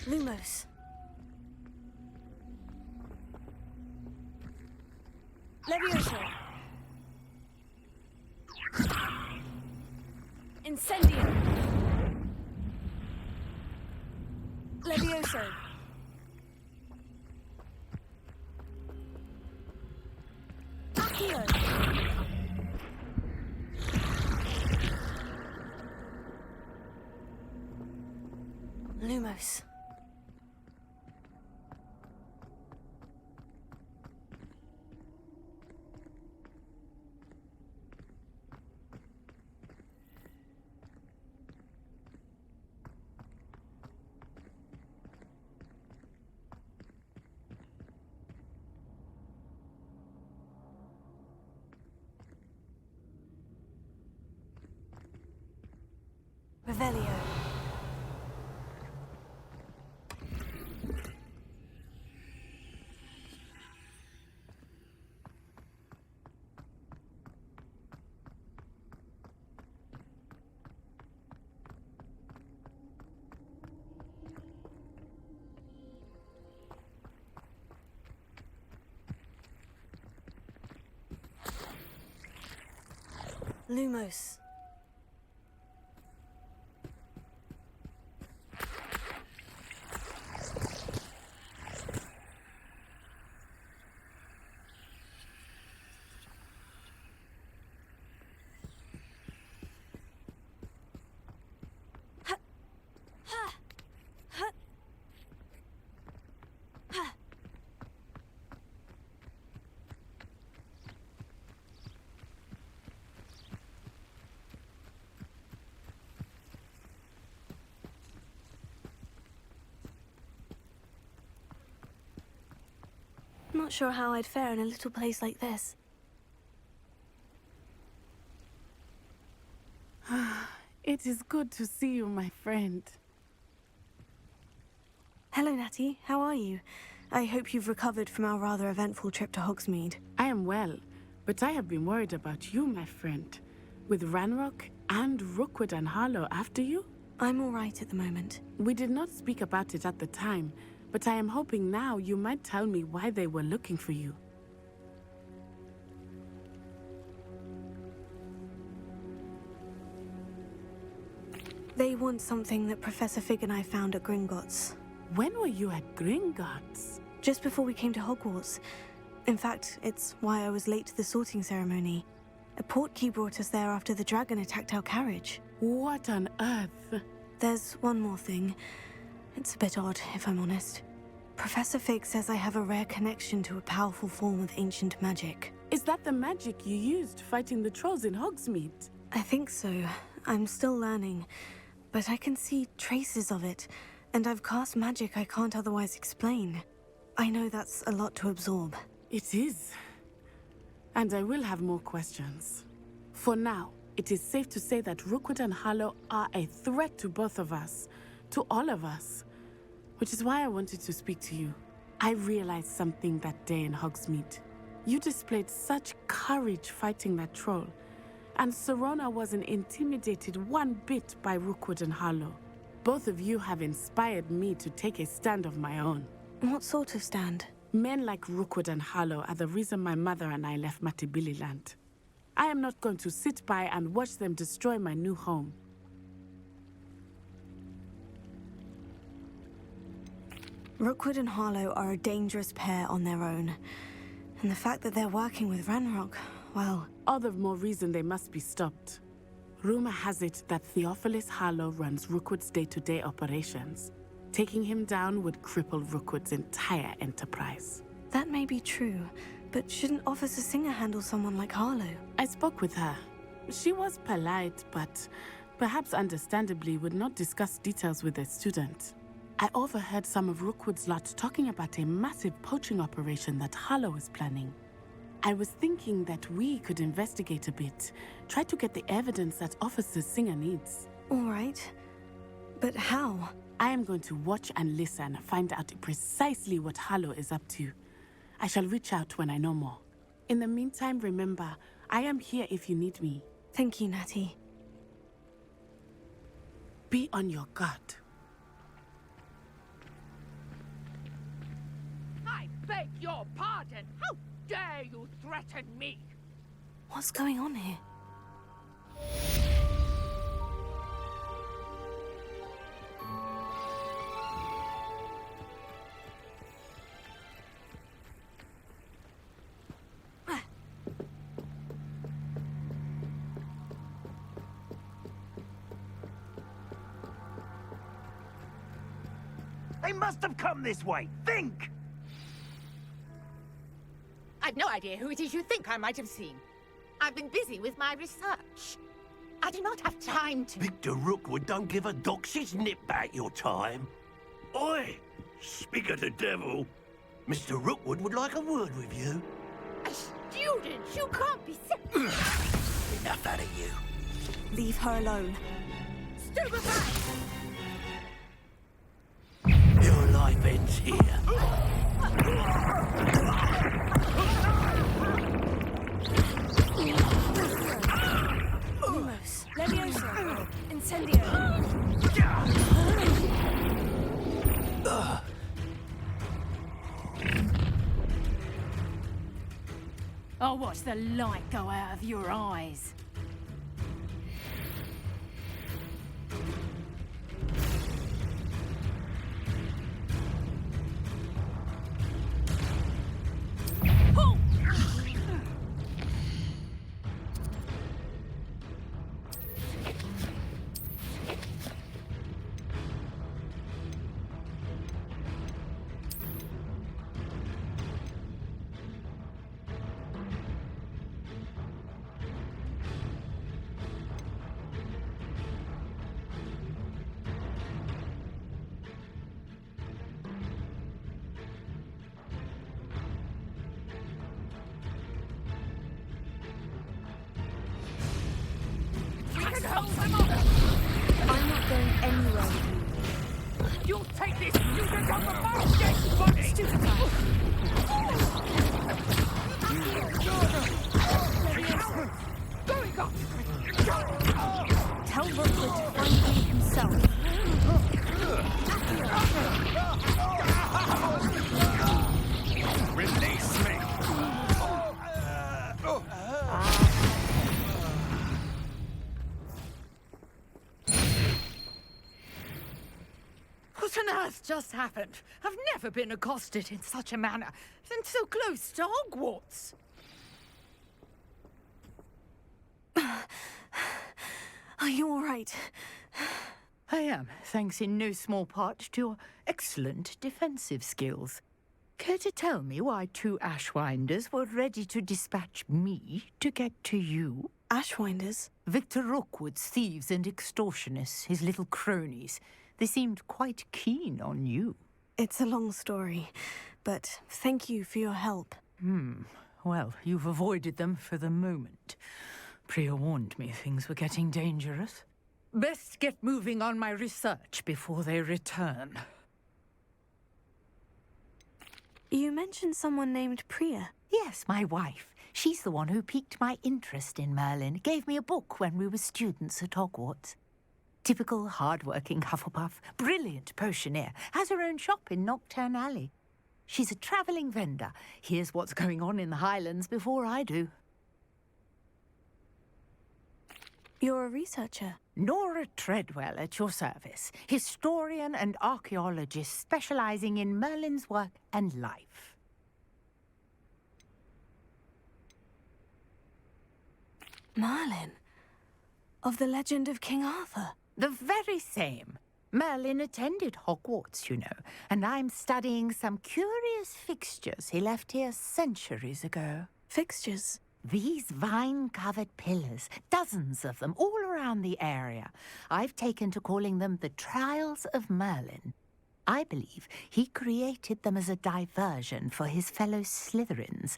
Lumos. Levioso. Incendium. Levioso. Accio. Lumos. Revelio. Lumos. Not sure how I'd fare in a little place like this. It is good to see you, my friend. Hello, Natty. How are you? I hope you've recovered from our rather eventful trip to Hogsmeade. I am well, but I have been worried about you, my friend. With Ranrock and Rookwood and Harlow after you? I'm all right at the moment. We did not speak about it at the time, but I am hoping now you might tell me why they were looking for you. They want something that Professor Fig and I found at Gringotts. When were you at Gringotts? Just before we came to Hogwarts. In fact, it's why I was late to the sorting ceremony. A portkey brought us there after the dragon attacked our carriage. What on earth? There's one more thing. It's a bit odd, if I'm honest. Professor Fig says I have a rare connection to a powerful form of ancient magic. Is that the magic you used fighting the trolls in Hogsmeade? I think so. I'm still learning, but I can see traces of it, and I've cast magic I can't otherwise explain. I know that's a lot to absorb. It is. And I will have more questions. For now, it is safe to say that Rookwood and Harlow are a threat to both of us, to all of us. Which is why I wanted to speak to you. I realized something that day in Hogsmeade. You displayed such courage fighting that troll, and Serona wasn't intimidated one bit by Rookwood and Harlow. Both of you have inspired me to take a stand of my own. What sort of stand? Men like Rookwood and Harlow are the reason my mother and I left Matibili-land. I am not going to sit by and watch them destroy my new home. Rookwood and Harlow are a dangerous pair on their own. And the fact that they're working with Ranrock, well... All the more reason they must be stopped. Rumor has it that Theophilus Harlow runs Rookwood's day-to-day operations. Taking him down would cripple Rookwood's entire enterprise. That may be true, but shouldn't Officer Singer handle someone like Harlow? I spoke with her. She was polite, but perhaps understandably would not discuss details with a student. I overheard some of Rookwood's lot talking about a massive poaching operation that Harlow is planning. I was thinking that we could investigate a bit, try to get the evidence that Officer Singer needs. All right. But how? I am going to watch and listen, find out precisely what Harlow is up to. I shall reach out when I know more. In the meantime, remember, I am here if you need me. Thank you, Natty. Be on your guard. pardon! How dare you threaten me? What's going on here? They must have come this way. Think! I've no idea who it is you think I might have seen. I've been busy with my research. I do not have time to... Victor Rookwood don't give a doxy's nip back your time. Oi! Speak of the devil. Mr. Rookwood would like a word with you. A student? You can't be Enough out of you. Leave her alone. Stupefy! Your life ends here. Lumos, Levioso, Incendio. I'll watch the light go out of your eyes. I'm not going anywhere with you. You'll take this student on the basket, buddy! Stupefy. Going up! Tell Rookwood to find me himself. Release me. What on earth just happened? I've never been accosted in such a manner, and so close to Hogwarts. Are you all right? I am, thanks in no small part to your excellent defensive skills. Care to tell me why two Ashwinders were ready to dispatch me to get to you? Ashwinders? Victor Rookwood's thieves and extortionists, his little cronies. They seemed quite keen on you. It's a long story, but thank you for your help. Well, you've avoided them for the moment. Priya warned me things were getting dangerous. Best get moving on my research before they return. You mentioned someone named Priya. Yes, my wife. She's the one who piqued my interest in Merlin. Gave me a book when we were students at Hogwarts. Typical hard-working Hufflepuff, brilliant potioneer, has her own shop in Knockturn Alley. She's a travelling vendor. Hears what's going on in the Highlands before I do. You're a researcher. Nora Treadwell at your service, historian and archaeologist specialising in Merlin's work and life. Merlin? Of the legend of King Arthur? The very same. Merlin attended Hogwarts, you know, and I'm studying some curious fixtures he left here centuries ago. Fixtures? These vine-covered pillars, dozens of them, all around the area. I've taken to calling them the Trials of Merlin. I believe he created them as a diversion for his fellow Slytherins.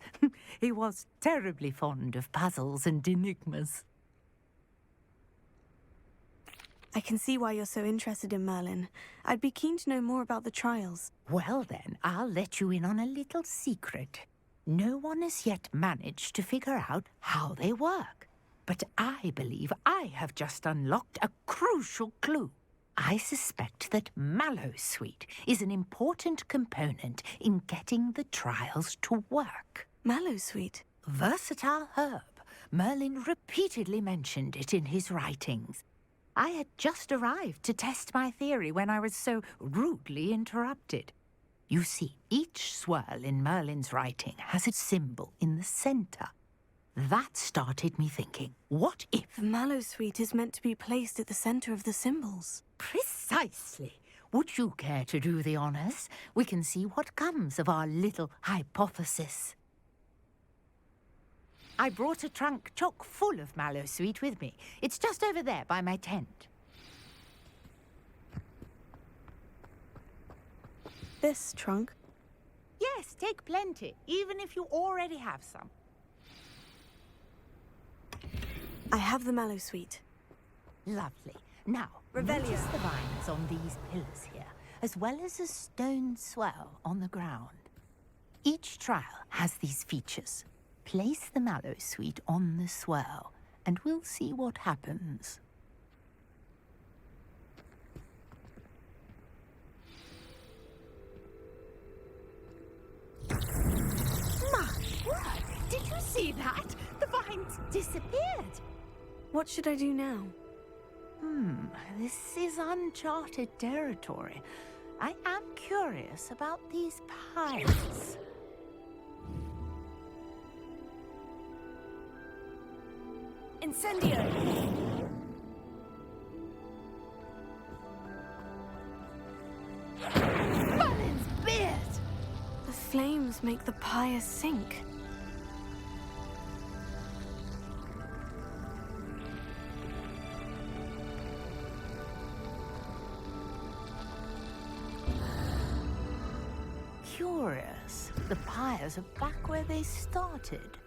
He was terribly fond of puzzles and enigmas. I can see why you're so interested in Merlin. I'd be keen to know more about the trials. Well then, I'll let you in on a little secret. No one has yet managed to figure out how they work. But I believe I have just unlocked a crucial clue. I suspect that mallowsweet is an important component in getting the trials to work. Mallowsweet. Versatile herb. Merlin repeatedly mentioned it in his writings. I had just arrived to test my theory when I was so rudely interrupted. You see, each swirl in Merlin's writing has a symbol in the center. That started me thinking, what if... The mallowsweet is meant to be placed at the center of the symbols. Precisely. Would you care to do the honors? We can see what comes of our little hypothesis. I brought a trunk chock full of mallowsweet with me. It's just over there by my tent. This trunk? Yes, take plenty, even if you already have some. I have the mallowsweet. Lovely. Now, notice the vines on these pillars here, as well as a stone swell on the ground. Each trial has these features. Place the mallowsweet on the swirl, and we'll see what happens. My word! Did you see that? The vines disappeared. What should I do now? This is uncharted territory. I am curious about these piles. Incendio! Merlin's beard! The flames make the pyre sink. Curious. The pyres are back where they started.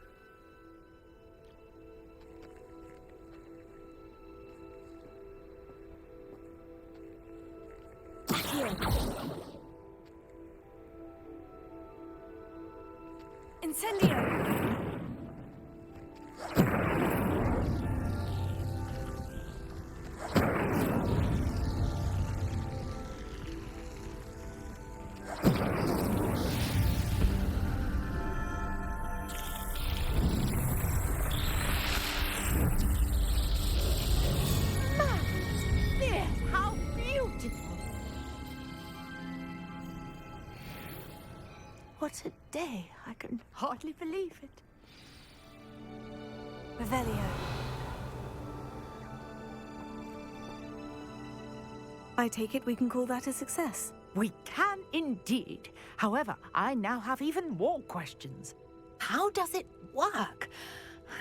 Incendio! How beautiful! What a day! I can hardly believe it. Revelio. I take it we can call that a success. We can indeed. However, I now have even more questions. How does it work?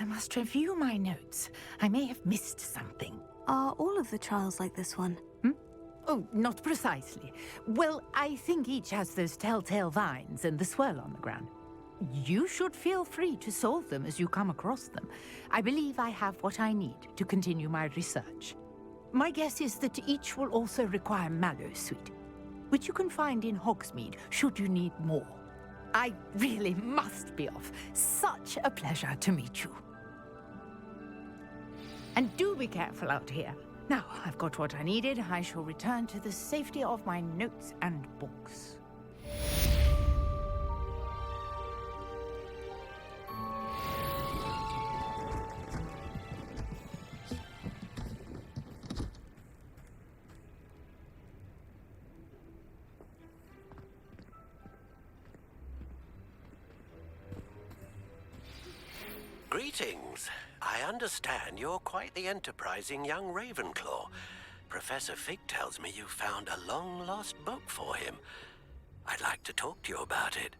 I must review my notes. I may have missed something. Are all of the trials like this one? Oh, not precisely. Well, I think each has those telltale vines and the swirl on the ground. You should feel free to solve them as you come across them. I believe I have what I need to continue my research. My guess is that each will also require mallowsweet, which you can find in Hogsmeade should you need more. I really must be off. Such a pleasure to meet you. And do be careful out here. Now, I've got what I needed. I shall return to the safety of my notes and books. Greetings. I understand you're quite the enterprising young Ravenclaw. Professor Fig tells me you found a long-lost book for him. I'd like to talk to you about it.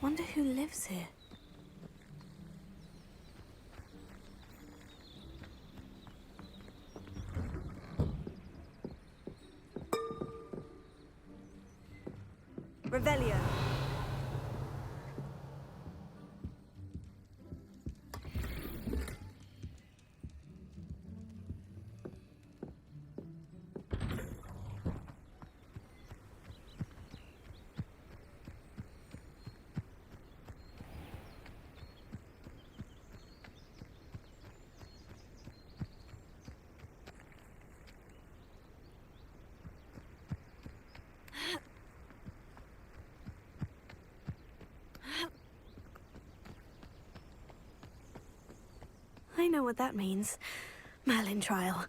Wonder who lives here. Revelio. I know what that means. Merlin trial.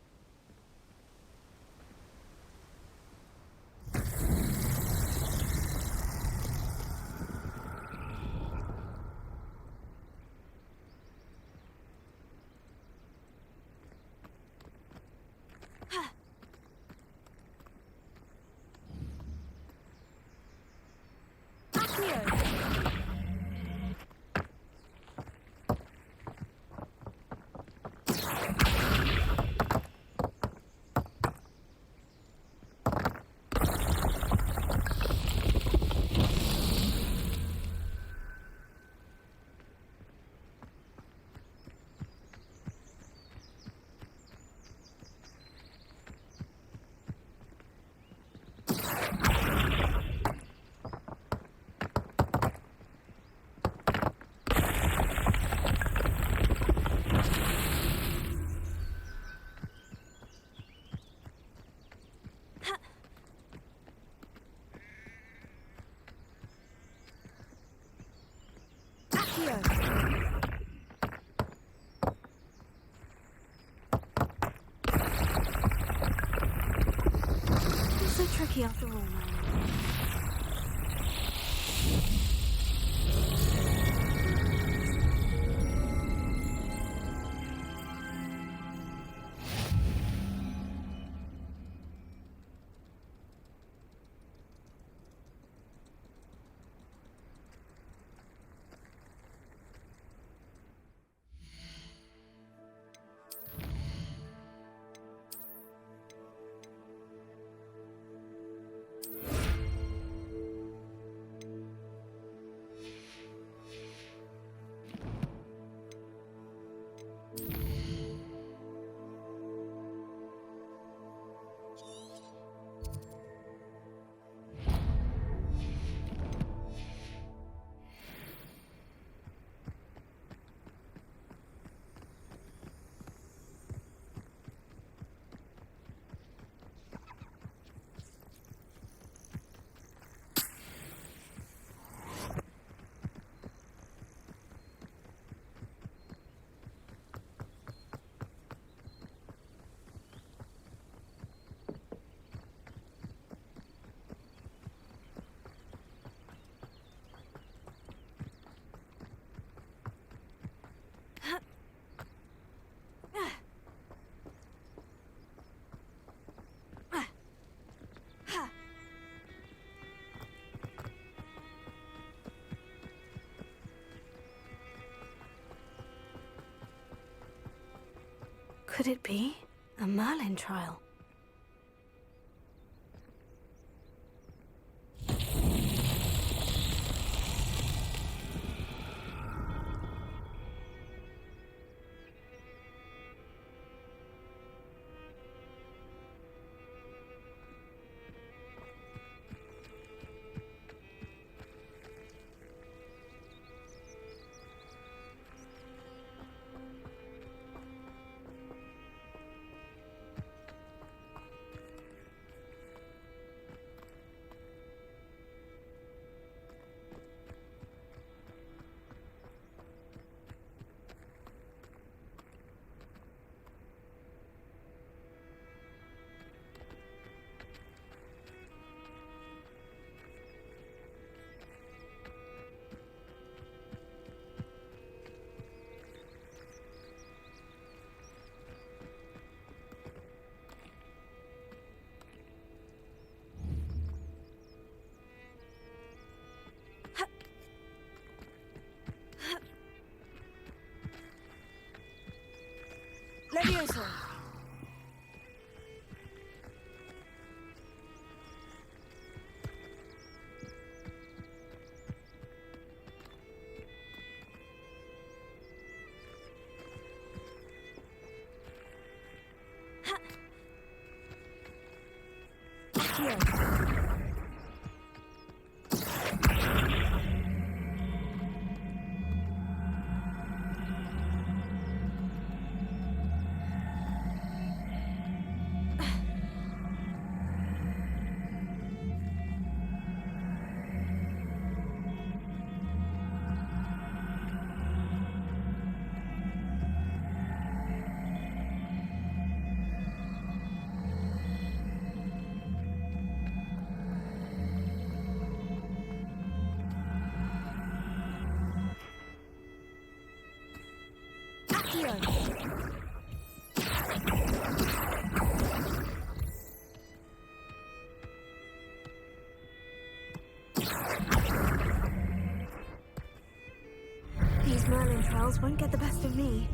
So tricky after all, man. Could it be a Merlin trial? Levioso! These Merlin trials won't get the best of me.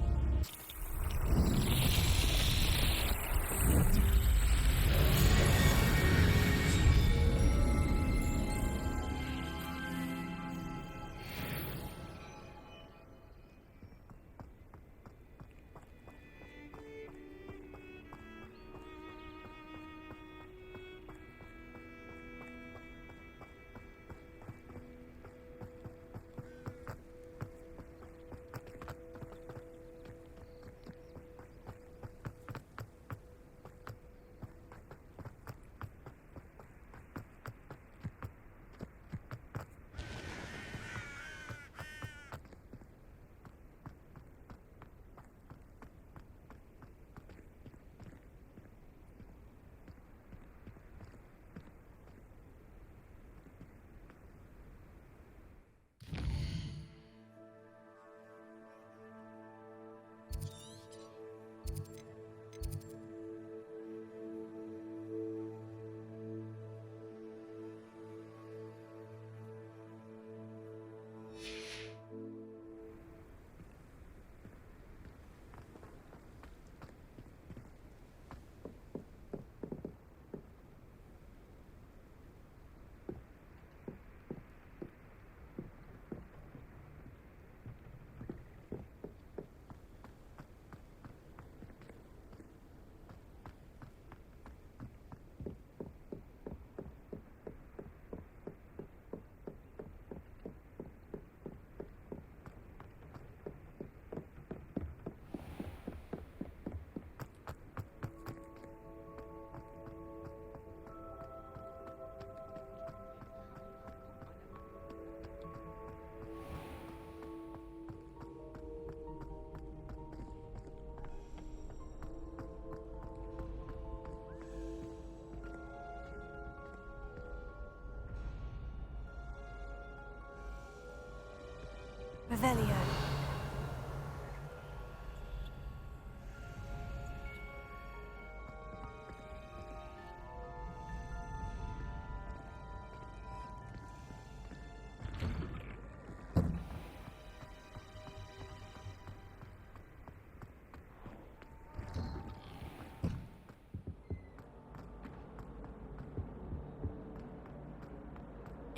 Revelio.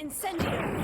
Incendio!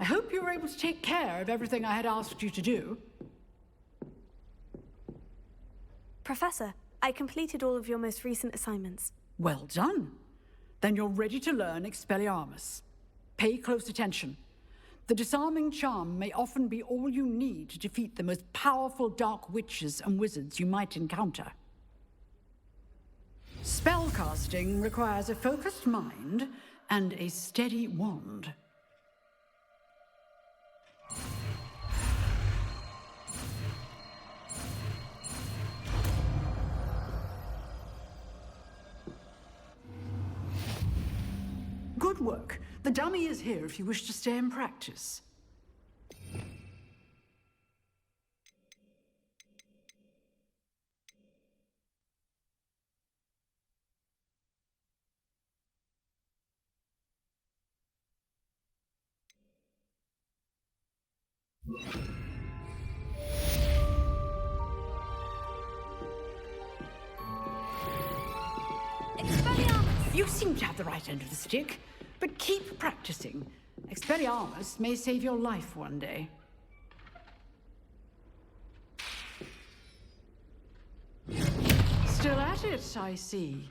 I hope you were able to take care of everything I had asked you to do. Professor, I completed all of your most recent assignments. Well done. Then you're ready to learn Expelliarmus. Pay close attention. The disarming charm may often be all you need to defeat the most powerful dark witches and wizards you might encounter. Spellcasting requires a focused mind and a steady wand. Good work. The dummy is here if you wish to stay and practice. You seem to have the right end of the stick, but keep practicing. Expelliarmus may save your life one day. Still at it, I see.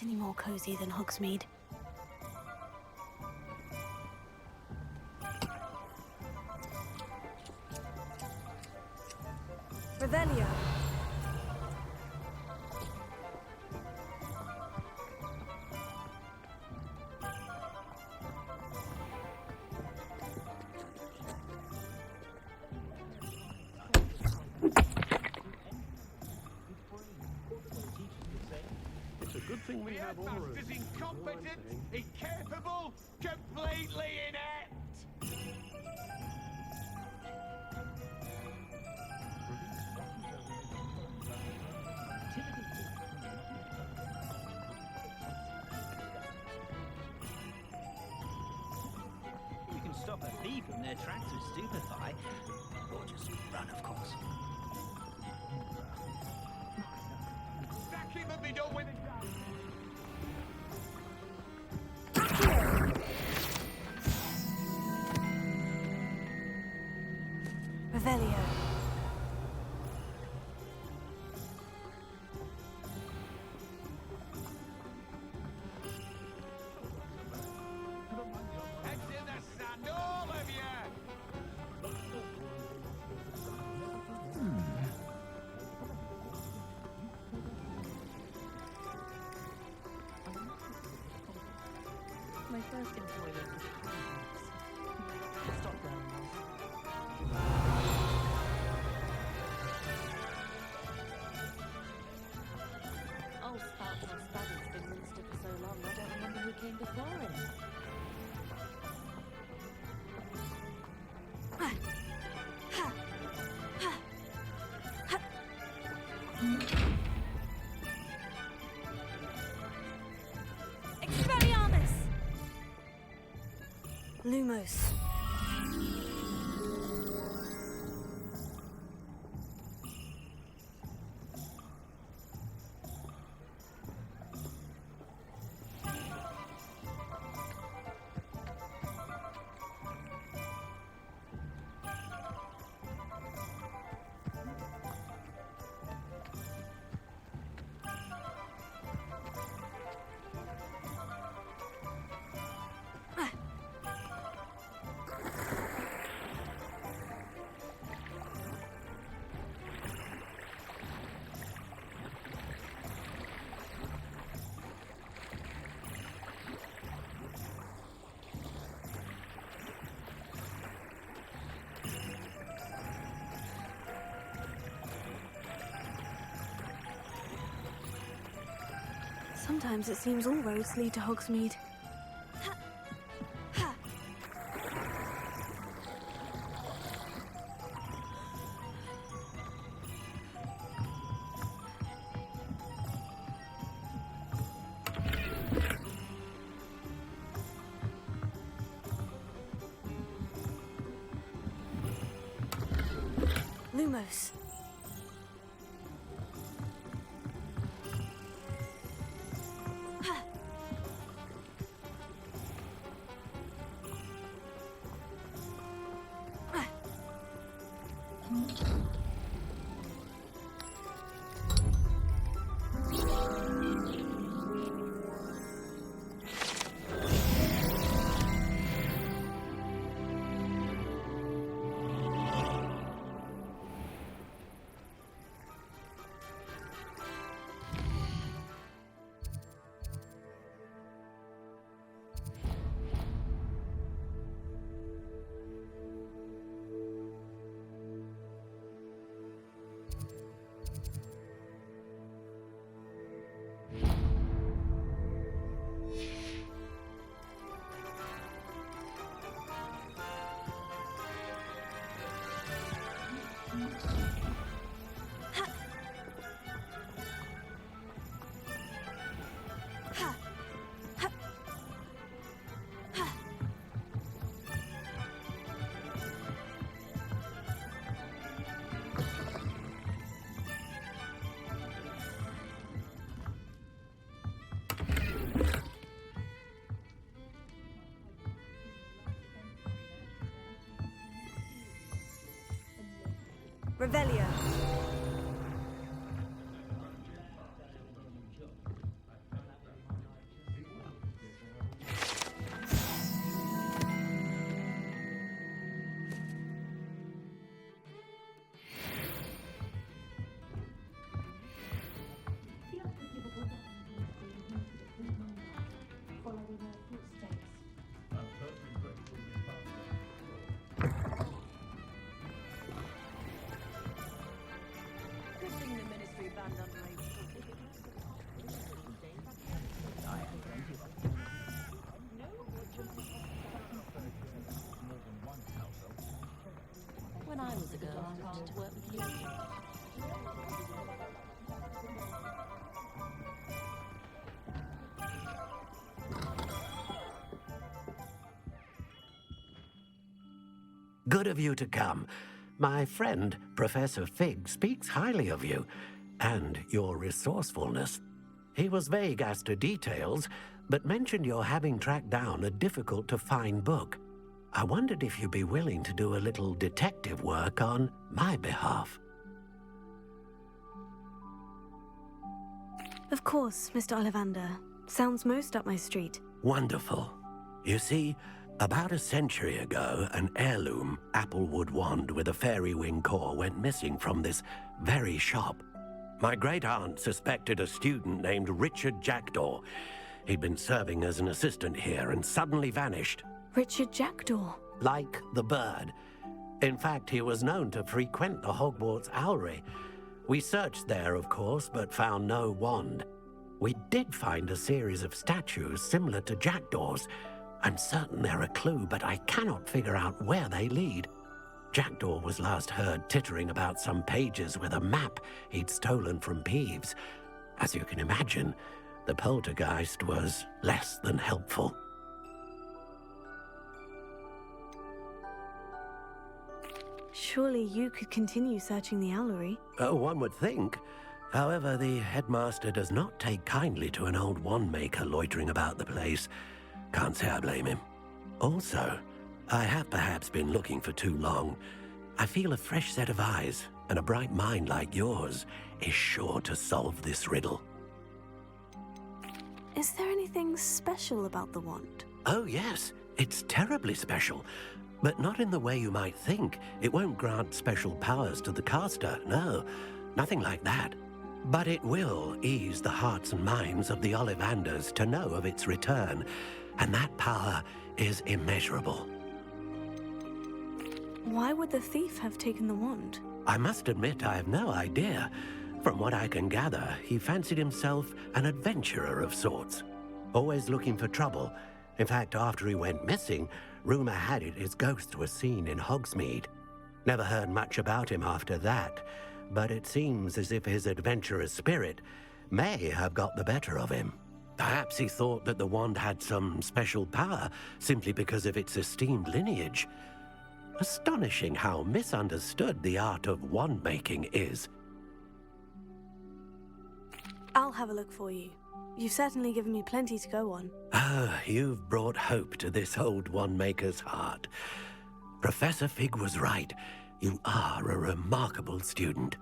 get any more cozy than Hogsmeade. Revelio. It's a good thing we have all of Headmaster's incompetent, incapable, completely inept! You can stop a thief in their tracks with stupefy, or just run, of course. Sack him and be done with it! Revelio. Heads in the sand, all of you! My first employment was stop there. Oh, Sparks or Spuddy's been minister for so long, I don't remember who came before him. Expelliarmus! Lumos. Sometimes it seems all roads lead to Hogsmeade. Lumos. Revelio. miles ago to work with you. Good of you to come. My friend, Professor Fig, speaks highly of you and your resourcefulness. He was vague as to details, but mentioned your having tracked down a difficult-to-find book. I wondered if you'd be willing to do a little detective work on my behalf. Of course, Mr. Ollivander. Sounds most up my street. Wonderful. You see, about a century ago, an heirloom applewood wand with a fairy wing core went missing from this very shop. My great-aunt suspected a student named Richard Jackdaw. He'd been serving as an assistant here and suddenly vanished. Richard Jackdaw? Like the bird. In fact, he was known to frequent the Hogwarts Owlery. We searched there, of course, but found no wand. We did find a series of statues similar to Jackdaw's. I'm certain they're a clue, but I cannot figure out where they lead. Jackdaw was last heard tittering about some pages with a map he'd stolen from Peeves. As you can imagine, the poltergeist was less than helpful. Surely you could continue searching the Owlery. Oh, one would think. However, the headmaster does not take kindly to an old wand-maker loitering about the place. Can't say I blame him. Also, I have perhaps been looking for too long. I feel a fresh set of eyes and a bright mind like yours is sure to solve this riddle. Is there anything special about the wand? Oh, yes. It's terribly special. But not in the way you might think. It won't grant special powers to the caster, no. Nothing like that. But it will ease the hearts and minds of the Ollivanders to know of its return, and that power is immeasurable. Why would the thief have taken the wand? I must admit I have no idea. From what I can gather, he fancied himself an adventurer of sorts. Always looking for trouble. In fact, after he went missing, rumor had it his ghost was seen in Hogsmeade. Never heard much about him after that, but it seems as if his adventurous spirit may have got the better of him. Perhaps he thought that the wand had some special power simply because of its esteemed lineage. Astonishing how misunderstood the art of wand-making is. I'll have a look for you. You've certainly given me plenty to go on. Ah, you've brought hope to this old wand-maker's heart. Professor Fig was right. You are a remarkable student.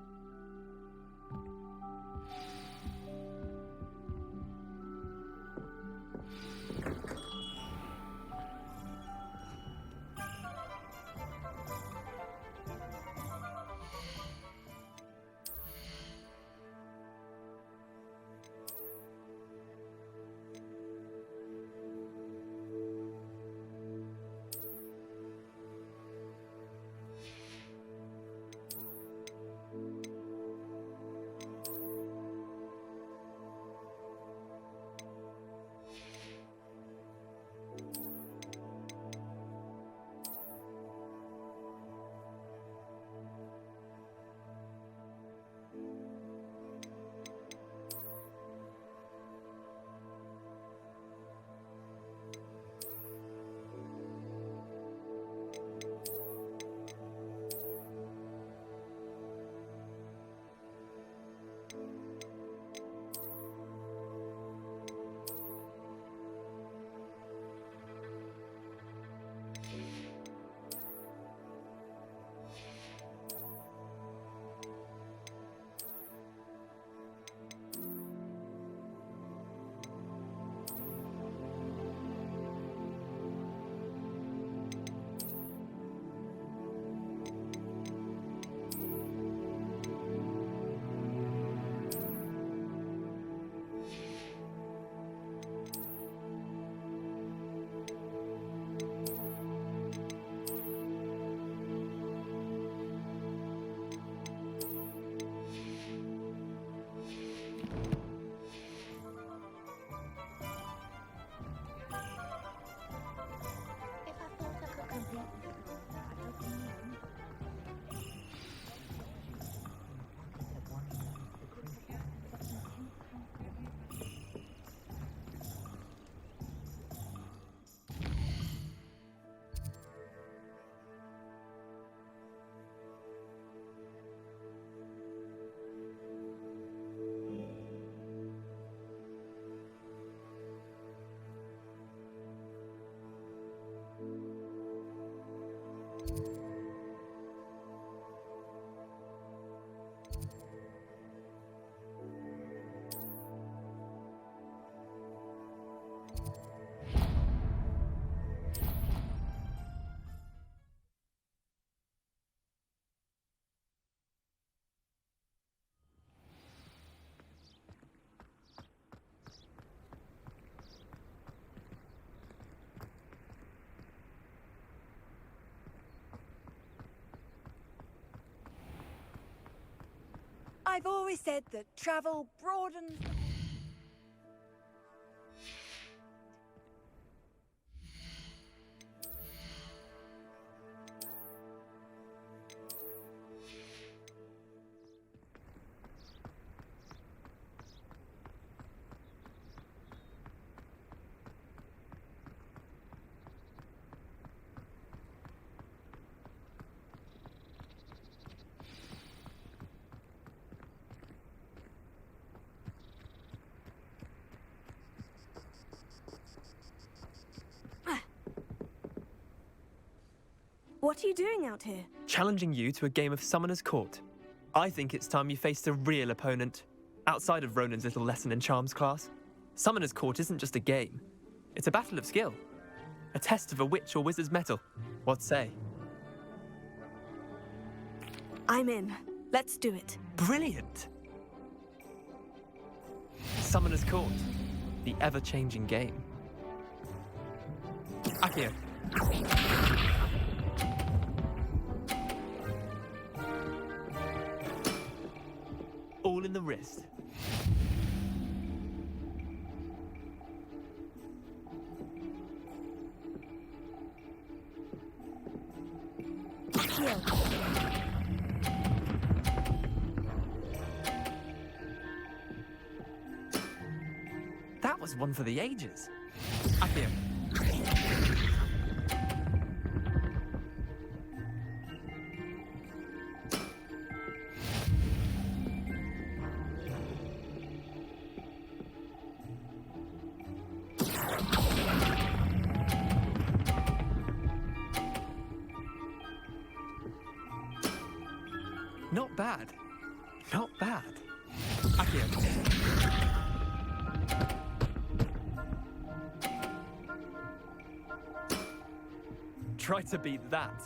I've always said that travel broadens... What are you doing out here? Challenging you to a game of Summoner's Court. I think it's time you faced a real opponent, outside of Ronan's little lesson in charms class. Summoner's Court isn't just a game. It's a battle of skill. A test of a witch or wizard's mettle. What say? I'm in. Let's do it. Brilliant! Summoner's Court. The ever-changing game. Akio. All in the wrist. That was one for the ages. Akio. Not bad. Not bad. Akio. Try to beat that.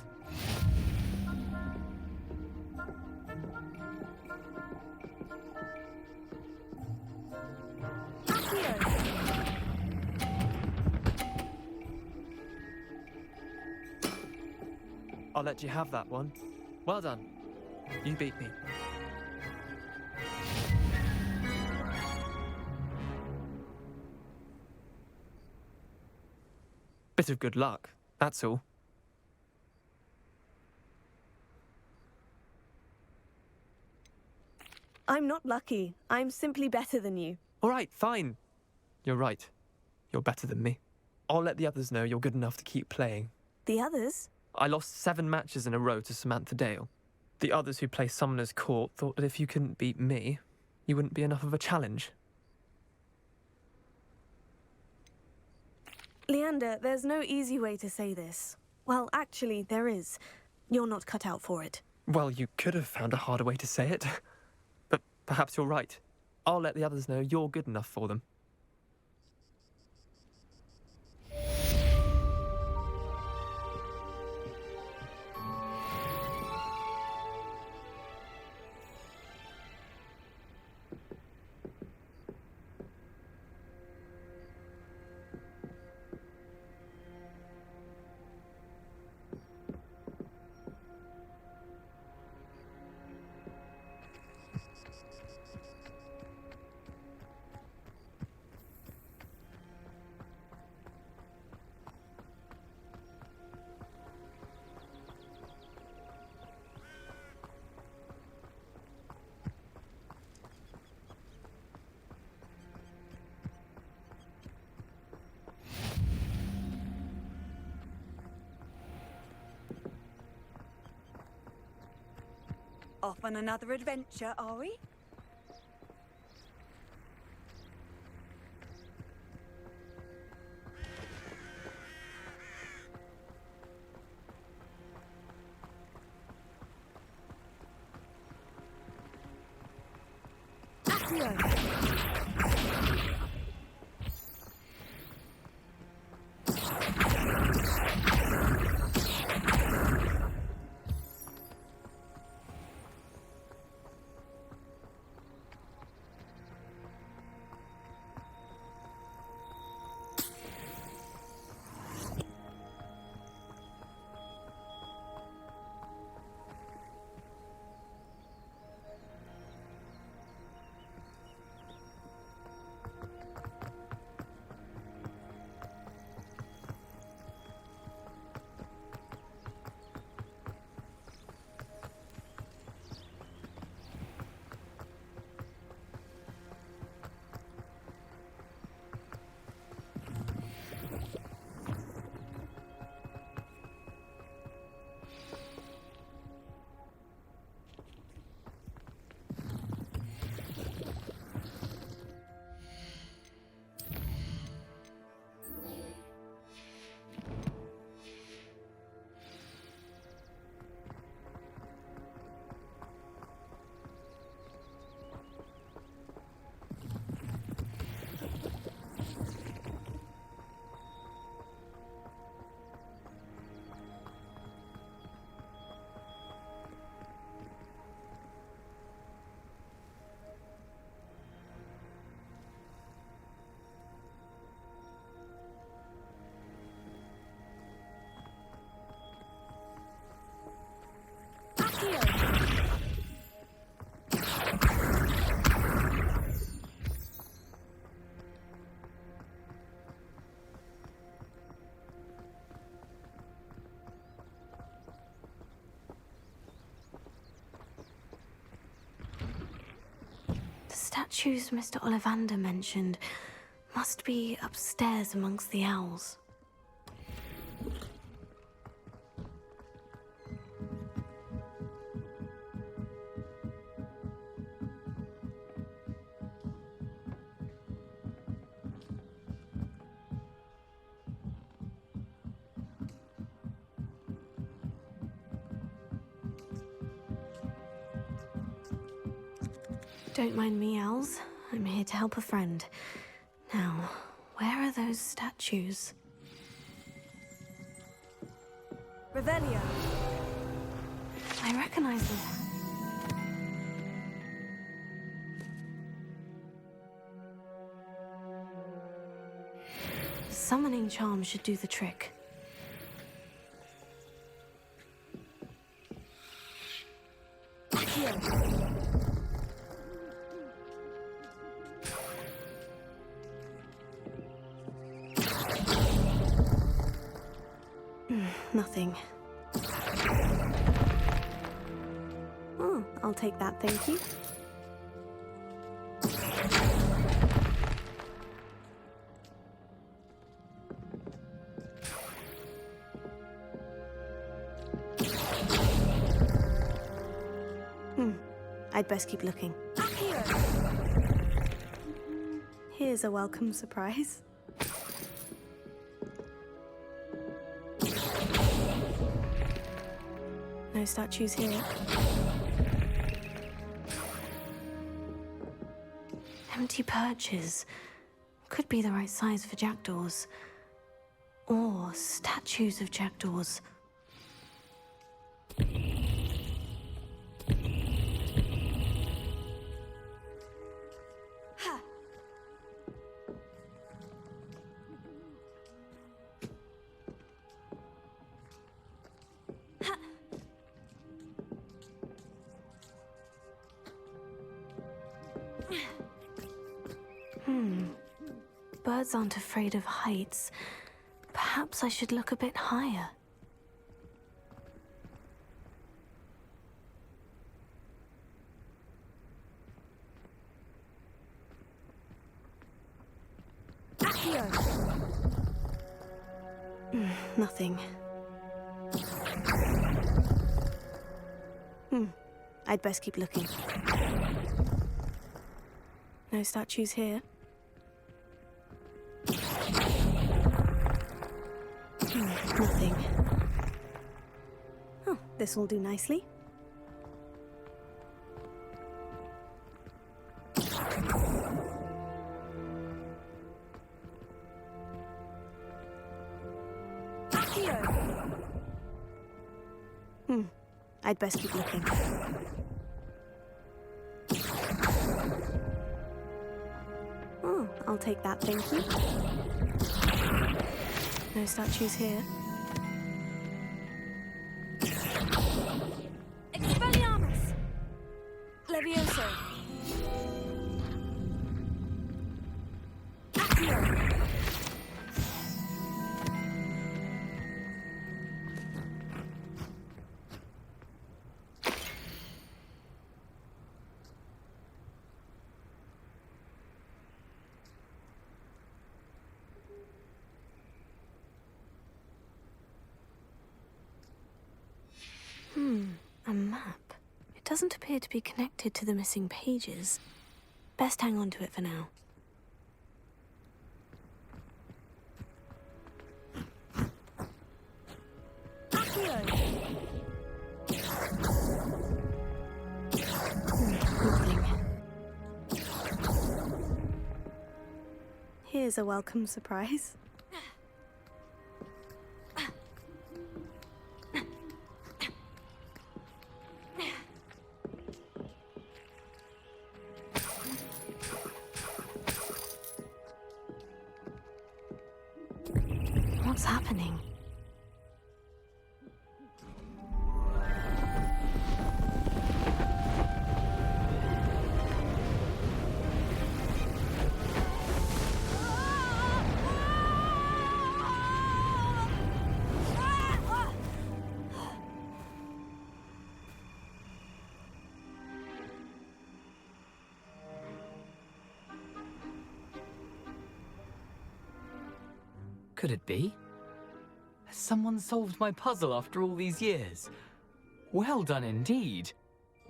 I'll let you have that one. Well done. You beat me. Bit of good luck, that's all. I'm not lucky. I'm simply better than you. All right, fine. You're right. You're better than me. I'll let the others know you're good enough to keep playing. The others? I lost 7 matches in a row to Samantha Dale. The others who play Summoner's Court thought that if you couldn't beat me, you wouldn't be enough of a challenge. Leander, there's no easy way to say this. Well, actually, there is. You're not cut out for it. Well, you could have found a harder way to say it. But perhaps you're right. I'll let the others know you're good enough for them. Off on another adventure, are we? statues Mr. Ollivander mentioned must be upstairs amongst the owls. Don't mind me, owls. I'm here to help a friend. Now, where are those statues? Revelio. I recognize them. Summoning charm should do the trick. Here. Nothing. Oh, I'll take that, thank you. I'd best keep looking. Here. Here's a welcome surprise. No statues here. Empty perches. Could be the right size for jackdaws. Or statues of jackdaws. Birds aren't afraid of heights. Perhaps I should look a bit higher. Nothing. I'd best keep looking. No statues here. Nothing. Oh, this will do nicely. I'd best keep looking. Oh, I'll take that, thank you. No statues here. Expelliarmus! Levioso! Accio! A map. It doesn't appear to be connected to the missing pages. Best hang on to it for now. Nothing. Here's a welcome surprise. What's happening? could it be? Has someone solved my puzzle after all these years? Well done indeed.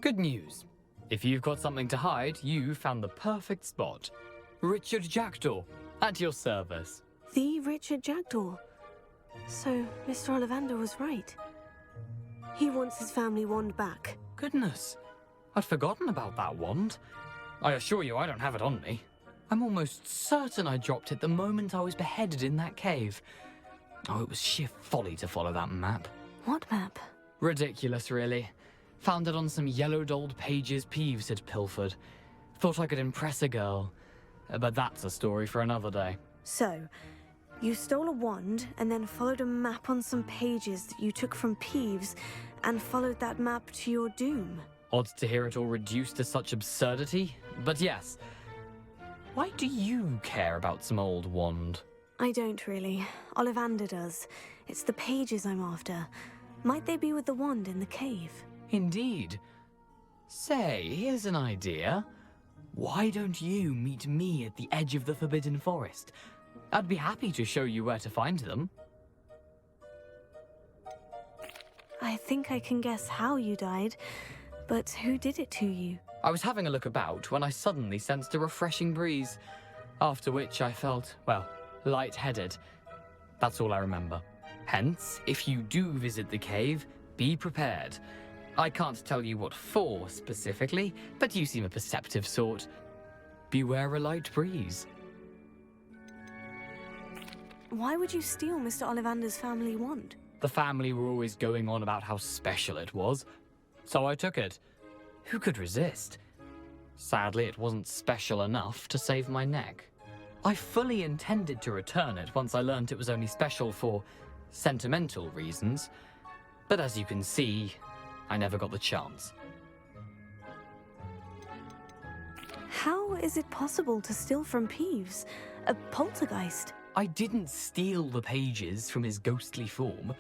Good news. If you've got something to hide, you found the perfect spot. Richard Jackdaw, at your service. The Richard Jackdaw. So, Mr. Ollivander was right. He wants his family wand back. Goodness, I'd forgotten about that wand. I assure you I don't have it on me. I'm almost certain I dropped it the moment I was beheaded in that cave. Oh, it was sheer folly to follow that map. What map? Ridiculous, really. Found it on some yellowed old pages Peeves had pilfered. Thought I could impress a girl. But that's a story for another day. So, you stole a wand and then followed a map on some pages that you took from Peeves and followed that map to your doom. Odd to hear it all reduced to such absurdity, but yes. Why do you care about some old wand? I don't really. Ollivander does. It's the pages I'm after. Might they be with the wand in the cave? Indeed. Say, here's an idea. Why don't you meet me at the edge of the Forbidden Forest? I'd be happy to show you where to find them. I think I can guess how you died, but who did it to you? I was having a look about when I suddenly sensed a refreshing breeze, after which I felt, well, lightheaded. That's all I remember. Hence, if you do visit the cave, be prepared. I can't tell you what for specifically, but you seem a perceptive sort. Beware a light breeze. Why would you steal Mr. Ollivander's family wand? The family were always going on about how special it was, so I took it. Who could resist? Sadly, it wasn't special enough to save my neck. I fully intended to return it once I learned it was only special for sentimental reasons, but as you can see, I never got the chance. How is it possible to steal from Peeves? A poltergeist? I didn't steal the pages from his ghostly form.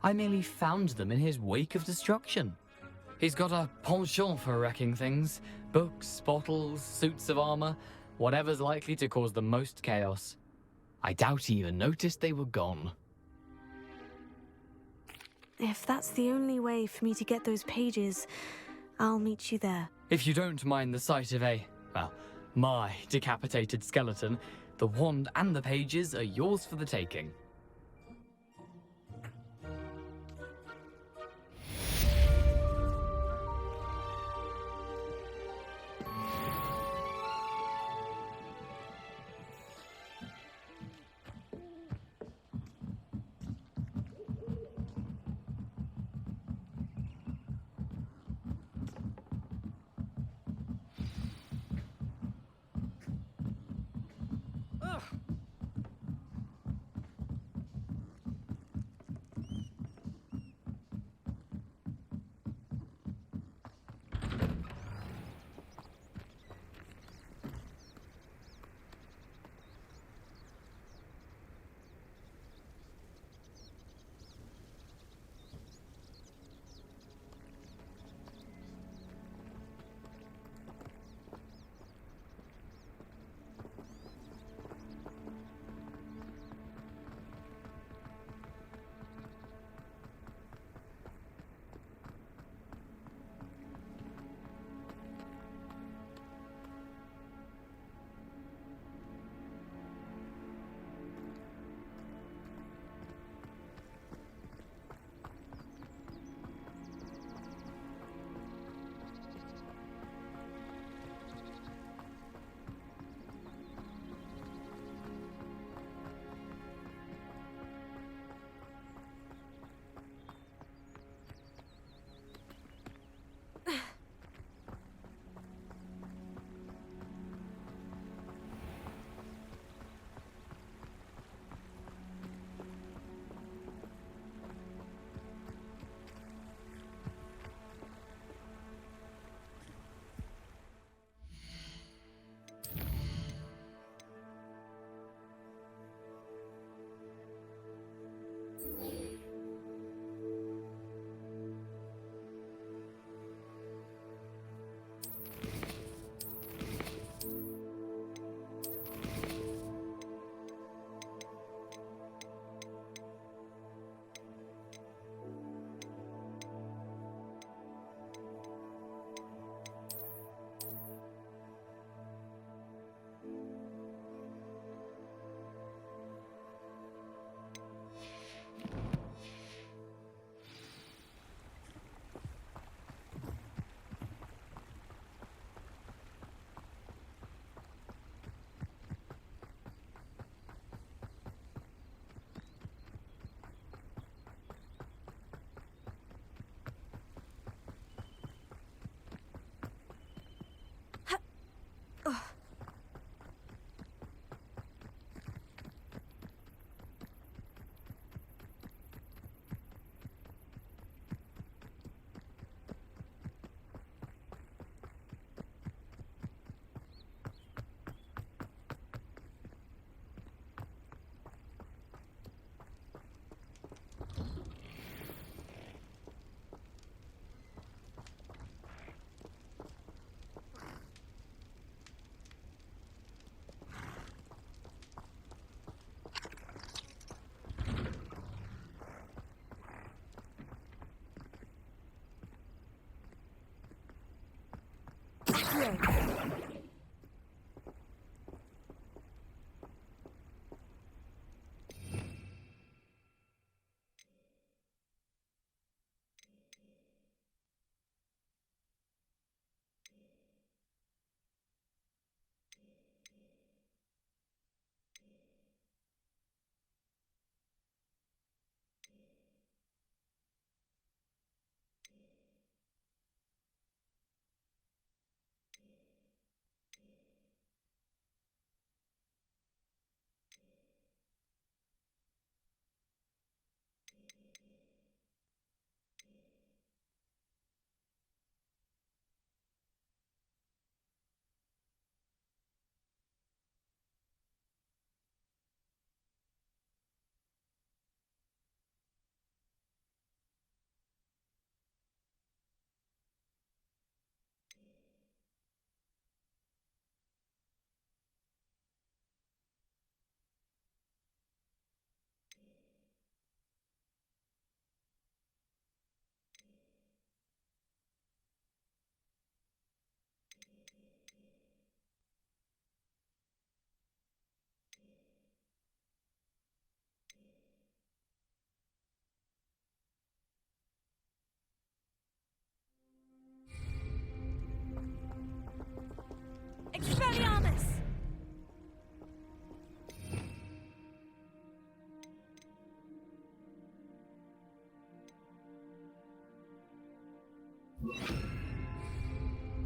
I merely found them in his wake of destruction. He's got a penchant for wrecking things. Books, bottles, suits of armor, whatever's likely to cause the most chaos. I doubt he even noticed they were gone. If that's the only way for me to get those pages, I'll meet you there. If you don't mind the sight of my decapitated skeleton, the wand and the pages are yours for the taking.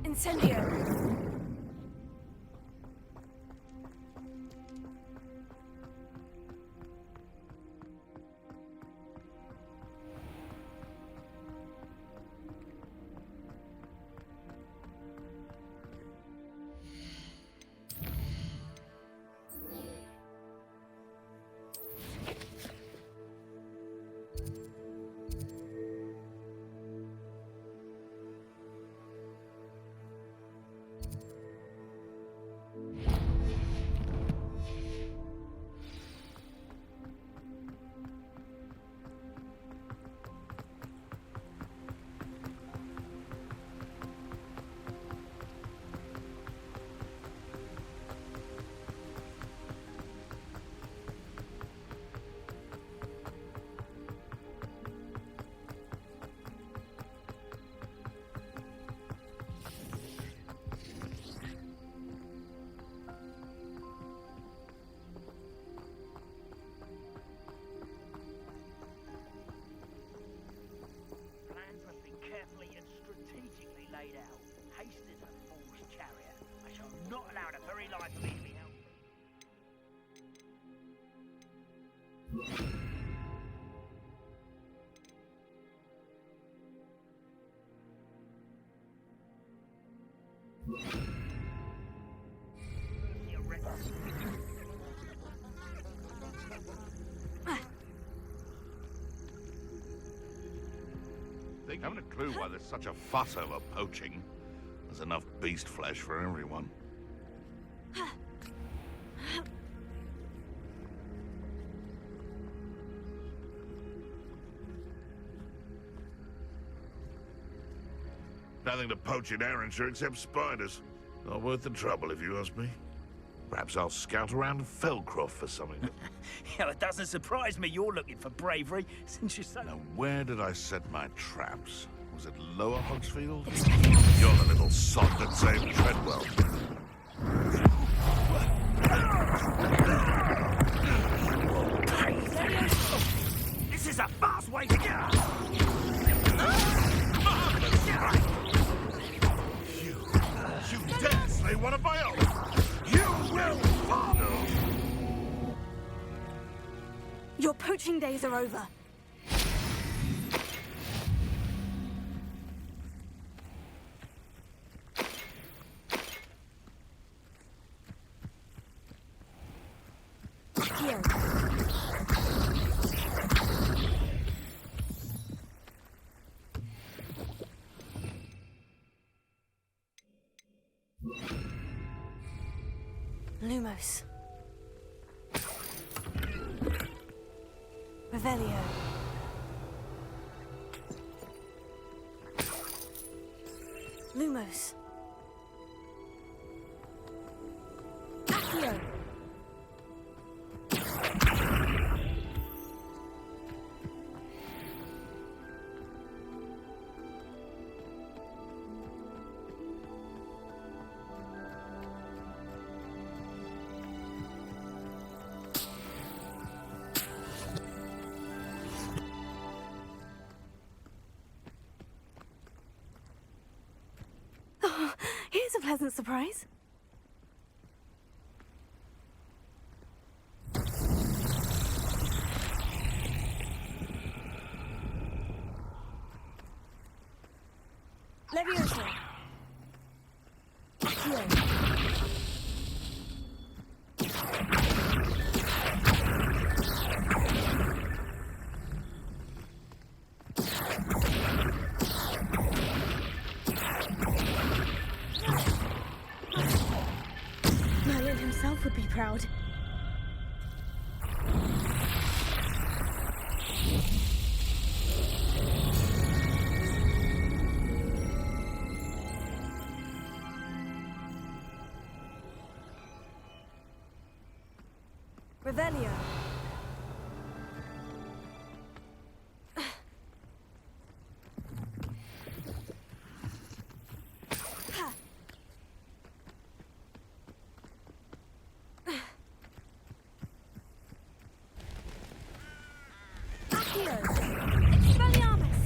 Incendio. Haven't a clue why there's such a fuss over poaching. There's enough beast flesh for everyone. Nothing to poach in Arrynshire except spiders. Not worth the trouble, if you ask me. Perhaps I'll scout around Feldcroft for something. Yeah, it doesn't surprise me you're looking for bravery, since you're so... Now, where did I set my traps? Was it Lower Hogsfield? You're the little sod that saved Treadwell. This is a fast way to get! You dare slay one of my own! You will follow! Your poaching days are over. Here. Lumos. Revelio. Lumos. Accio. Oh, here's a pleasant surprise. Levioso. Accio. Merlin himself would be proud. Revelio. Accio. Expelliarmus.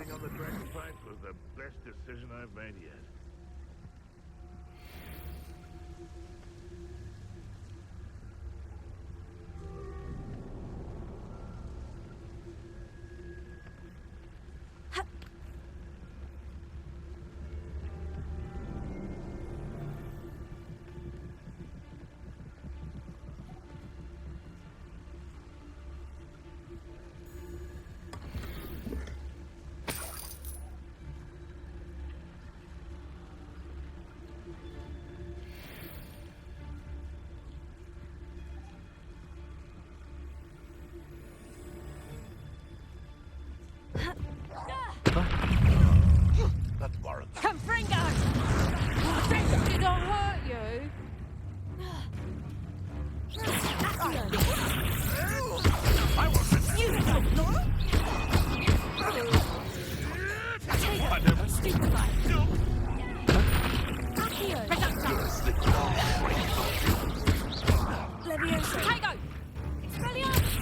Sitting on the dragon fight was the best decision I've made yet. That warrants. Come, Fringo! Did I hurt you? I wasn't. You don't know? I never Stupefy! Leviosa! Tego! Expelliarmus!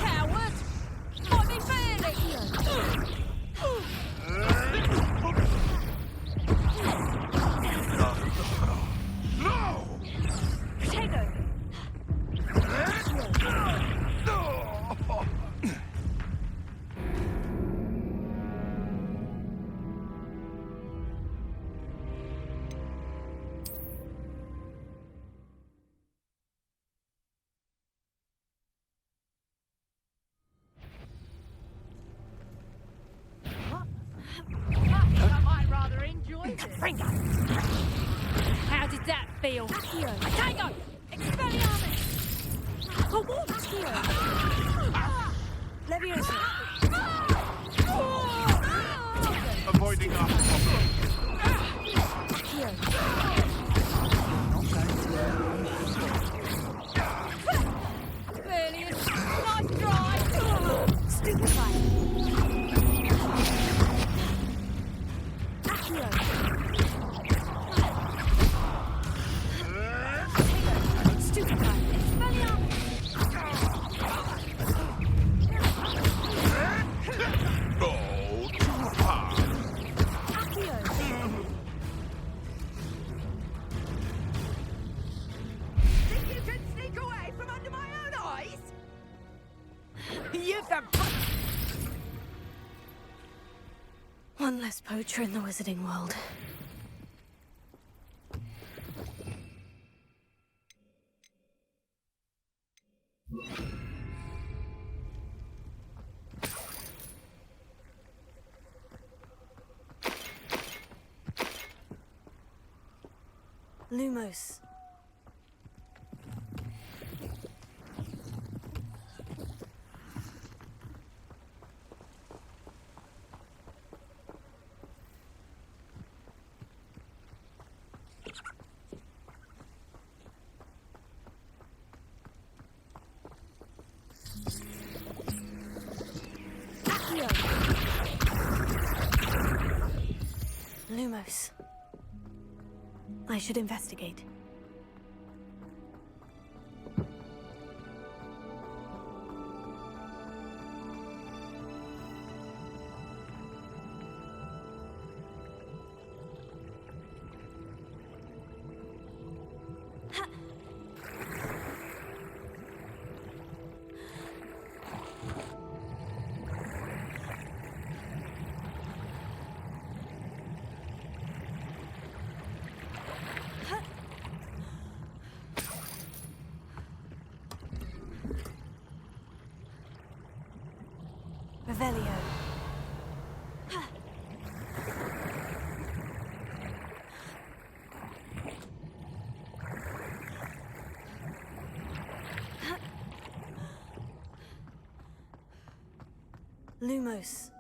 Coward! Might be fairly! No! Tego! I might rather enjoy this. How did that feel? Tango! Expelliarmus! For what? Leviosa! Avoiding our problem. Brilliant! Nice try! Stupefy! Oh, too hard. Think you can sneak away from under my own eyes? You can... One less poacher in the wizarding world. Lumos. Lumos. I should investigate. Revelio. Lumos.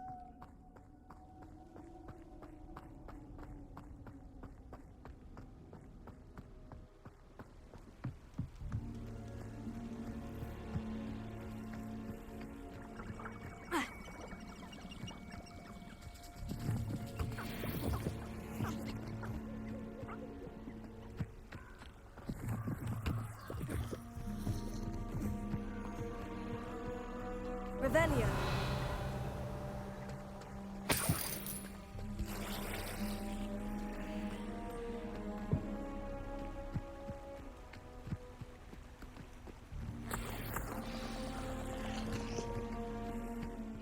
Revelio.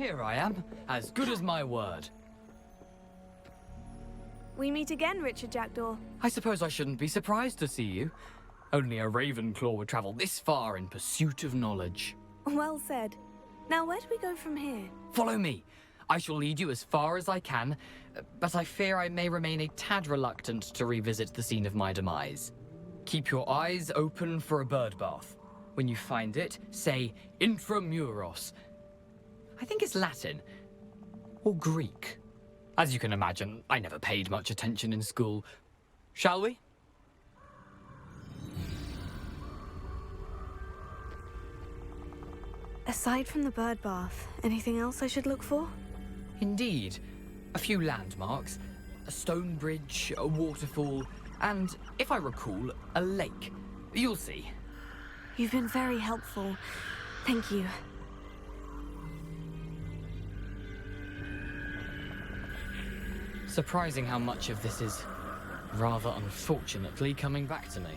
Here I am, as good as my word. We meet again, Richard Jackdaw. I suppose I shouldn't be surprised to see you. Only a Ravenclaw would travel this far in pursuit of knowledge. Well said. Now, where do we go from here? Follow me. I shall lead you as far as I can, but I fear I may remain a tad reluctant to revisit the scene of my demise. Keep your eyes open for a bird bath. When you find it, say intramuros. I think it's Latin. Or Greek. As you can imagine, I never paid much attention in school. Shall we? Aside from the bird bath, anything else I should look for? Indeed. A few landmarks, a stone bridge, a waterfall, and, if I recall, a lake. You'll see. You've been very helpful. Thank you. Surprising how much of this is, rather unfortunately, coming back to me.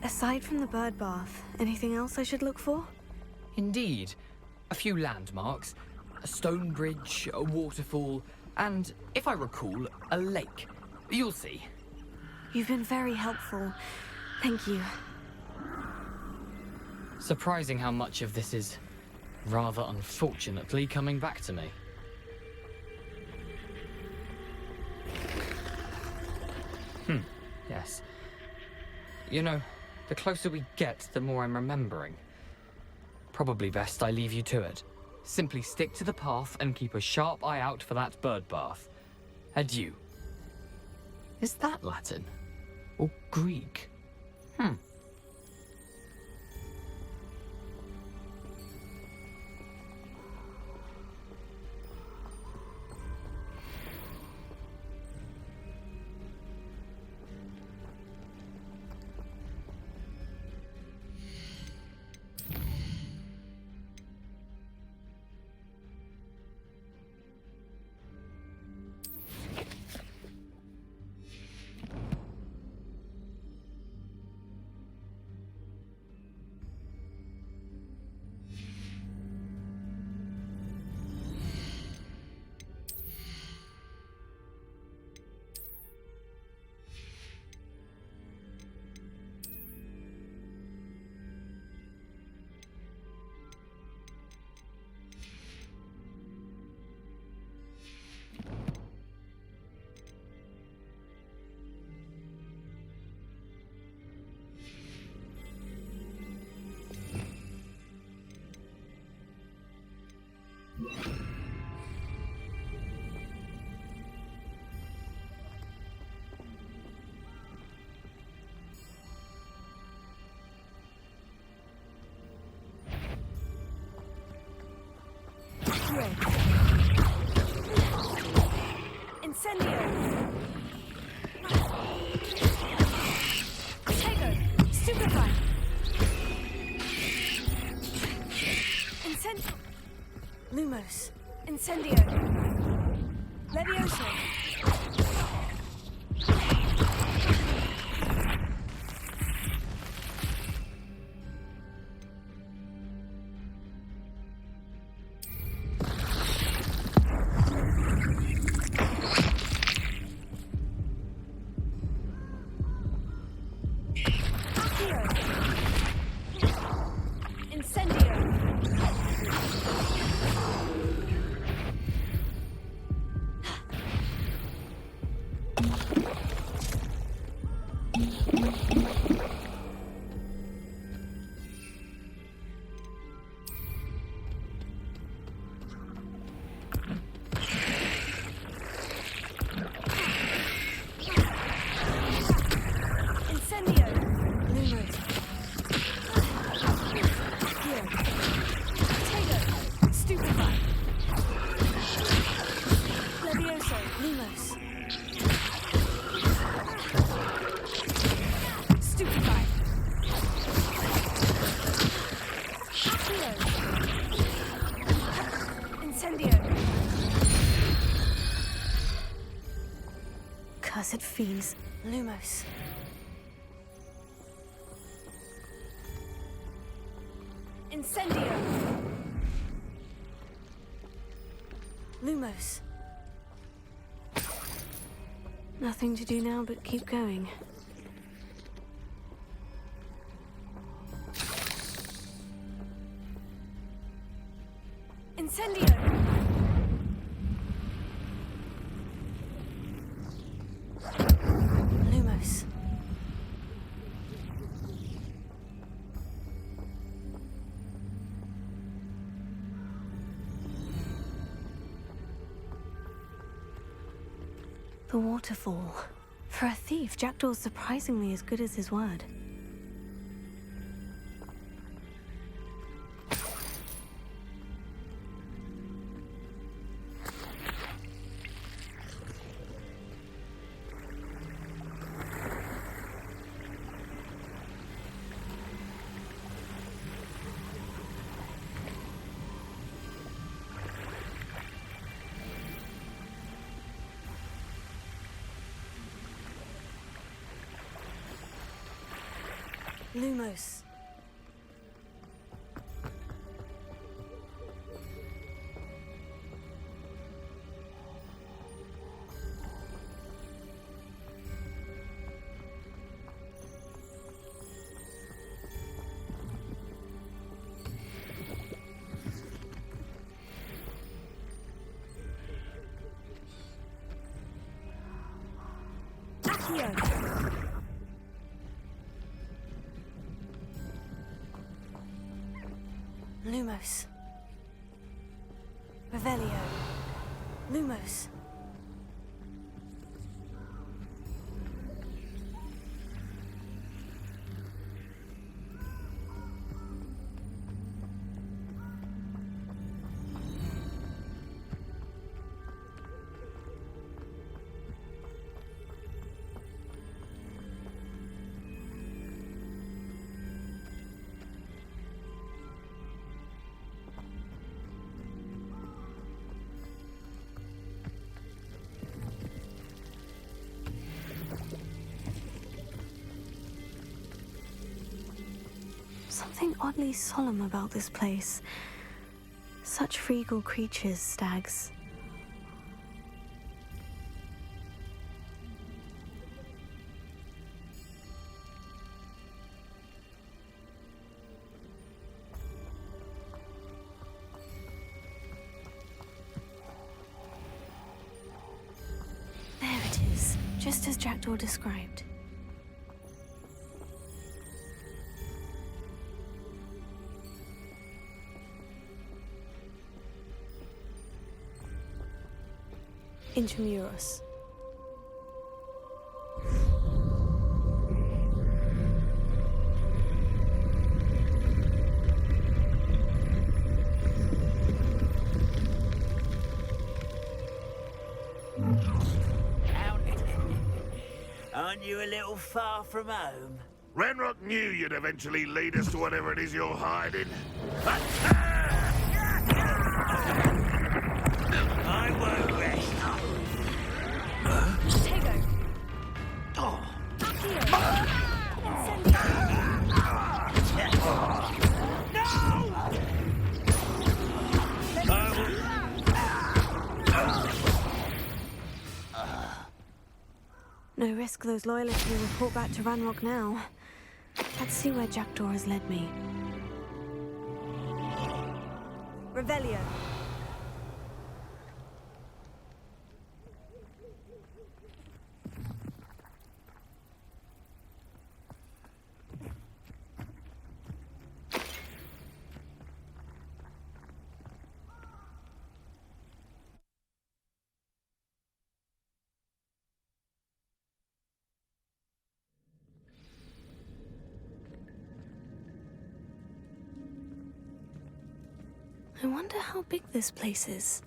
Aside from the bird bath, anything else I should look for? Indeed. A few landmarks, a stone bridge, a waterfall, and, if I recall, a lake. You'll see. You've been very helpful. Thank you. Surprising how much of this is, rather unfortunately, coming back to me. Yes. You know, the closer we get, the more I'm remembering. Probably best I leave you to it. Simply stick to the path and keep a sharp eye out for that bird bath. Adieu. Is that Latin? Or Greek? Incendio! Tego! Stupefy! Lumos! Incendio! Levioso! Accio! Incendio! Cursed fiends. Lumos. Incendio! Lumos. Nothing to do now but keep going. Incendio! Lumos. The waterfall. For a thief, Jackdaw's surprisingly as good as his word. Lumos. Accio! Lumos. Revelio. Lumos. Something oddly solemn about this place. Such regal creatures, stags. There it is, just as Jackdaw described. Intramuros. Aren't you a little far from home? Ranrock knew you'd eventually lead us to whatever it is you're hiding. I won't rest. Tego. Oh. Accio. No risk those loyalists will report back to Ranrock now. Let's see where Jackdaw has led me. Revelio. I wonder how big this place is.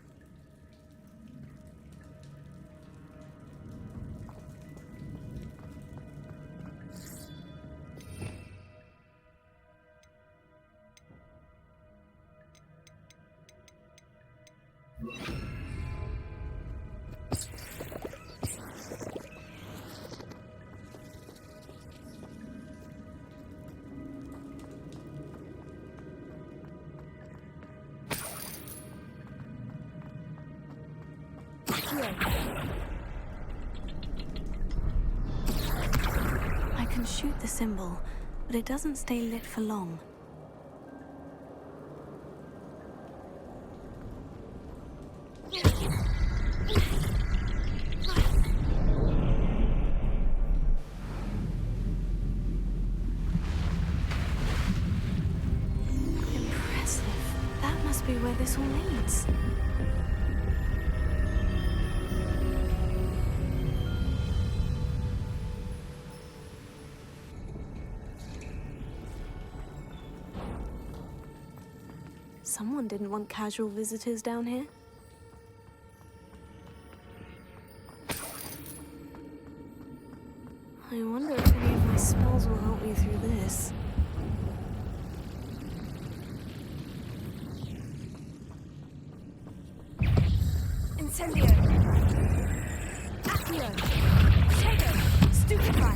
I can shoot the symbol, but it doesn't stay lit for long. Impressive. That must be where this all leads. Someone didn't want casual visitors down here. I wonder if any of my spells will help me through this. Incendio. Accio. Tego. Stupefy.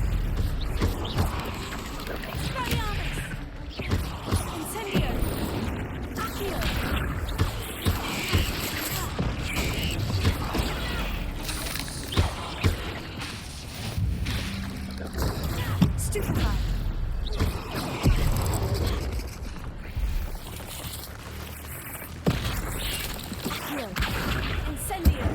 Expelliarmus. Incendio. Accio. Stupefy. Accio. Incendio.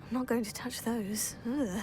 I'm not going to touch those. Ugh.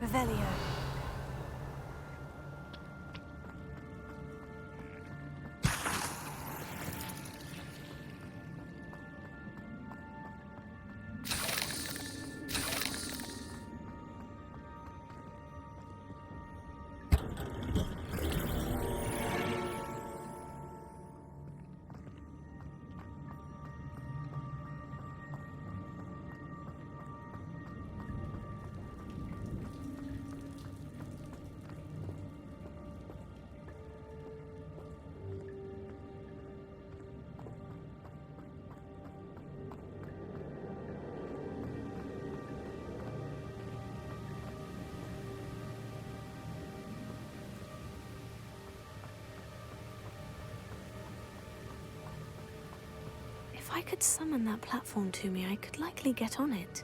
Revelio. If I could summon that platform to me, I could likely get on it.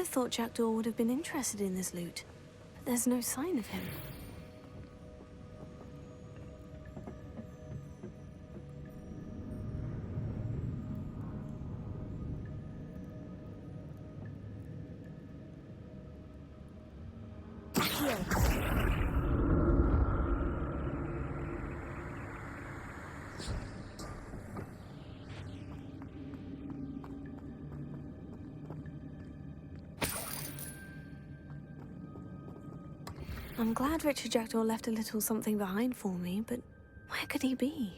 thought Jackdaw would have been interested in this loot, but there's no sign of him. I'm glad Richard Jackdaw left a little something behind for me, but where could he be?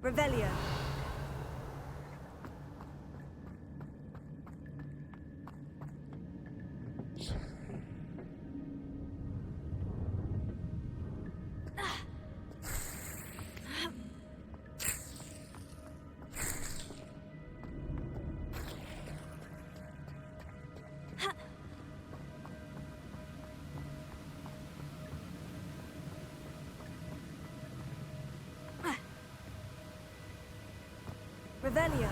Revelio. Revelio.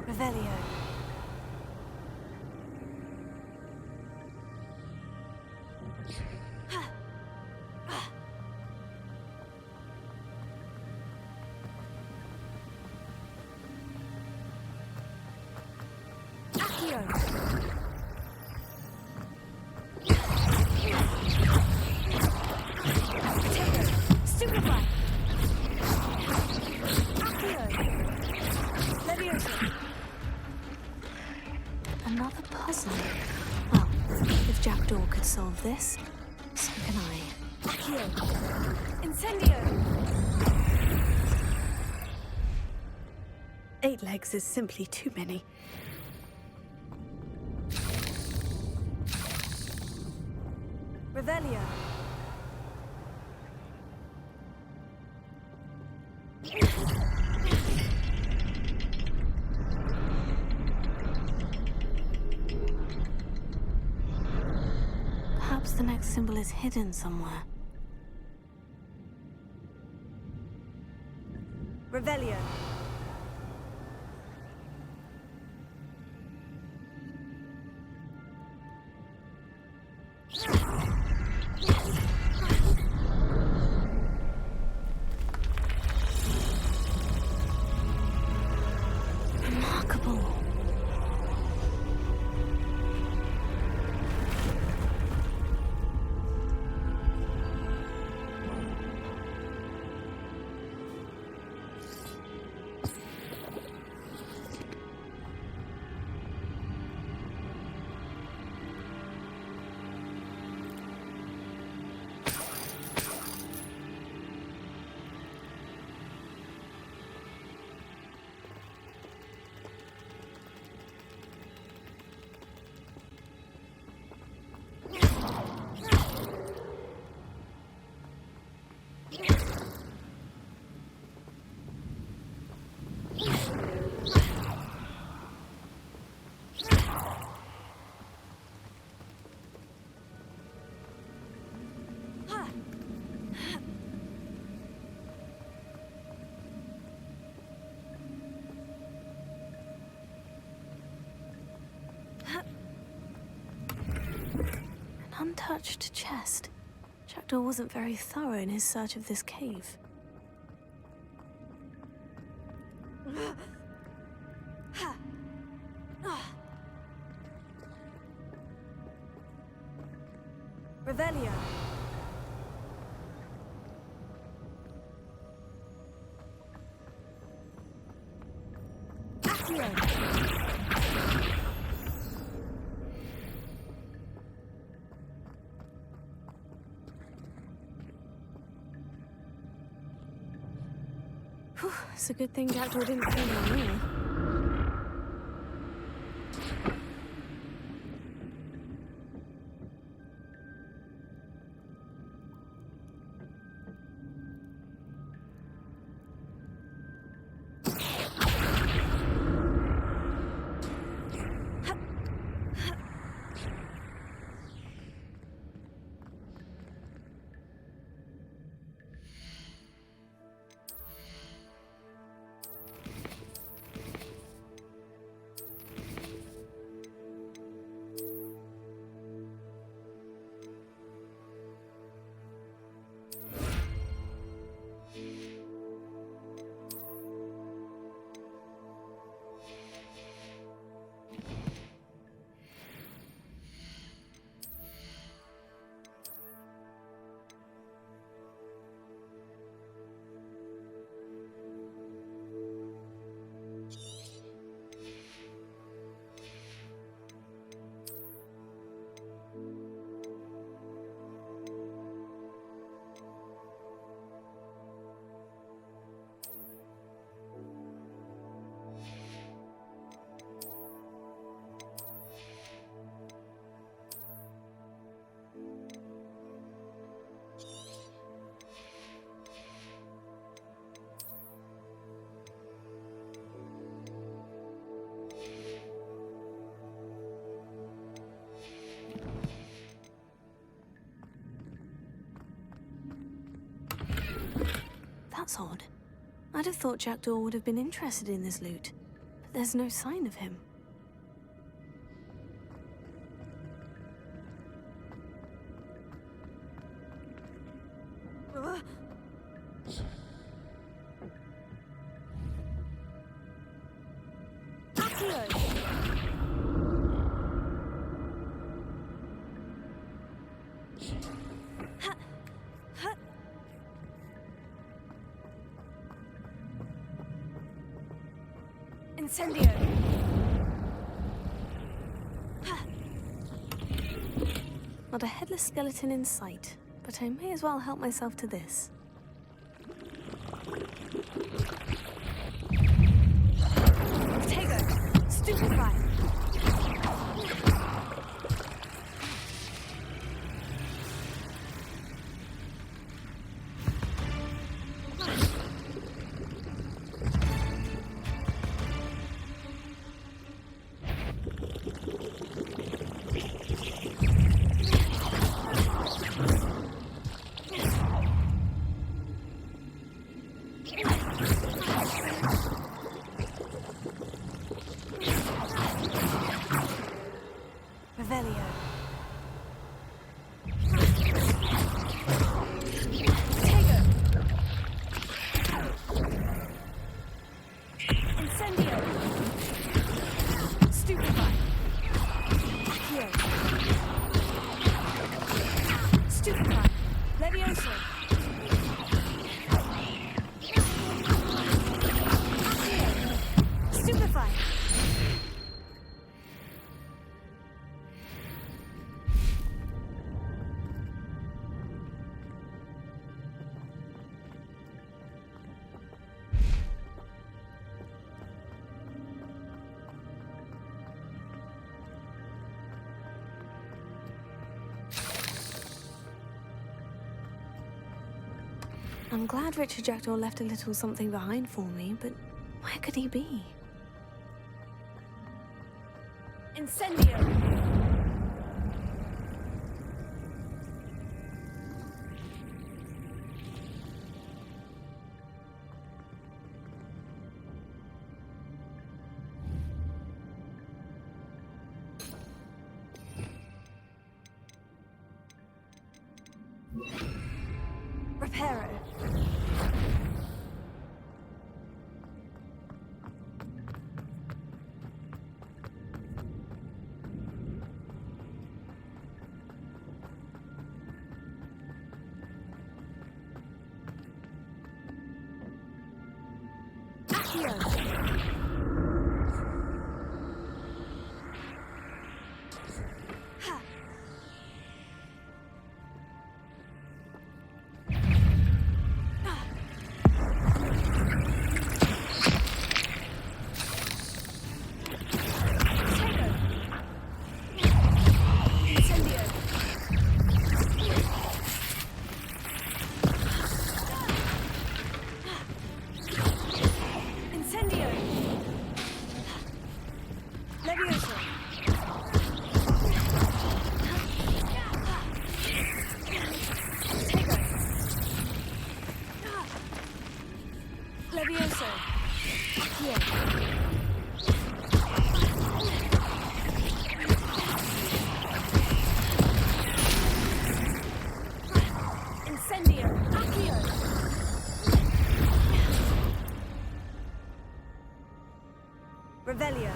Revelio. Another puzzle. Well, if Jackdaw could solve this, so can I. Accio! Incendio! 8 legs is simply too many. Revelio. Perhaps the next symbol is hidden somewhere. Revelio. Remarkable. untouched chest. Jackdaw wasn't very thorough in his search of this cave. Revelio. Whew, it's a good thing Jackdaw didn't kill me. That's odd. I'd have thought Jackdaw would have been interested in this loot, but there's no sign of him. Incendio. Not a headless skeleton in sight, but I may as well help myself to this. Tego, stupefy. I'm glad Richard Jackdaw left a little something behind for me, but where could he be? Incendio. Reparo. Revelio.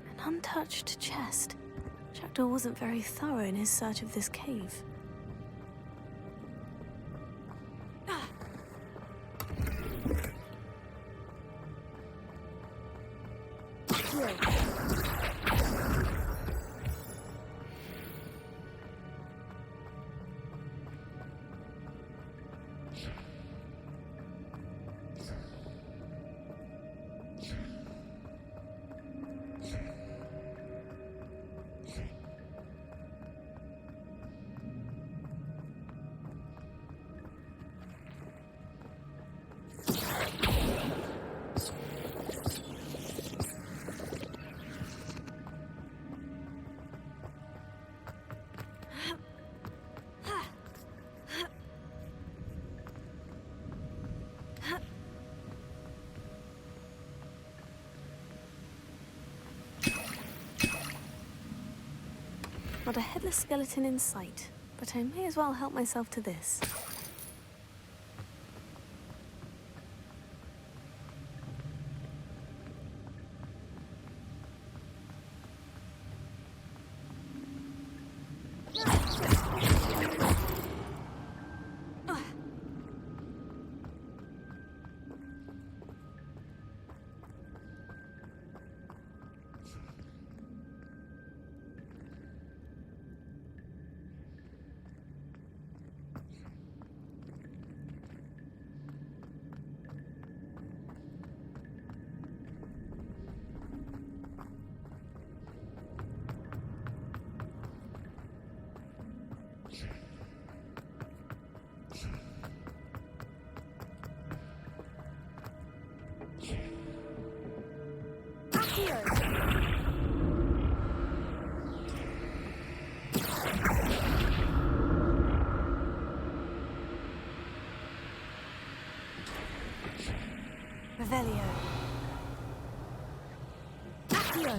An untouched chest. Jackdaw wasn't very thorough in his search of this cave. Not a headless skeleton in sight, but I may as well help myself to this. Revelio. Accio.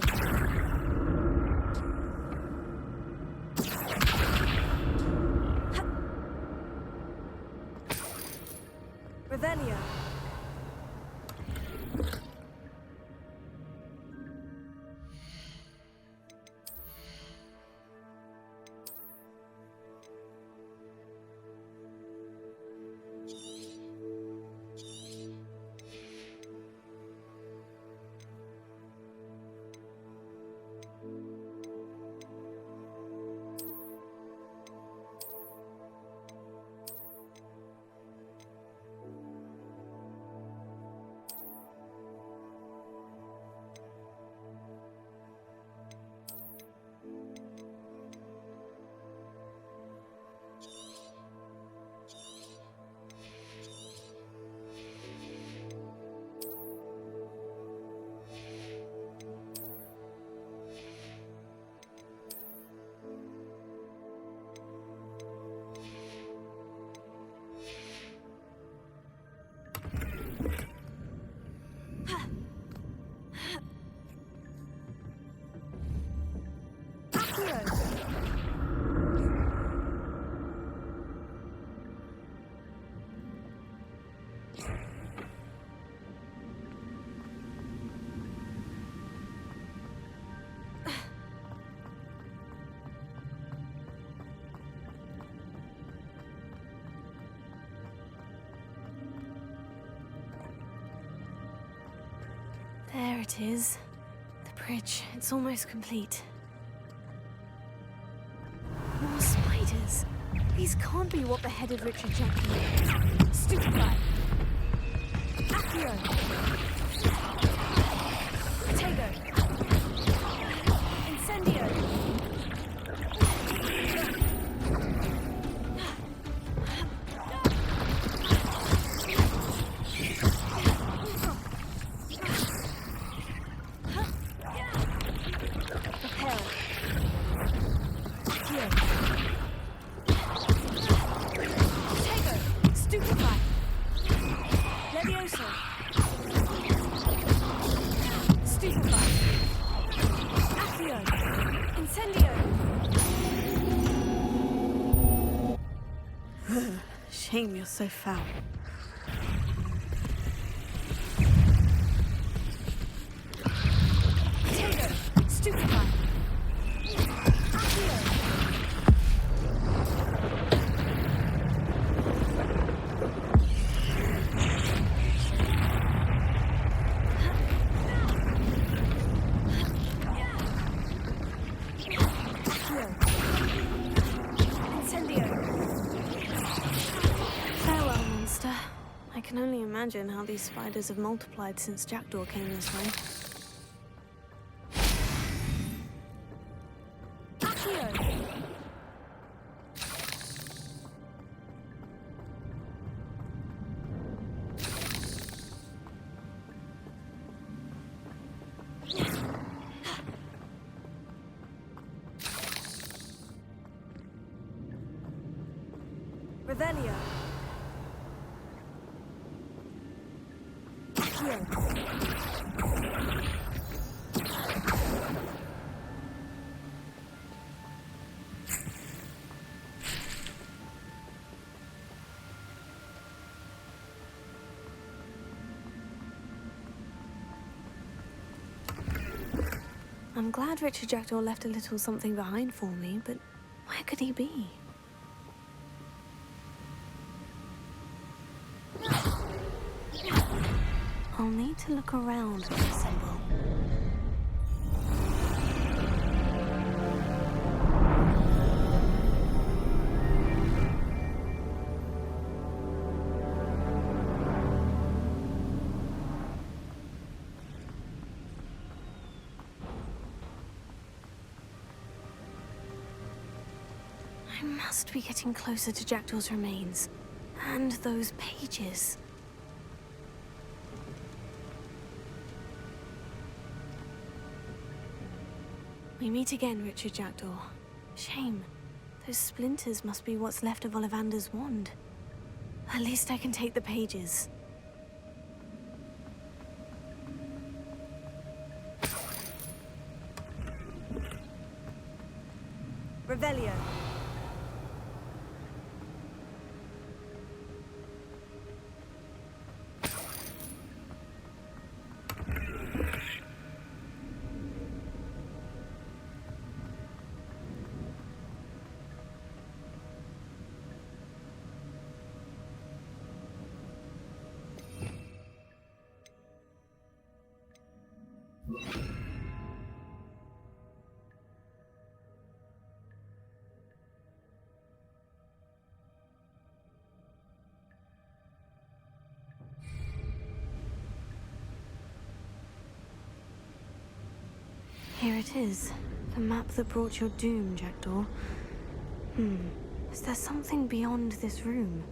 Revelio. There it is. The bridge. It's almost complete. More spiders. These can't be what beheaded Richard Jackdaw. Stupefy. Accio. Potato. Incendio. Shame you're so foul. Potato! Stupefy! Accio! I can only imagine how these spiders have multiplied since Jackdaw came this way. Revelio. I'm glad Richard Jackdaw left a little something behind for me, but where could he be? I'll need to look around for the symbol. I must be getting closer to Jackdaw's remains. And those pages. We meet again, Richard Jackdaw. Shame. Those splinters must be what's left of Ollivander's wand. At least I can take the pages. Revelio. Here it is. The map that brought your doom, Jackdaw. Is there something beyond this room?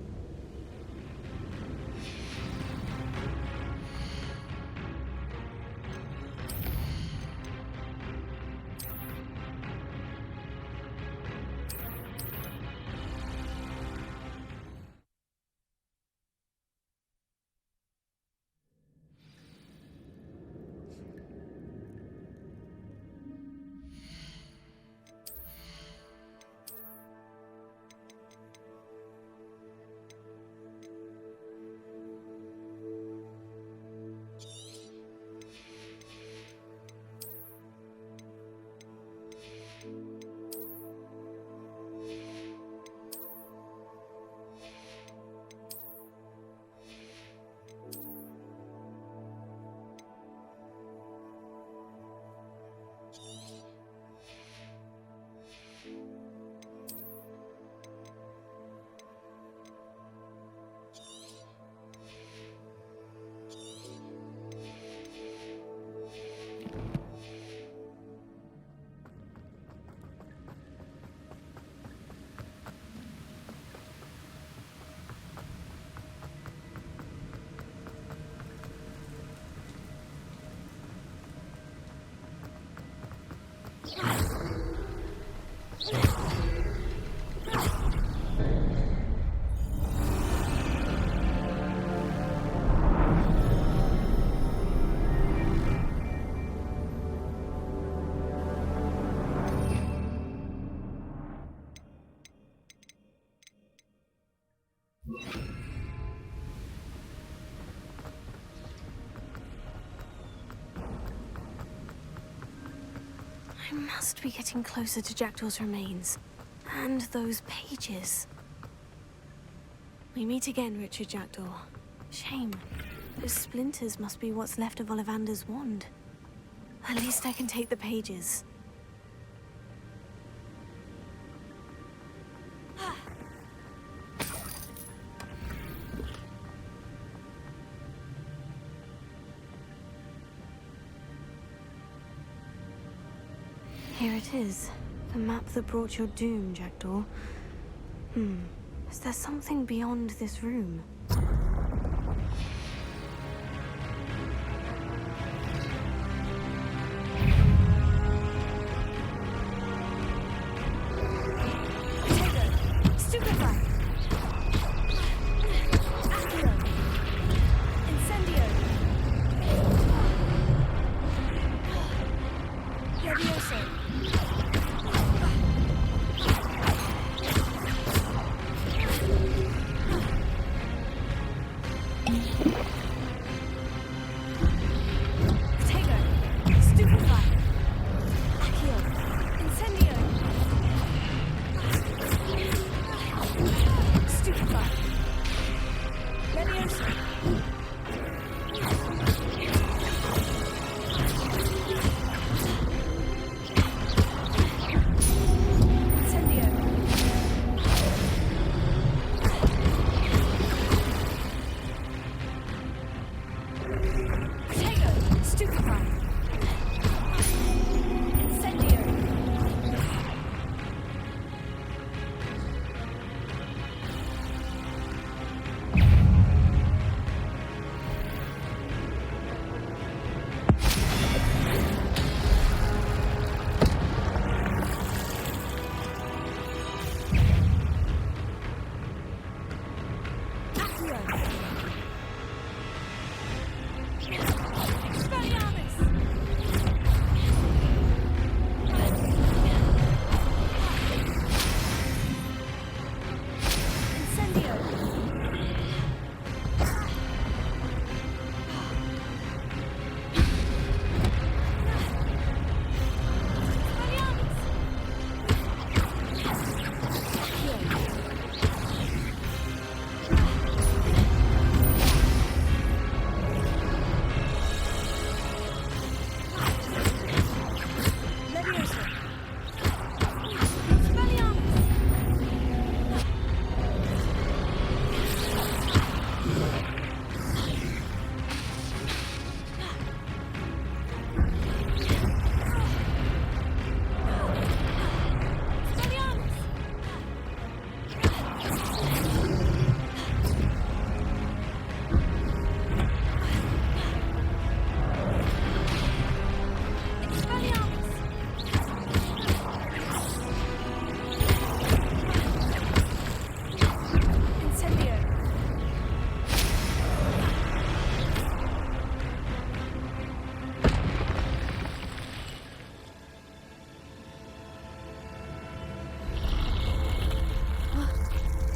I must be getting closer to Jackdaw's remains. And those pages. We meet again, Richard Jackdaw. Shame. Those splinters must be what's left of Ollivander's wand. At least I can take the pages. Here it is. The map that brought your doom, Jackdaw. Is there something beyond this room?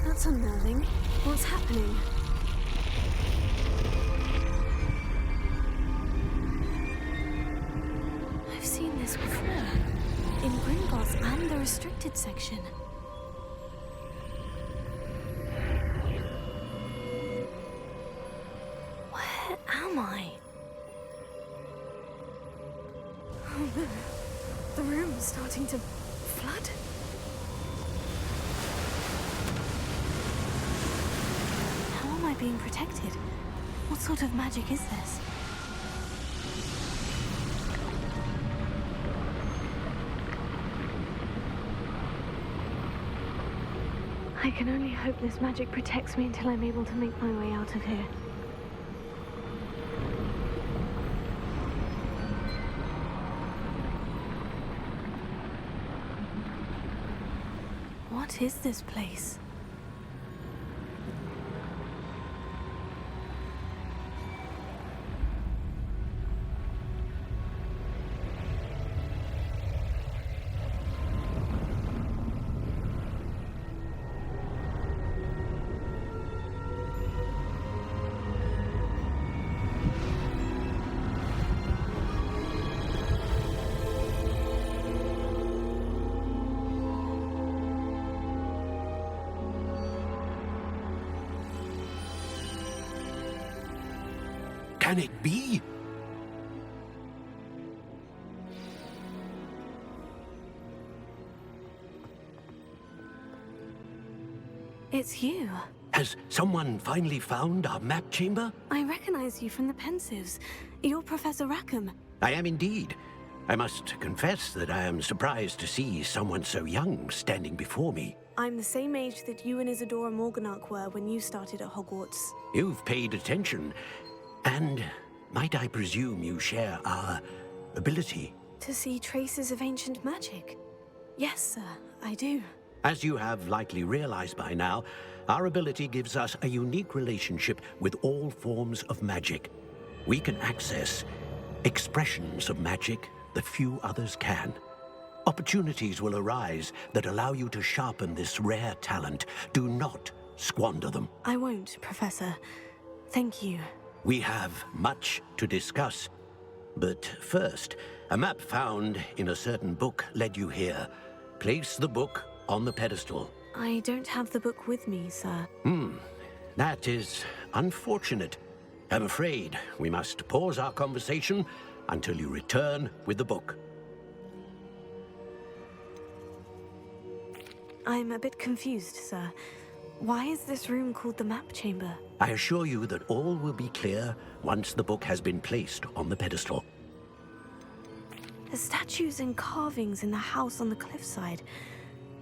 That's unnerving. What's happening? I've seen this before. In Gringotts and the restricted section. Where am I? Oh no. The room's starting to flood. Being protected? What sort of magic is this? I can only hope this magic protects me until I'm able to make my way out of here. What is this place? Can it be? It's you. Has someone finally found our map chamber? I recognize you from the Pensives. You're Professor Rackham. I am indeed. I must confess that I am surprised to see someone so young standing before me. I'm the same age that you and Isadora Morganach were when you started at Hogwarts. You've paid attention. And might I presume you share our ability? To see traces of ancient magic? Yes, sir, I do. As you have likely realized by now, our ability gives us a unique relationship with all forms of magic. We can access expressions of magic that few others can. Opportunities will arise that allow you to sharpen this rare talent. Do not squander them. I won't, Professor. Thank you. We have much to discuss. But first, a map found in a certain book led you here. Place the book on the pedestal. I don't have the book with me, sir. That is unfortunate. I'm afraid we must pause our conversation until you return with the book. I'm a bit confused, sir. Why is this room called the map chamber? I assure you that all will be clear once the book has been placed on the pedestal. The statues and carvings in the house on the cliffside,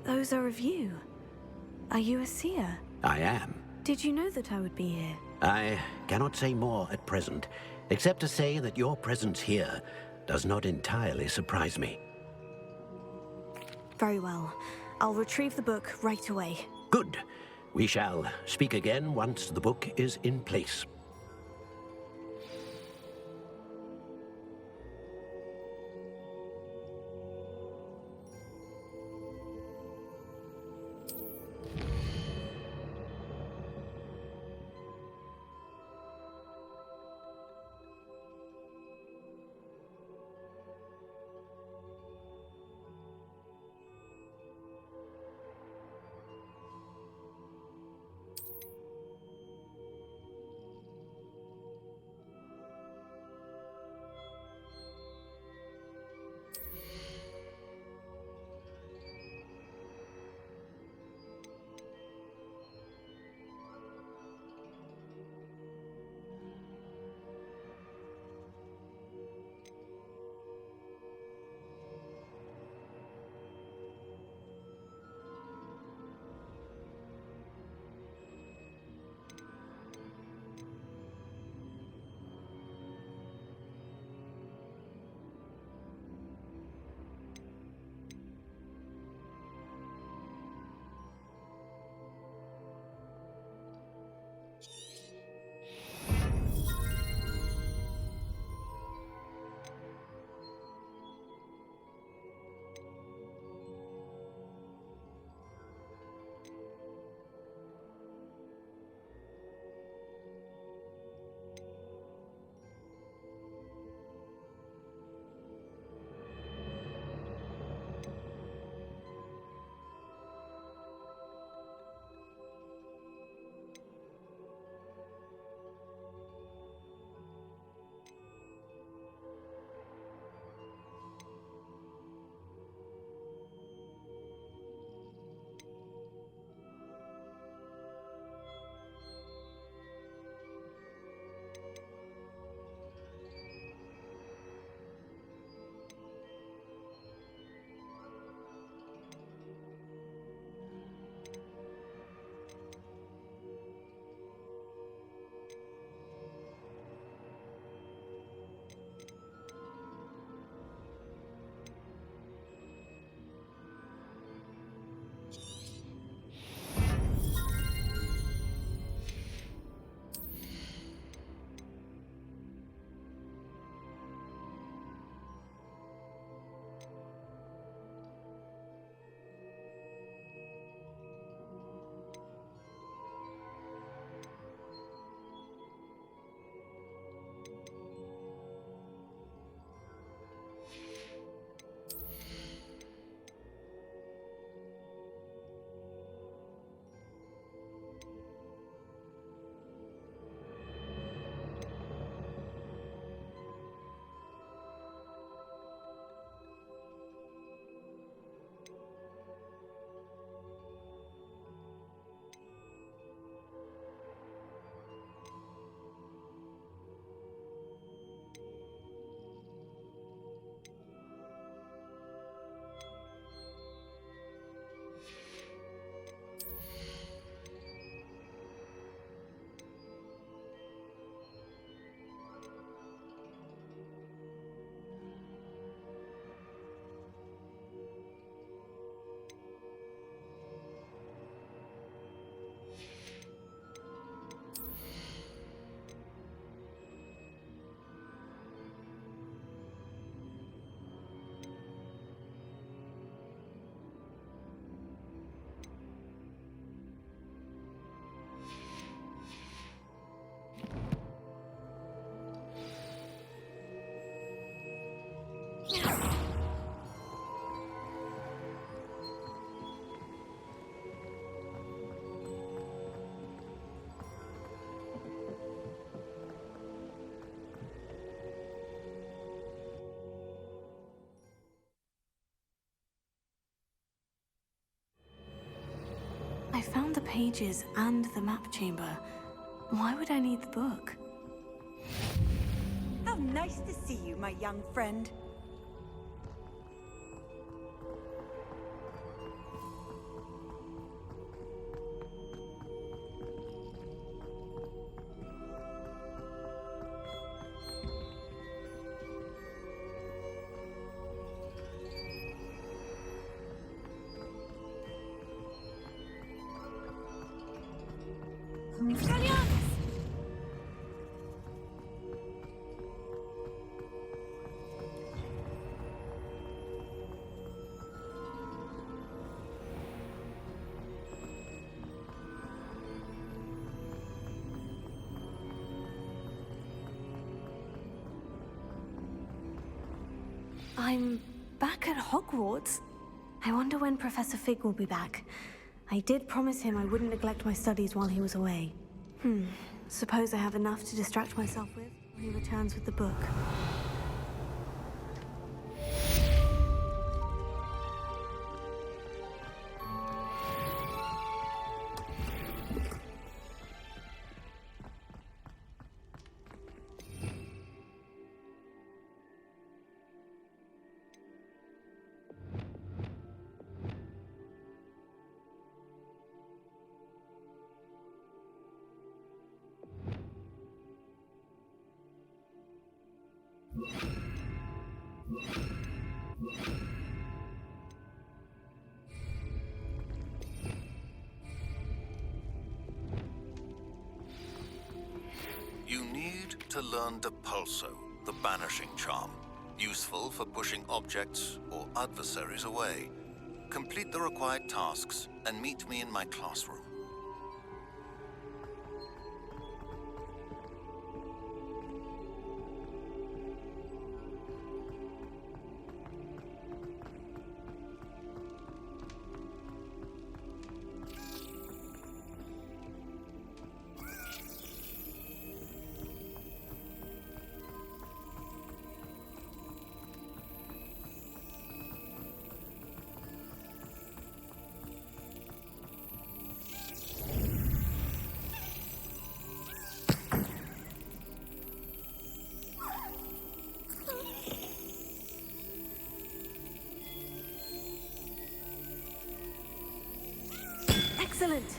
those are of you. Are you a seer? I am. Did you know that I would be here? I cannot say more at present, except to say that your presence here does not entirely surprise me. Very well. I'll retrieve the book right away. Good. We shall speak again once the book is in place. found the pages and the map chamber. Why would I need the book? How nice to see you, my young friend. I'm back at Hogwarts. I wonder when Professor Fig will be back. I did promise him I wouldn't neglect my studies while he was away. Suppose I have enough to distract myself with when he returns with the book. You need to learn Depulso, the banishing charm, useful for pushing objects or adversaries away. Complete the required tasks and meet me in my classroom. Excellent!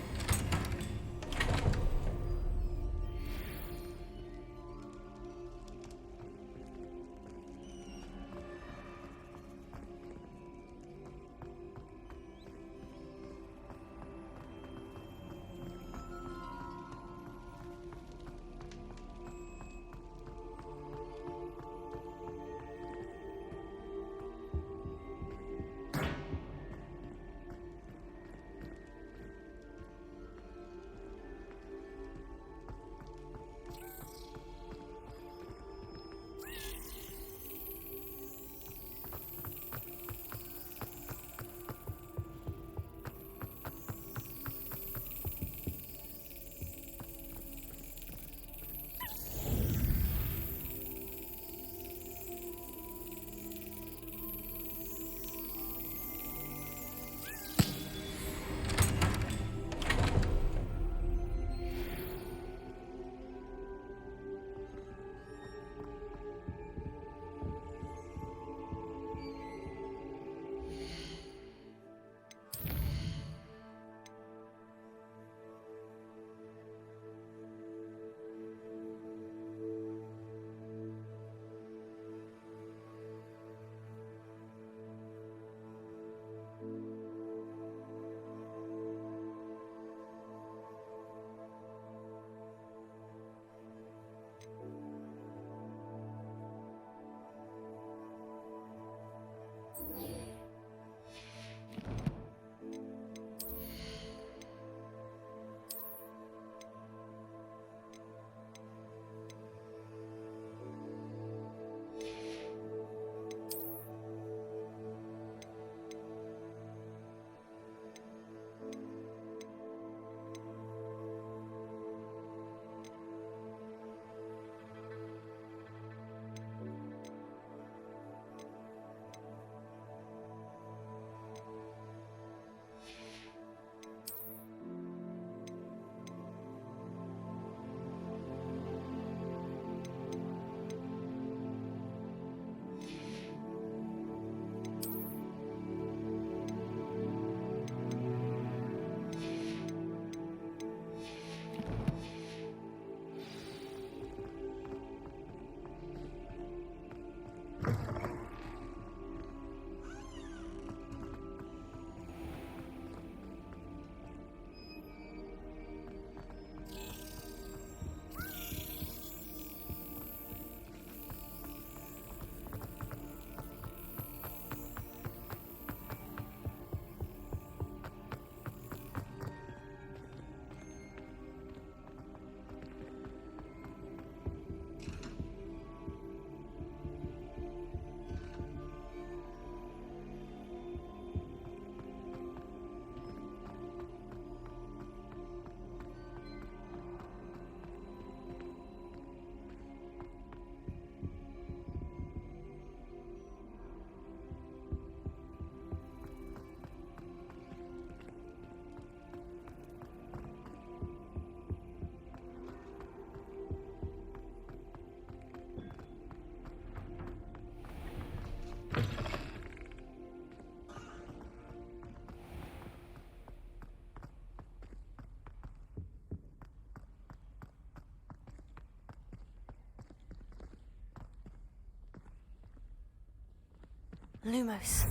Lumos.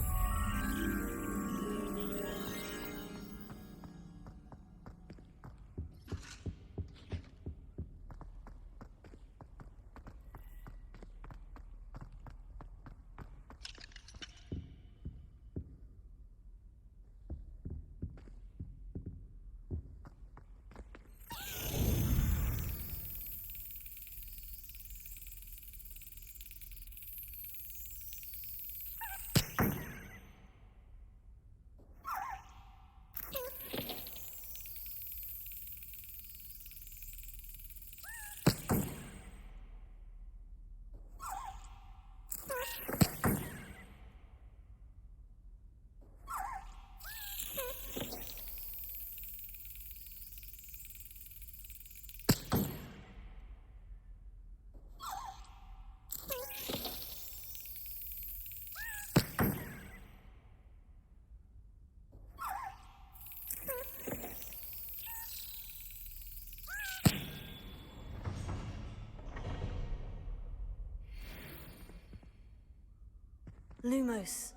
Lumos.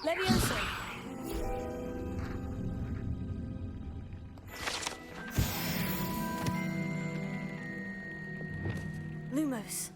Levioso. Lumos.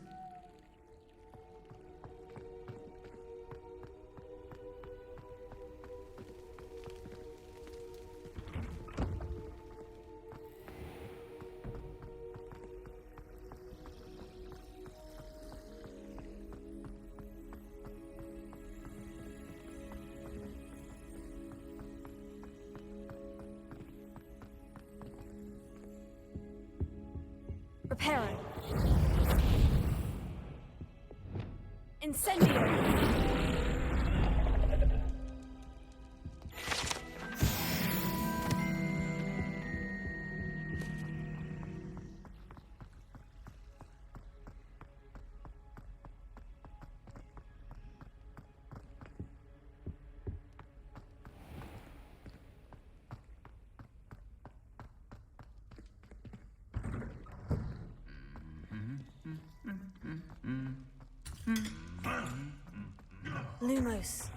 Reparo. Incendio. Lumos.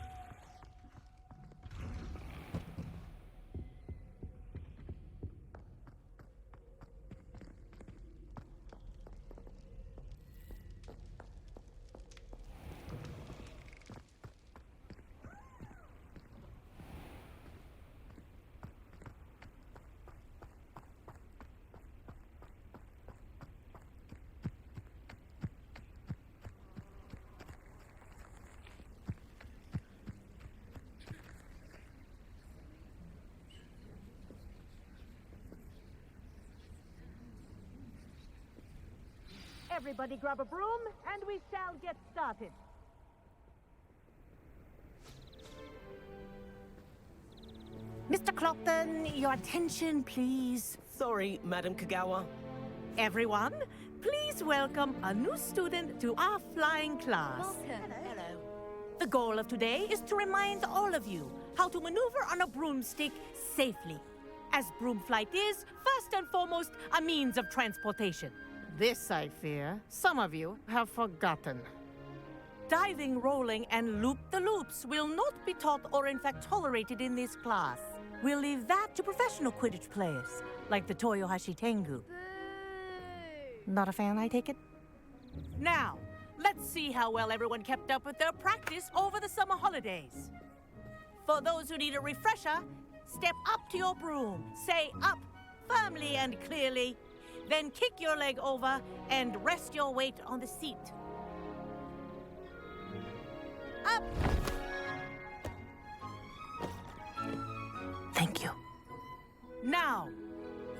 Everybody grab a broom, and we shall get started. Mr. Clopton, your attention, please. Sorry, Madam Kogawa. Everyone, please welcome a new student to our flying class. Welcome. Hello. The goal of today is to remind all of you how to maneuver on a broomstick safely, as broom flight is, first and foremost, a means of transportation. This, I fear, some of you have forgotten. Diving, rolling, and loop-the-loops will not be taught or in fact tolerated in this class. We'll leave that to professional Quidditch players, like the Toyohashi Tengu. Not a fan, I take it? Now, let's see how well everyone kept up with their practice over the summer holidays. For those who need a refresher, step up to your broom, say up firmly and clearly, then kick your leg over and rest your weight on the seat. Up! Thank you. Now,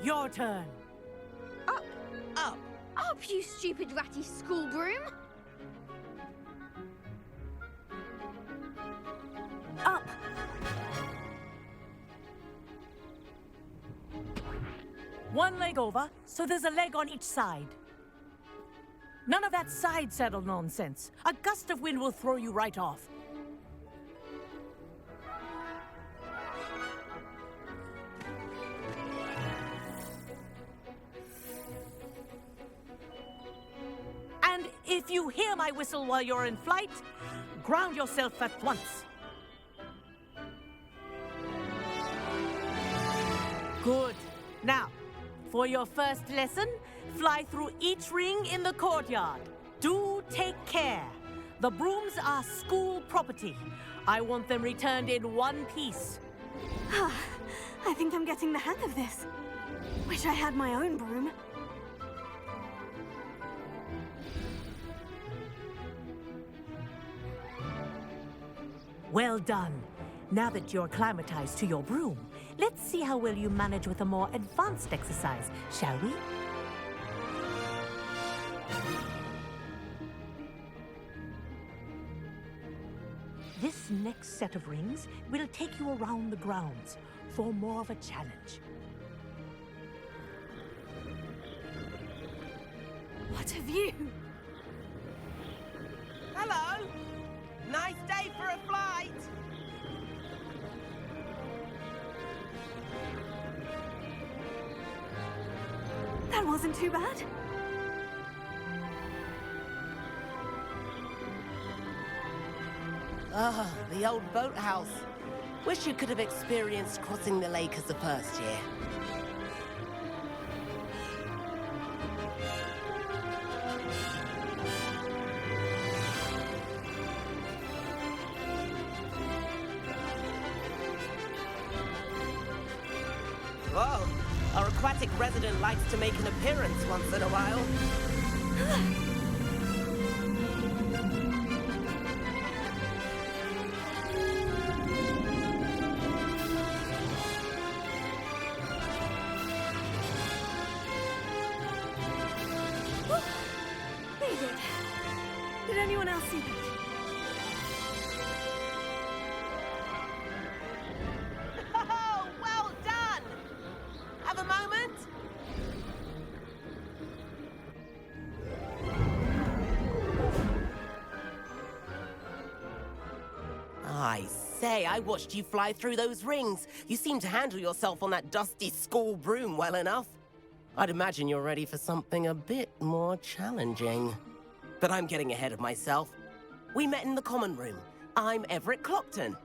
your turn. Up! Up! Up, you stupid ratty school broom! Up! One leg over, so there's a leg on each side. None of that side saddle nonsense. A gust of wind will throw you right off. And if you hear my whistle while you're in flight, ground yourself at once. Good. Now, for your first lesson, fly through each ring in the courtyard. Do take care. The brooms are school property. I want them returned in one piece. I think I'm getting the hang of this. Wish I had my own broom. Well done. Now that you're acclimatized to your broom, let's see how well you manage with a more advanced exercise, shall we? This next set of rings will take you around the grounds for more of a challenge. What a view! Hello! Nice day for a flight! That wasn't too bad. Ah, the old boathouse. Wish you could have experienced crossing the lake as a first year. Whoa, our aquatic resident likes to make an appearance once in a while. They did. Did anyone else see that? Oh, well done! Have a moment? I say, I watched you fly through those rings. You seem to handle yourself on that dusty school broom well enough. I'd imagine you're ready for something a bit more challenging. But I'm getting ahead of myself. We met in the common room. I'm Everett Clopton.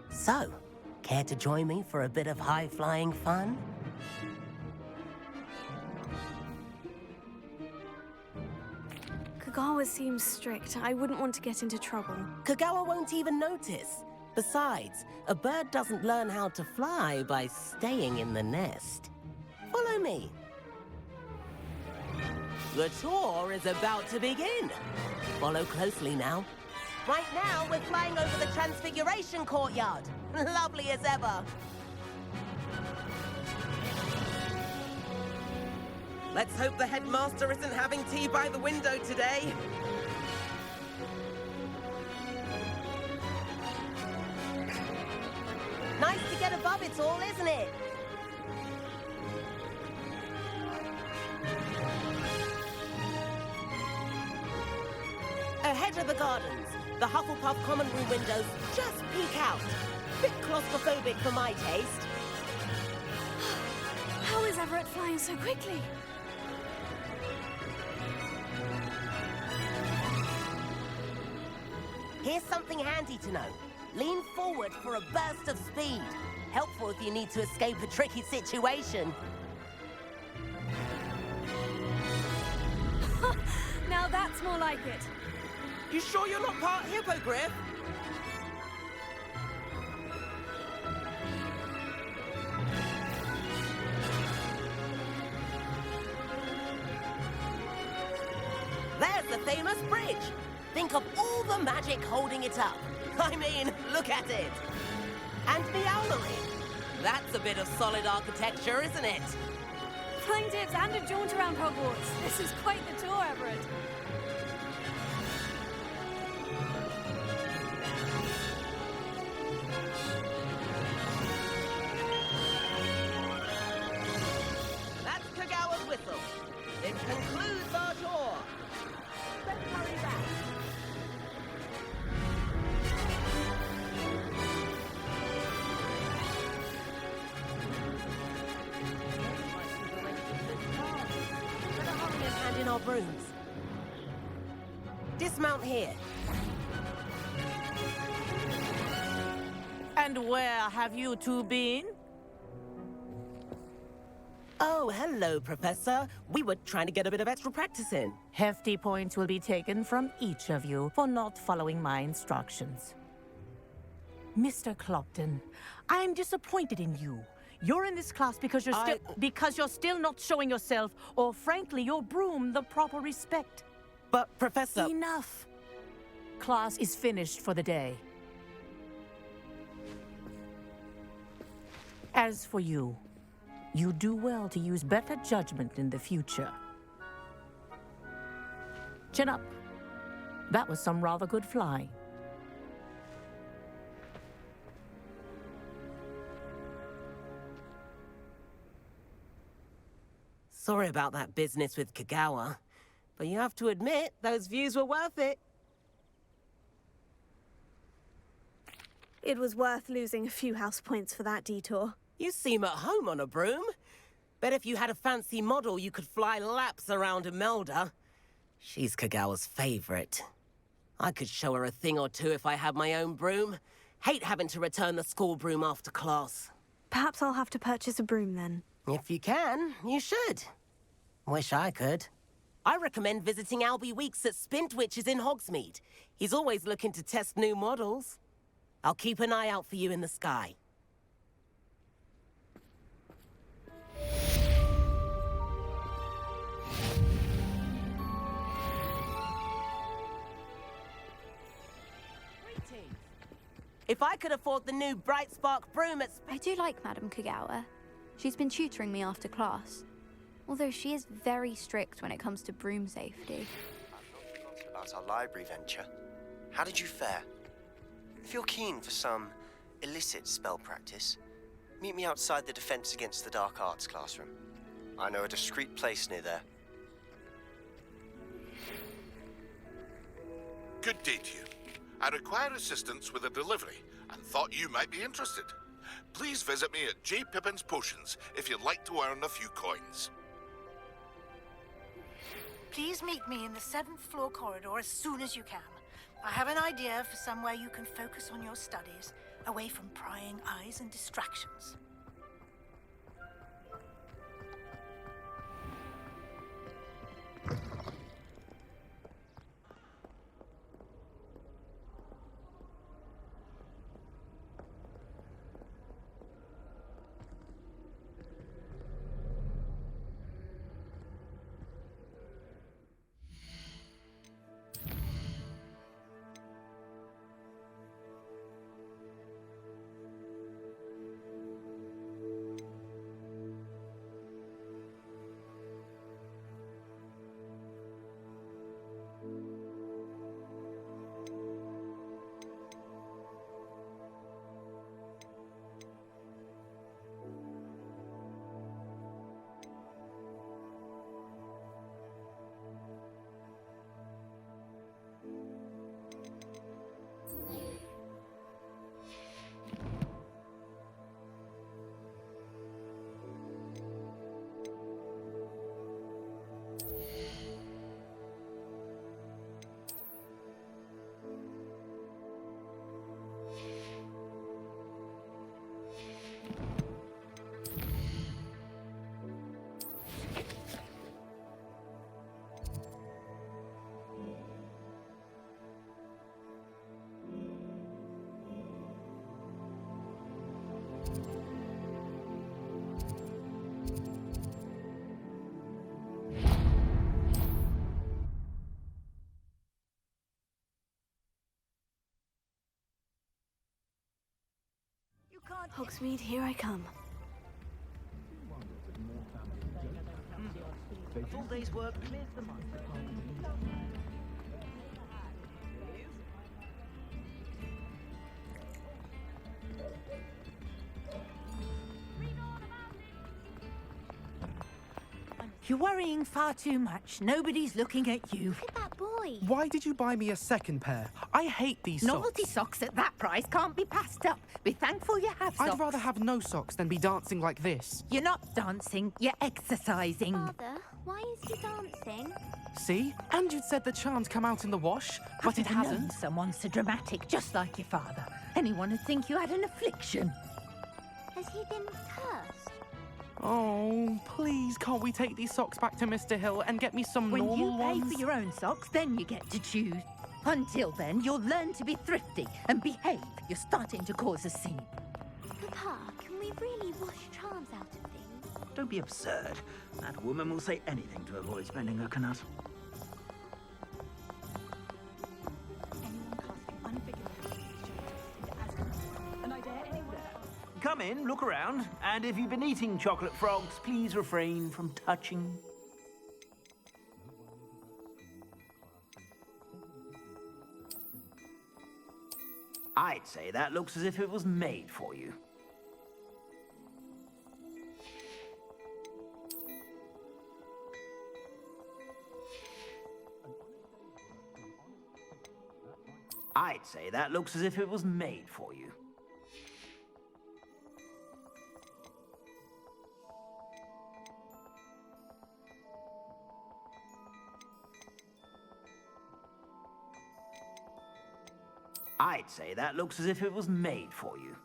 So, care to join me for a bit of high-flying fun? Kogawa seems strict. I wouldn't want to get into trouble. Kogawa won't even notice. Besides, a bird doesn't learn how to fly by staying in the nest. Follow me. The tour is about to begin. Follow closely now. Right now, we're flying over the Transfiguration Courtyard. Lovely as ever. Let's hope the headmaster isn't having tea by the window today. Nice to get above it all, isn't it? Ahead of the gardens, the Hufflepuff common room windows just peek out. Bit claustrophobic for my taste. How is Everett flying so quickly? Here's something handy to know. Lean forward for a burst of speed. Helpful if you need to escape a tricky situation. Now that's more like it. You sure you're not part hippogriff? There's the famous bridge. Think of all the magic holding it up. I mean, look at it. And the owlery. That's a bit of solid architecture, isn't it? Flying dips and a jaunt around Hogwarts. This is quite the tour, Everett. That's Kogawa's whistle. It concludes our tour. Let's hurry back. Better hurry and hand in our brooms. Dismount here. And where have you two been? Oh, hello, Professor. We were trying to get a bit of extra practice in. Hefty points will be taken from each of you for not following my instructions. Mr. Clopton, I'm disappointed in you. You're in this class because you're still not showing yourself, or frankly, your broom the proper respect. But, Professor... Enough. Class is finished for the day. As for you, you do well to use better judgment in the future. Chin up. That was some rather good flying. Sorry about that business with Kogawa, but you have to admit, those views were worth it. It was worth losing a few house points for that detour. You seem at home on a broom. Bet if you had a fancy model, you could fly laps around Imelda. She's Kogawa's favorite. I could show her a thing or two if I had my own broom. Hate having to return the school broom after class. Perhaps I'll have to purchase a broom then. If you can, you should. Wish I could. I recommend visiting Albie Weeks at Spintwitches in Hogsmeade. He's always looking to test new models. I'll keep an eye out for you in the sky. If I could afford the new Bright Spark broom at... I do like Madame Kogawa. She's been tutoring me after class. Although she is very strict when it comes to broom safety. I've not forgotten about our library venture. How did you fare? If you're keen for some illicit spell practice, meet me outside the Defense Against the Dark Arts classroom. I know a discreet place near there. Good day to you. I require assistance with a delivery and thought you might be interested. Please visit me at J. Pippin's Potions if you'd like to earn a few coins. Please meet me in the 7th floor corridor as soon as you can. I have an idea for somewhere you can focus on your studies, away from prying eyes and distractions. Hogsmeade, here I come. A full day's work clears the mind. You're worrying far too much. Nobody's looking at you. Look at that boy. Why did you buy me a second pair? I hate these Novelty socks. socks at that price can't be passed up. Be thankful you have socks. I'd rather have no socks than be dancing like this. You're not dancing, you're exercising. Father, why is he dancing? See? And you'd said the charms come out in the wash, but it I've known hasn't. someone so dramatic, just like your father. Anyone would think you had an affliction. Has he been cursed? Oh, please, can't we take these socks back to Mr. Hill and get me some When normal you pay ones? for your own socks, then you get to choose. Until then, you'll learn to be thrifty and behave. You're starting to cause a scene. Papa, can we really wash charms out of things? Don't be absurd. That woman will say anything to avoid spending her canut. Come in, look around, and if you've been eating chocolate frogs, please refrain from touching. I'd say that looks as if it was made for you. I'd say that looks as if it was made for you. I'd say that looks as if it was made for you.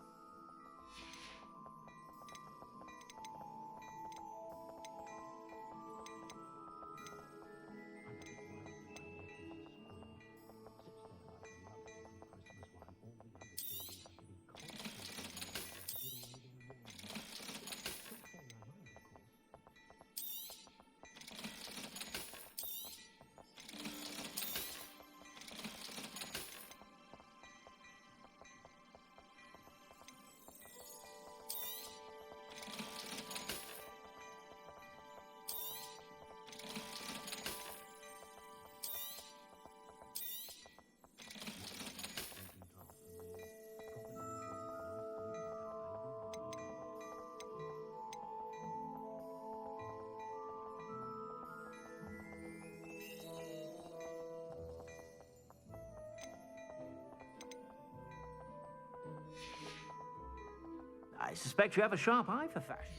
I suspect you have a sharp eye for fashion.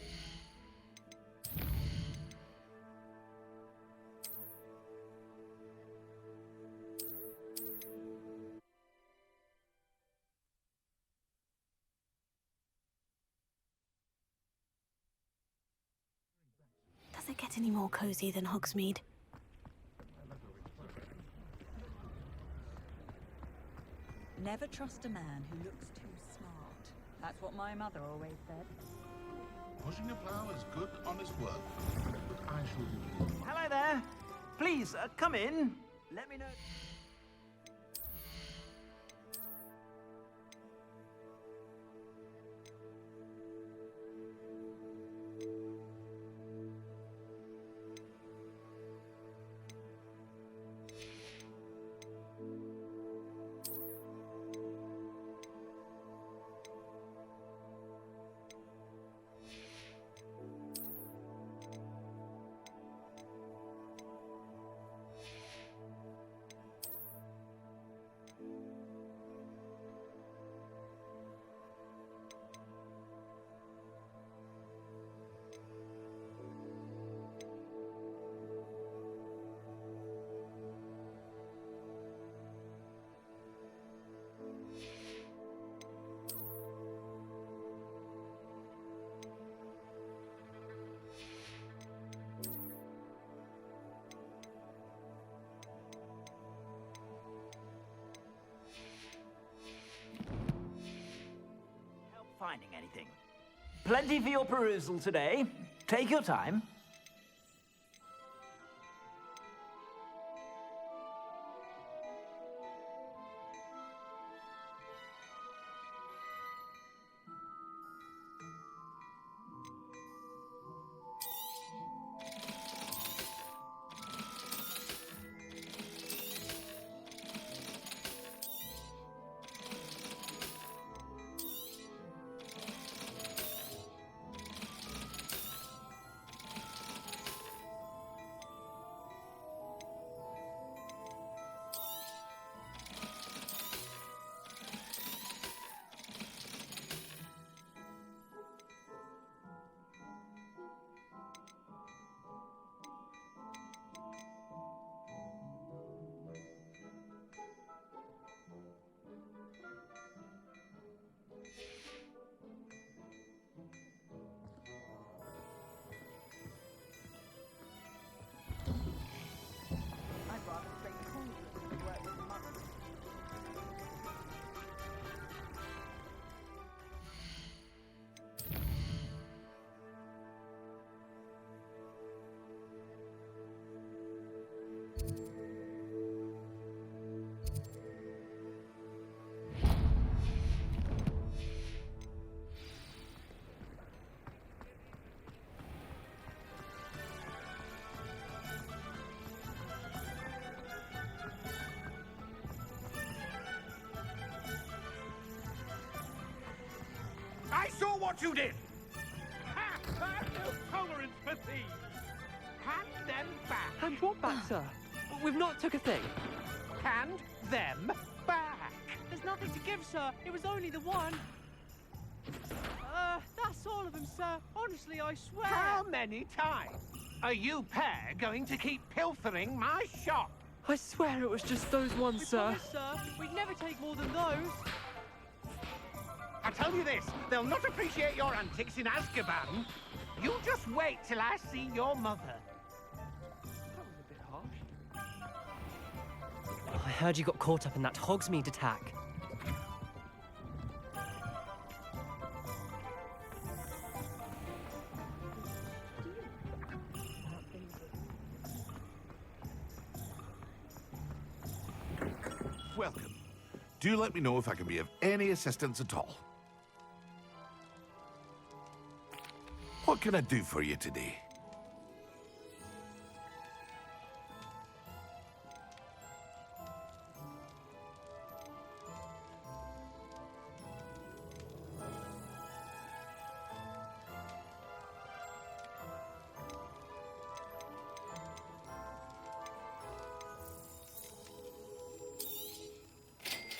Does it get any more cozy than Hogsmeade? Never trust a man who looks too smart. That's what my mother always said. Pushing a plough is good, honest work, but I shall do it. Hello there. Please, come in. Let me know. Finding anything. Plenty for your perusal today. Take your time. what you did! Ha! I have no tolerance for thieves! Hand them back! Hand what back, sir? We've not took a thing. Hand them back! There's nothing to give, sir. It was only the one. That's all of them, sir. Honestly, I swear. How many times are you pair going to keep pilfering my shop? I swear it was just those ones, sir. Promise, sir. We'd never take more than those. I tell you this, they'll not appreciate your antics in Azkaban. You just wait till I see your mother. That was a bit harsh. I heard you got caught up in that Hogsmeade attack. Welcome. Do let me know if I can be of any assistance at all. What can I do for you today?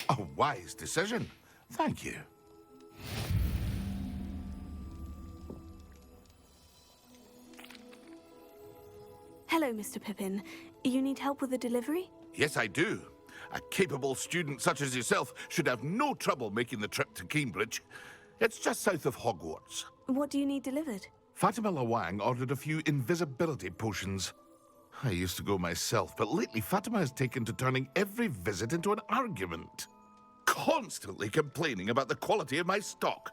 A wise decision. Thank you. Hello, Mr. Pippin. You need help with the delivery? Yes, I do. A capable student such as yourself should have no trouble making the trip to Cambridge. It's just south of Hogwarts. What do you need delivered? Fatima Lawang ordered a few invisibility potions. I used to go myself, but lately Fatima has taken to turning every visit into an argument. Constantly complaining about the quality of my stock.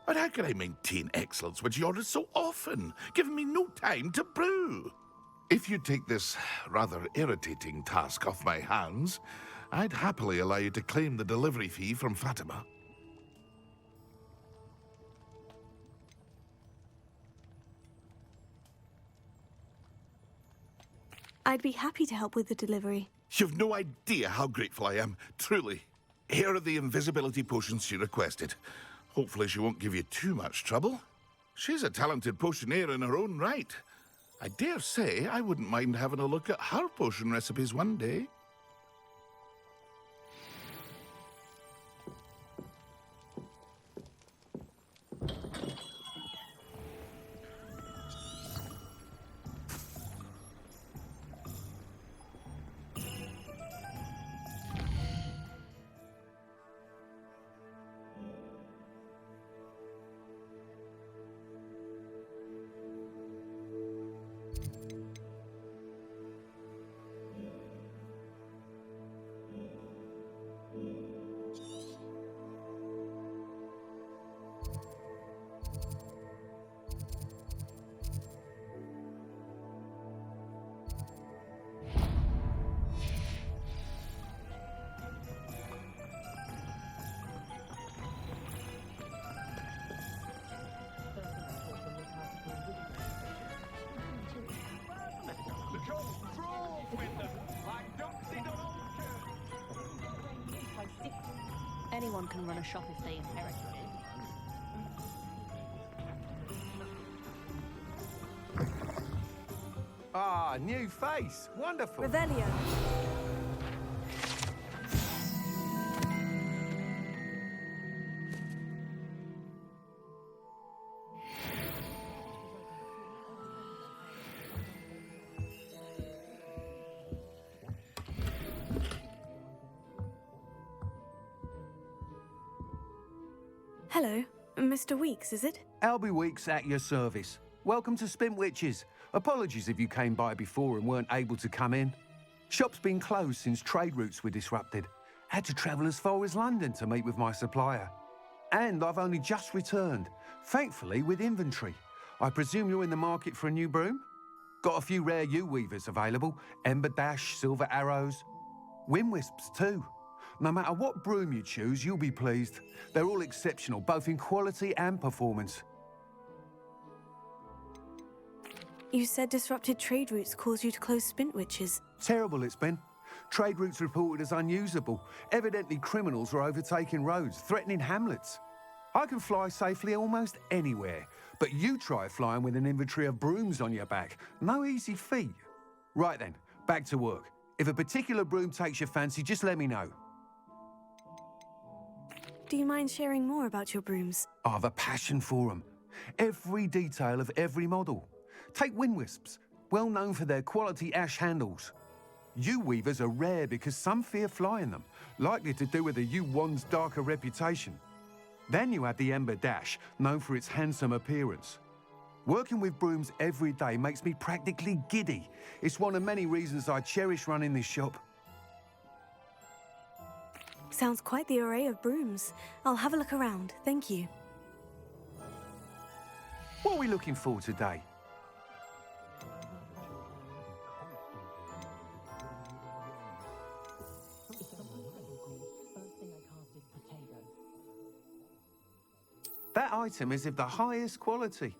But how can I maintain excellence when she orders so often, giving me no time to brew? If you take this rather irritating task off my hands, I'd happily allow you to claim the delivery fee from Fatima. I'd be happy to help with the delivery. You've no idea how grateful I am, truly. Here are the invisibility potions she requested. Hopefully she won't give you too much trouble. She's a talented potioneer in her own right. I dare say I wouldn't mind having a look at her potion recipes one day. Anyone can run a shop if they inherit it. Ah, new face. Wonderful. Revelio. Hello, Mr. Weeks, is it? Albie Weeks at your service. Welcome to Spintwitches. Apologies if you came by before and weren't able to come in. Shop's been closed since trade routes were disrupted. Had to travel as far as London to meet with my supplier. And I've only just returned, thankfully with inventory. I presume you're in the market for a new broom? Got a few rare yew-weavers available. Ember Dash, Silver Arrows. Wind Wisps too. No matter what broom you choose, you'll be pleased. They're all exceptional, both in quality and performance. You said disrupted trade routes caused you to close Spintwitches. Terrible it's been. Trade routes reported as unusable. Evidently criminals were overtaking roads, threatening hamlets. I can fly safely almost anywhere, but you try flying with an inventory of brooms on your back. No easy feat. Right then, back to work. If a particular broom takes your fancy, just let me know. Do you mind sharing more about your brooms? I have a passion for them. Every detail of every model. Take wind wisps, well known for their quality ash handles. Yew weavers are rare because some fear flying them, likely to do with the yew wand's darker reputation. Then you have the Ember Dash, known for its handsome appearance. Working with brooms every day makes me practically giddy. It's one of many reasons I cherish running this shop. Sounds quite the array of brooms. I'll have a look around, thank you. What are we looking for today? That item is of the highest quality.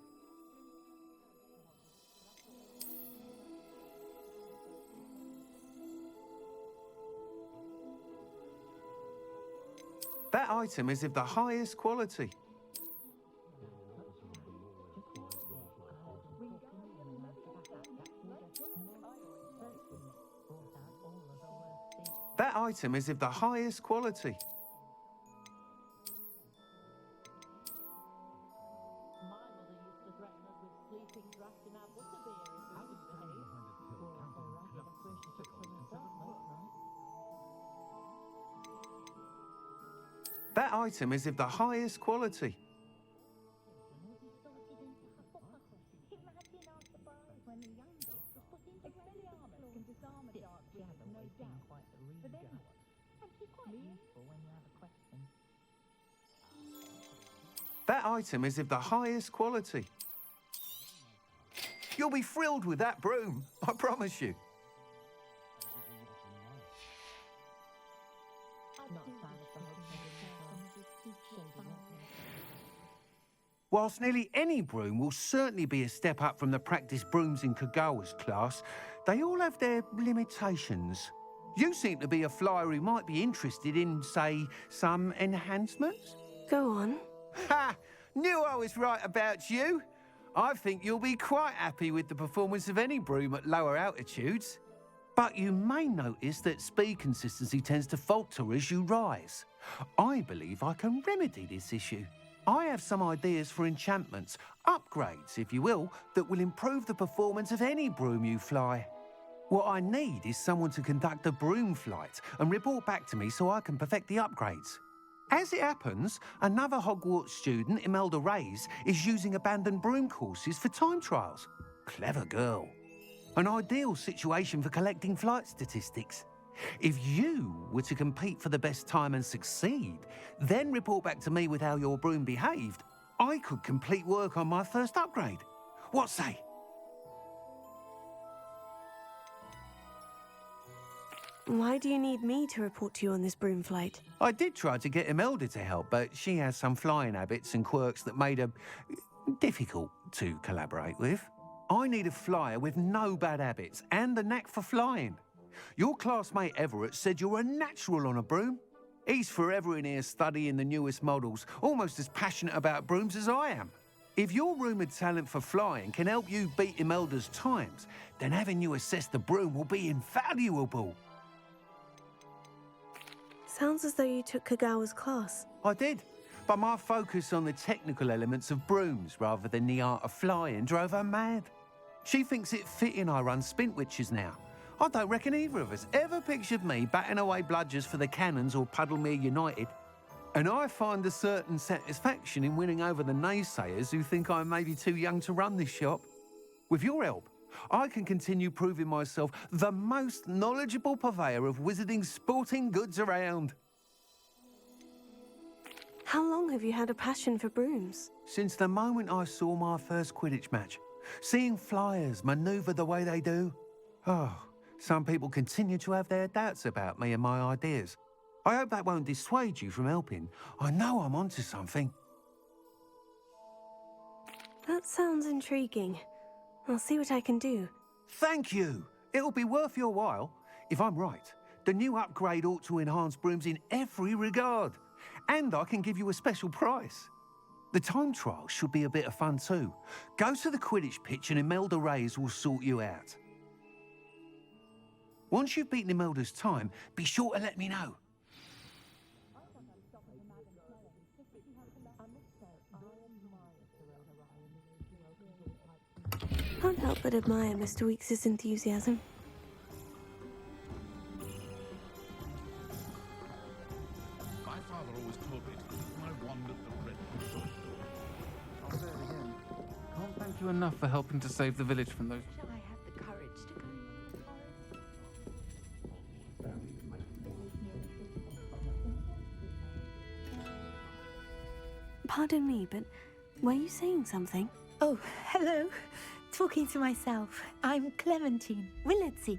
That item is of the highest quality. That item is of the highest quality. That item is of the highest quality. That item is of the highest quality. You'll be thrilled with that broom, I promise you. Whilst nearly any broom will certainly be a step up from the practice brooms in Kogawa's class, they all have their limitations. You seem to be a flyer who might be interested in, say, some enhancements? Go on. Ha! Knew I was right about you. I think you'll be quite happy with the performance of any broom at lower altitudes. But you may notice that speed consistency tends to falter as you rise. I believe I can remedy this issue. I have some ideas for enchantments, upgrades, if you will, that will improve the performance of any broom you fly. What I need is someone to conduct a broom flight and report back to me so I can perfect the upgrades. As it happens, another Hogwarts student, Imelda Reyes, is using abandoned broom courses for time trials. Clever girl. An ideal situation for collecting flight statistics. If you were to compete for the best time and succeed, then report back to me with how your broom behaved, I could complete work on my first upgrade. What say? Why do you need me to report to you on this broom flight? I did try to get Imelda to help, but she has some flying habits and quirks that made her difficult to collaborate with. I need a flyer with no bad habits and the knack for flying. Your classmate Everett said you're a natural on a broom. He's forever in here studying the newest models, almost as passionate about brooms as I am. If your rumoured talent for flying can help you beat Imelda's times, then having you assess the broom will be invaluable. Sounds as though you took Kogawa's class. I did, but my focus on the technical elements of brooms rather than the art of flying drove her mad. She thinks it fitting I run Spintwitches now. I don't reckon either of us ever pictured me batting away bludgers for the Cannons or Puddlemere United. And I find a certain satisfaction in winning over the naysayers who think I may be too young to run this shop. With your help, I can continue proving myself the most knowledgeable purveyor of wizarding sporting goods around. How long have you had a passion for brooms? Since the moment I saw my first Quidditch match, seeing flyers manoeuvre the way they do. Oh, some people continue to have their doubts about me and my ideas. I hope that won't dissuade you from helping. I know I'm onto something. That sounds intriguing. I'll see what I can do. Thank you. It'll be worth your while. If I'm right, the new upgrade ought to enhance brooms in every regard. And I can give you a special price. The time trial should be a bit of fun too. Go to the Quidditch pitch and Imelda Reyes will sort you out. Once you've beaten Imelda's time, be sure to let me know. Can't help but admire Mr. Weekes' enthusiasm. My father always told me to keep my wand at the red. I'll say it again. Can't thank you enough for helping to save the village from those... Shall I have the courage to go? Pardon me, but were you saying something? Oh, hello. Talking to myself. I'm Clementine Willardsey.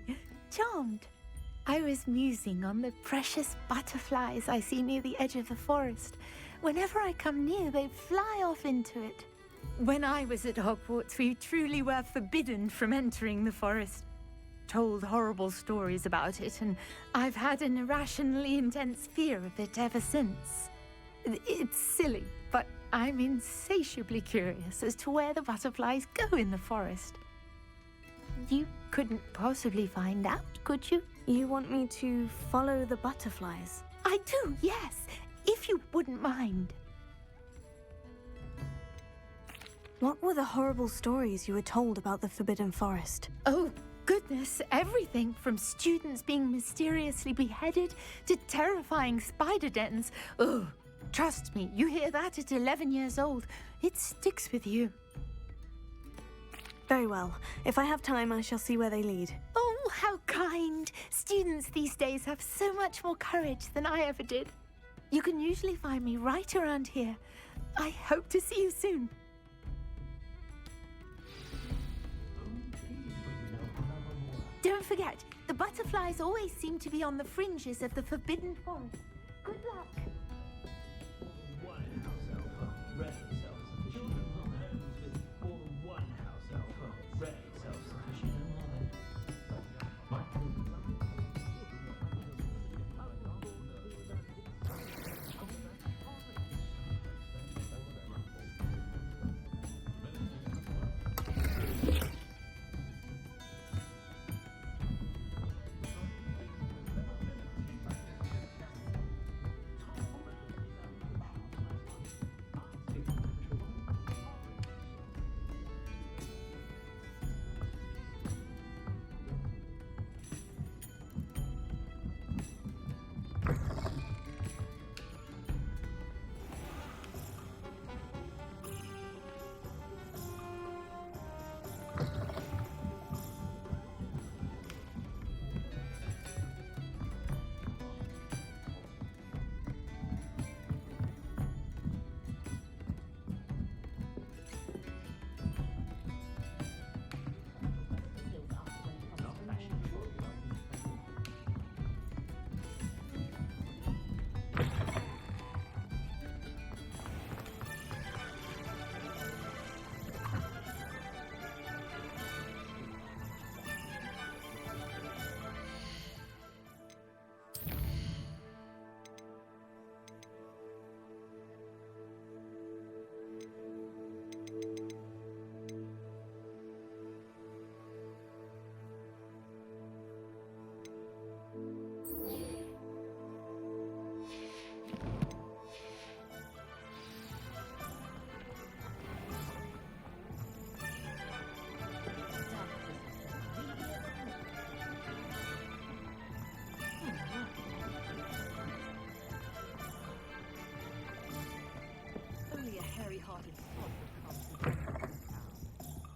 Charmed. I was musing on the precious butterflies I see near the edge of the forest. Whenever I come near, they fly off into it. When I was at Hogwarts, we truly were forbidden from entering the forest. Told horrible stories about it, and I've had an irrationally intense fear of it ever since. It's silly, but I'm insatiably curious as to where the butterflies go in the forest. You couldn't possibly find out, could you? You want me to follow the butterflies? I do, yes, if you wouldn't mind. What were the horrible stories you were told about the Forbidden Forest? Oh, goodness, everything from students being mysteriously beheaded to terrifying spider dens. Oh, trust me, you hear that at 11 years old, it sticks with you. Very well. If I have time, I shall see where they lead. Oh, how kind. Students these days have so much more courage than I ever did. You can usually find me right around here. I hope to see you soon. Don't forget, the butterflies always seem to be on the fringes of the Forbidden Forest. Good luck.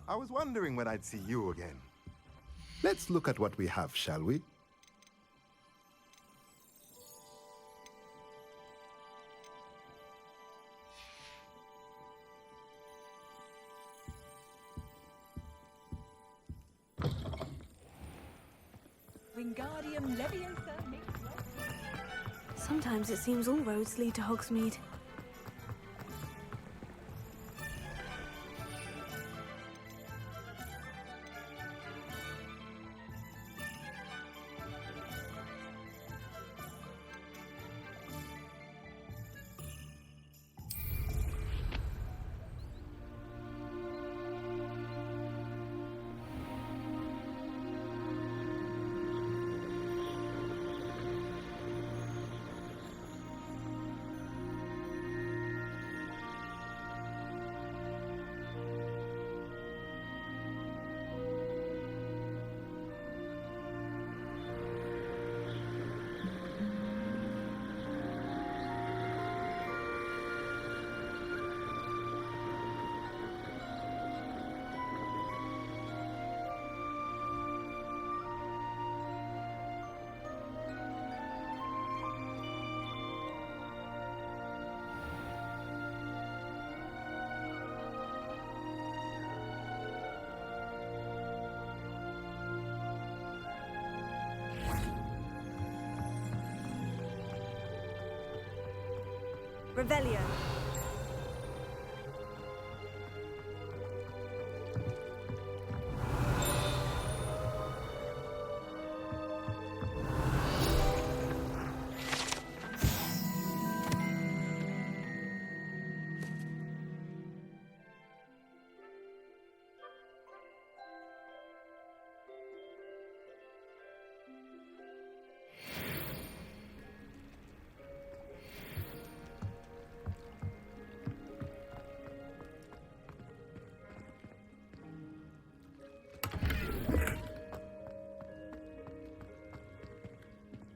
I was wondering when I'd see you again. Let's look at what we have, shall we? Wingardium Leviosa. Sometimes it seems all roads lead to Hogsmeade. Revelio.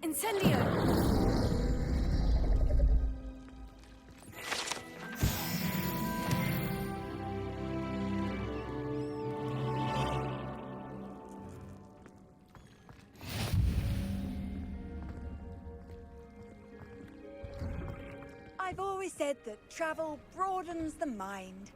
Incendio! I've always said that travel broadens the mind.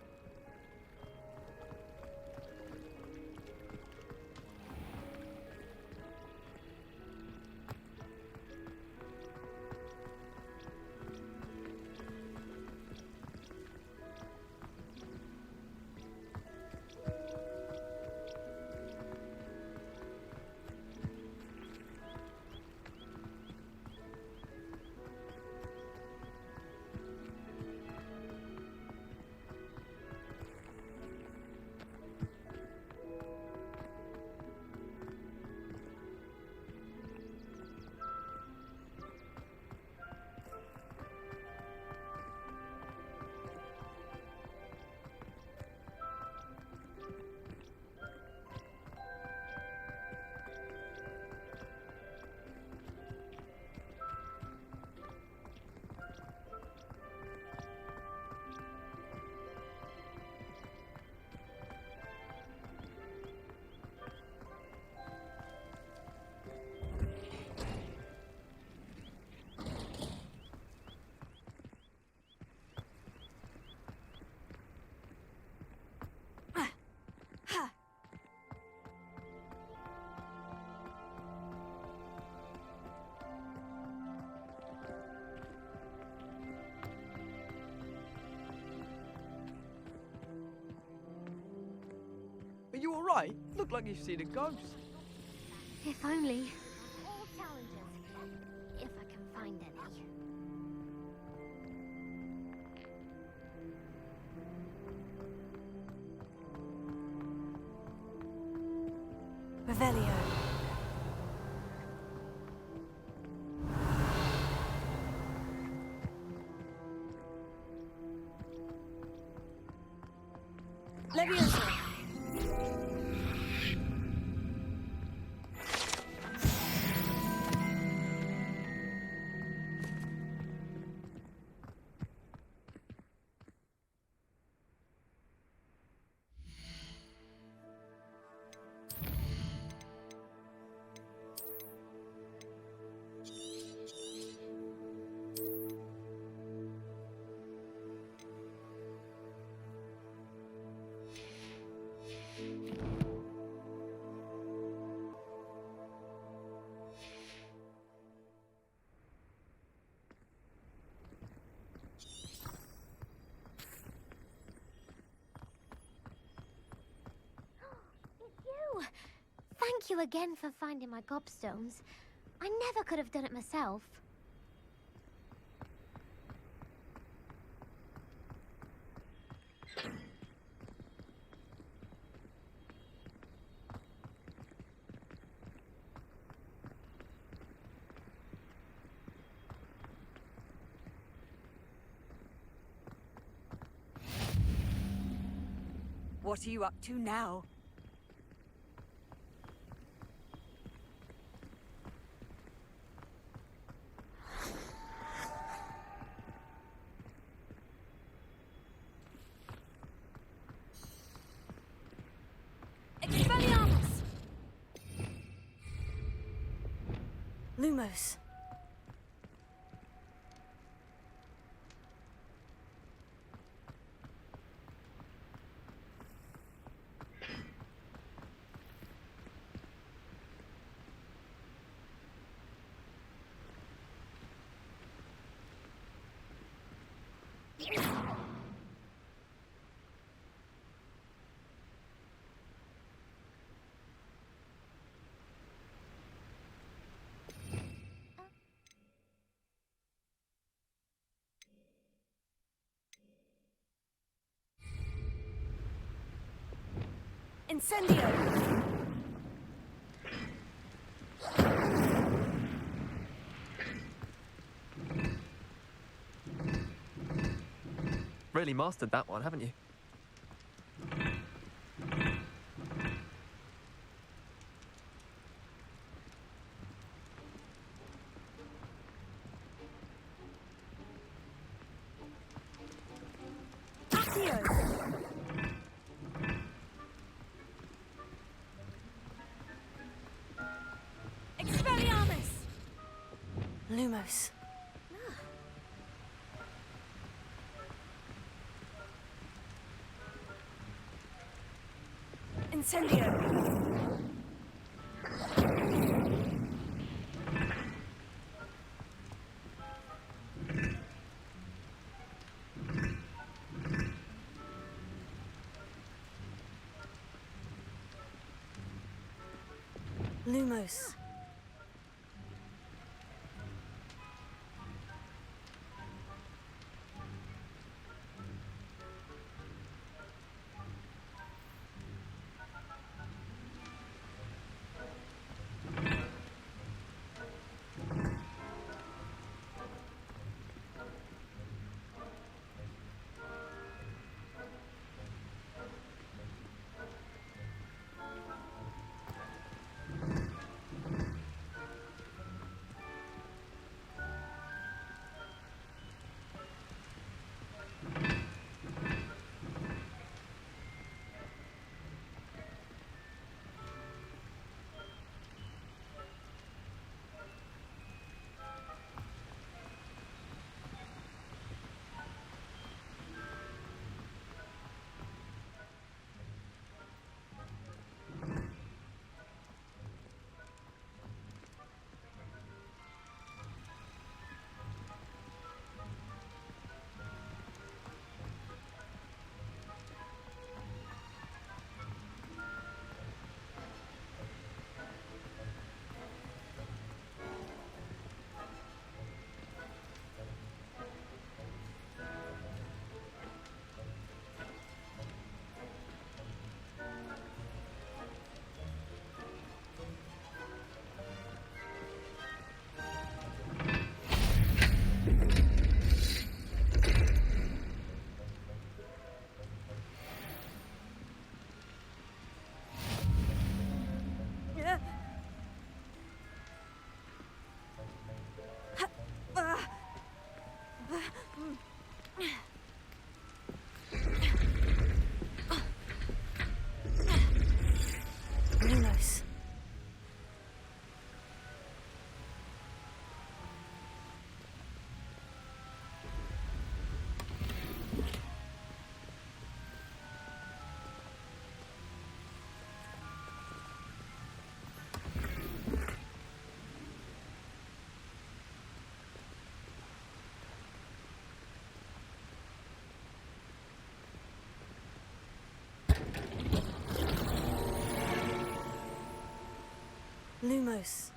Are you alright? Look like you've seen a ghost. If only. All challenges, if I can find any. Revelio. Leviosa. You! Thank you again for finding my gobstones. I never could have done it myself. What are you up to now? Expelliarmus! Lumos. Incendio! Really mastered that one, haven't you? Expelliarmus! Lumos. Incendio! Lumos. Lumos. Lumos.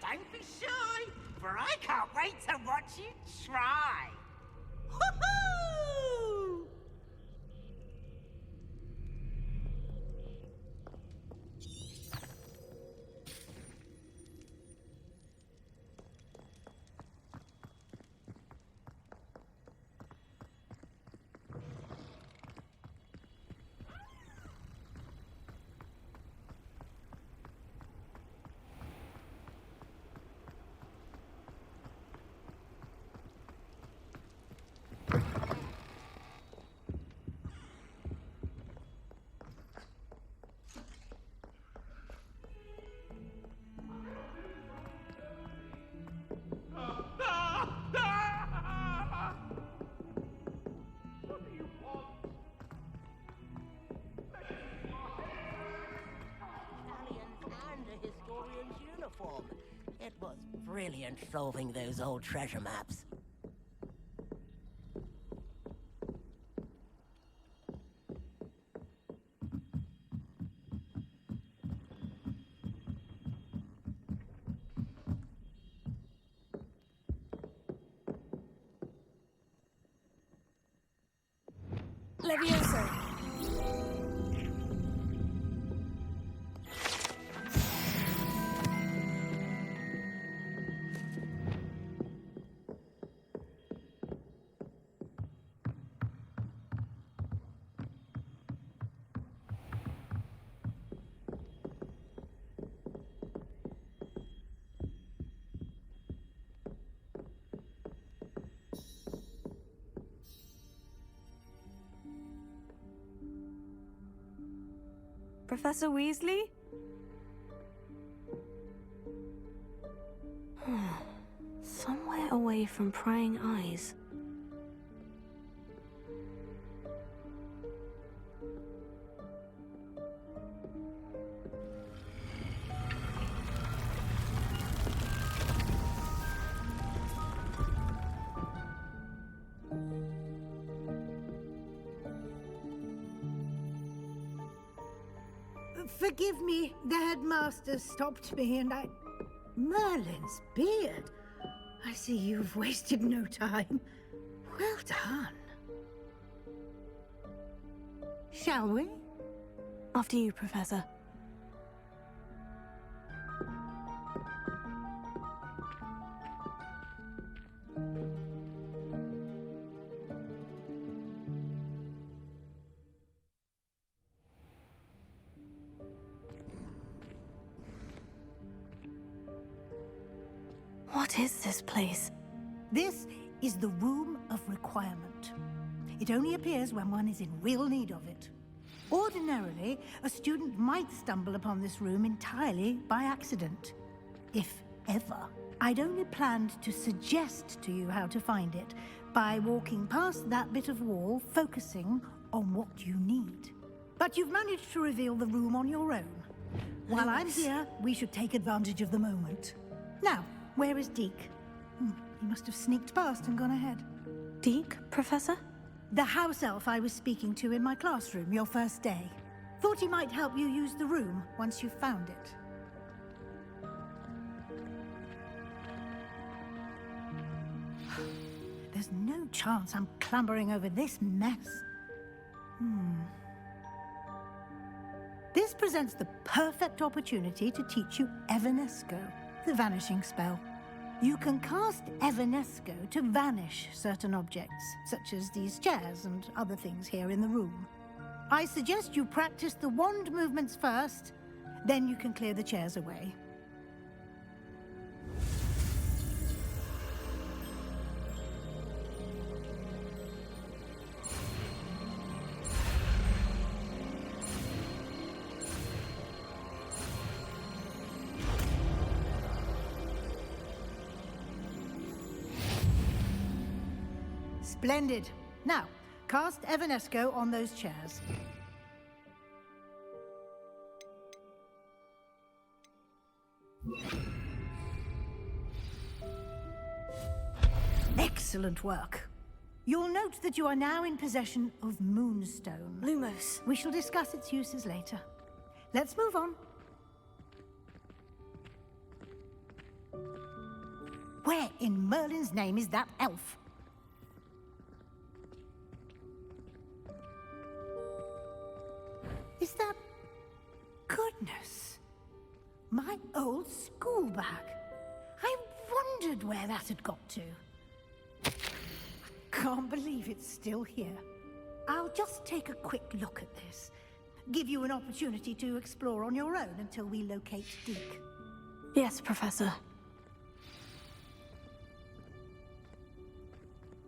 Don't be shy, for I can't wait to watch you try. Woohoo! brilliant solving those old treasure maps. Levioso. Professor Weasley? Somewhere away from prying eyes. Forgive me, the headmaster stopped me and I... Merlin's beard. I see you've wasted no time. Well done. Shall we? After you, Professor. What is this place? This is the Room of Requirement. It only appears when one is in real need of it. Ordinarily, a student might stumble upon this room entirely by accident. If ever. I'd only planned to suggest to you how to find it by walking past that bit of wall, focusing on what you need. But you've managed to reveal the room on your own. While I'm here, we should take advantage of the moment. Now, where is Deke? He must have sneaked past and gone ahead. Deke, Professor? The house elf I was speaking to in my classroom your first day. Thought he might help you use the room once you've found it. There's no chance I'm clambering over this mess. This presents the perfect opportunity to teach you Evanesco, the vanishing spell. You can cast Evanesco to vanish certain objects, such as these chairs and other things here in the room. I suggest you practice the wand movements first, then you can clear the chairs away. Splendid. Now, cast Evanesco on those chairs. Excellent work. You'll note that you are now in possession of Moonstone. Lumos. We shall discuss its uses later. Let's move on. Where in Merlin's name is that elf? Is that... Goodness. My old school bag. I wondered where that had got to. I can't believe it's still here. I'll just take a quick look at this. Give you an opportunity to explore on your own until we locate Deke. Yes, Professor.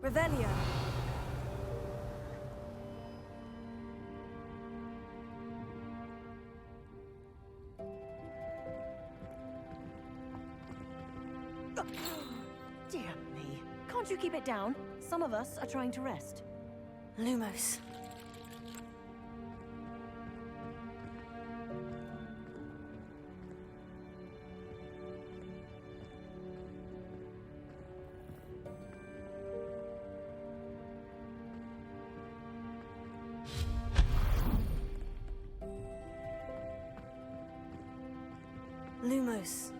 Revelio. Dear me. Can't you keep it down? Some of us are trying to rest. Lumos. Lumos.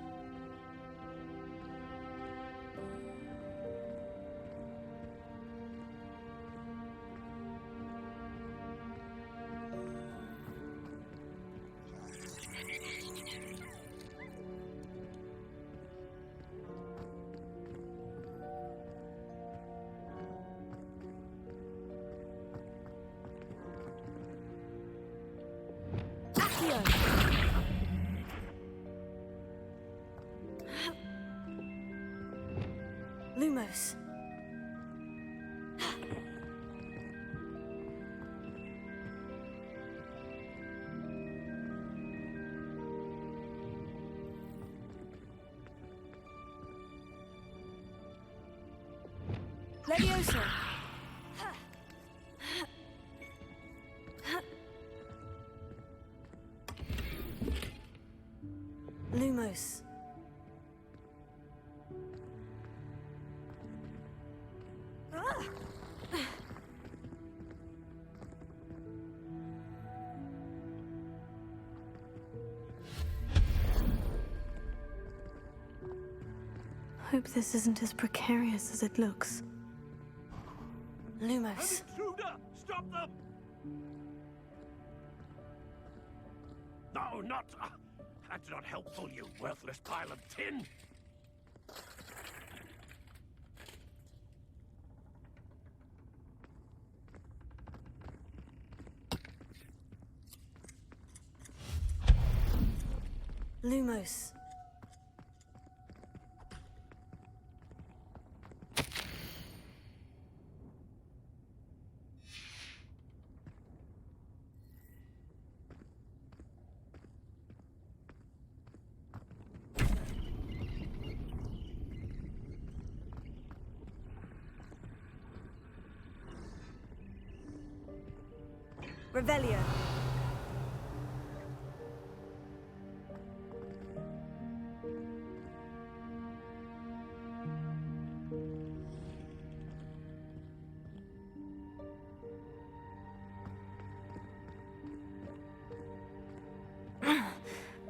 Lumos. Leviosa. Lumos. Hope this isn't as precarious as it looks. Lumos. Intruder! Stop them! No, not... that's not helpful, you worthless pile of tin! Lumos. Revelio.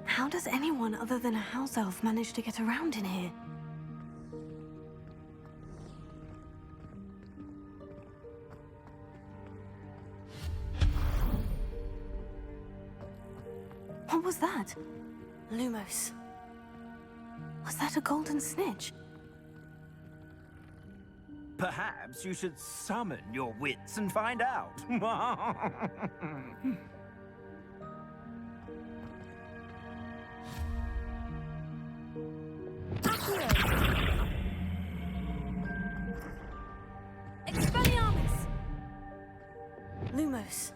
How does anyone other than a house elf manage to get around in here? What was that? Lumos. Was that a golden snitch? Perhaps you should summon your wits and find out. Expelliarmus! Lumos.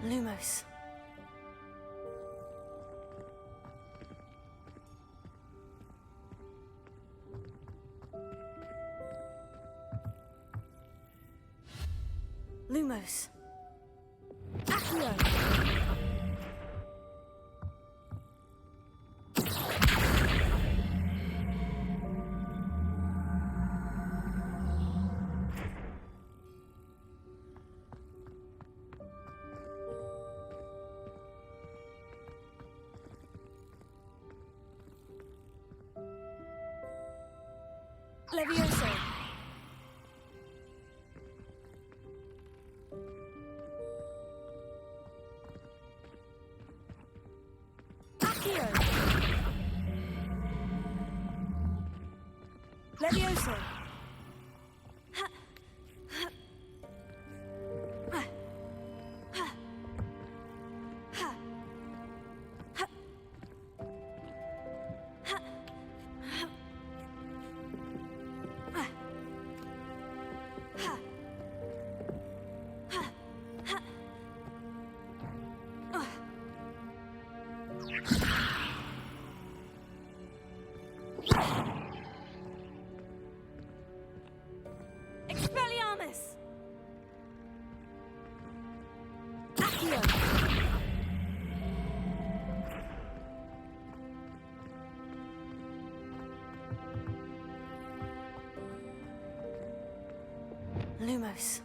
Lumos. Lumos. Accio. Levioso. Accio. Levioso. Ha. Ha. Ha. Ha. Ha. Ha. Ha. Expelliarmus! Accio! Lumos.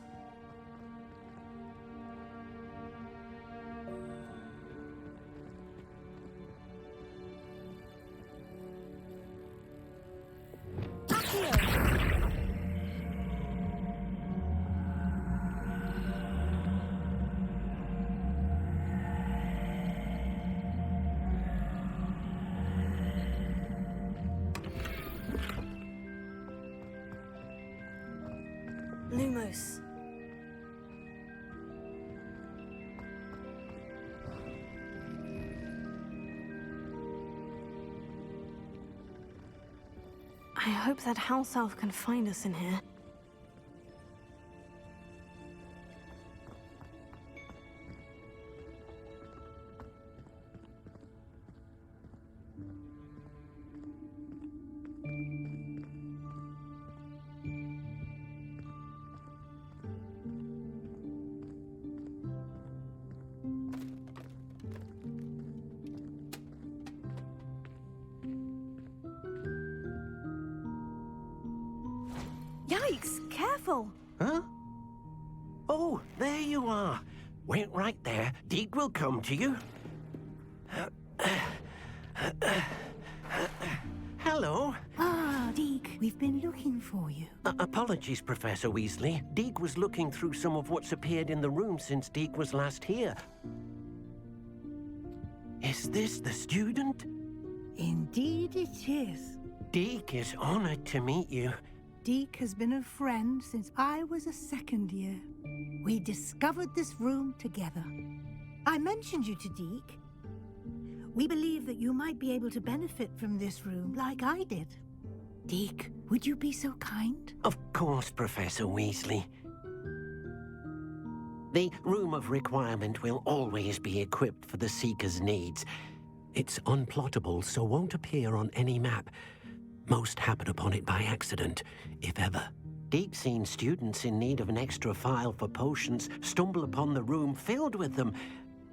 Lumos. I hope that house elf can find us in here. Yikes! Careful! Huh? Oh, there you are. Wait right there. Deek will come to you. Hello. Ah, Deek, we've been looking for you. Apologies, Professor Weasley. Deek was looking through some of what's appeared in the room since Deek was last here. Is this the student? Indeed it is. Deek is honored to meet you. Deek has been a friend since I was a second year. We discovered this room together. I mentioned you to Deek. We believe that you might be able to benefit from this room like I did. Deek, would you be so kind? Of course, Professor Weasley. The Room of Requirement will always be equipped for the Seeker's needs. It's unplottable, so won't appear on any map. Most happen upon it by accident, if ever. Deek's seen students in need of an extra file for potions stumble upon the room filled with them.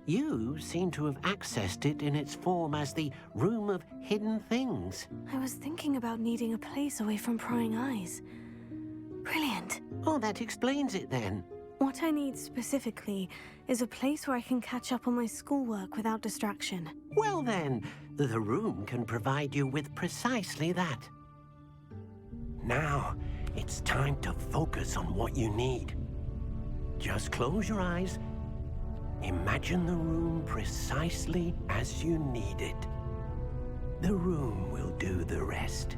You seem to have accessed it in its form as the Room of Hidden Things. I was thinking about needing a place away from prying eyes. Brilliant. Oh, that explains it then. What I need specifically is a place where I can catch up on my schoolwork without distraction. Well then, the room can provide you with precisely that. Now, it's time to focus on what you need. Just close your eyes. Imagine the room precisely as you need it. The room will do the rest.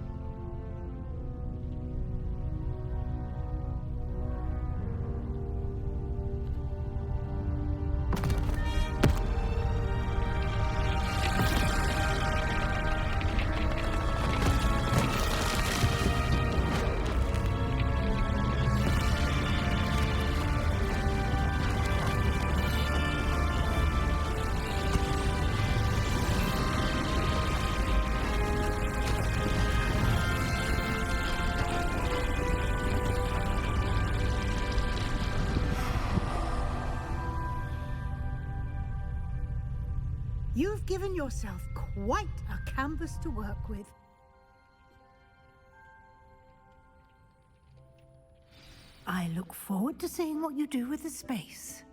You've given yourself quite a canvas to work with. I look forward to seeing what you do with the space.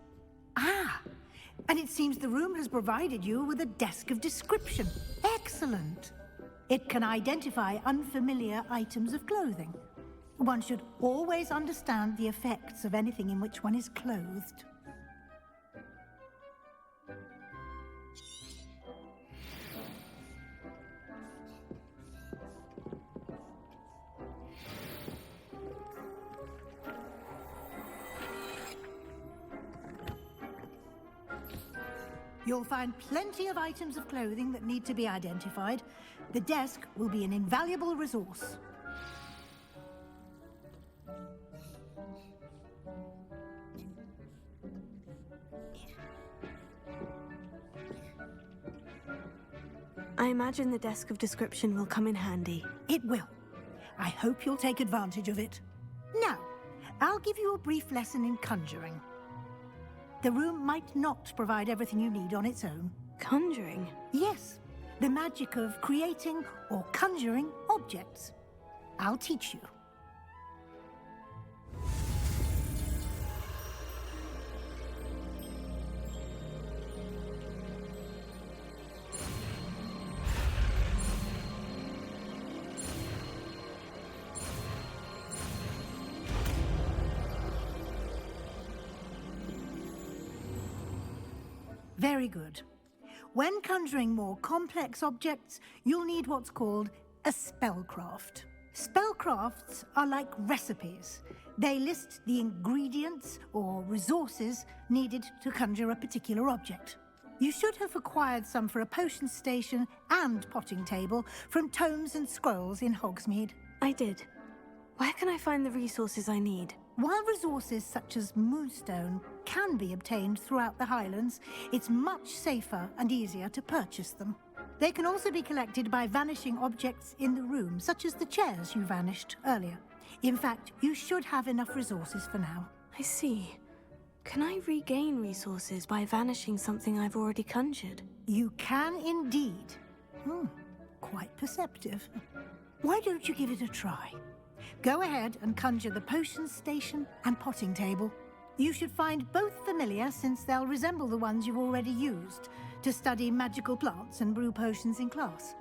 Ah, and it seems the room has provided you with a desk of description. Excellent. It can identify unfamiliar items of clothing. One should always understand the effects of anything in which one is clothed. You'll find plenty of items of clothing that need to be identified. The desk will be an invaluable resource. I imagine the desk of description will come in handy. It will. I hope you'll take advantage of it. Now, I'll give you a brief lesson in conjuring. The room might not provide everything you need on its own. Conjuring? Yes, the magic of creating or conjuring objects. I'll teach you. Very good. When conjuring more complex objects, you'll need what's called a spellcraft. Spellcrafts are like recipes. They list the ingredients or resources needed to conjure a particular object. You should have acquired some for a potion station and potting table from tomes and scrolls in Hogsmeade. I did. Where can I find the resources I need? While resources such as moonstone can be obtained throughout the Highlands, it's much safer and easier to purchase them. They can also be collected by vanishing objects in the room, such as the chairs you vanished earlier. In fact, you should have enough resources for now. I see. Can I regain resources by vanishing something I've already conjured? You can indeed. Quite perceptive. Why don't you give it a try? Go ahead and conjure the potion station and potting table. You should find both familiar, since they'll resemble the ones you've already used to study magical plants and brew potions in class.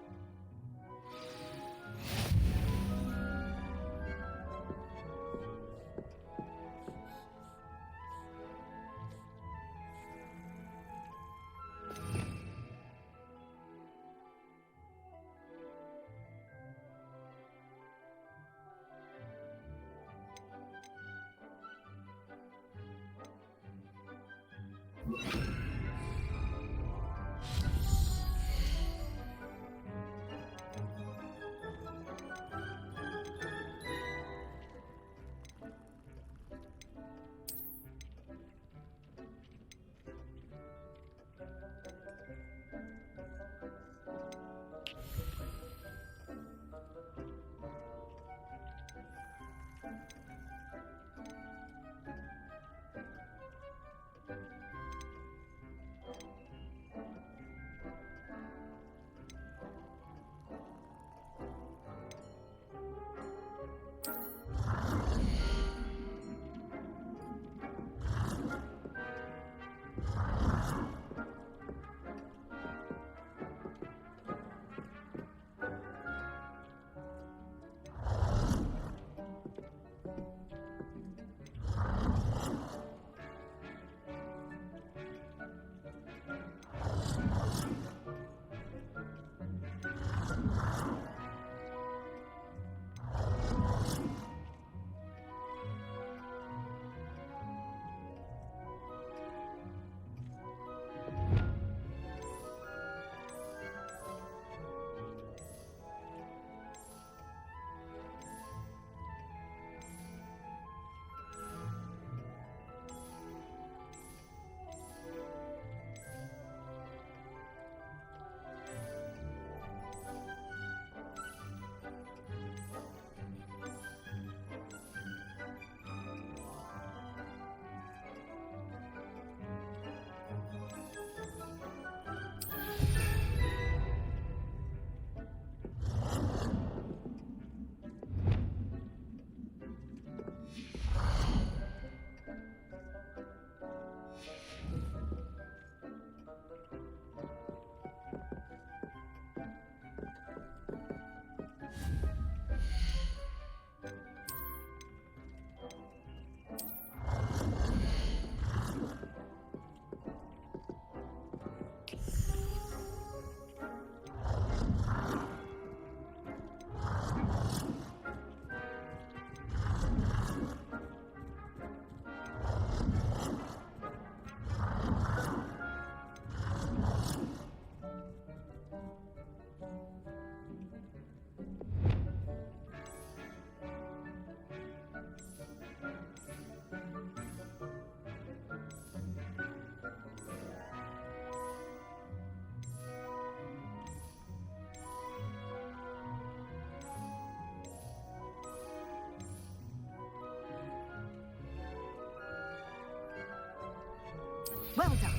Well done.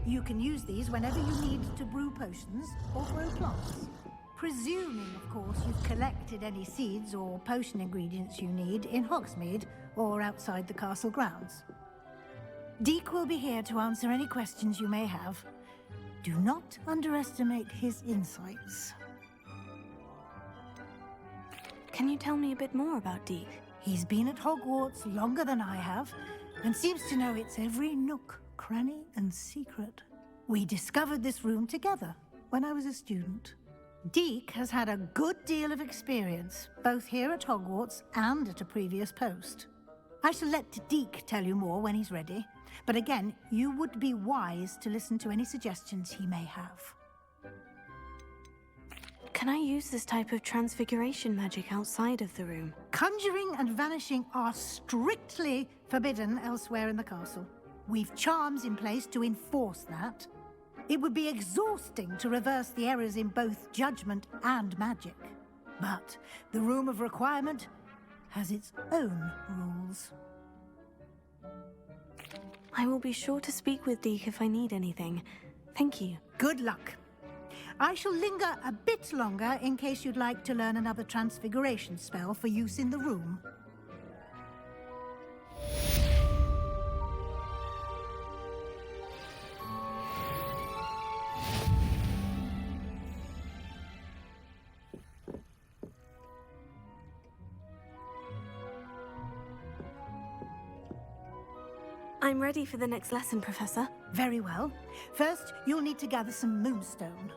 You can use these whenever you need to brew potions or grow plants. Presuming, of course, you've collected any seeds or potion ingredients you need in Hogsmeade or outside the castle grounds. Deek will be here to answer any questions you may have. Do not underestimate his insights. Can you tell me a bit more about Deek? He's been at Hogwarts longer than I have, and seems to know its every nook, cranny, and secret. We discovered this room together when I was a student. Deek has had a good deal of experience, both here at Hogwarts and at a previous post. I shall let Deek tell you more when he's ready, but again, you would be wise to listen to any suggestions he may have. Can I use this type of transfiguration magic outside of the room? Conjuring and vanishing are strictly forbidden elsewhere in the castle. We've charms in place to enforce that. It would be exhausting to reverse the errors in both judgment and magic. But the Room of Requirement has its own rules. I will be sure to speak with Deek if I need anything. Thank you. Good luck. I shall linger a bit longer in case you'd like to learn another transfiguration spell for use in the room. I'm ready for the next lesson, Professor. Very well. First, you'll need to gather some moonstone.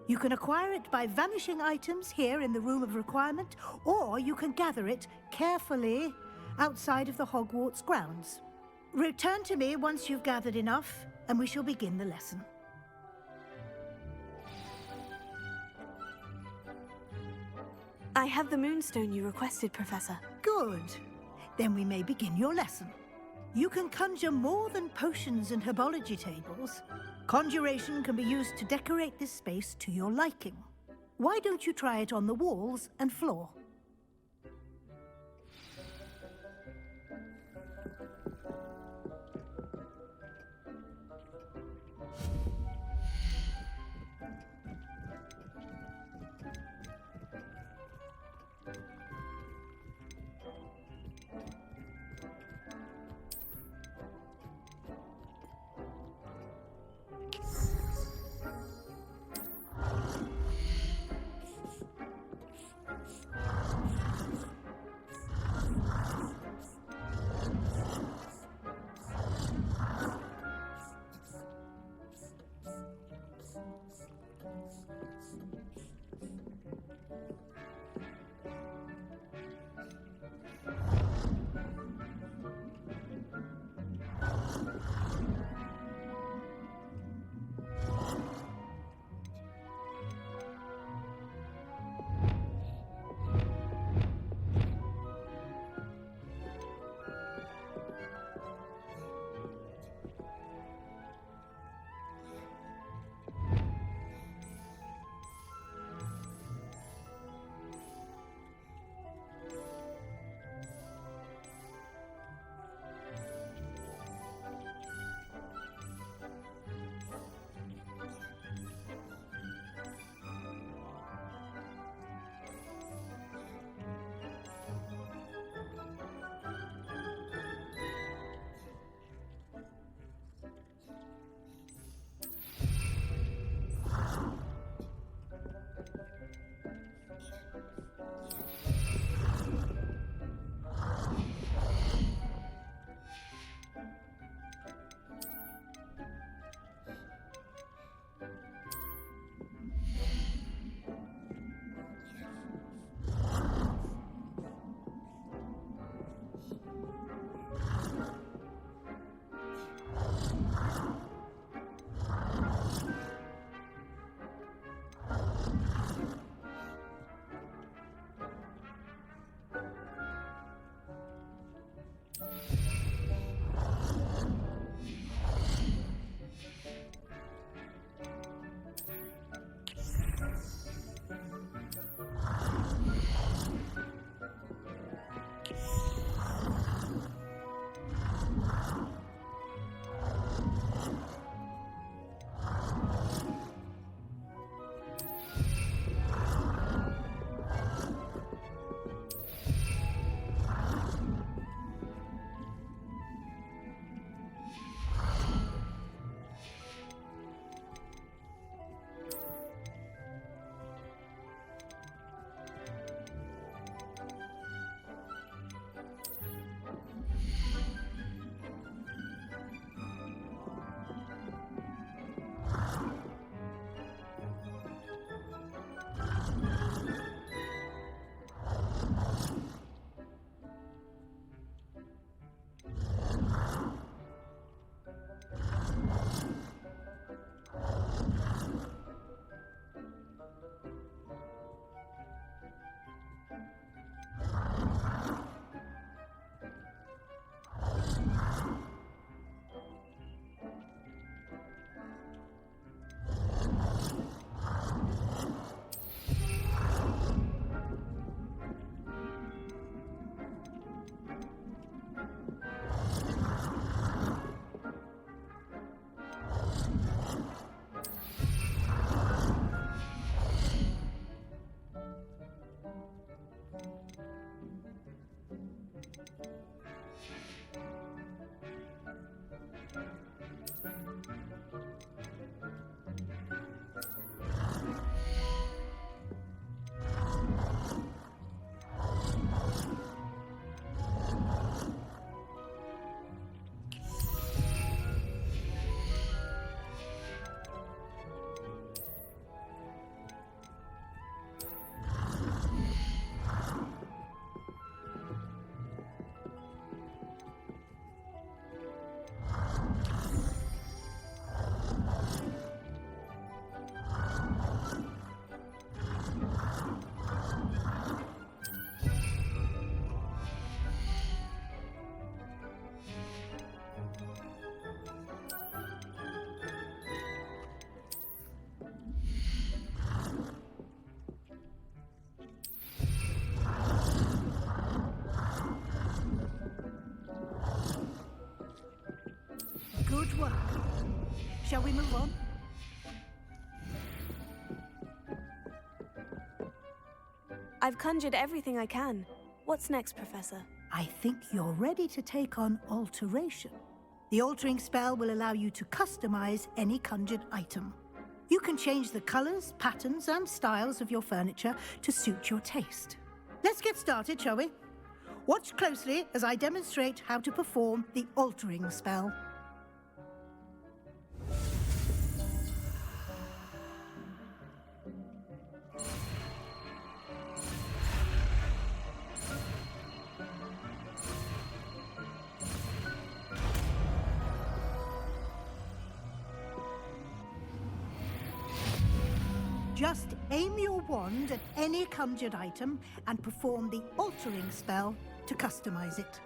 You can acquire it by vanishing items here in the Room of Requirement, or you can gather it carefully outside of the Hogwarts grounds. Return to me once you've gathered enough, and we shall begin the lesson. I have the moonstone you requested, Professor. Good. Then we may begin your lesson. You can conjure more than potions and herbology tables. Conjuration can be used to decorate this space to your liking. Why don't you try it on the walls and floor? we move on? I've conjured everything I can. What's next, Professor? I think you're ready to take on alteration. The altering spell will allow you to customize any conjured item. You can change the colors, patterns, and styles of your furniture to suit your taste. Let's get started, shall we? Watch closely as I demonstrate how to perform the altering spell. Just aim your wand at any conjured item and perform the altering spell to customize it.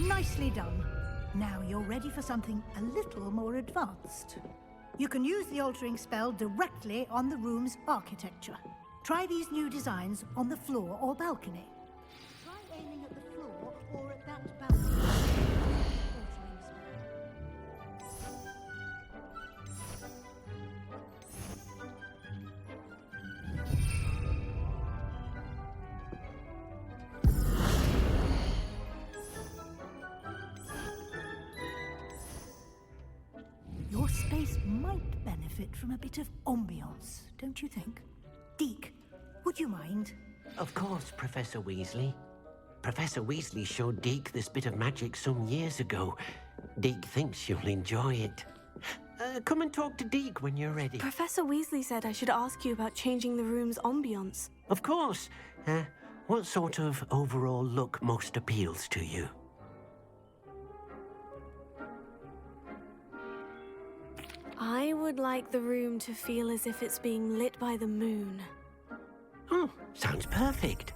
Nicely done. Now you're ready for something a little more advanced. You can use the altering spell directly on the room's architecture. Try these new designs on the floor or balcony. Try aiming at the floor or at that balcony. Your space might benefit from a bit of ambiance, don't you think? Deke, would you mind? Of course, Professor Weasley. Professor Weasley showed Deke this bit of magic some years ago. Deke thinks you'll enjoy it. Come and talk to Deke when you're ready. Professor Weasley said I should ask you about changing the room's ambience. Of course. What sort of overall look most appeals to you? I would like the room to feel as if it's being lit by the moon. Oh, sounds perfect.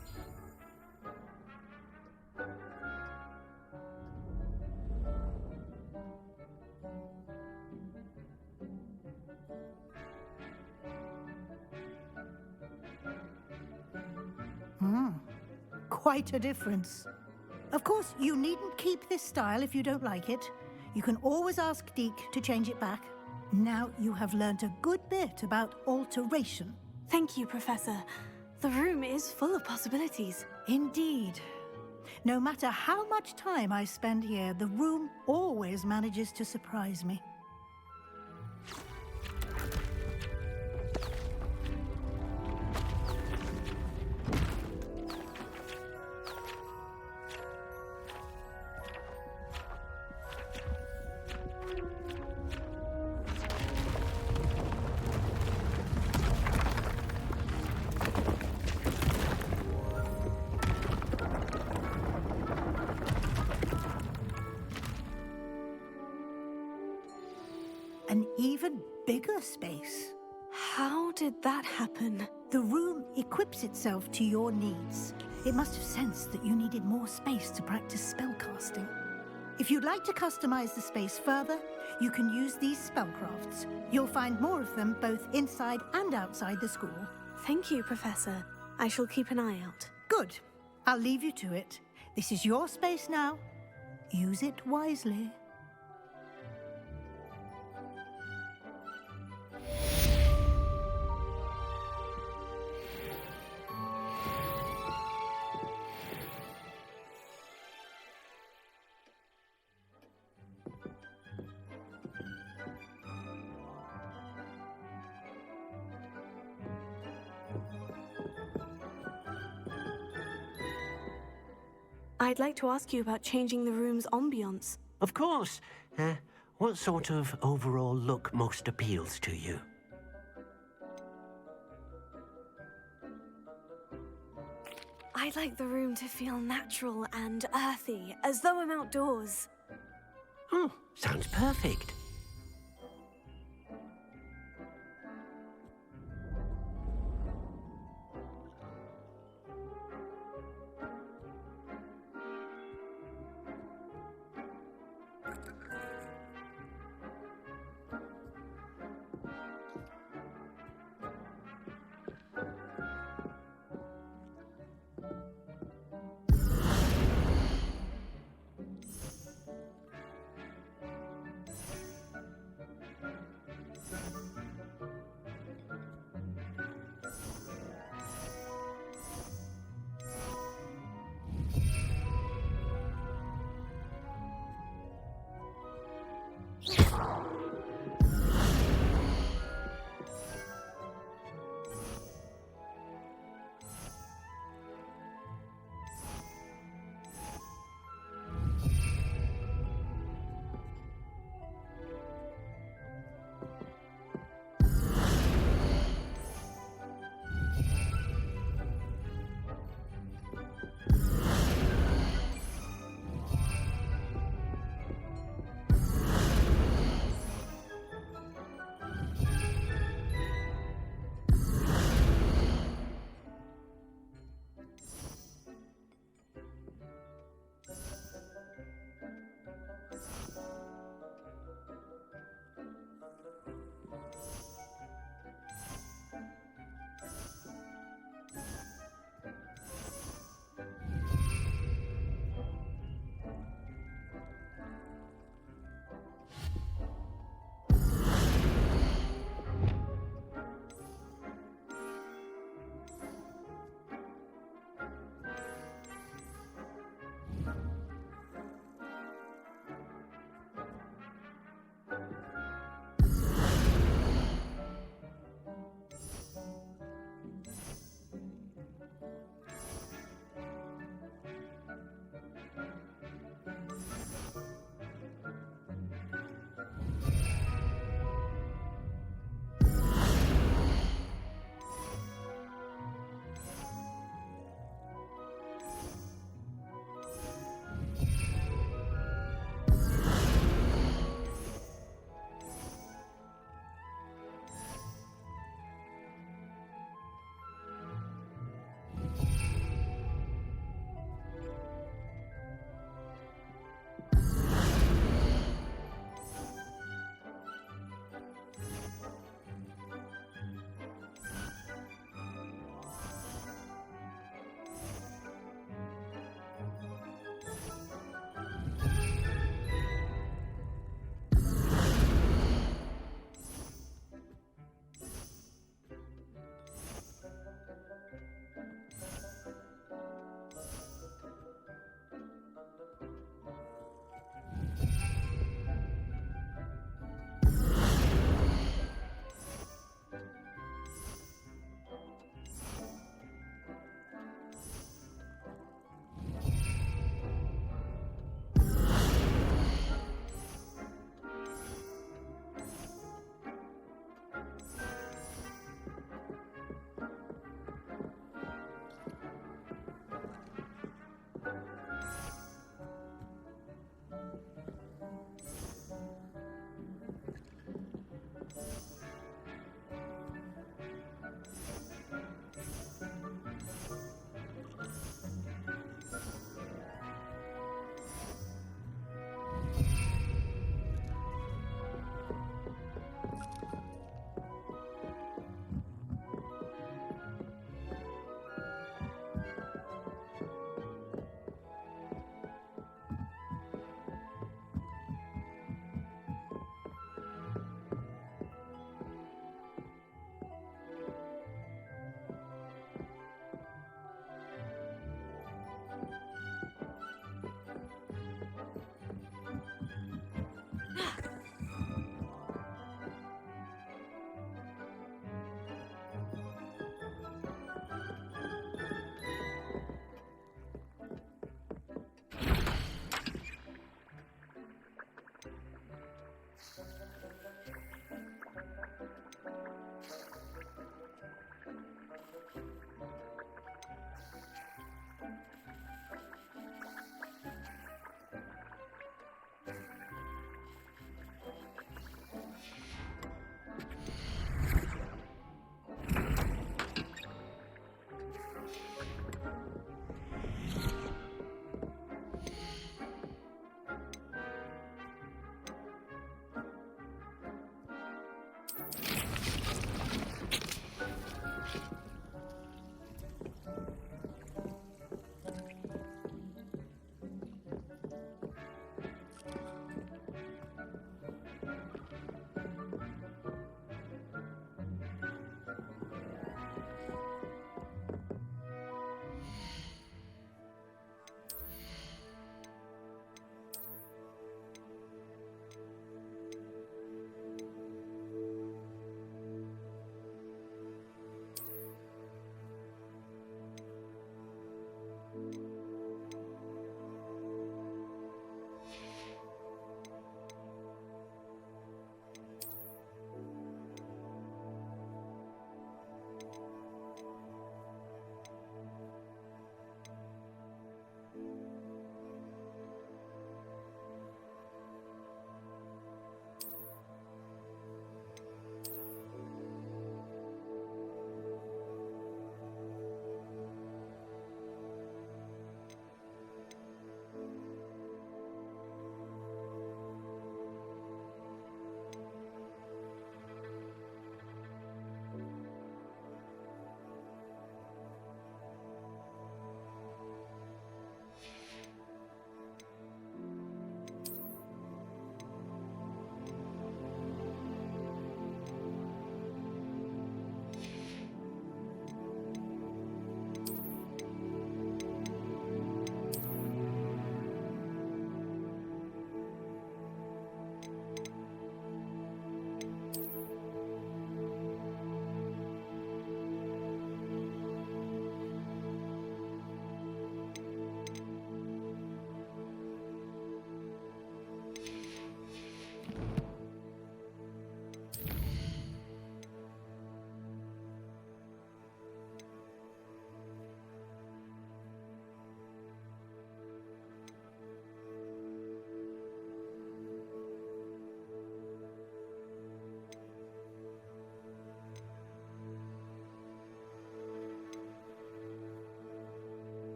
Quite a difference. Of course, you needn't keep this style if you don't like it. You can always ask Deke to change it back. Now you have learnt a good bit about alteration. Thank you, Professor. The room is full of possibilities. Indeed. No matter how much time I spend here, the room always manages to surprise me. An even bigger space. How did that happen? The room equips itself to your needs. It must have sensed that you needed more space to practice spellcasting. If you'd like to customize the space further, you can use these spellcrafts. You'll find more of them both inside and outside the school. Thank you, Professor. I shall keep an eye out. Good. I'll leave you to it. This is your space now. Use it wisely. I'd like to ask you about changing the room's ambiance. Of course. What sort of overall look most appeals to you? I'd like the room to feel natural and earthy, as though I'm outdoors. Oh, sounds perfect.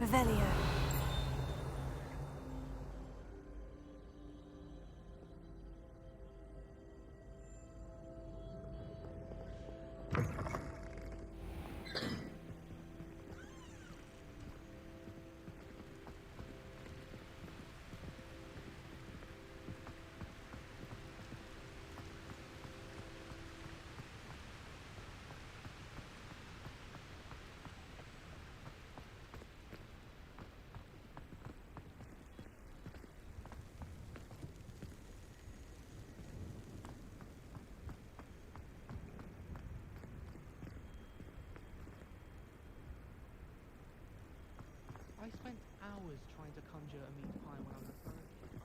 Revelio. I spent hours trying to conjure a meat pie when I was a third kid,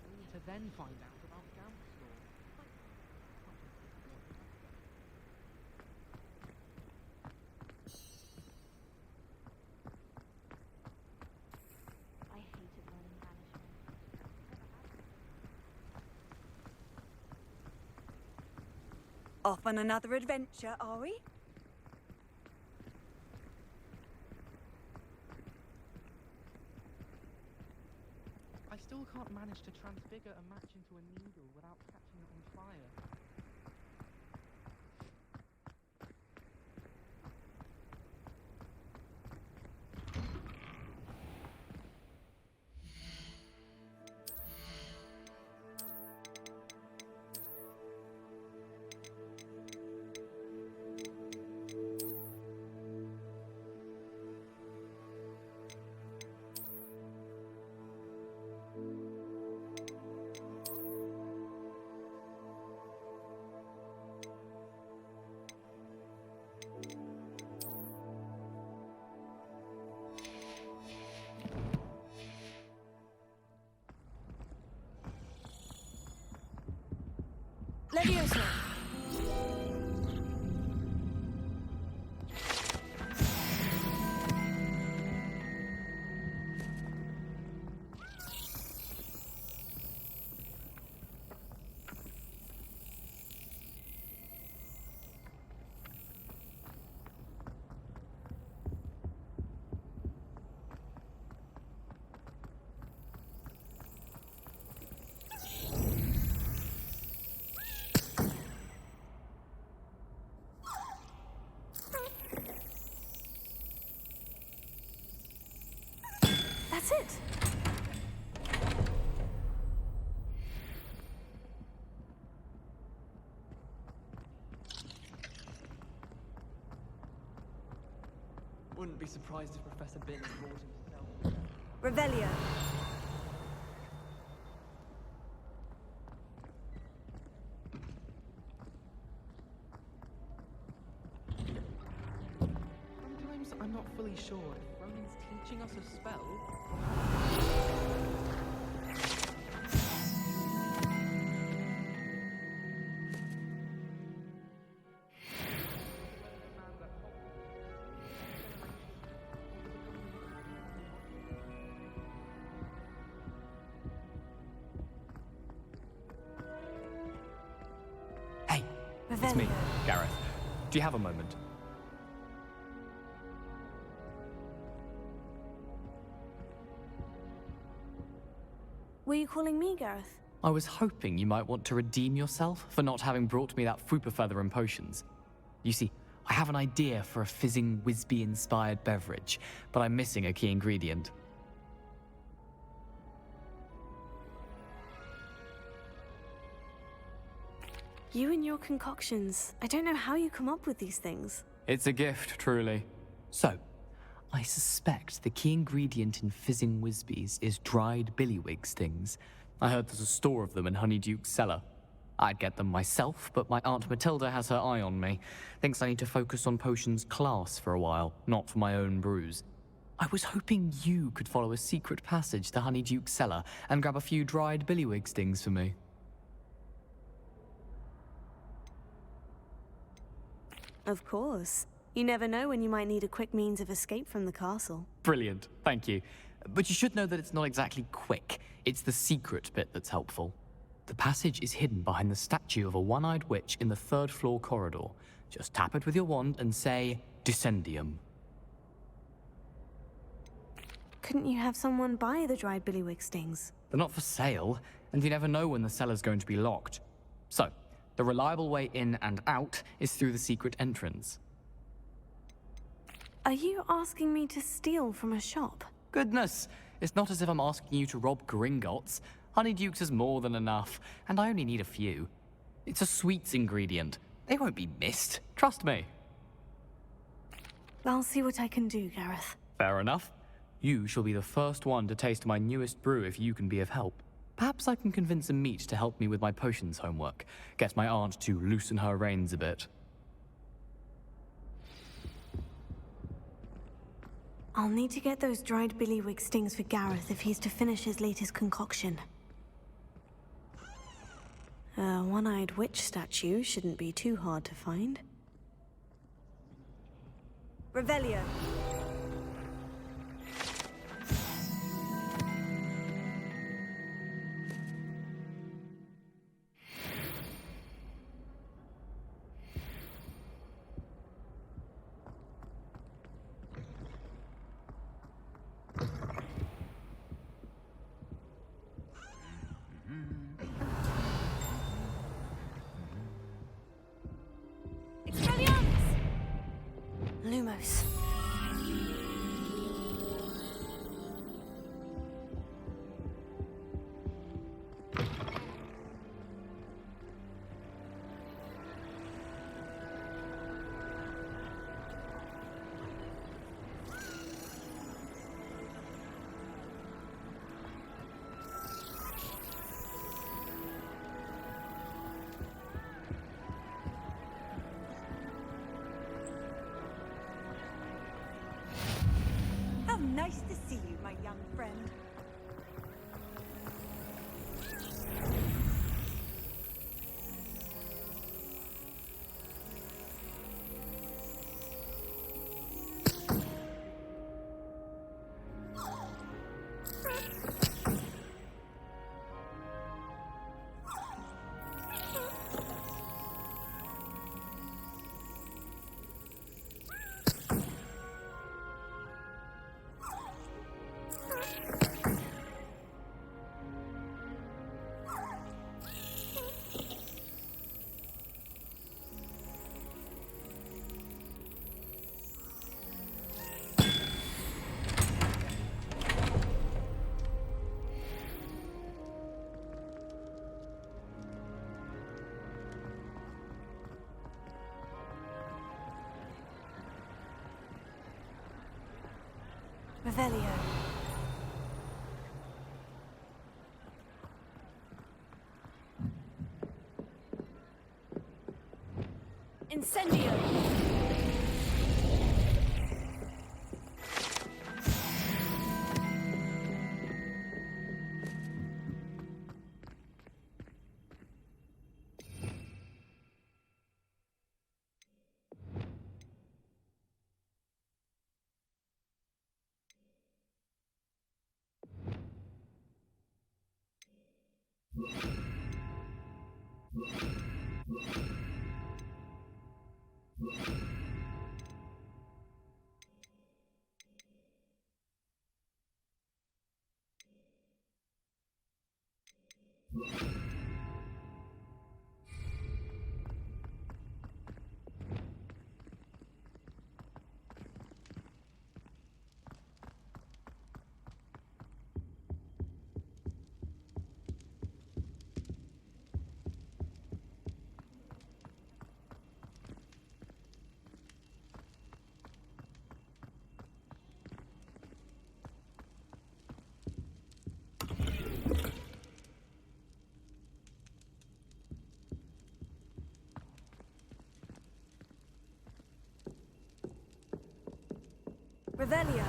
only to then find out about Gamp's law. I hated learning banishment. Off on another adventure, are we? I still can't manage to transfigure a match into a needle without catching it on fire. Leviosa! That's it. Wouldn't be surprised if Professor Bin brought himself. Revelio. Sometimes I'm not fully sure if Ronin's teaching us a spell. Hey, it's me, Gareth. Do you have a moment? Were you calling me, Gareth? I was hoping you might want to redeem yourself for not having brought me that Fupa feather and potions. You see, I have an idea for a fizzing Wisby-inspired beverage, but I'm missing a key ingredient. You and your concoctions. I don't know how you come up with these things. It's a gift, truly. So, I suspect the key ingredient in fizzing Wisbies is dried billywig stings. I heard there's a store of them in Honeyduke's cellar. I'd get them myself, but my Aunt Matilda has her eye on me. Thinks I need to focus on potions class for a while, not for my own brews. I was hoping you could follow a secret passage to Honeyduke's cellar and grab a few dried billywig stings for me. Of course. You never know when you might need a quick means of escape from the castle. Brilliant, thank you. But you should know that it's not exactly quick. It's the secret bit that's helpful. The passage is hidden behind the statue of a one-eyed witch in the third-floor corridor. Just tap it with your wand and say, Dissendium. couldn't you have someone buy the dried billywig stings? They're not for sale, and you never know when the cellar's going to be locked. So, the reliable way in and out is through the secret entrance. Are you asking me to steal from a shop? Goodness, it's not as if I'm asking you to rob Gringotts. Honeydukes is more than enough, and I only need a few. It's a sweets ingredient. They won't be missed, trust me. I'll see what I can do, Gareth. Fair enough. You shall be the first one to taste my newest brew if you can be of help. Perhaps I can convince a meat to help me with my potions homework. Get my aunt to loosen her reins a bit. I'll need to get those dried billywig stings for Gareth if he's to finish his latest concoction. A one-eyed witch statue shouldn't be too hard to find. Revelio. Lumos. Nice to see you, my young friend. Revelio. Incendio. Revelio.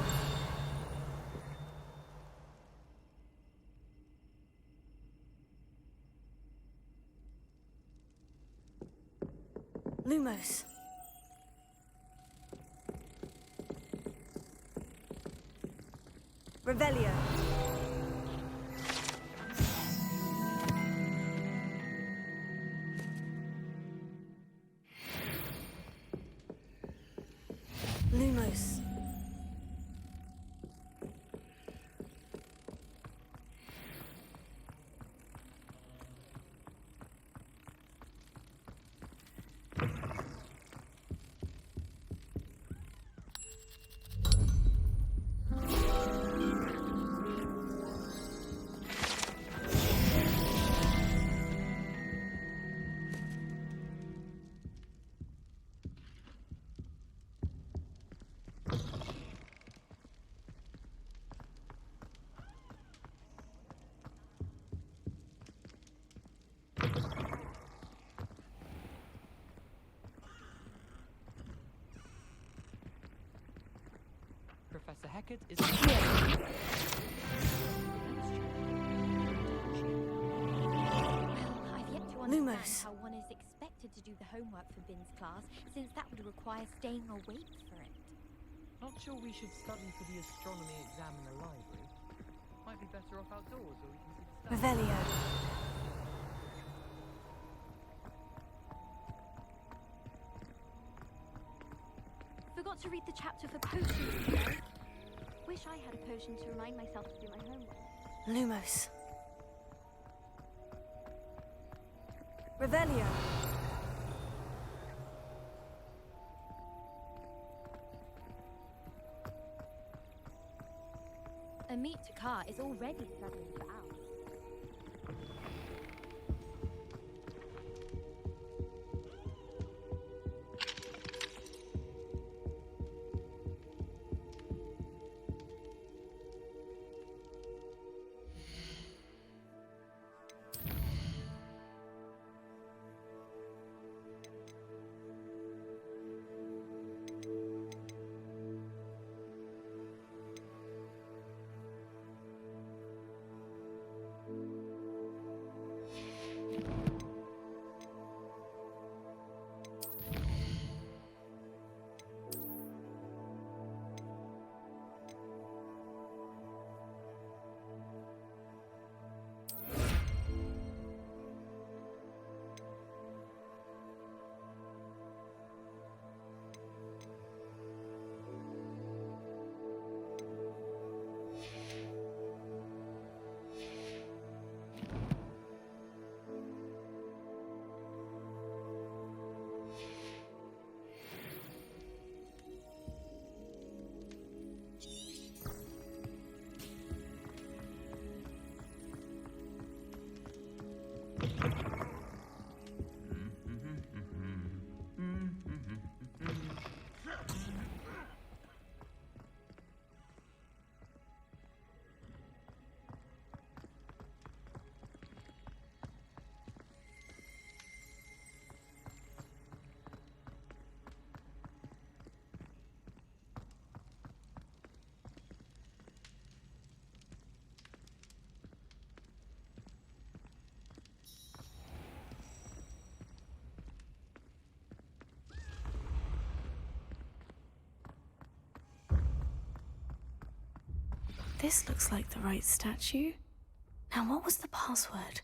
Lumos. Revelio. Lumos. Professor Hecat is here. I've yet to understand how one is expected to do the homework for Bin's class, since that would require staying awake for it. Not sure we should study for the astronomy exam in the library. Might be better off outdoors, or we can see the stars. Revelio. Forgot to read the chapter for potions today. Wish I had a potion to remind myself to do my homework. Lumos. Revelio. Amit Takar is already studying for hours. This looks like the right statue. Now, what was the password?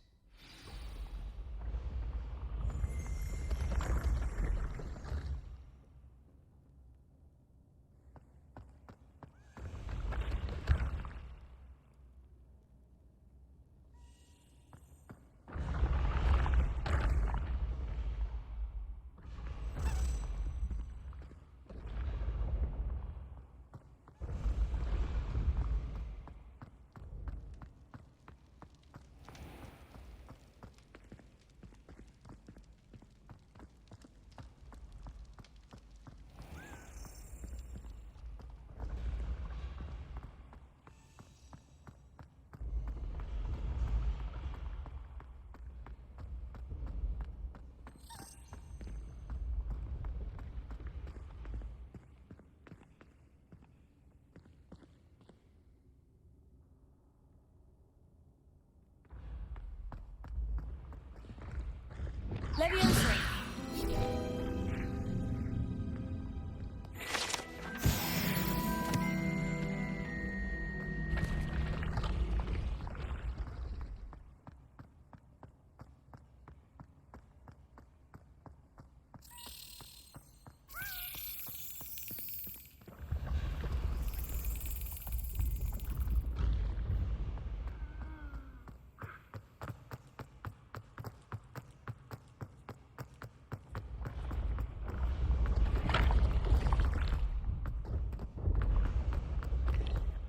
Leviosa.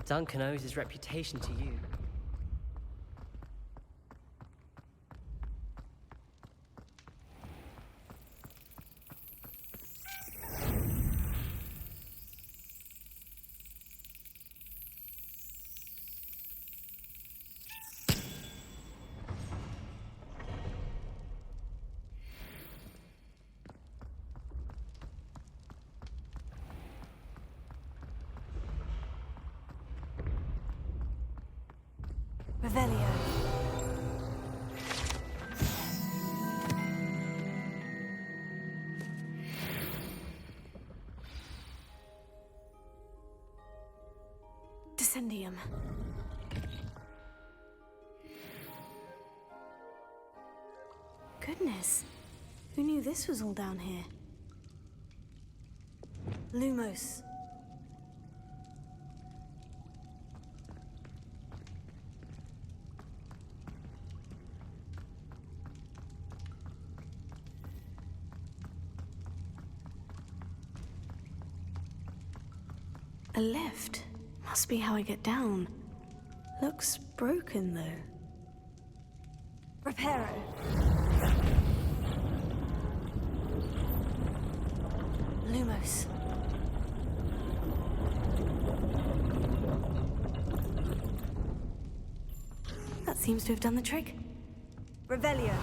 Duncan owes his reputation to you. Revelio. Dissendium. Goodness, who knew this was all down here? Lumos. A lift. Must be how I get down. Looks broken, though. Reparo. Lumos. That seems to have done the trick. Revelio.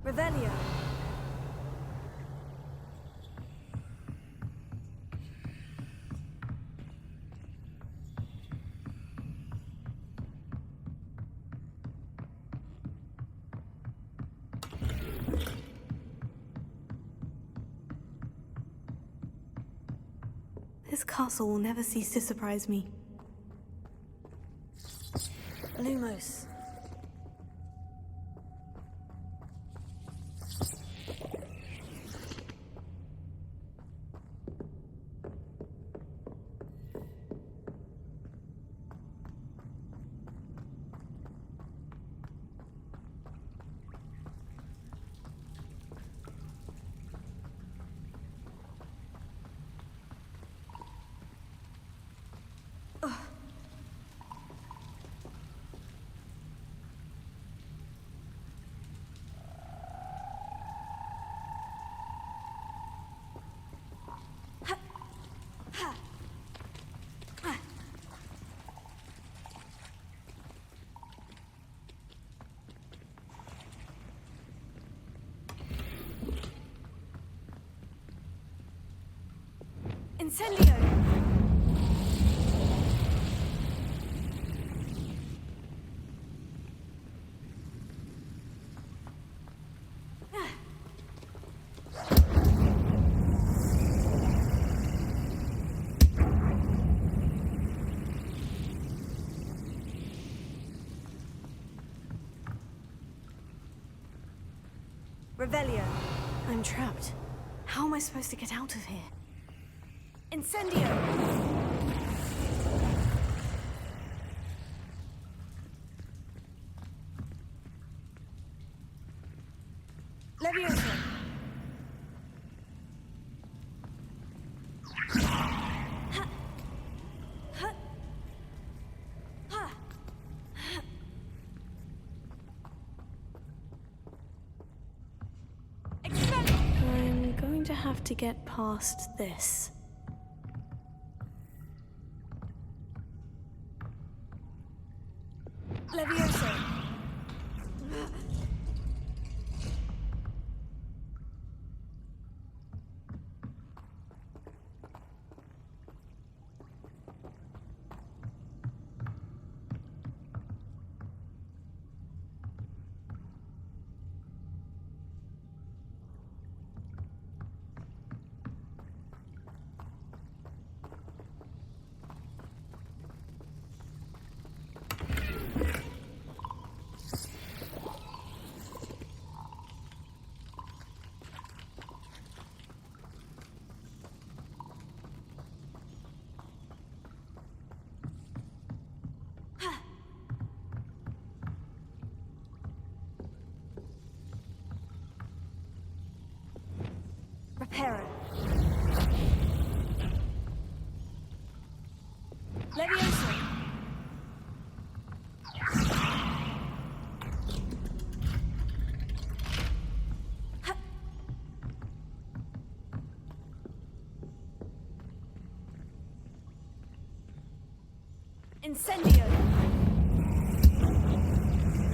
Revelio. This castle will never cease to surprise me. Lumos. Incendio! Revelio. I'm trapped. How am I supposed to get out of here? Incendio! Leviosa! I'm going to have to get past this. Leviosa! Reparo. Leviosa. Incendio!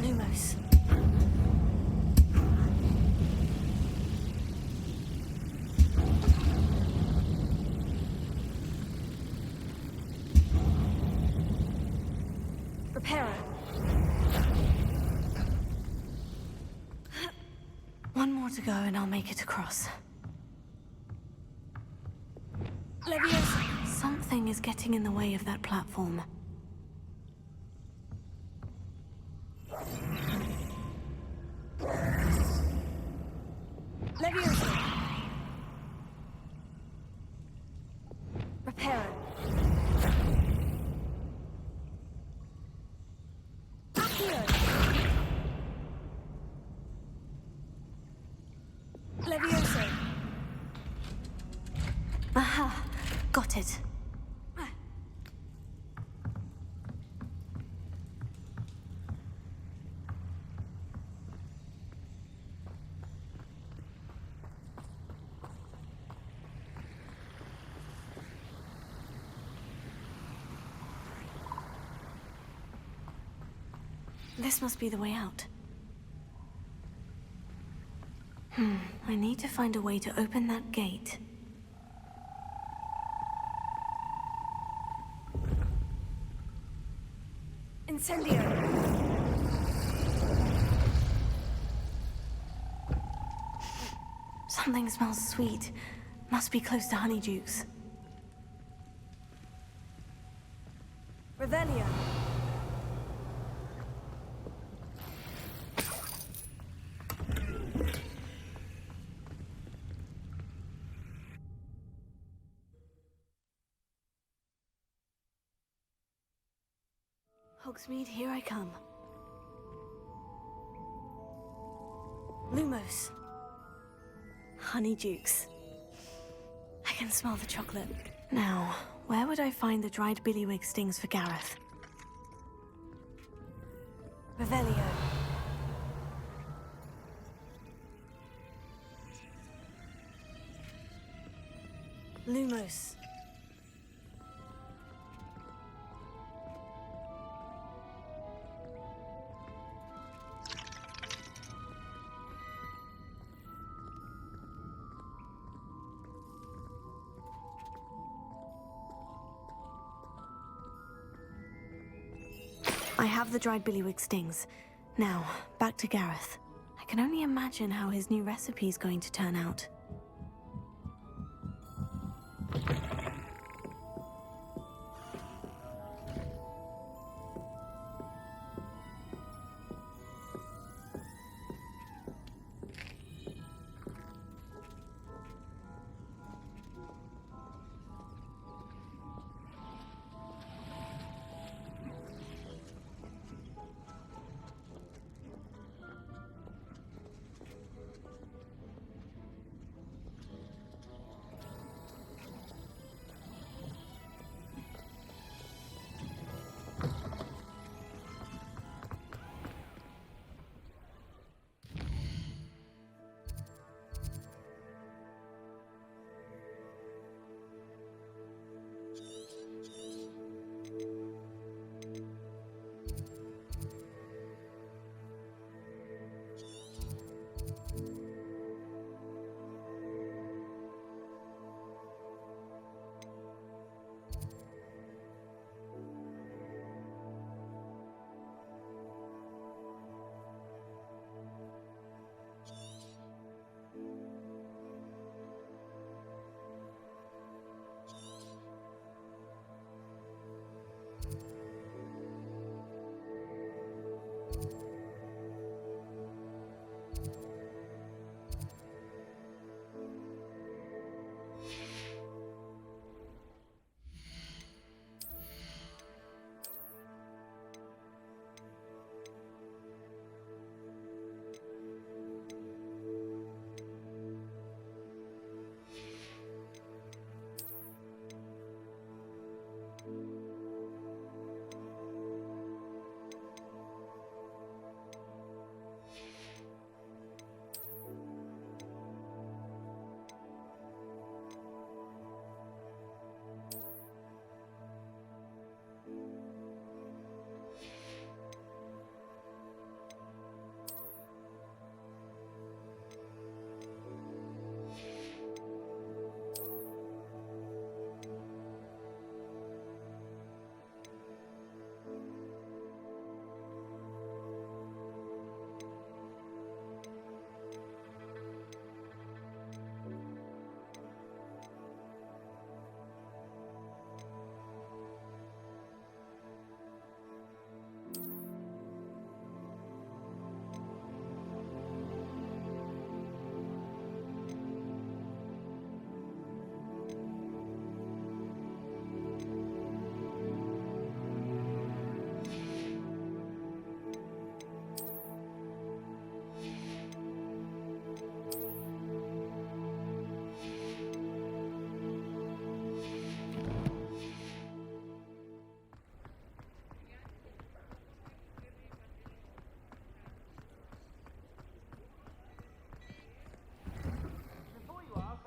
Lumos. Reparo. One more to go and I'll make it across. Leviosa! Something is getting in the way of that platform. Leviosa! Reparo. Accio! Leviosa! Aha! Got it. This must be the way out. I need to find a way to open that gate. Incendio! Something smells sweet. Must be close to Honeydukes. Revelio! Hogsmeade, here I come. Lumos. Honeydukes. I can smell the chocolate. Now, where would I find the dried billywig stings for Gareth? Revelio. Lumos. I have the dried billywig stings. Now, back to Gareth. I can only imagine how his new recipe is going to turn out.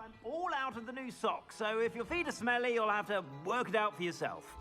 I'm all out of the new socks, so if your feet are smelly, you'll have to work it out for yourself.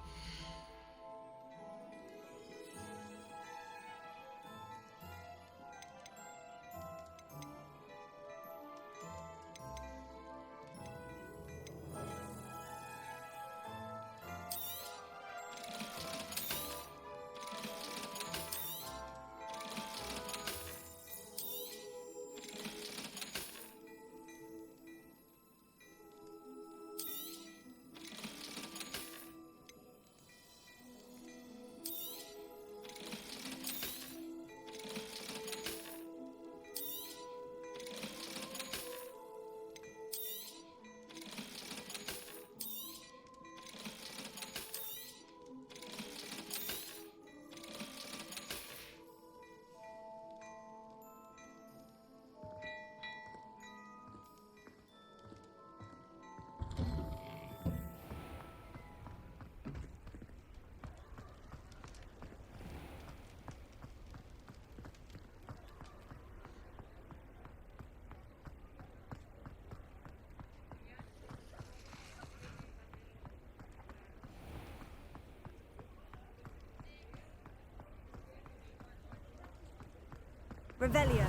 Revelio.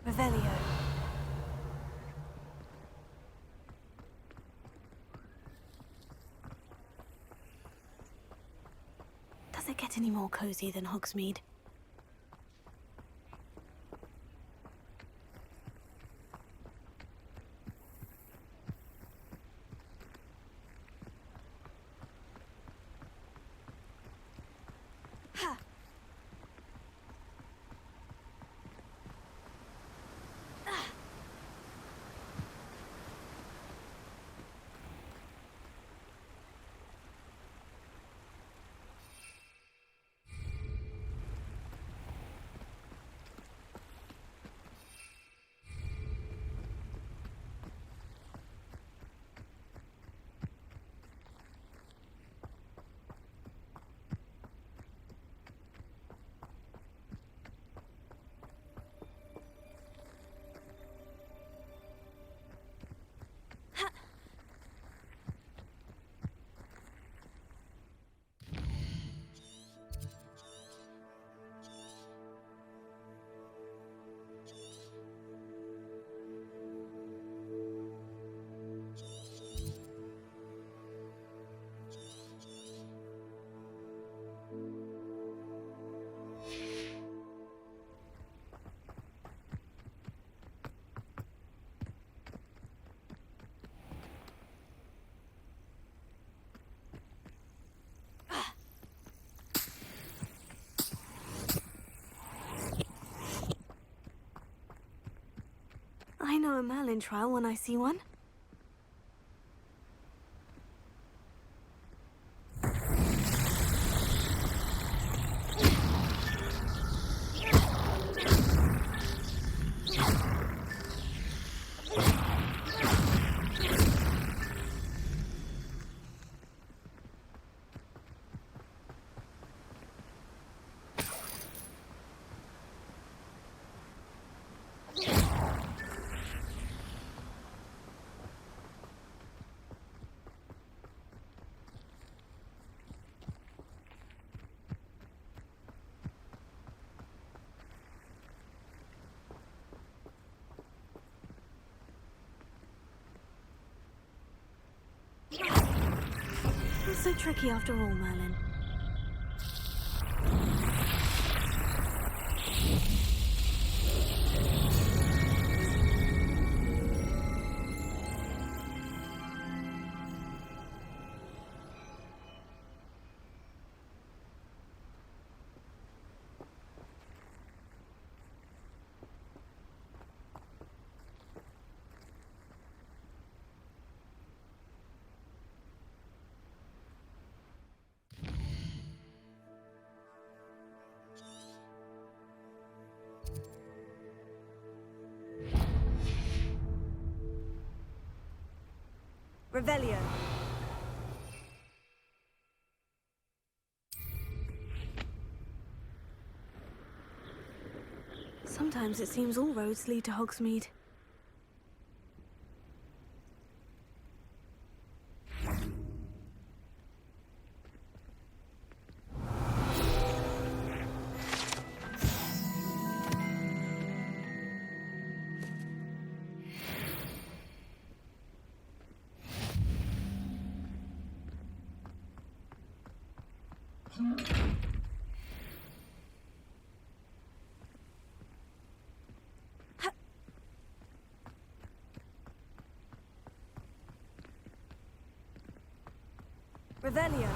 Revelio. Does it get any more cozy than Hogsmeade? I know a Merlin trial when I see one. so tricky after all, Merlin. Revelio. Sometimes it seems all roads lead to Hogsmeade. Revelio.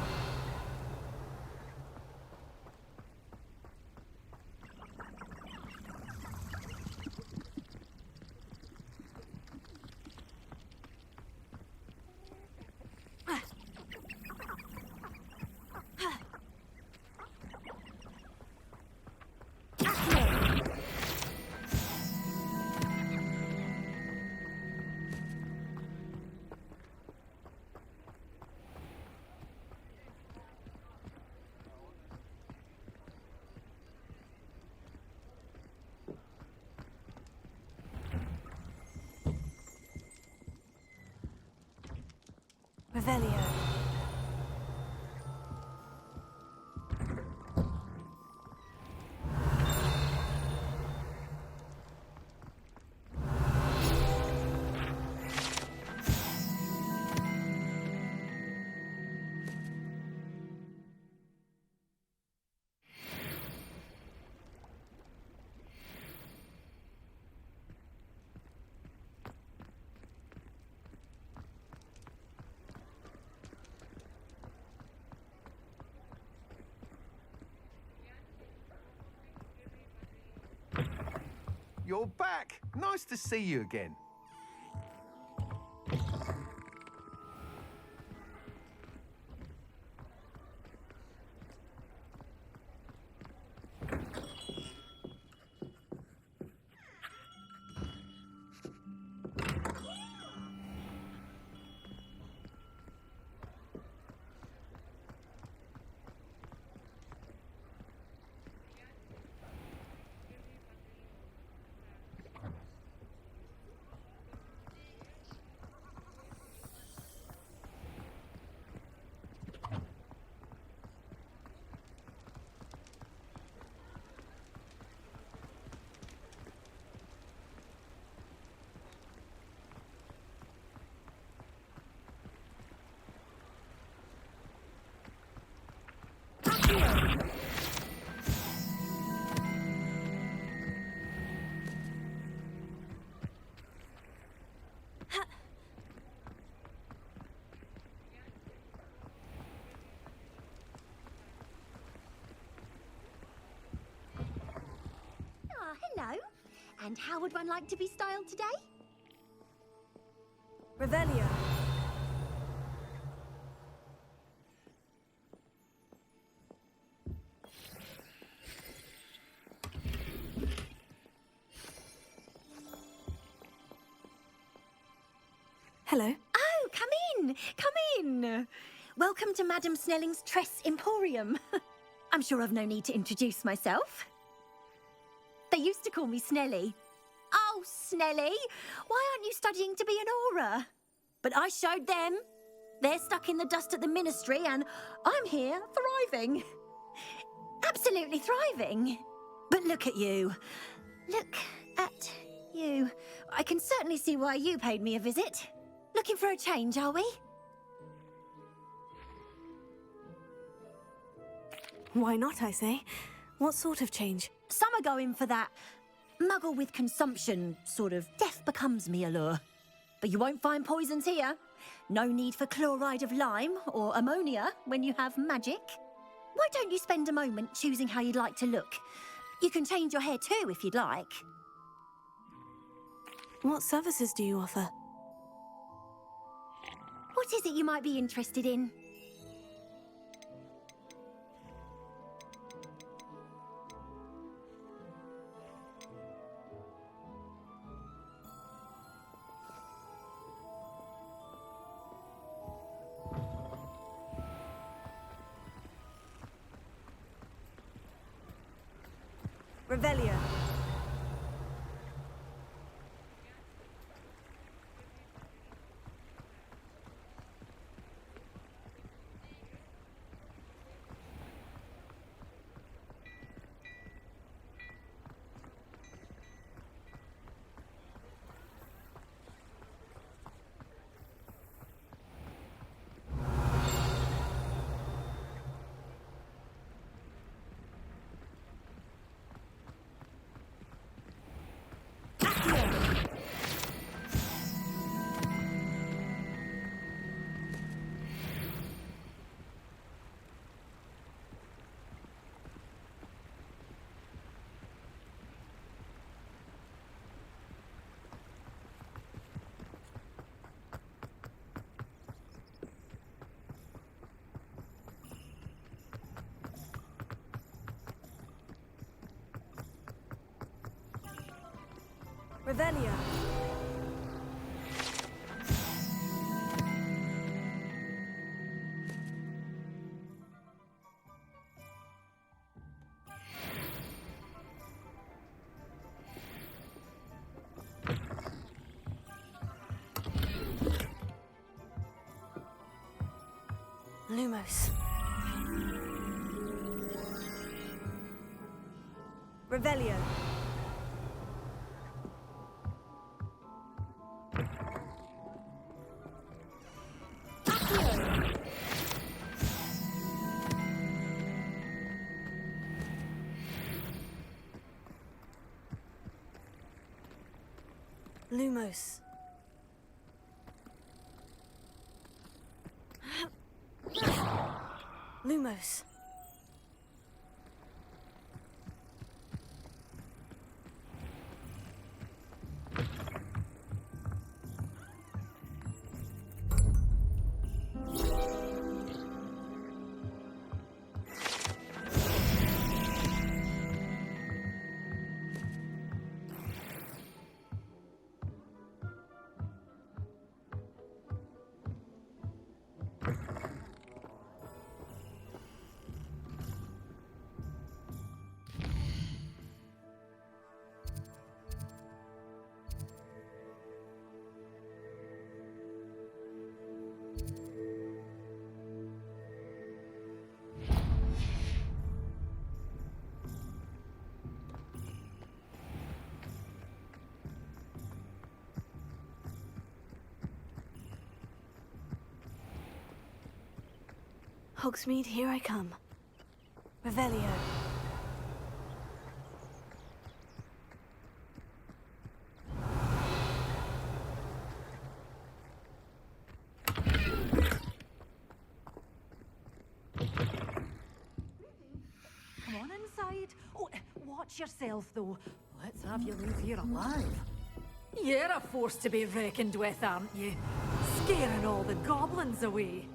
Revelio. You're back. Nice to see you again. Hello. And how would one like to be styled today? Revelio. Hello. Oh, come in. Come in. Welcome to Madame Snelling's Tress Emporium. I'm sure I've no need to introduce myself. They used to call me Snelly. Oh, Snelly, why aren't you studying to be an aura? But I showed them. They're stuck in the dust at the ministry, and I'm here thriving. Absolutely thriving. But look at you. Look at you. I can certainly see why you paid me a visit. Looking for a change, are we? Why not, I say? What sort of change? Some are going for that muggle with consumption, sort of death becomes me allure. But you won't find poisons here. No need for chloride of lime or ammonia when you have magic. Why don't you spend a moment choosing how you'd like to look? You can change your hair too if you'd like. What services do you offer? What is it you might be interested in? Revelio. Revelio. Lumos. Revelio. Lumos. Lumos. Hogsmeade, here I come. Revelio. Come on inside. Oh, watch yourself, though. Let's have you leave here alive. You're a force to be reckoned with, aren't you? Scaring all the goblins away.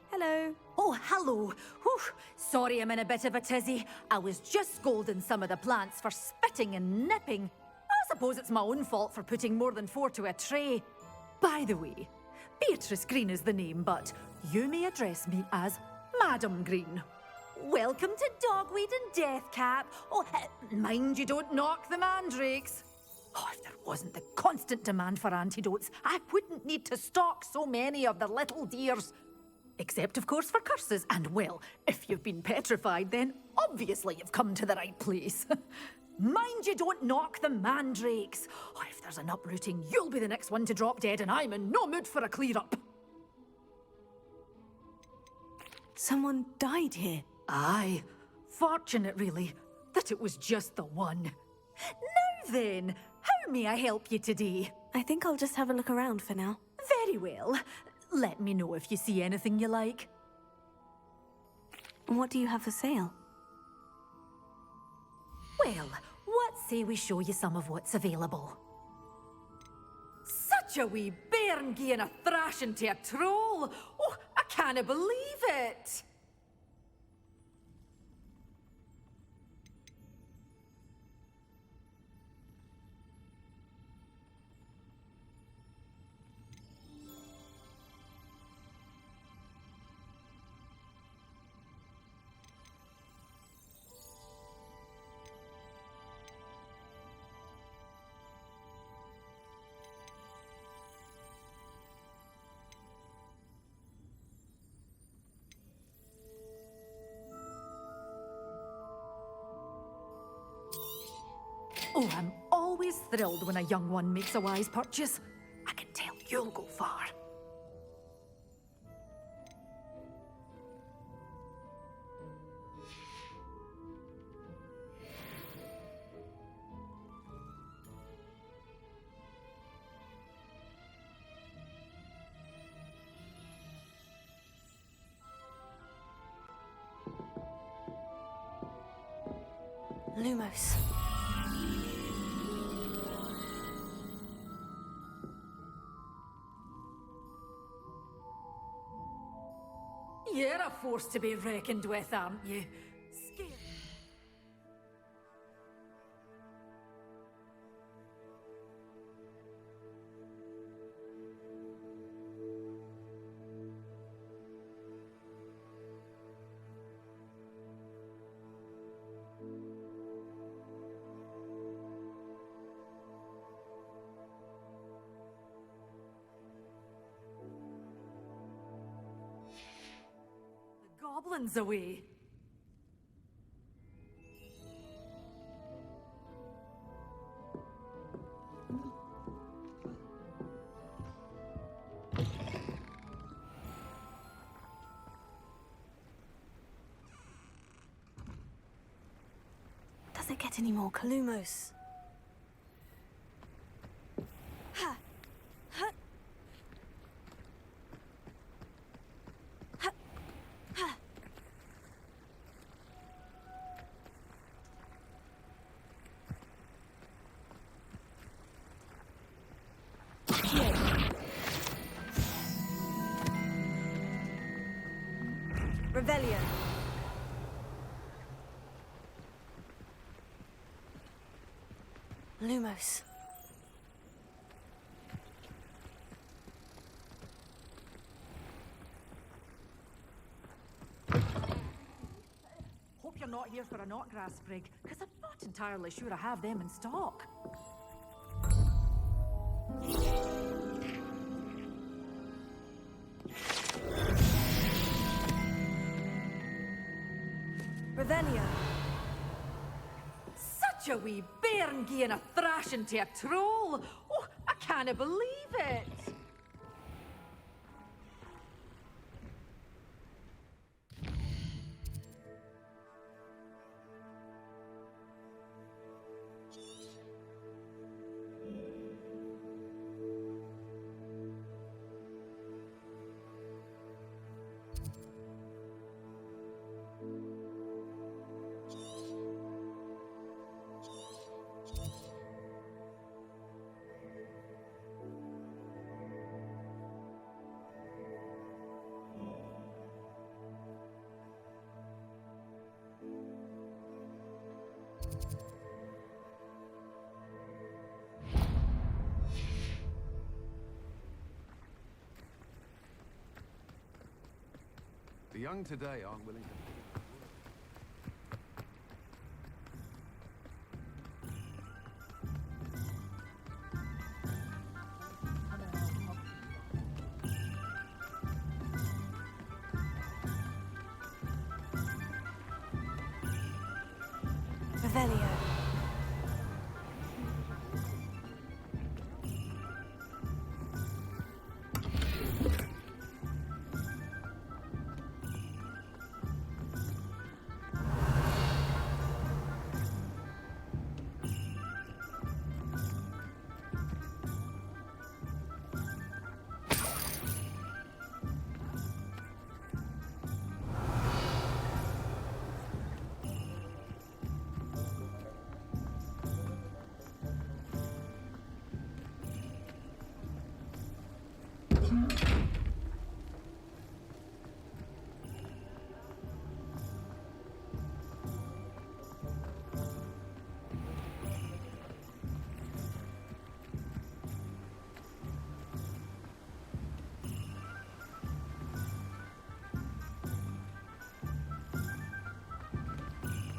Hello. Oh, hello. Whew. Sorry I'm in a bit of a tizzy. I was just scolding some of the plants for spitting and nipping. I suppose it's my own fault for putting more than 4 to a tray. By the way, Beatrice Green is the name, but you may address me as Madam Green. Welcome to Dogweed and Deathcap. Oh, mind you don't knock the mandrakes. Oh, if there wasn't the constant demand for antidotes, I wouldn't need to stock so many of the little dears. Except, of course, for curses. And, well, if you've been petrified, then obviously you've come to the right place. Mind you don't knock the mandrakes. Oh, if there's an uprooting, you'll be the next one to drop dead, and I'm in no mood for a clear-up. Someone died here. Aye. Fortunate, really, that it was just the one. Now then, how may I help you today? I think I'll just have a look around for now. Very well. Let me know if you see anything you like. What do you have for sale? Well, what say we show you some of what's available? Such a wee bairn gieing a thrashing to a troll! Oh, I can't believe it! Oh, I'm always thrilled when a young one makes a wise purchase. I can tell you'll go far. Lumos. You're a force to be reckoned with, aren't you? Scared. Goblins away. Does it get any more Kalumos? Ha! Ha! Ha! Ha! Revelio. Lumos. Hope you're not here for a knotgrass sprig, because I'm not entirely sure I have them in stock. Revelio. Such a wee bairn gieing a thrashing to a troll! Oh, I can't believe it! The young today aren't willing to... Revelio.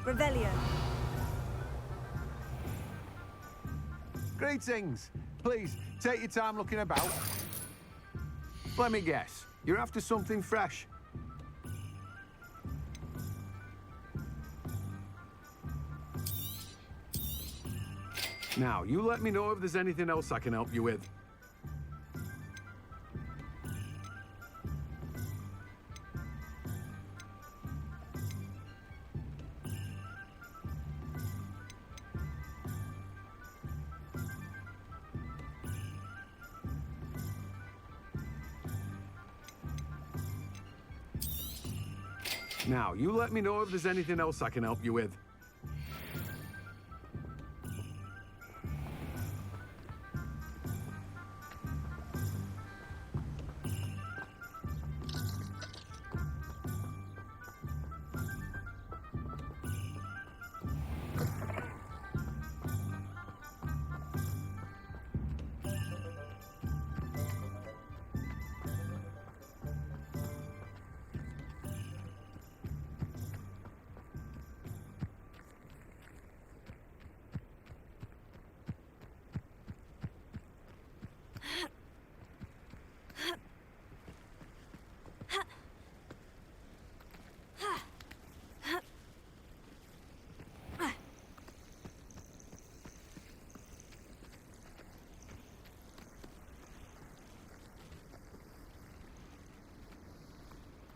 Revelio. Greetings. Please, take your time looking about. Let me guess. You're after something fresh. Now, you let me know if there's anything else I can help you with. Now, you let me know if there's anything else I can help you with.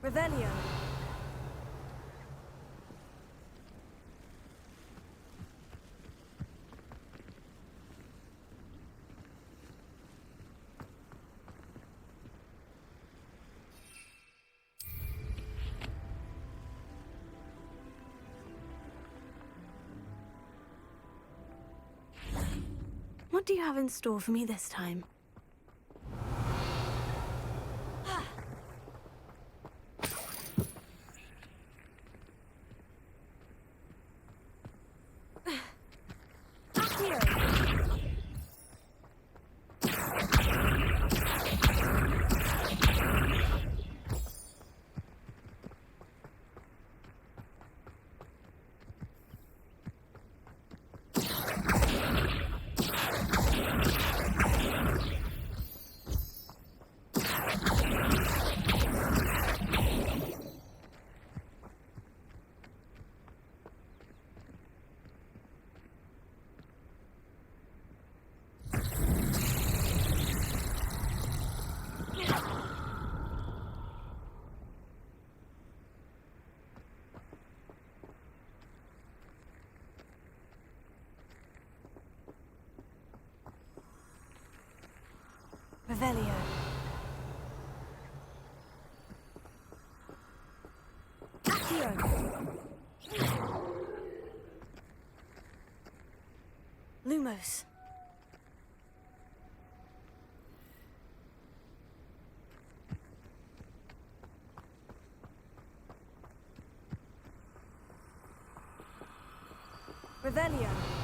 Revelio. What do you have in store for me this time? Revelio. Accio. Lumos. Revelio.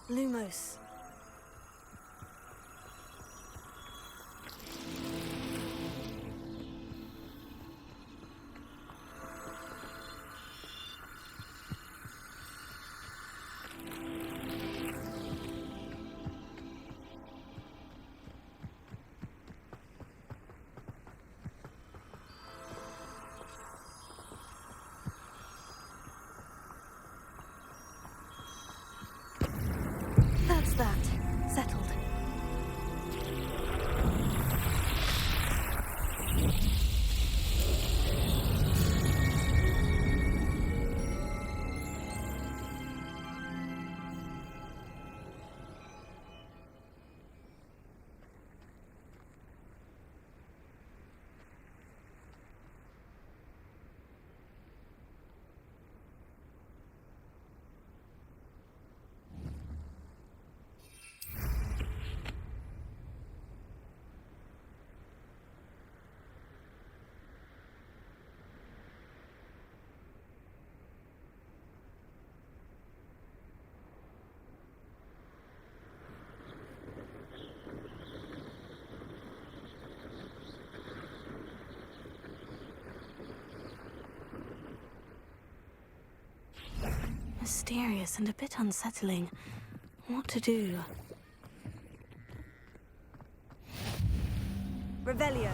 Lumos. That's that. Settled. Mysterious and a bit unsettling. What to do? Revelio.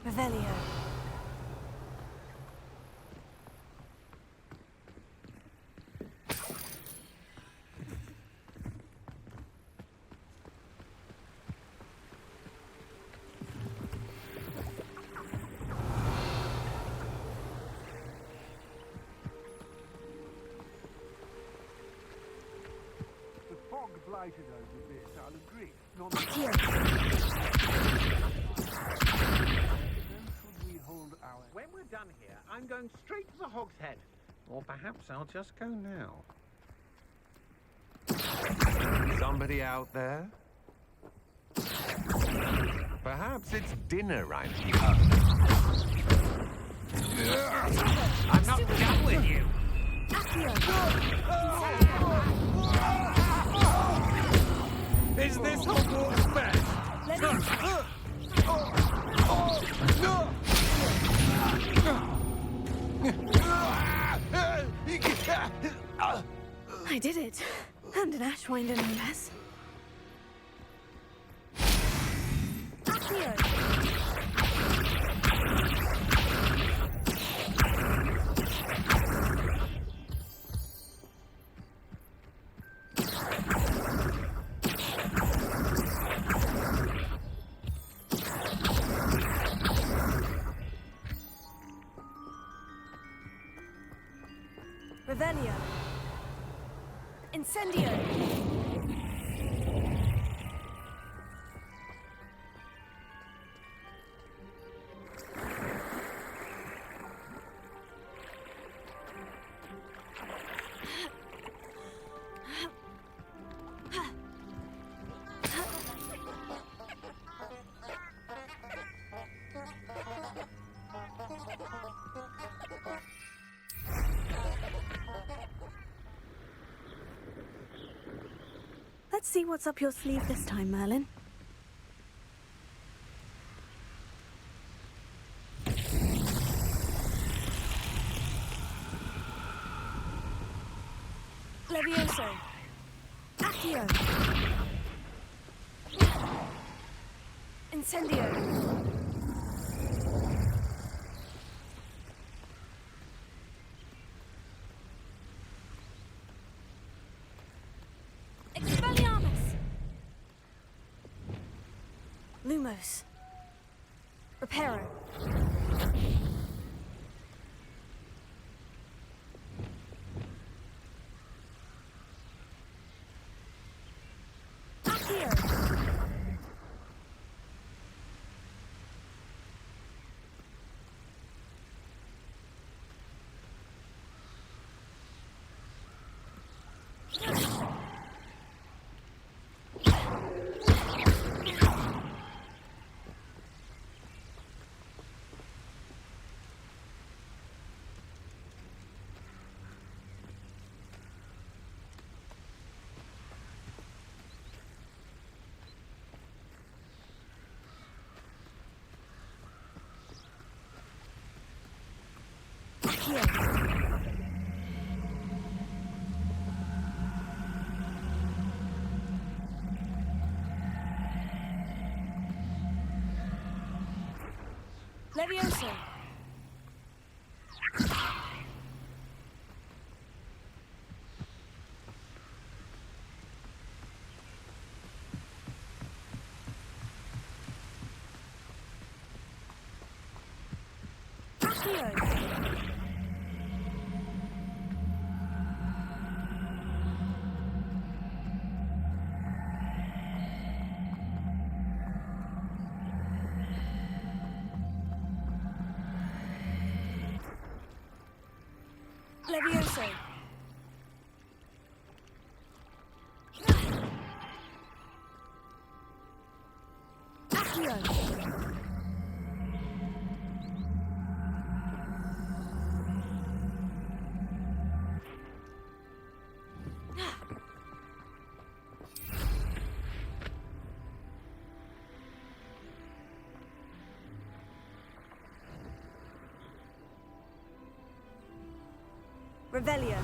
Revelio. The fog blighted over this, I'll agree. When we're done here, I'm going straight to the Hog's Head. Or perhaps I'll just go now. Somebody out there? Perhaps it's dinner I'm I'm not done with you! Is this Hogwarts best? I did it. And an Ashwinder, no less. Revelio. Incendio. Let's see what's up your sleeve this time, Merlin. Levioso. Accio. Incendio. Expelliarmus! Lumos. Reparo. Levioso. Levioso. Accio. Revelio.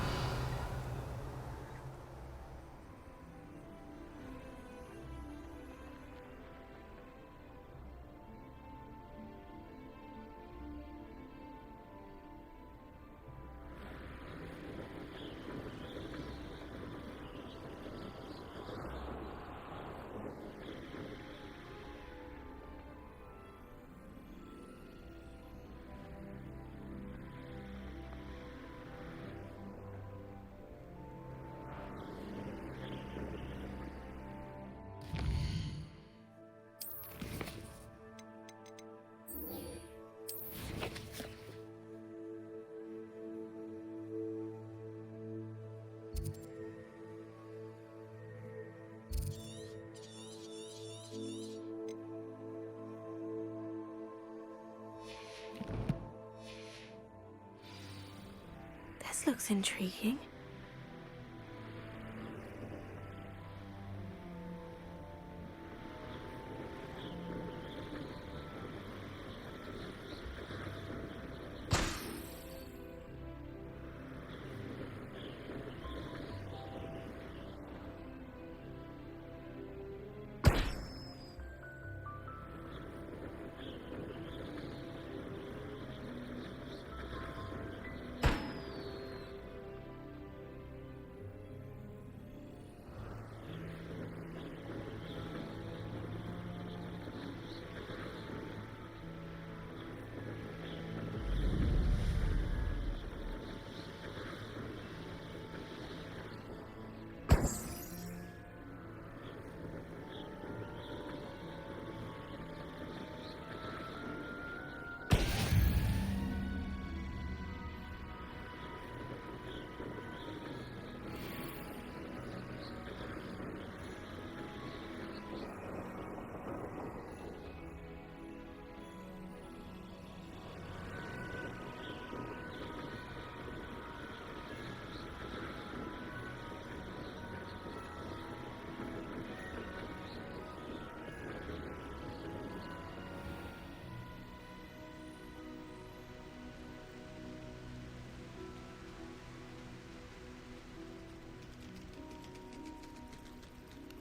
This looks intriguing.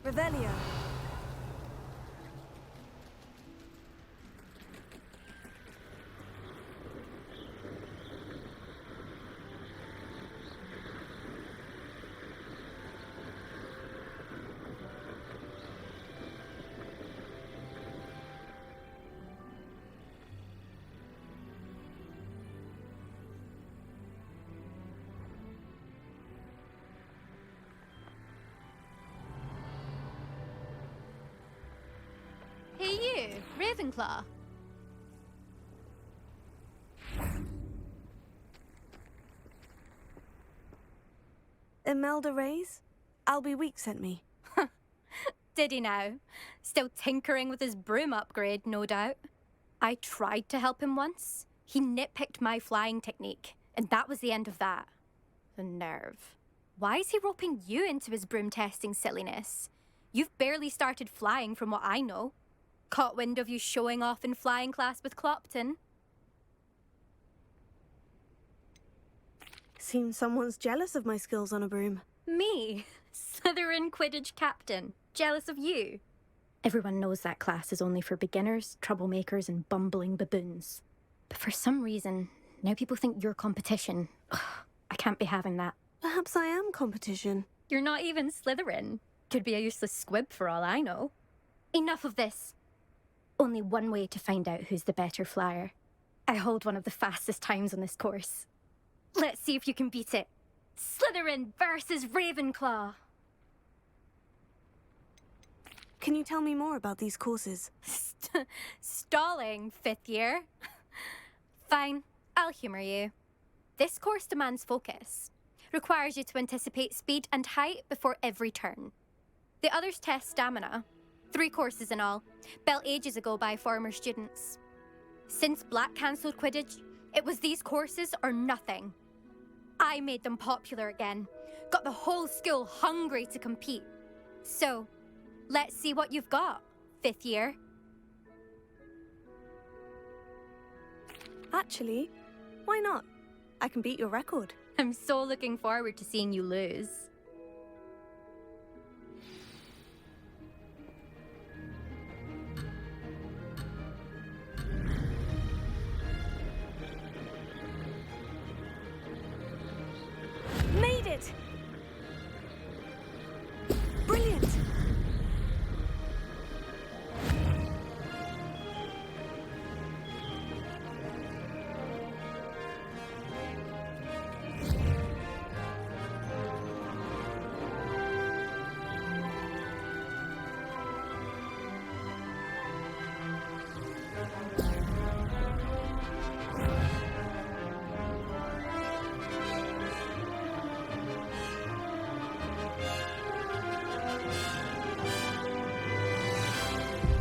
Revelio. you, Ravenclaw? Imelda Reyes? Albie Week sent me. Did he now? Still tinkering with his broom upgrade, no doubt. I tried to help him once. He nitpicked my flying technique, and that was the end of that. The nerve. Why is he roping you into his broom testing silliness? You've barely started flying from what I know. Caught wind of you showing off in flying class with Clopton. Seems someone's jealous of my skills on a broom. Me? Slytherin Quidditch captain. Jealous of you? Everyone knows that class is only for beginners, troublemakers, and bumbling baboons. But for some reason, now people think you're competition. Ugh, I can't be having that. Perhaps I am competition. You're not even Slytherin. Could be a useless squib for all I know. Enough of this. Only one way to find out who's the better flyer. I hold one of the fastest times on this course. Let's see if you can beat it. Slytherin versus Ravenclaw. Can you tell me more about these courses? Stalling, 5th year? Fine, I'll humour you. This course demands focus. Requires you to anticipate speed and height before every turn. The others test stamina. 3 courses in all, built ages ago by former students. Since Black cancelled Quidditch, it was these courses or nothing. I made them popular again, got the whole school hungry to compete. So, let's see what you've got, 5th year. Actually, why not? I can beat your record. I'm so looking forward to seeing you lose. Made it! Brilliant!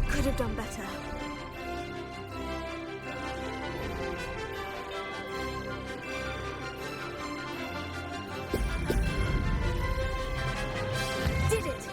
Could have done better. Did it!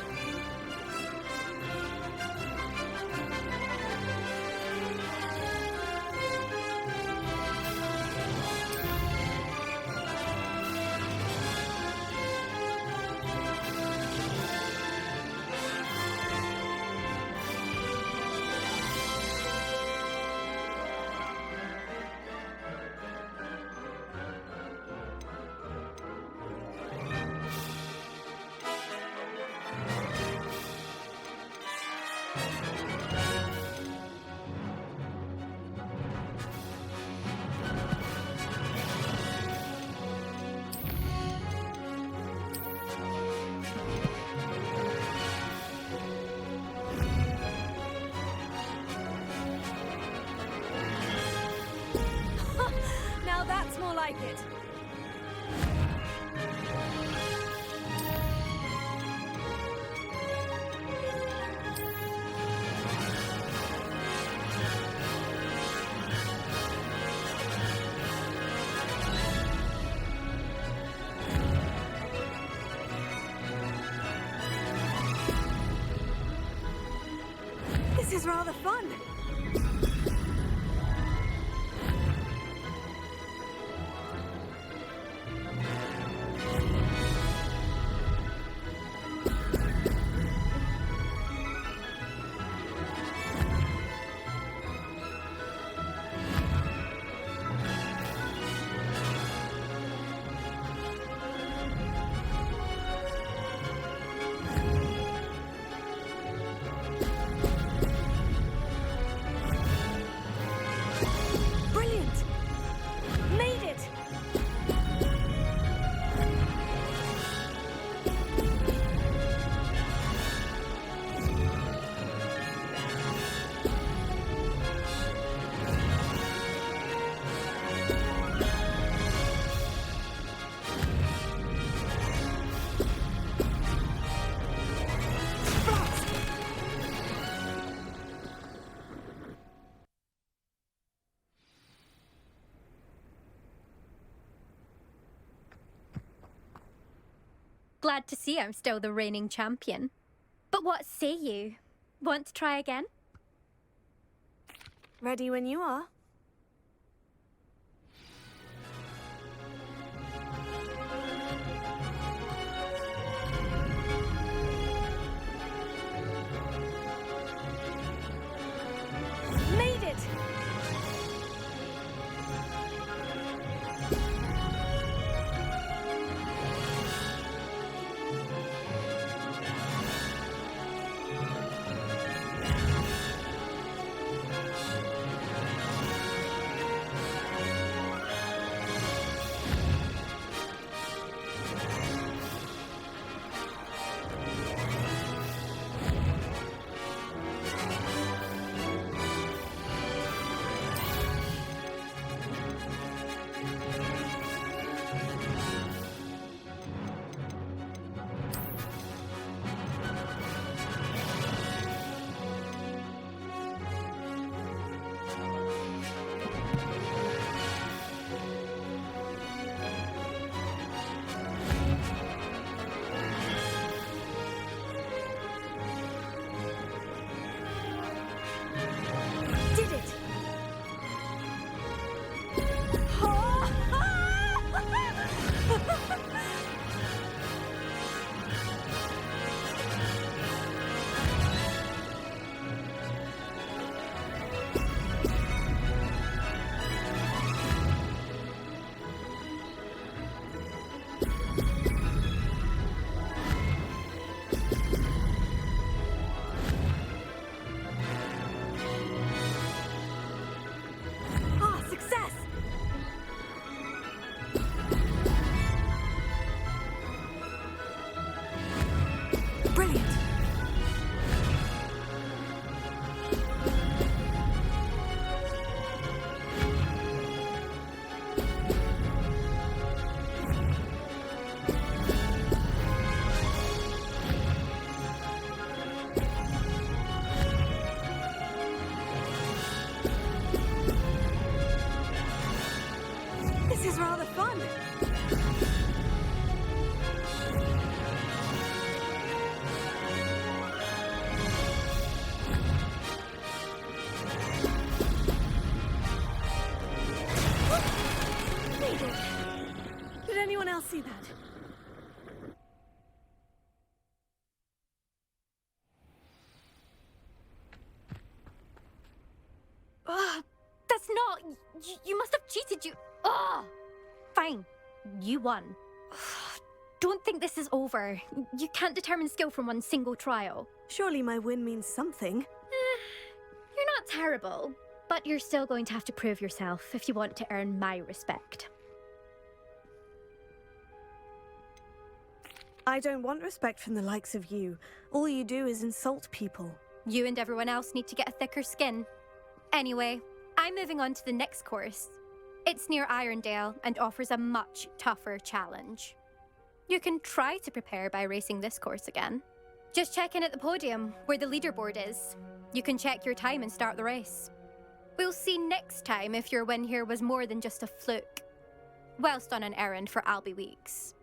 Now that's more like it. This is rather fun. Glad to see I'm still the reigning champion. But what say you? Want to try again? Ready when you are. Made it! Did it! Ah, success! Brilliant! This is rather fun. Made it. Did anyone else see that? That's not... You must have cheated, you... Ugh! Fine. You won. Don't think this is over. You can't determine skill from one single trial. Surely my win means something. You're not terrible, but you're still going to have to prove yourself if you want to earn my respect. I don't want respect from the likes of you. All you do is insult people. You and everyone else need to get a thicker skin. Anyway, I'm moving on to the next course. It's near Irondale and offers a much tougher challenge. You can try to prepare by racing this course again. Just check in at the podium, where the leaderboard is. You can check your time and start the race. We'll see next time if your win here was more than just a fluke. Whilst on an errand for Albie Weeks.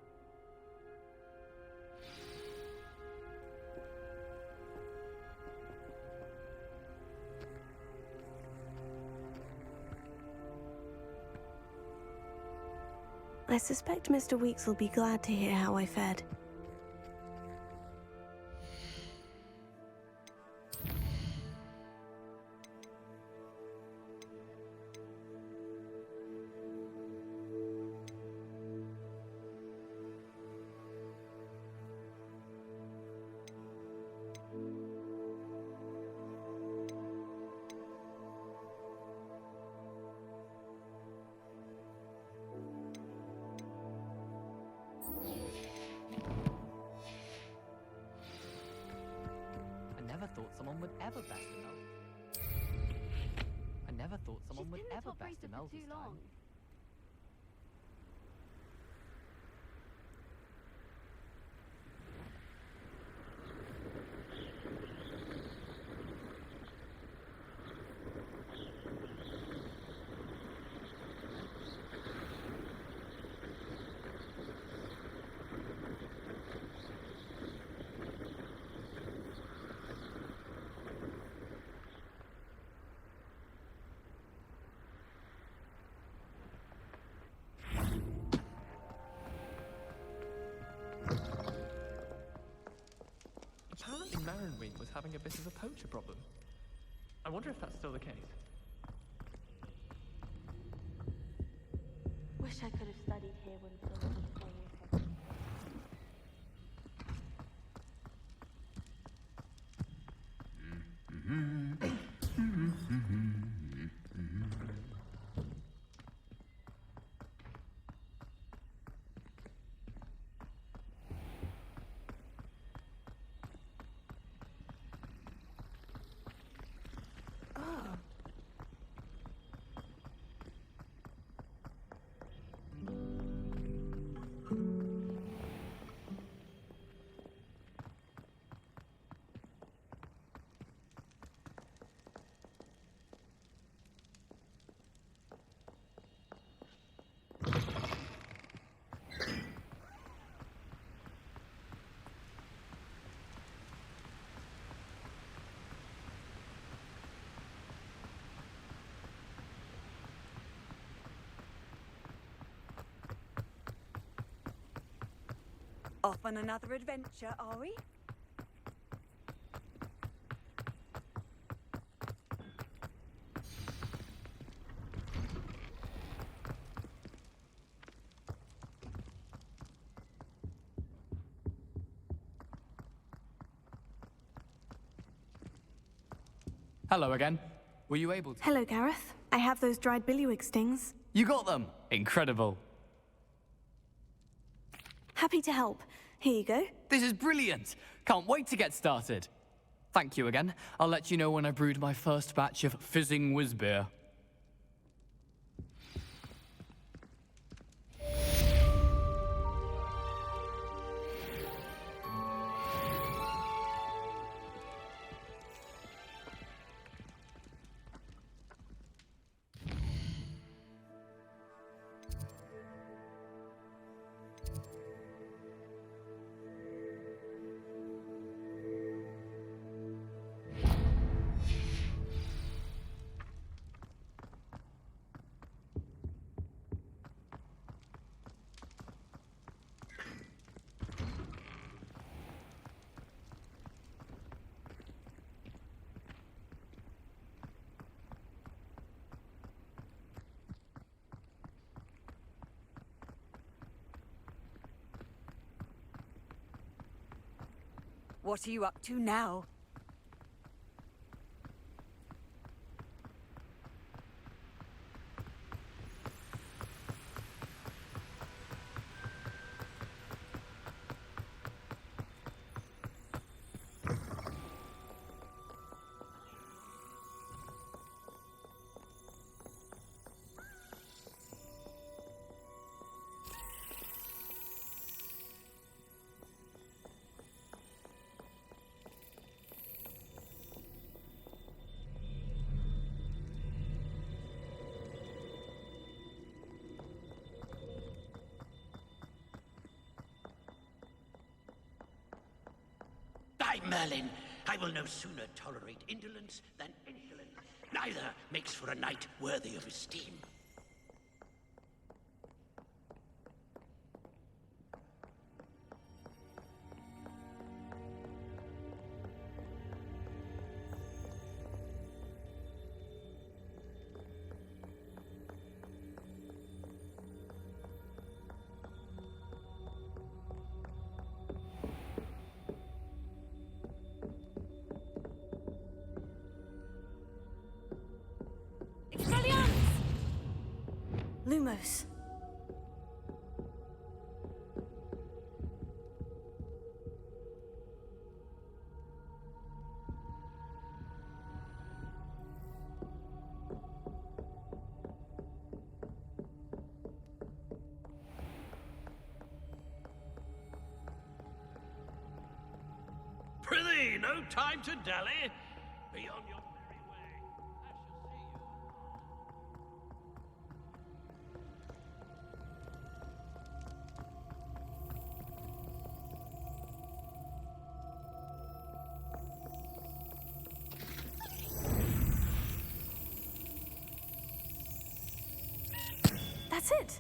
I suspect Mr. Weeks will be glad to hear how I fared. Thought someone would ever best a Mel. I never thought someone would ever best a Mel this time. Merlin was having a bit of a poacher problem. I wonder if that's still the case. Wish I could have studied here when Phil was 4 years old. Off on another adventure, are we? Hello again. Were you able to... Hello, Gareth. I have those dried billywig stings. You got them! Incredible. Happy to help. Here you go. This is brilliant! Can't wait to get started. Thank you again. I'll let you know when I brewed my first batch of fizzing whiz-beer. What are you up to now? By Merlin, I will no sooner tolerate indolence than insolence. Neither makes for a knight worthy of esteem. Lumos. Prithee, no time to dally. Be on your merry way. I shall see you. That's it.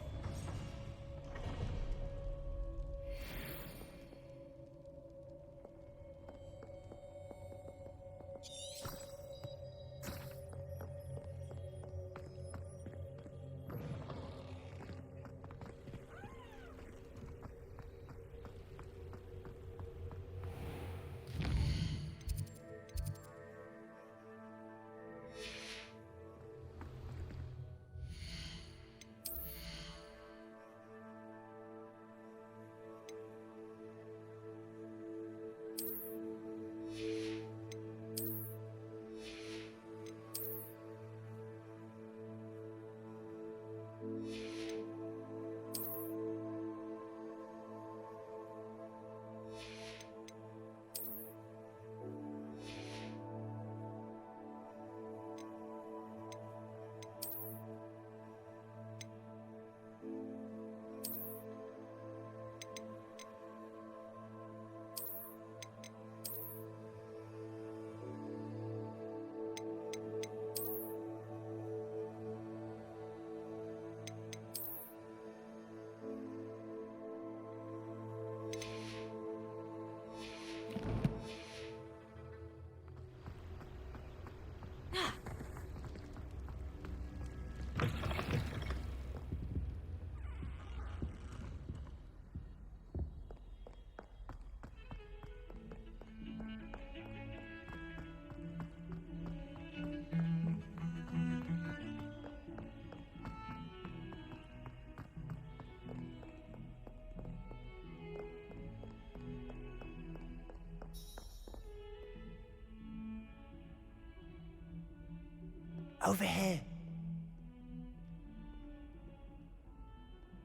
Over here.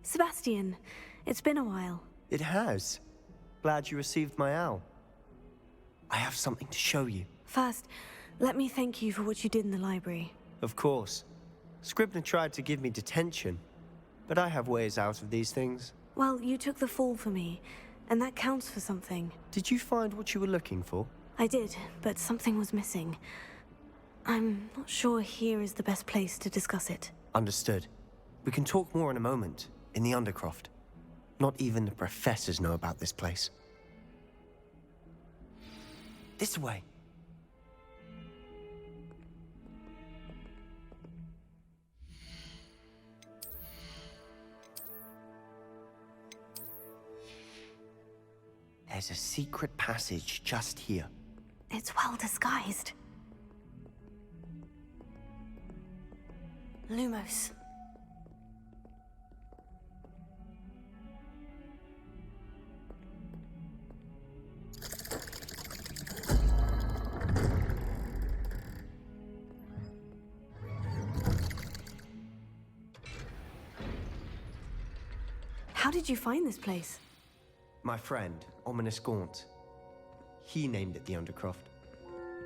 Sebastian, it's been a while. It has. Glad you received my owl. I have something to show you. First, let me thank you for what you did in the library. Of course. Scribner tried to give me detention, but I have ways out of these things. Well, you took the fall for me, and that counts for something. Did you find what you were looking for? I did, but something was missing. I'm not sure here is the best place to discuss it. Understood. We can talk more in a moment, in the Undercroft. Not even the professors know about this place. This way. There's a secret passage just here. It's well disguised. Lumos. How did you find this place? My friend, Ominous Gaunt. He named it the Undercroft.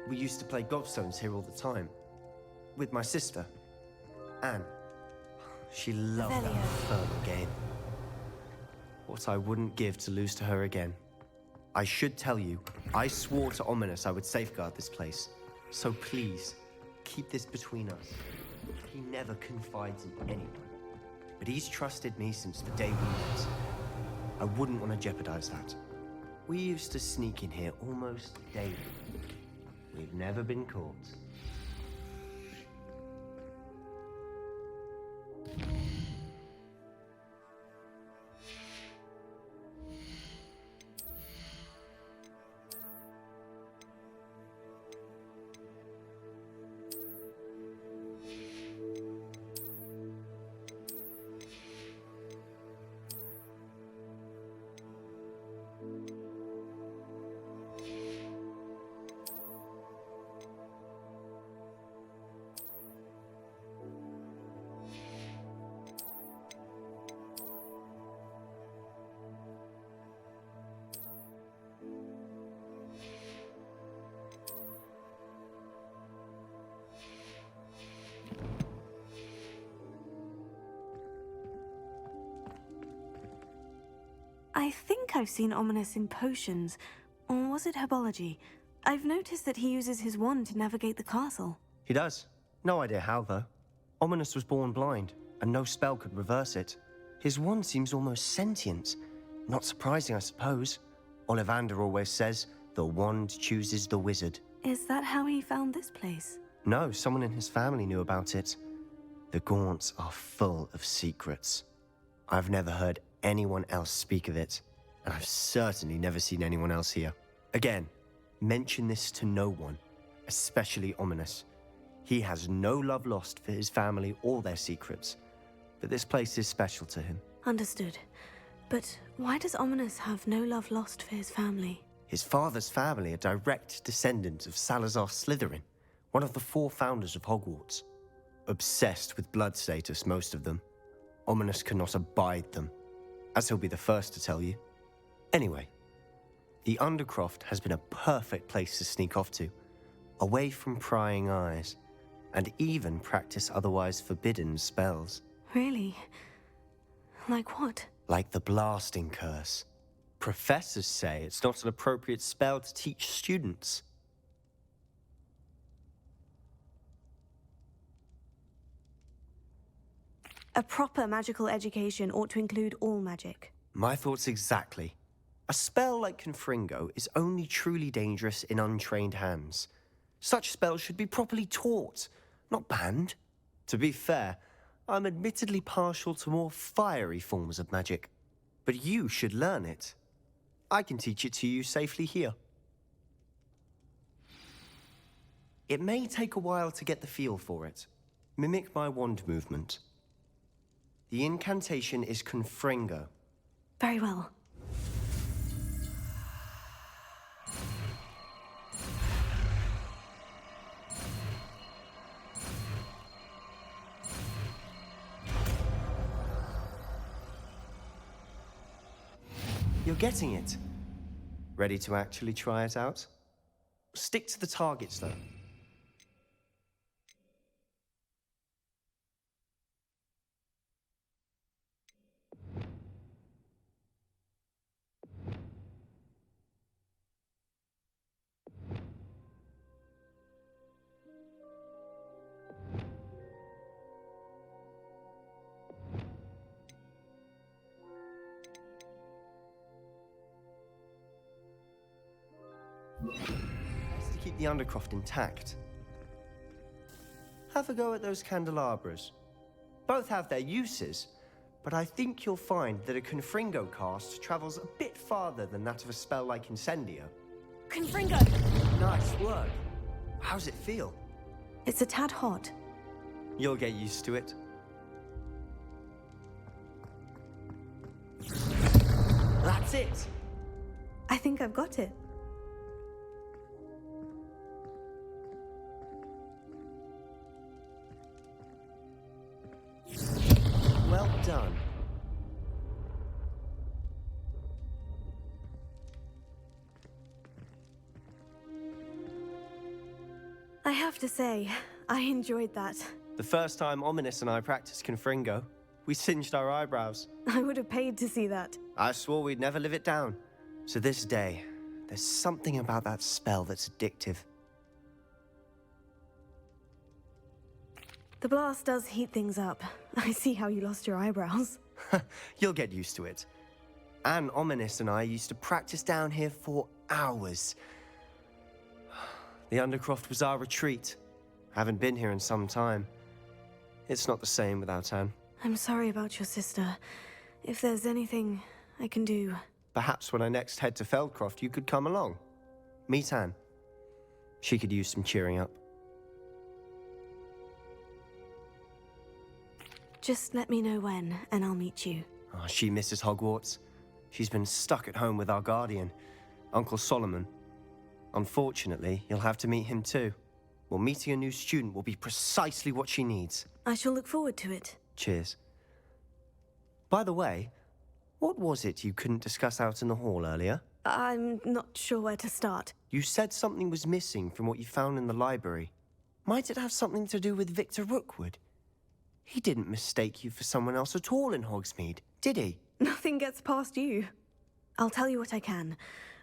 We used to play gobstones here all the time. With my sister, Anne. She loved that infernal game. What I wouldn't give to lose to her again. I should tell you, I swore to Ominous I would safeguard this place. So please, keep this between us. He never confides in anyone. But he's trusted me since the day we met. I wouldn't want to jeopardize that. We used to sneak in here almost daily. We've never been caught. I think I've seen Ominous in potions, or was it herbology? I've noticed that he uses his wand to navigate the castle. He does. No idea how, though. Ominous was born blind, and no spell could reverse it. His wand seems almost sentient. Not surprising, I suppose. Ollivander always says, the wand chooses the wizard. Is that how he found this place? No, someone in his family knew about it. The Gaunts are full of secrets. I've never heard anyone else speak of it, and I've certainly never seen anyone else here. Again, mention this to no one, especially Ominous. He has no love lost for his family or their secrets, but this place is special to him. Understood. But why does Ominous have no love lost for his family? His father's family are direct descendants of Salazar Slytherin, one of the 4 founders of Hogwarts. Obsessed with blood status, most of them. Ominous cannot abide them, as he'll be the first to tell you. Anyway, the Undercroft has been a perfect place to sneak off to, away from prying eyes, and even practice otherwise forbidden spells. Really? Like what? Like the blasting curse. Professors say it's not an appropriate spell to teach students. A proper magical education ought to include all magic. My thoughts exactly. A spell like Confringo is only truly dangerous in untrained hands. Such spells should be properly taught, not banned. To be fair, I'm admittedly partial to more fiery forms of magic. But you should learn it. I can teach it to you safely here. It may take a while to get the feel for it. Mimic my wand movement. The incantation is Confringo. Very well. You're getting it. Ready to actually try it out? Stick to the targets, though. Best to keep the Undercroft intact. Have a go at those candelabras. Both have their uses, but I think you'll find that a Confringo cast travels a bit farther than that of a spell like Incendio. Confringo! Nice work. How's it feel? It's a tad hot. You'll get used to it. That's it! I think I've got it. Well done. I have to say, I enjoyed that. The first time Ominous and I practiced Confringo, we singed our eyebrows. I would have paid to see that. I swore we'd never live it down. So this day, there's something about that spell that's addictive. The blast does heat things up. I see how you lost your eyebrows. You'll get used to it. Anne, Ominous, and I used to practice down here for hours. The Undercroft was our retreat. Haven't been here in some time. It's not the same without Anne. I'm sorry about your sister. If there's anything I can do... Perhaps when I next head to Feldcroft, you could come along. Meet Anne. She could use some cheering up. Just let me know when, and I'll meet you. Oh, she misses Hogwarts. She's been stuck at home with our guardian, Uncle Solomon. Unfortunately, you'll have to meet him too. Well, meeting a new student will be precisely what she needs. I shall look forward to it. Cheers. By the way, what was it you couldn't discuss out in the hall earlier? I'm not sure where to start. You said something was missing from what you found in the library. Might it have something to do with Victor Rookwood? He didn't mistake you for someone else at all in Hogsmeade, did he? Nothing gets past you. I'll tell you what I can.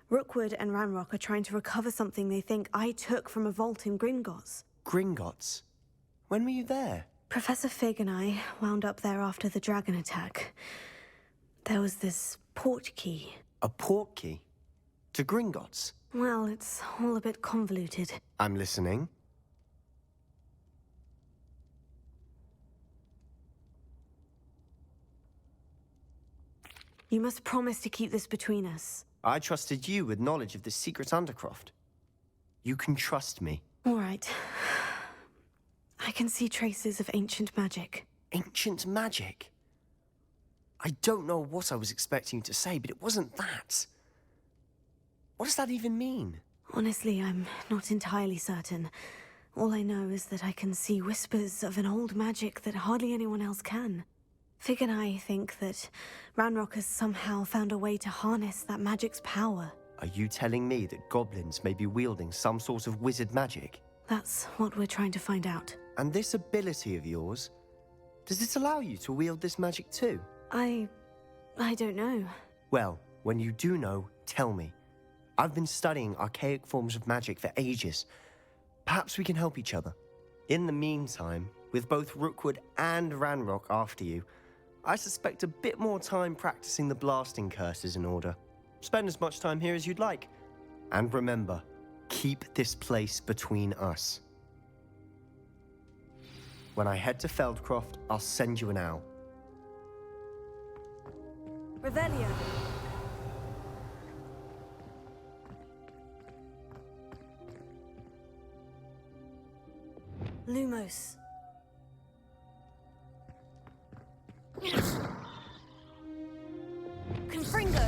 Rookwood and Ranrock are trying to recover something they think I took from a vault in Gringotts. Gringotts? When were you there? Professor Fig and I wound up there after the dragon attack. There was this port key. A port key? To Gringotts? Well, it's all a bit convoluted. I'm listening. You must promise to keep this between us. I trusted you with knowledge of the secret Undercroft. You can trust me. All right. I can see traces of ancient magic. Ancient magic? I don't know what I was expecting you to say, but it wasn't that. What does that even mean? Honestly, I'm not entirely certain. All I know is that I can see whispers of an old magic that hardly anyone else can. Fig and I think that Ranrock has somehow found a way to harness that magic's power. Are you telling me that goblins may be wielding some sort of wizard magic? That's what we're trying to find out. And this ability of yours, does it allow you to wield this magic too? I don't know. Well, when you do know, tell me. I've been studying archaic forms of magic for ages. Perhaps we can help each other. In the meantime, with both Rookwood and Ranrock after you, I suspect a bit more time practicing the blasting curse is in order. Spend as much time here as you'd like. And remember, keep this place between us. When I head to Feldcroft, I'll send you an owl. Revelio. Lumos. Confringo.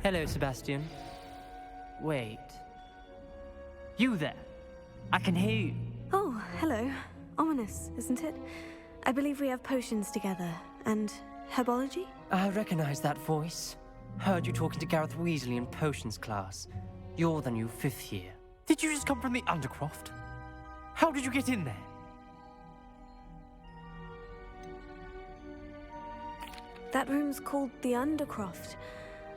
Hello, Sebastian. Wait. You there? I can hear you. Oh, hello. Ominous, isn't it? I believe we have potions together. And herbology? I recognize that voice. Heard you talking to Gareth Weasley in potions class. You're the new 5th year. Did you just come from the Undercroft? How did you get in there? That room's called the Undercroft.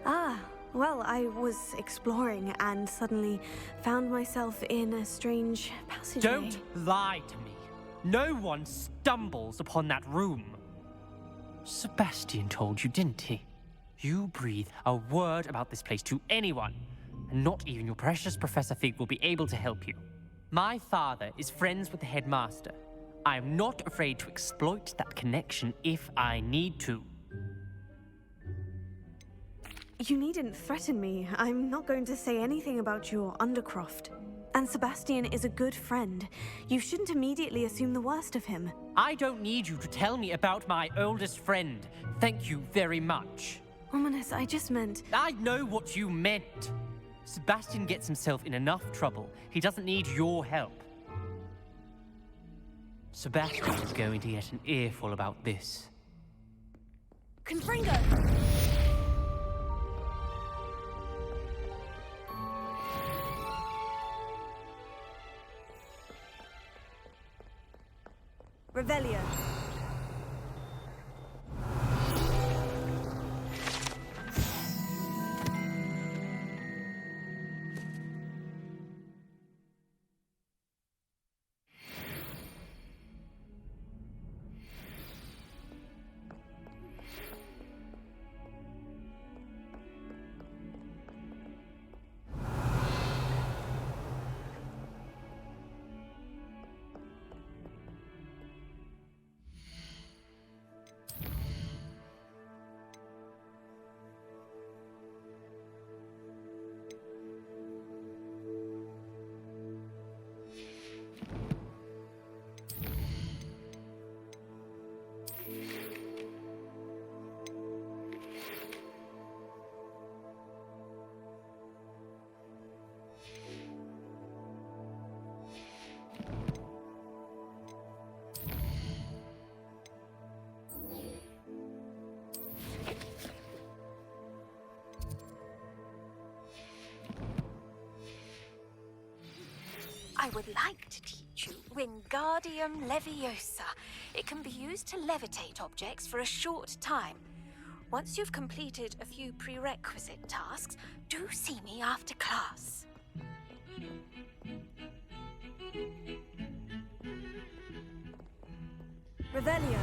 Ah, well, I was exploring and suddenly found myself in a strange passageway. Don't lie to me. No one stumbles upon that room. Sebastian told you, didn't he? You breathe a word about this place to anyone, and not even your precious Professor Fig will be able to help you. My father is friends with the headmaster. I am not afraid to exploit that connection if I need to. You needn't threaten me. I'm not going to say anything about your Undercroft. And Sebastian is a good friend. You shouldn't immediately assume the worst of him. I don't need you to tell me about my oldest friend. Thank you very much. Ominous, I just meant... I know what you meant. Sebastian gets himself in enough trouble. He doesn't need your help. Sebastian is going to get an earful about this. Confringo! Revelio. I would like to teach you Wingardium Leviosa. It can be used to levitate objects for a short time. Once you've completed a few prerequisite tasks, do see me after class. Revelio.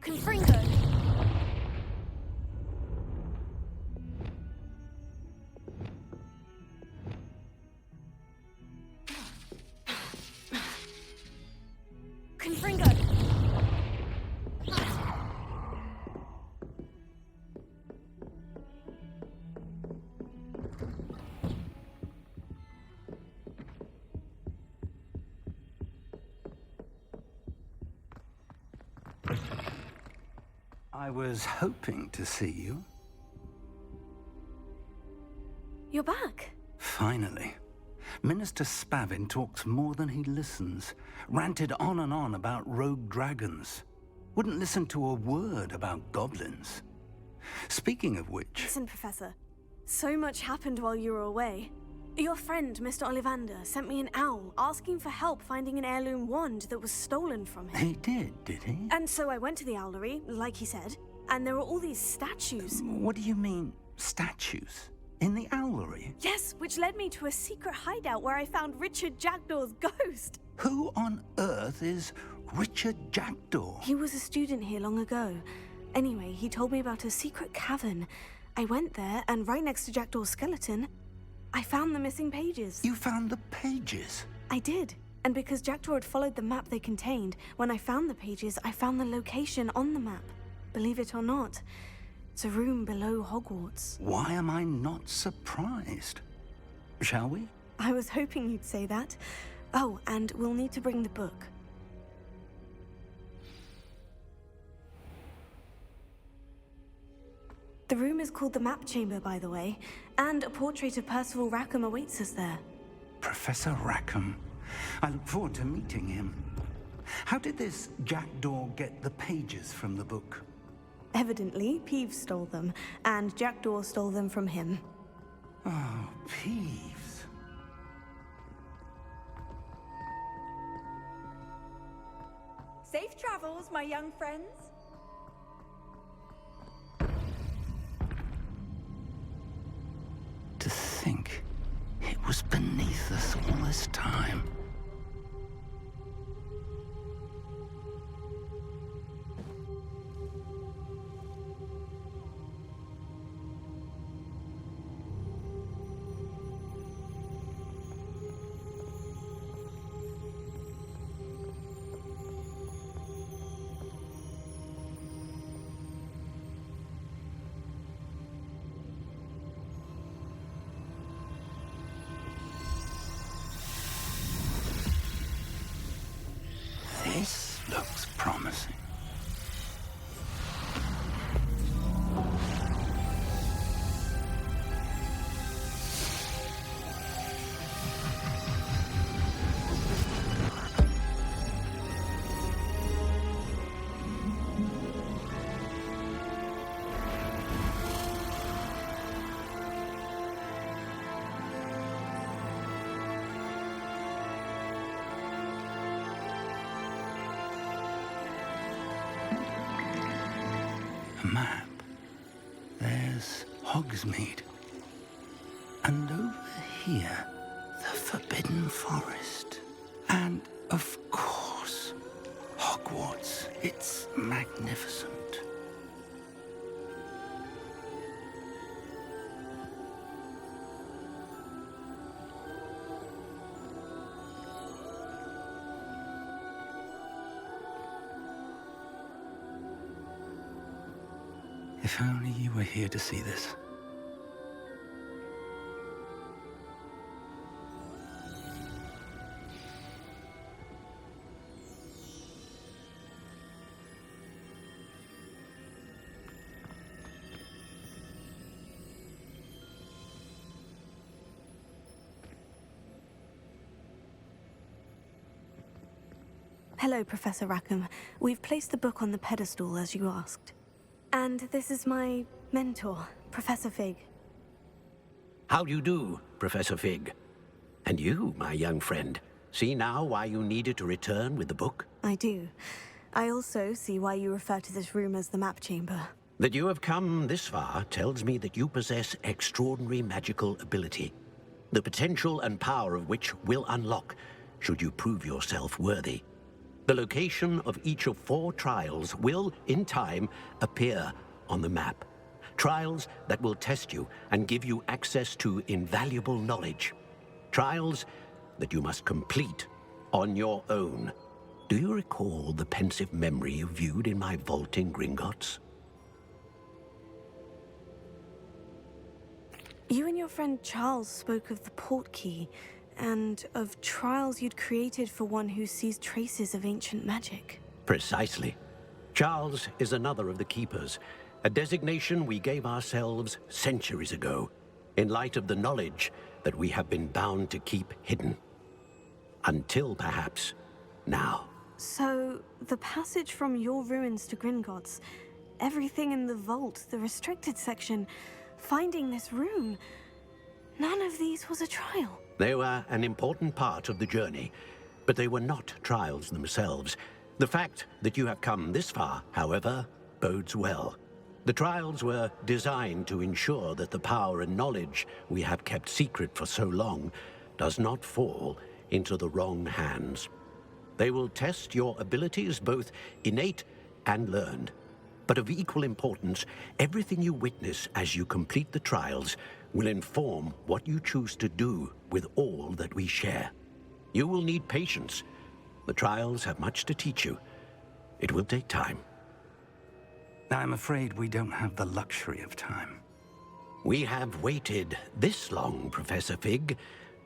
Confringo. Confringo. I was hoping to see you. You're back. Finally. Minister Spavin talks more than he listens. Ranted on and on about rogue dragons. Wouldn't listen to a word about goblins. Speaking of which... Listen, Professor. So much happened while you were away. Your friend, Mr. Ollivander, sent me an owl asking for help finding an heirloom wand that was stolen from him. He did he? And so I went to the owlery, like he said, and there were all these statues. What do you mean, statues? In the owlery? Yes, which led me to a secret hideout where I found Richard Jackdaw's ghost. Who on earth is Richard Jackdaw? He was a student here long ago. Anyway, he told me about a secret cavern. I went there, and right next to Jackdaw's skeleton, I found the missing pages. You found the pages? I did. And because Jackdaw had followed the map they contained, when I found the pages, I found the location on the map. Believe it or not, it's a room below Hogwarts. Why am I not surprised? Shall we? I was hoping you'd say that. Oh, and we'll need to bring the book. The room is called the Map Chamber, by the way, and a portrait of Percival Rackham awaits us there. Professor Rackham. I look forward to meeting him. How did this Jackdaw get the pages from the book? Evidently, Peeves stole them, and Jackdaw stole them from him. Oh, Peeves. Safe travels, my young friends. To think it was beneath us all this time. This looks promising. A map. There's Hogsmeade. And over here, the Forbidden Forest. And, of course, Hogwarts. It's magnificent. If only you were here to see this. Hello, Professor Rackham. We've placed the book on the pedestal, as you asked. And this is my mentor, Professor Fig. How do you do, Professor Fig? And you, my young friend, see now why you needed to return with the book? I do. I also see why you refer to this room as the Map Chamber. That you have come this far tells me that you possess extraordinary magical ability, the potential and power of which will unlock should you prove yourself worthy. The location of each of 4 trials will, in time, appear on the map. Trials that will test you and give you access to invaluable knowledge. Trials that you must complete on your own. Do you recall the pensive memory you viewed in my vault in Gringotts? You and your friend Charles spoke of the portkey, and of trials you'd created for one who sees traces of ancient magic. Precisely. Charles is another of the Keepers, a designation we gave ourselves centuries ago, in light of the knowledge that we have been bound to keep hidden. Until, perhaps, now. So, the passage from your ruins to Gringotts, everything in the vault, the restricted section, finding this room, none of these was a trial. They were an important part of the journey, but they were not trials themselves. The fact that you have come this far, however, bodes well. The trials were designed to ensure that the power and knowledge we have kept secret for so long does not fall into the wrong hands. They will test your abilities, both innate and learned. But of equal importance, everything you witness as you complete the trials will inform what you choose to do with all that we share. You will need patience. The trials have much to teach you. It will take time. I'm afraid we don't have the luxury of time. We have waited this long, Professor Fig.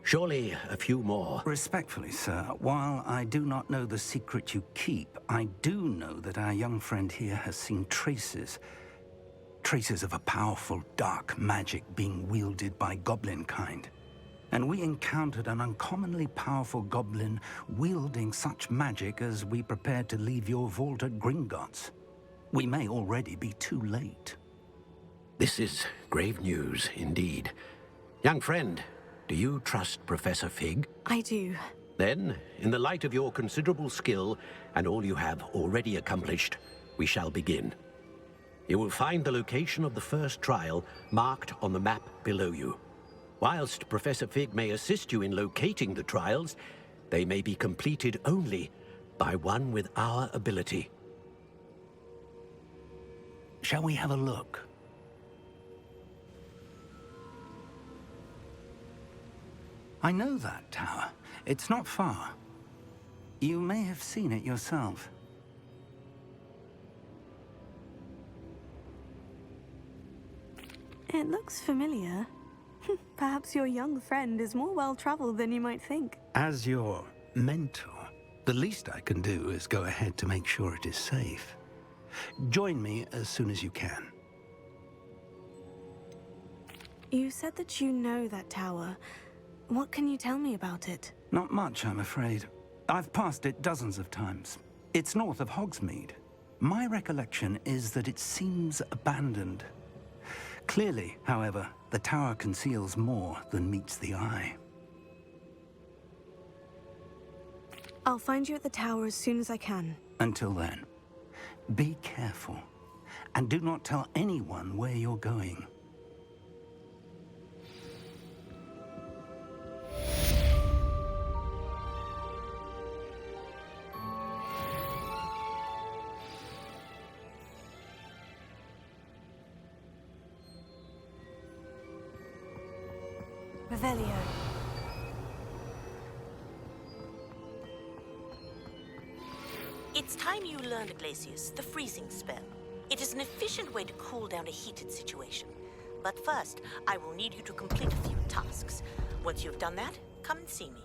Surely a few more. Respectfully, sir, while I do not know the secret you keep, I do know that our young friend here has seen traces of a powerful dark magic being wielded by goblin kind. And we encountered an uncommonly powerful goblin wielding such magic as we prepared to leave your vault at Gringotts. We may already be too late. This is grave news indeed. Young friend, do you trust Professor Fig? I do. Then, in the light of your considerable skill and all you have already accomplished, we shall begin. You will find the location of the first trial marked on the map below you. Whilst Professor Fig may assist you in locating the trials, they may be completed only by one with our ability. Shall we have a look? I know that tower. It's not far. You may have seen it yourself. It looks familiar. Perhaps your young friend is more well-traveled than you might think. As your mentor, the least I can do is go ahead to make sure it is safe. Join me as soon as you can. You said that you know that tower. What can you tell me about it? Not much, I'm afraid. I've passed it dozens of times. It's north of Hogsmeade. My recollection is that it seems abandoned. Clearly, however, the tower conceals more than meets the eye. I'll find you at the tower as soon as I can. Until then, be careful, and do not tell anyone where you're going. Revelio. It's time you learned, Glacius, the freezing spell. It is an efficient way to cool down a heated situation. But first, I will need you to complete a few tasks. Once you've done that, come and see me.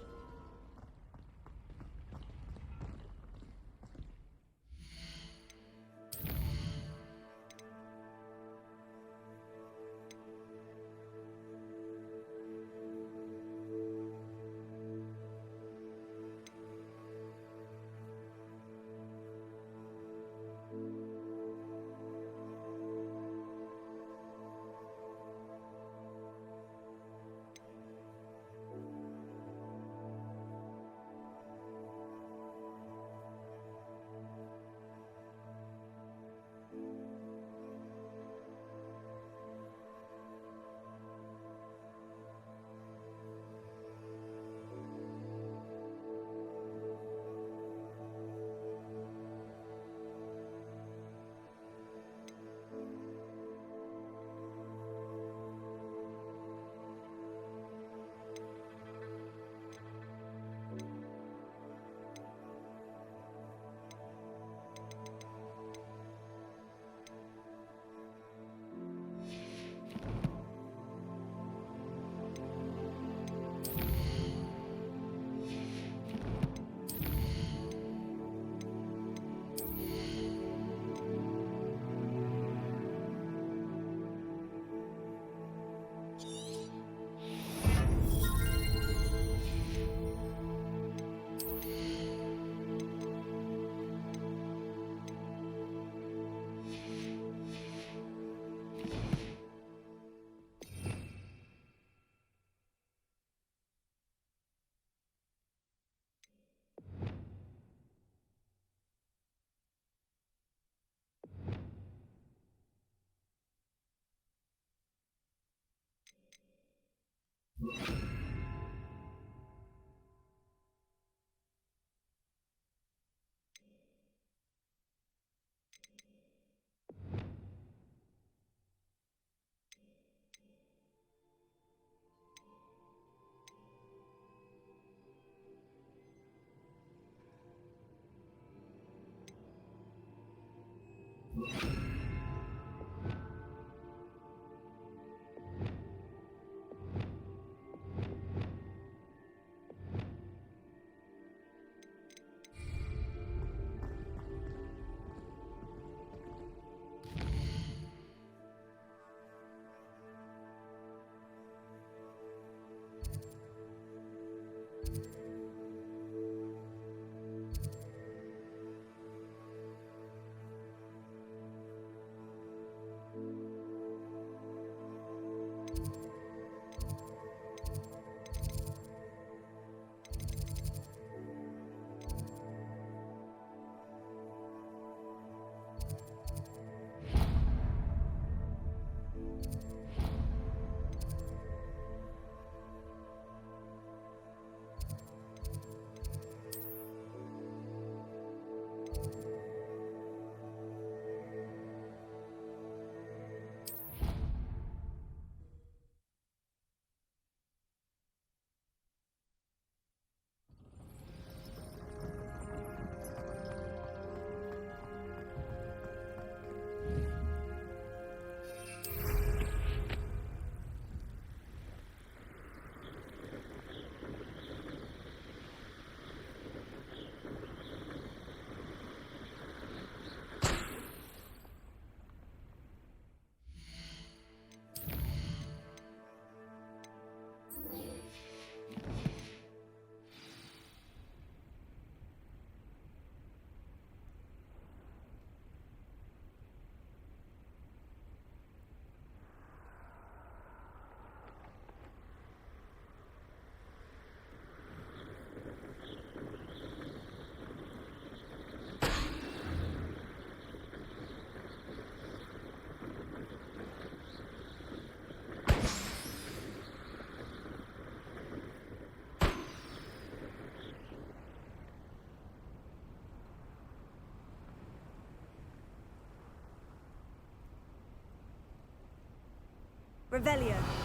Revelio.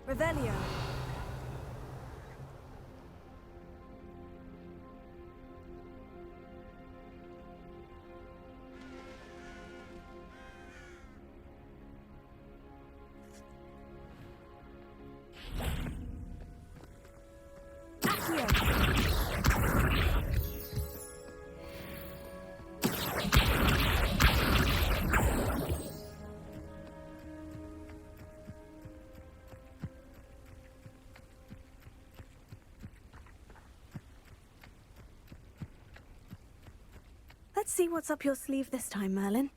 Revelio. Let's see what's up your sleeve this time, Merlin.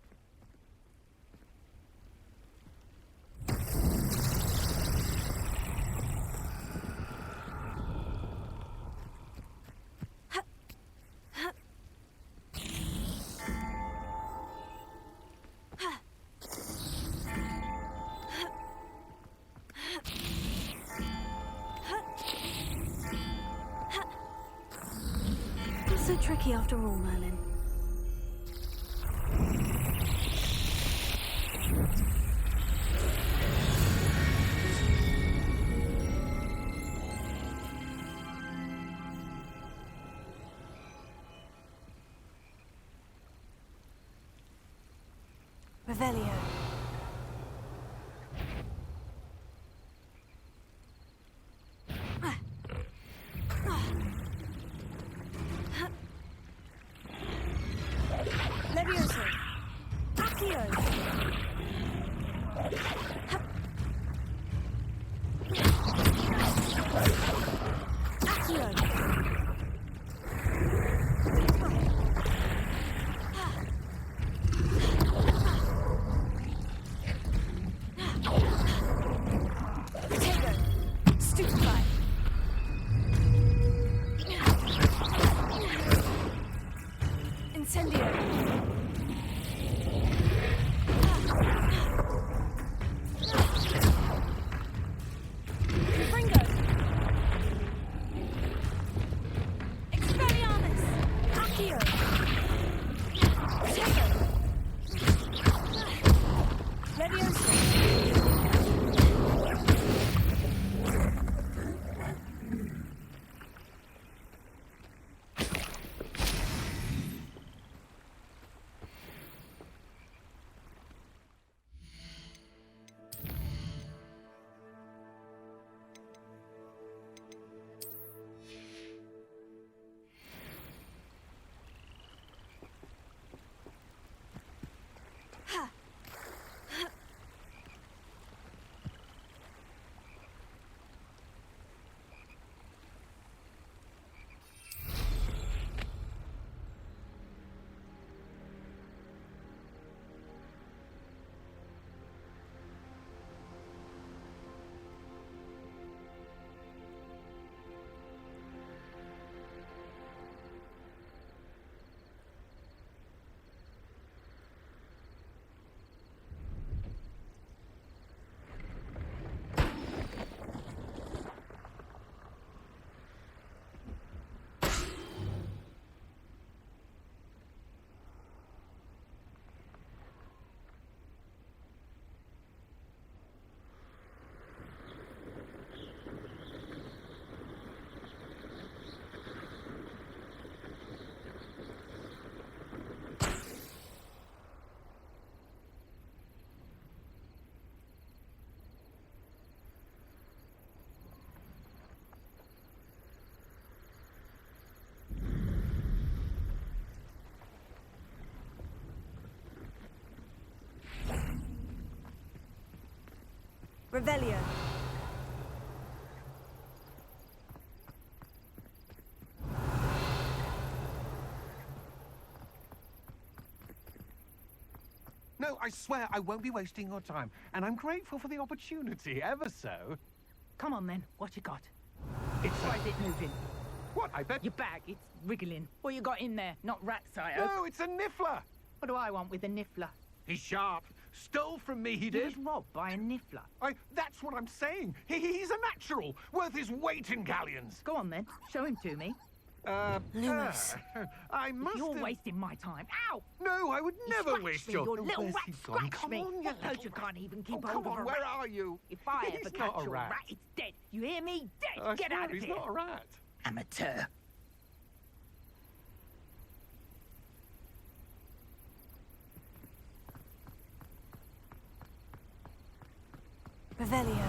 Not so tricky after all, Merlin. Revelio. Levioso. Accio. Accio. Potato. Stupefy. Incendio. Fringo. Expelliarmus. Accio. Potato. Levioso. Revelio. No, I swear I won't be wasting your time, and I'm grateful for the opportunity, ever so. Come on then, what you got? Why is it moving? What, I bet? Your bag, it's wriggling. What you got in there? Not rats, I No, hope. it's a niffler. What do I want with a niffler? He's sharp. Stole from me, he He did. was robbed by a niffler. That's what I'm saying. He's a natural, worth his weight in galleons. Go on then, show him to me. Lewis. I must You're have... wasting my time. Ow! No, I would never waste me, your... your little Where's rat he gone? scratched Come me. on, you What, little you can't even keep Oh, hold come of on, a where rat? are you? If I He's ever not catch a your rat. rat, it's dead. You hear me? Dead. I Get swear, out of he's here. not a rat. Amateur. Revelio.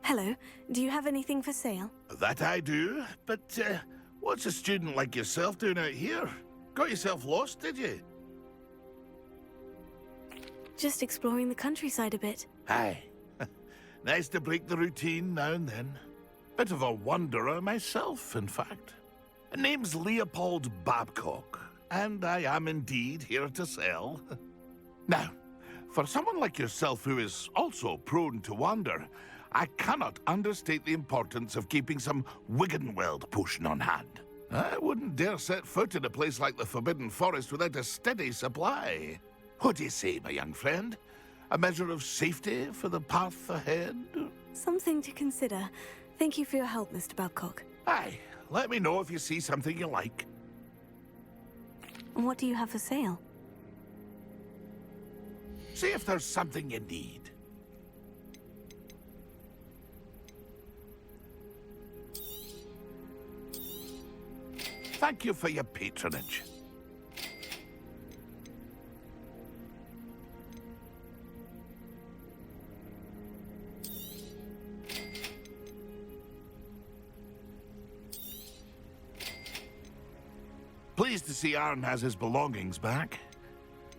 Hello. Do you have anything for sale? That I do, but what's a student like yourself doing out here? Got yourself lost, did you? Just exploring the countryside a bit. Aye. Nice to break the routine now and then. Bit of a wanderer myself, in fact. Name's Leopold Babcock, and I am indeed here to sell. Now, for someone like yourself who is also prone to wander, I cannot understate the importance of keeping some Wiggenweld potion on hand. I wouldn't dare set foot in a place like the Forbidden Forest without a steady supply. What do you say, my young friend? A measure of safety for the path ahead? Something to consider. Thank you for your help, Mr. Babcock. Aye, let me know if you see something you like. And what do you have for sale? See if there's something you need. Thank you for your patronage. Pleased to see Arn has his belongings back.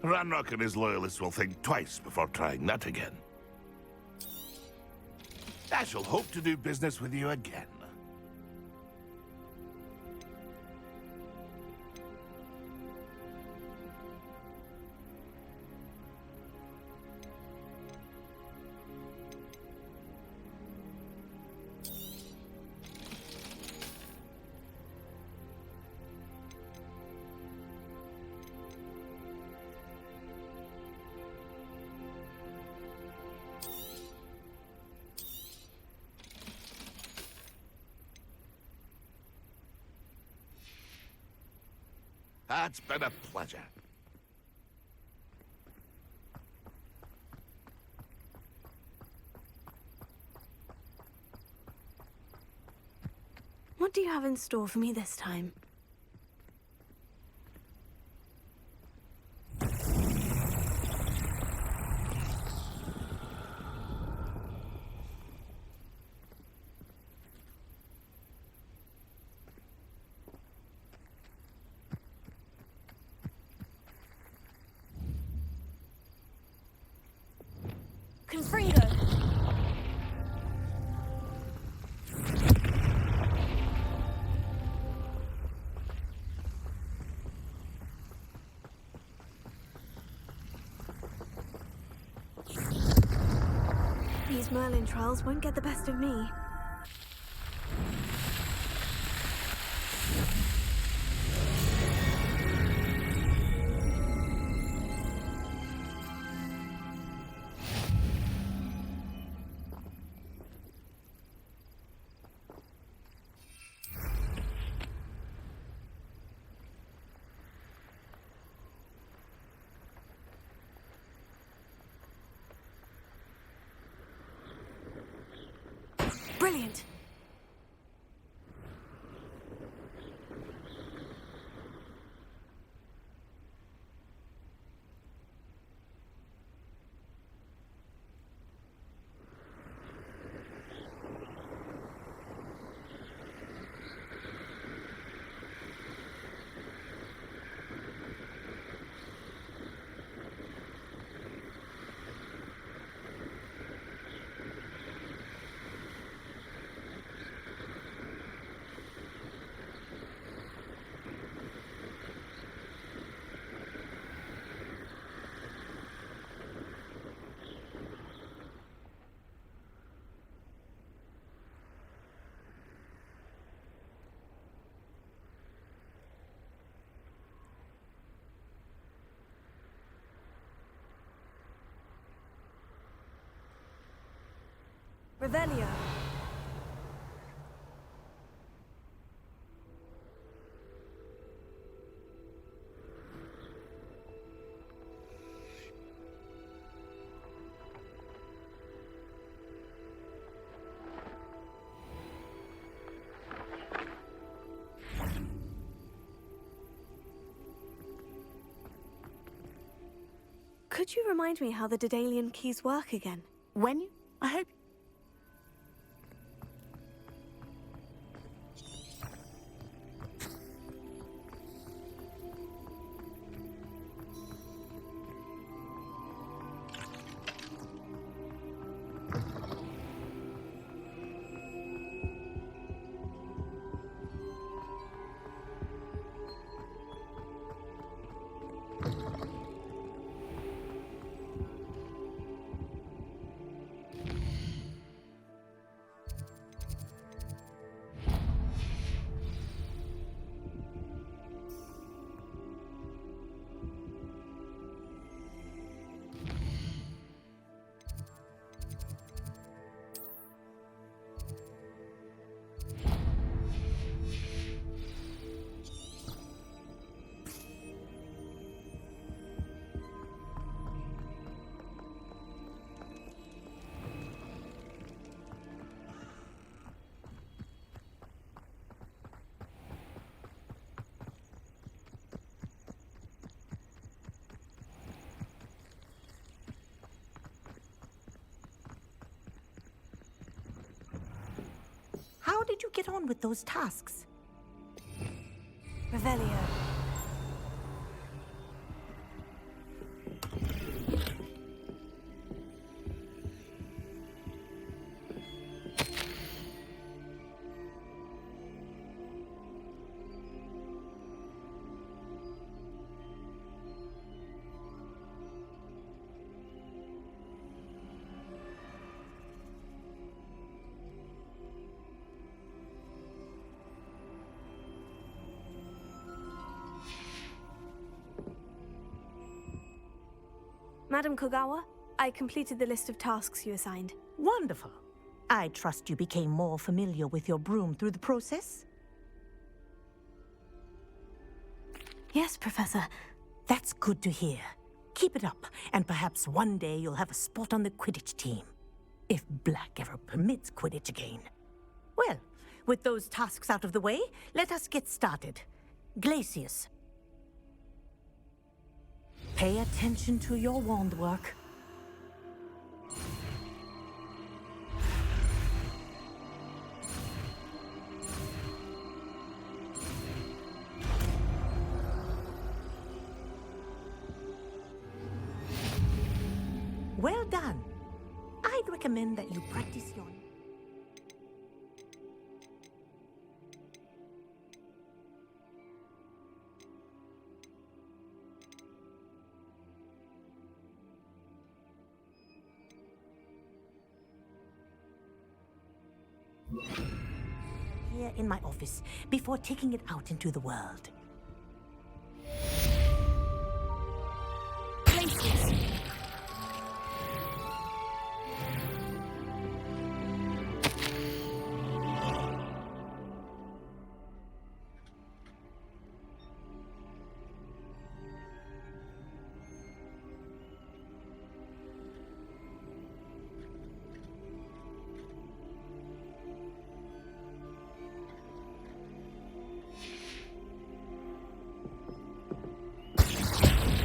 Ranrock and his loyalists will think twice before trying that again. I shall hope to do business with you again. It's been a pleasure. What do you have in store for me this time? Confringo! These Merlin trials won't get the best of me. Brilliant! Revelio. Could you remind me how the Daedalian keys work again? When you... I hope... did you get on with those tasks? Revelio. Madam Kogawa, I completed the list of tasks you assigned. Wonderful. I trust you became more familiar with your broom through the process? Yes, Professor. That's good to hear. Keep it up, and perhaps one day you'll have a spot on the Quidditch team. If Black ever permits Quidditch again. Well, with those tasks out of the way, let us get started. Glacius. Pay attention to your wand work. Well done. I'd recommend that you practice your... here in my office before taking it out into the world. Places.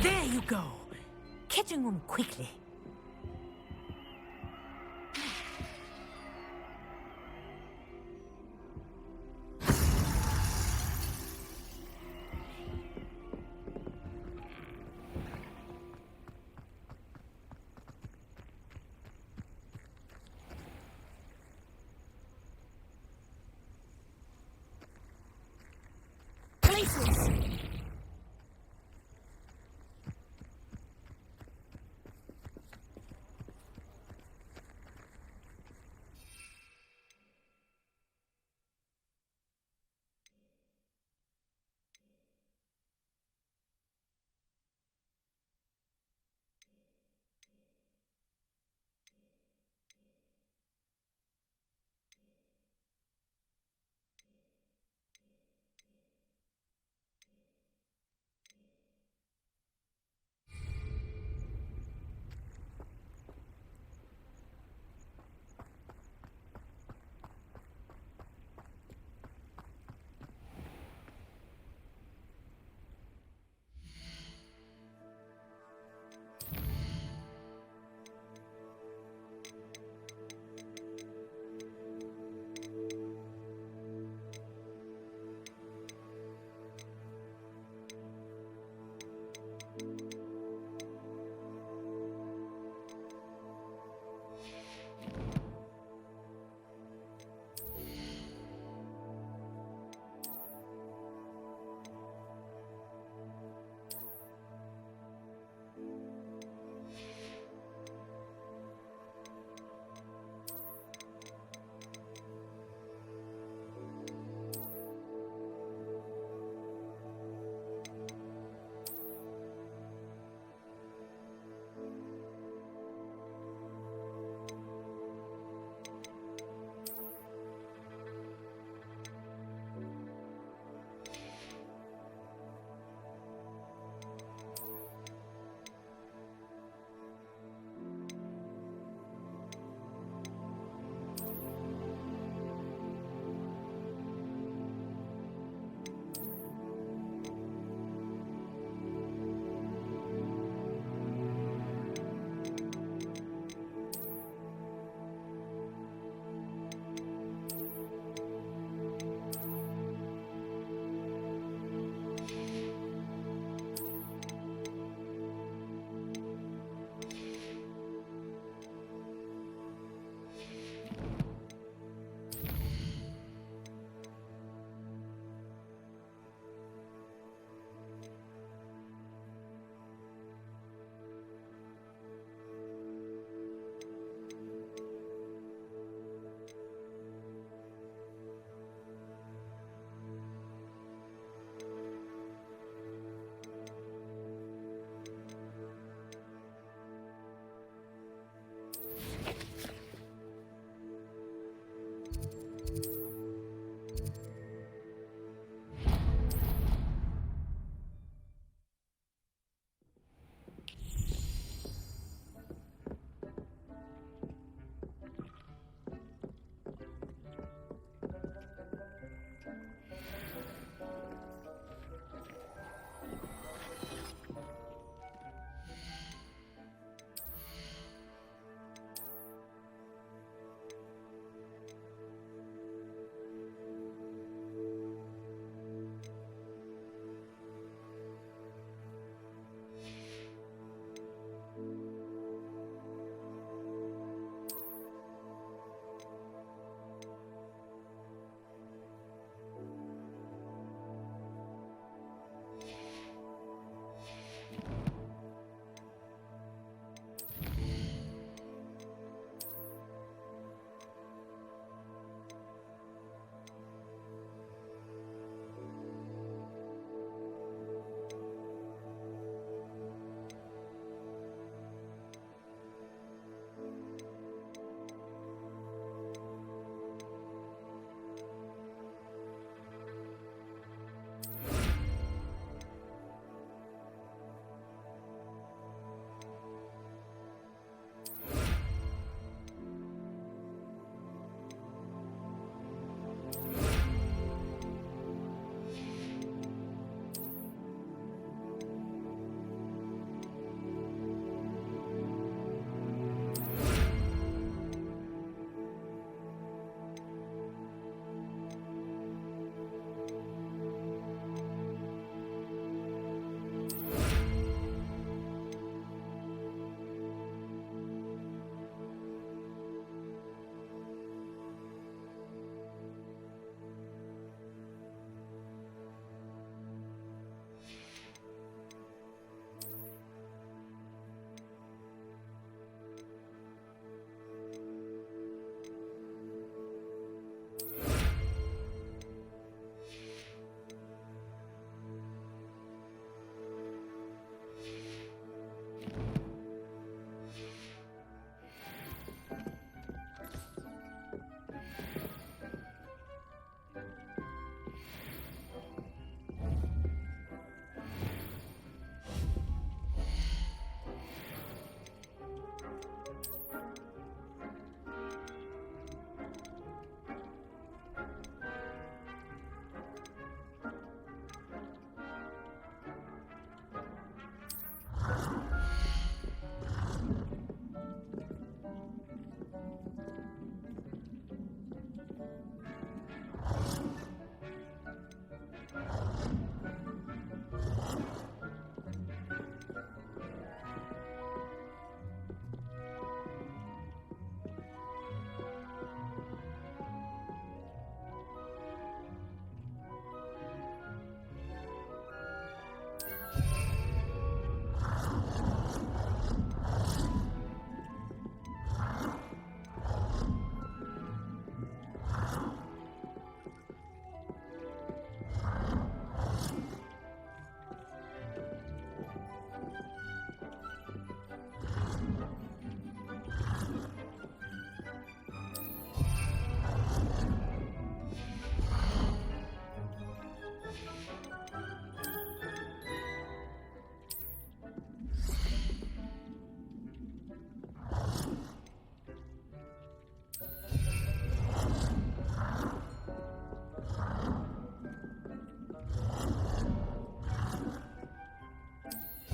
There you go. Catching on quickly. Places.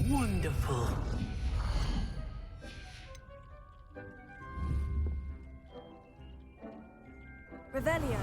Wonderful. Revelio.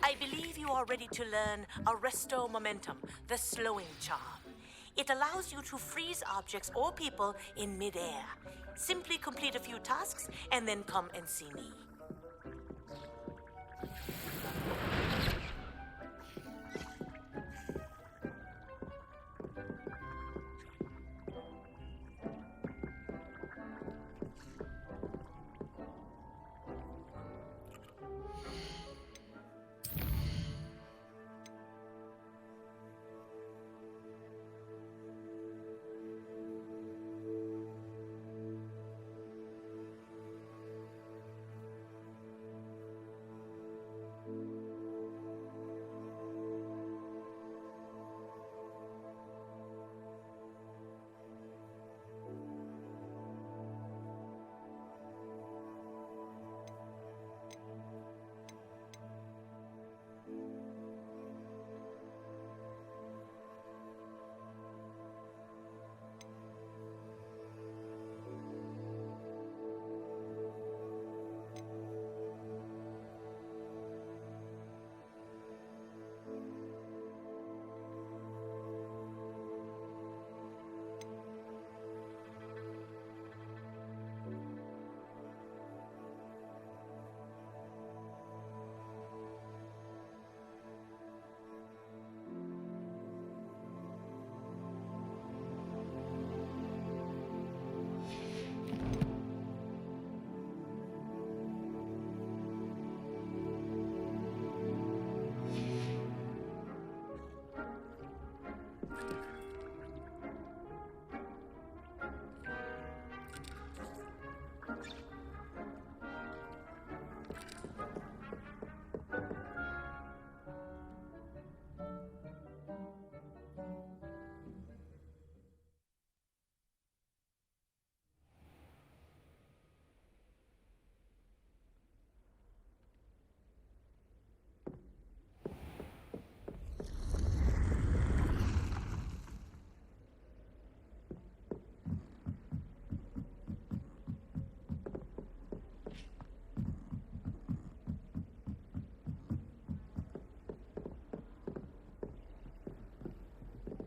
I believe you are ready to learn Arresto Momentum, the slowing charm. It allows you to freeze objects or people in midair. Simply complete a few tasks and then come and see me.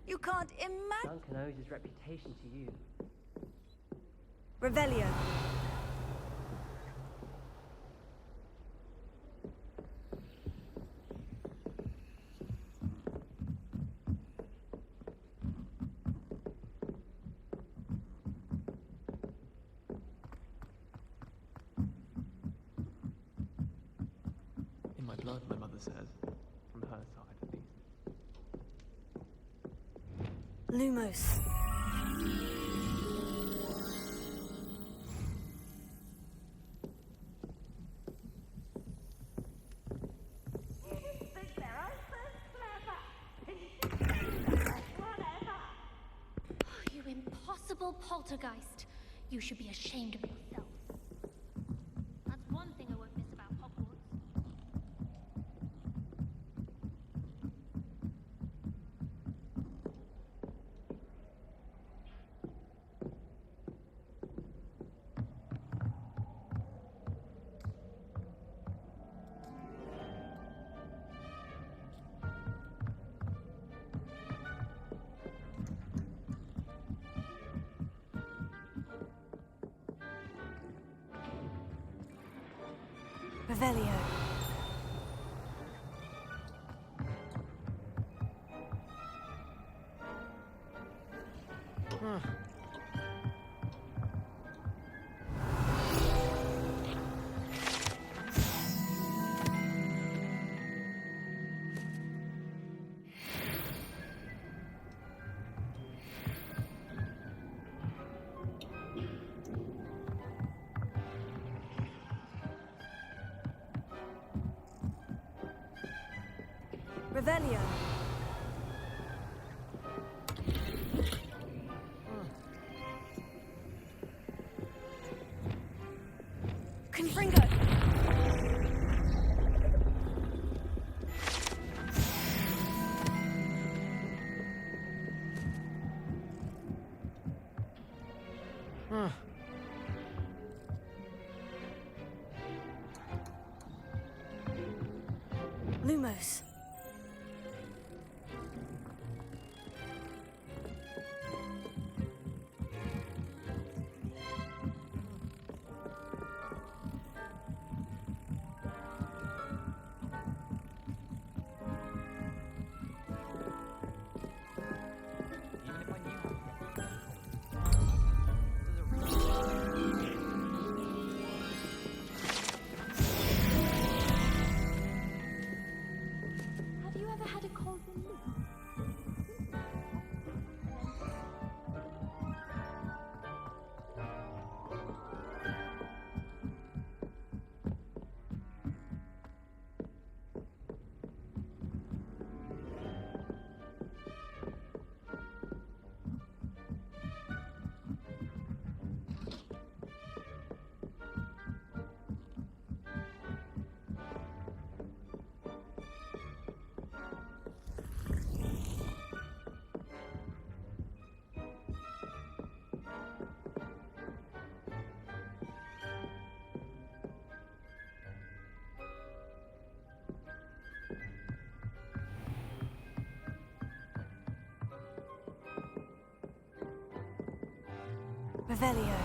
You can't imagine. Duncan owes his reputation to you. Revelio. In my blood, my mother says. From her side, at least. Lumos. You impossible poltergeist. You should be ashamed of yourself. That's one thing I won't miss about Hogwarts. Revelio. Revelio. Confringo. Lumos. Have you ever had a cold relief? Revelio.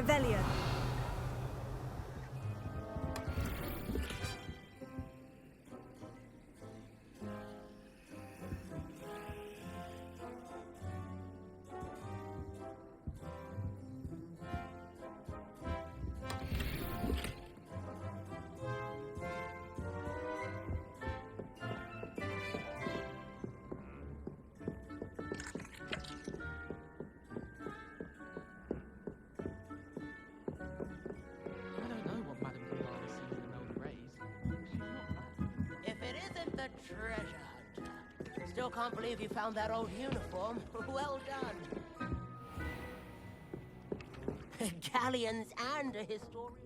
Revelio. Treasure hunter. Still can't believe you found that old uniform. Well done. Galleons and a historian.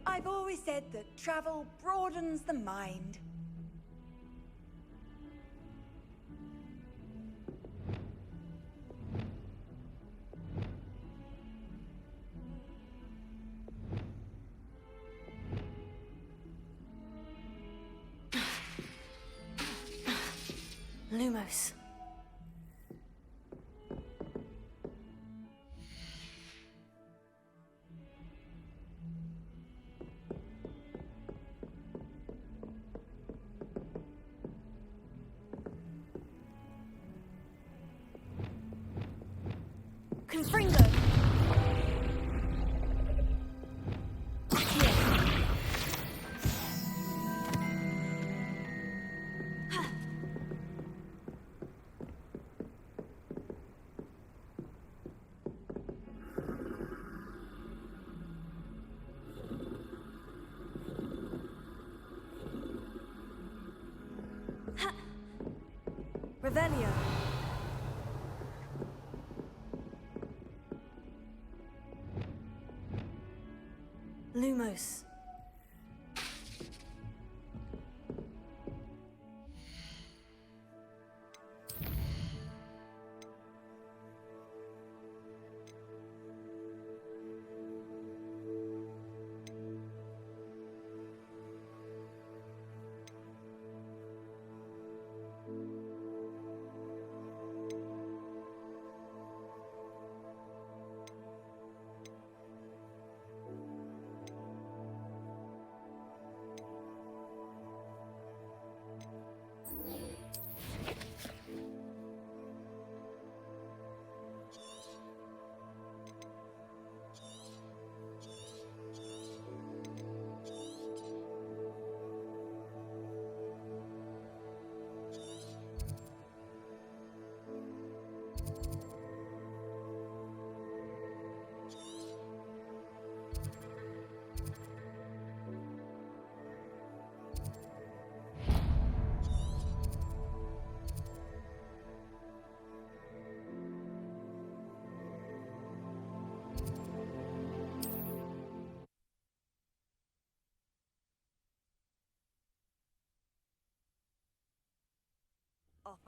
I've always said that travel broadens the mind. Lumos. Confringo. Revelio. Lumos.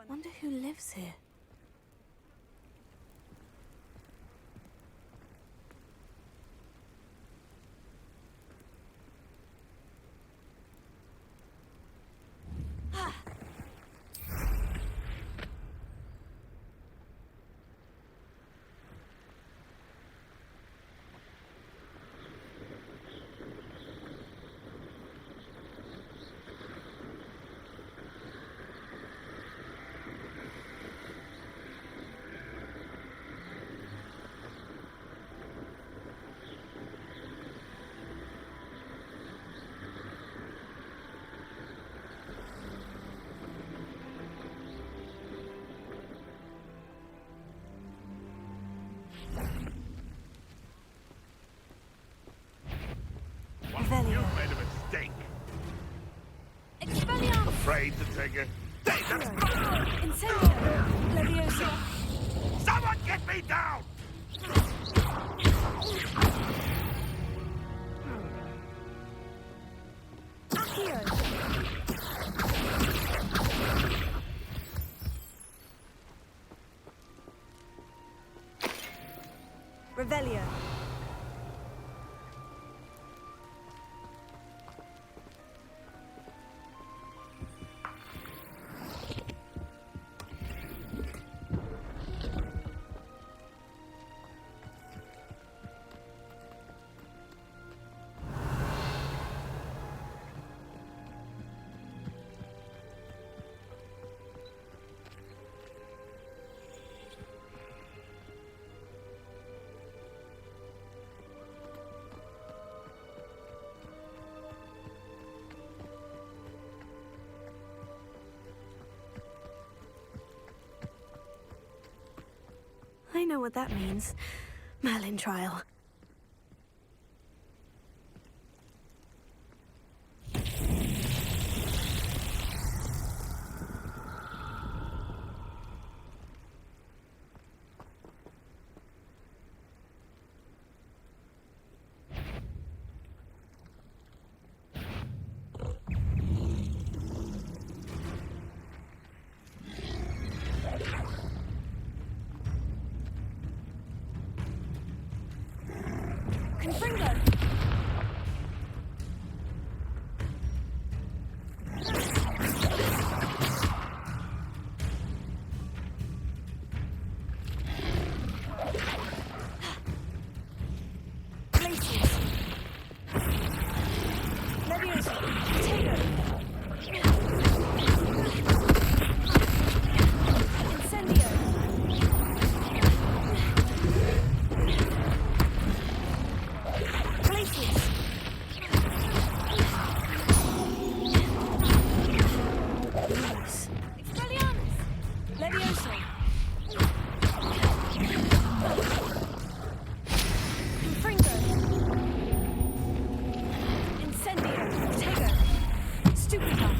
Wonder who lives here. Tiger. Dangerous! Incendio! Leviosa! Someone get me down! Accio! Revelio! I know what that means. Merlin trial. Confringo! Glacius! Leviosa! Potato! Incendio! Glacius! Nice. Expelliarmus! Leviosa! Confringo! Incendio! Potato! Stupefy!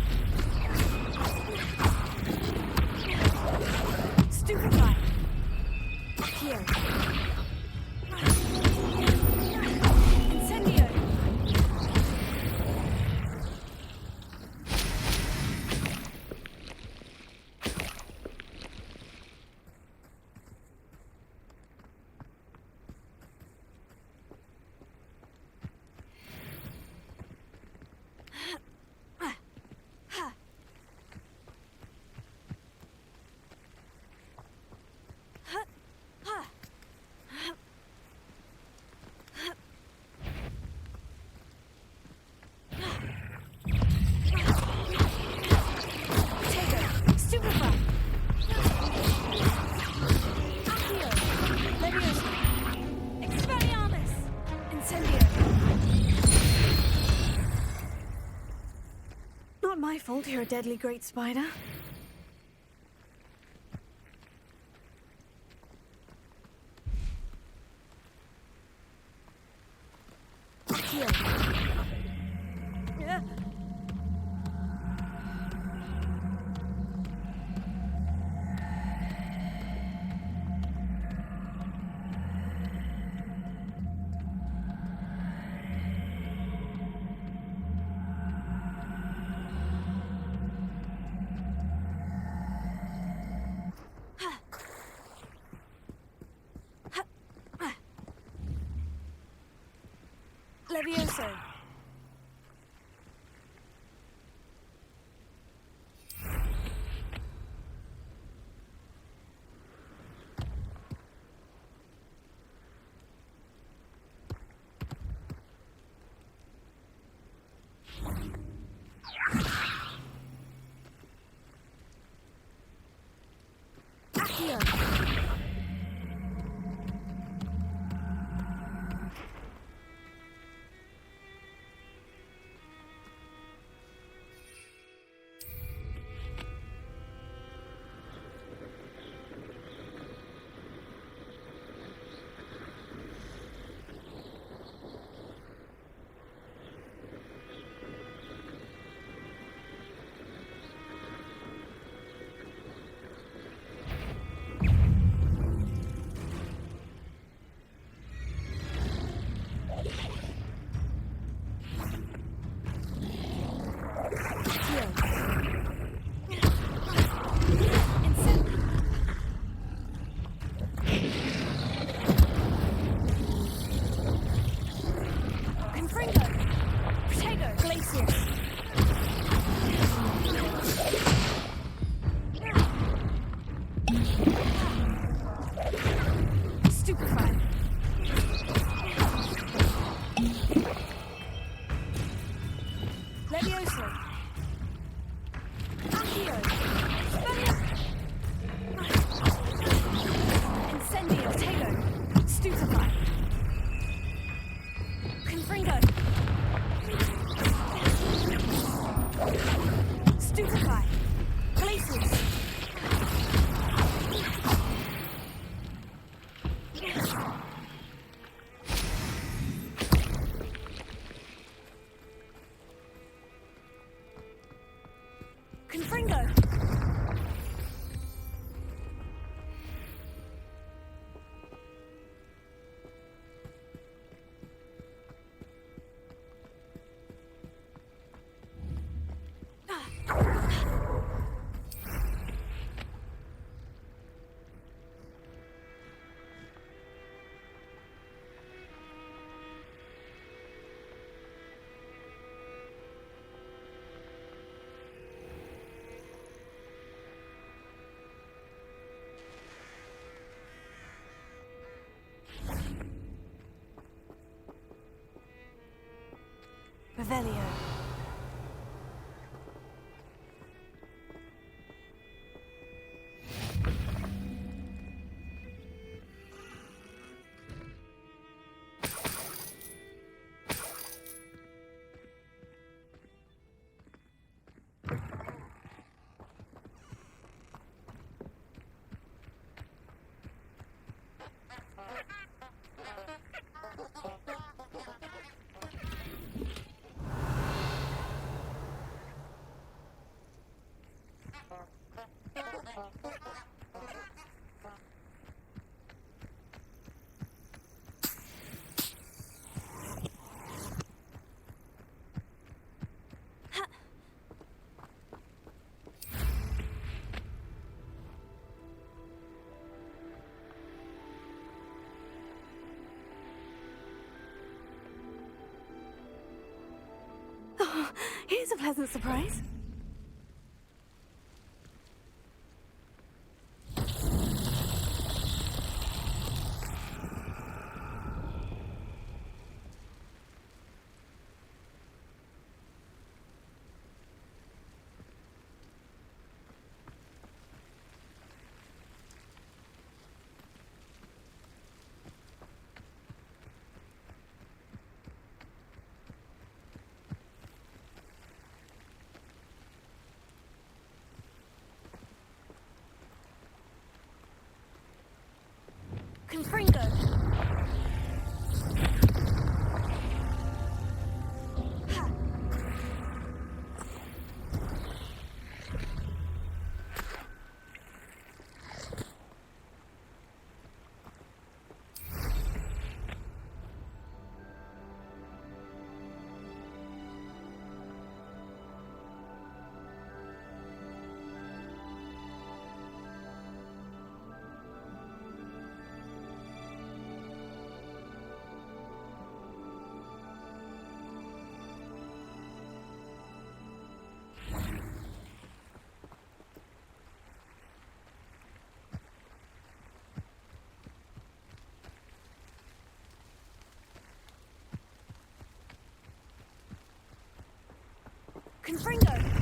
Stupefy! Accio! Incendio! Potato! Stupefy! Accio! Leviosa! Expelliarmus! Incendio! Not my fault you're a deadly great spider. Accio! Yeah. Levioso! Accio! Revelio. Oh, here's a pleasant surprise. Confringo. Confringo!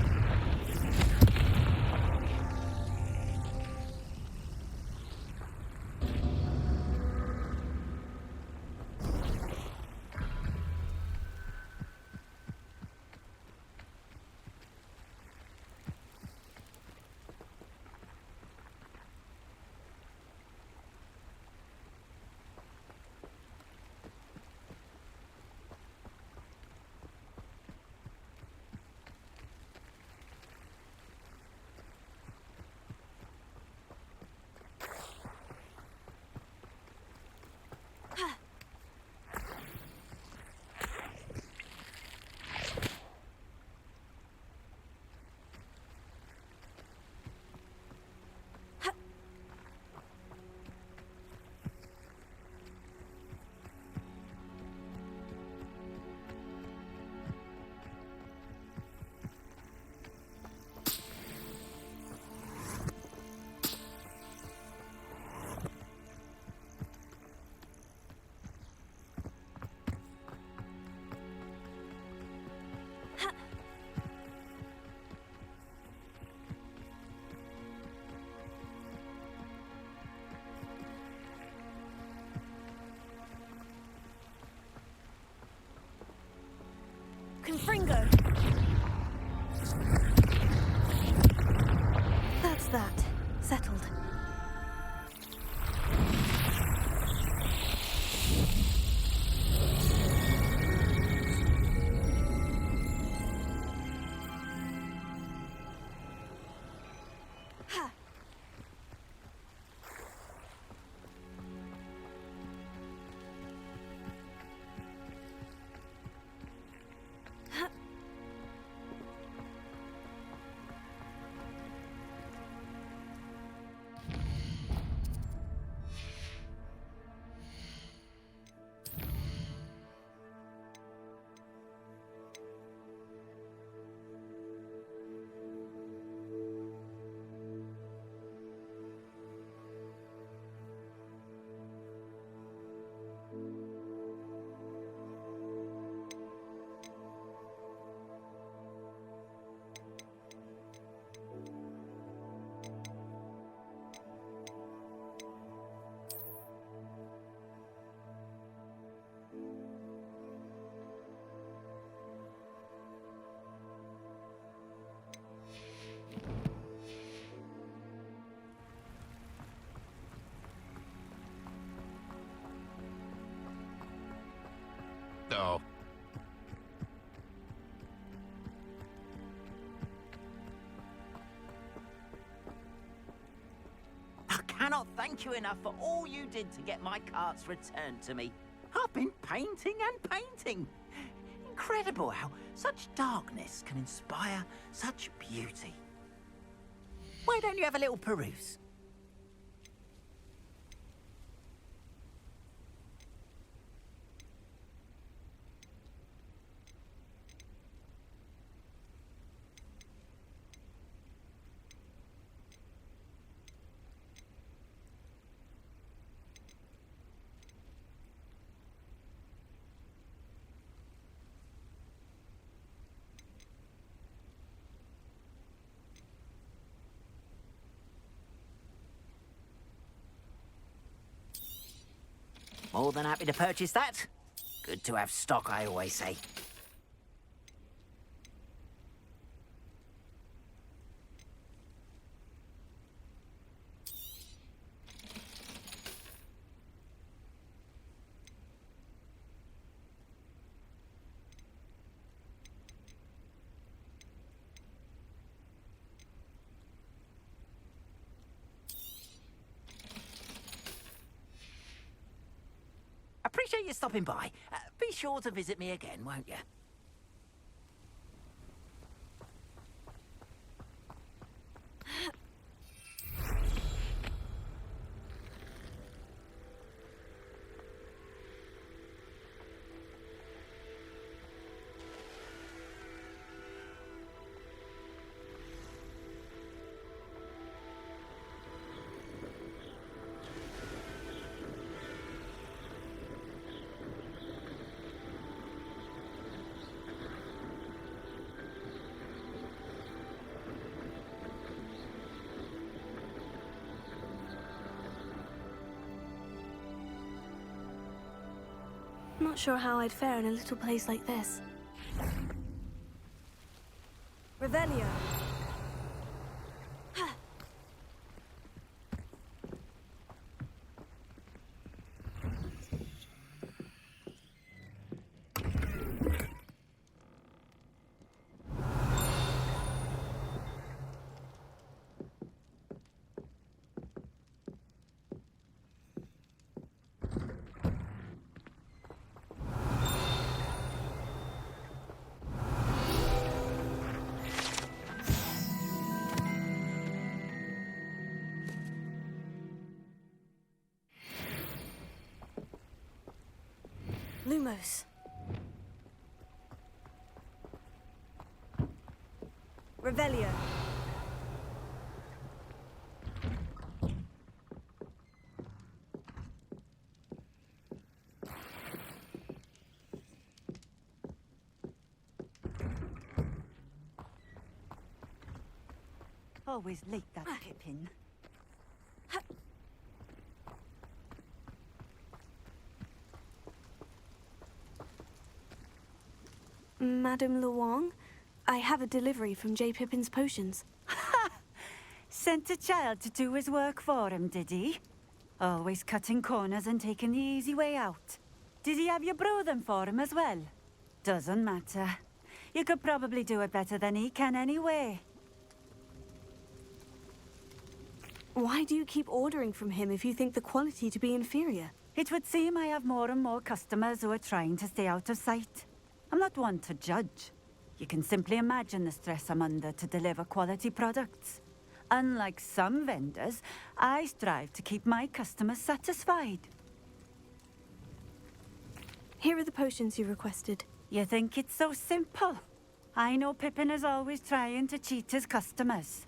Confringo! That's that. Settled. Oh. I cannot thank you enough for all you did to get my carts returned to me. I've been painting and painting. Incredible how such darkness can inspire such beauty. Why don't you have a little peruse? More than happy to purchase that. Good to have stock, I always say. Appreciate you stopping by. Be sure to visit me again, won't you? Not sure how I'd fare in a little place like this. Revelio. Lumos. Revelio. Always late, that Pippin. Madame Luong, I have a delivery from J. Pippin's Potions. Sent a child to do his work for him, did he? Always cutting corners and taking the easy way out. Did he have you brew them for him as well? Doesn't matter. You could probably do it better than he can anyway. Why do you keep ordering from him if you think the quality to be inferior? It would seem I have more and more customers who are trying to stay out of sight. I'm not one to judge. You can simply imagine the stress I'm under to deliver quality products. Unlike some vendors, I strive to keep my customers satisfied. Here are the potions you requested. You think it's so simple? I know Pippin is always trying to cheat his customers.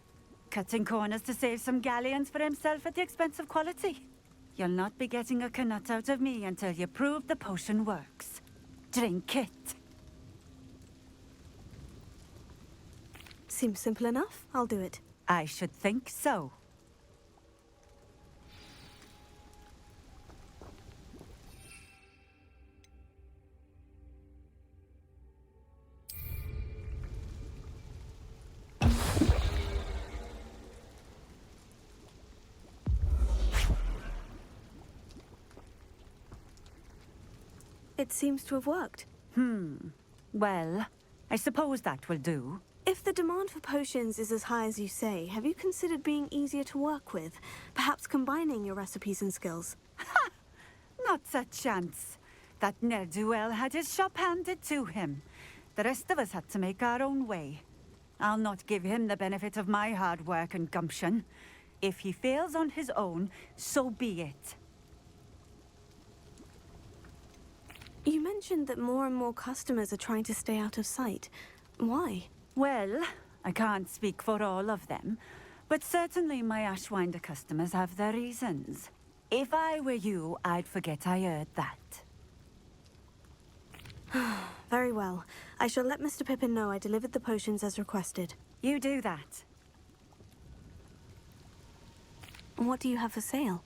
Cutting corners to save some galleons for himself at the expense of quality. You'll not be getting a canut out of me until you prove the potion works. Drink it. Seems simple enough. I'll do it. I should think so. It seems to have worked. Well, I suppose that will do. If the demand for potions is as high as you say, have you considered being easier to work with? Perhaps combining your recipes and skills? Ha! Not a chance. That ne'er-do-well had his shop handed to him. The rest of us had to make our own way. I'll not give him the benefit of my hard work and gumption. If he fails on his own, so be it. You mentioned that more and more customers are trying to stay out of sight. Why? Well, I can't speak for all of them, but certainly my Ashwinder customers have their reasons. If I were you, I'd forget I heard that. Very well. I shall let Mr. Pippin know I delivered the potions as requested. You do that. What do you have for sale?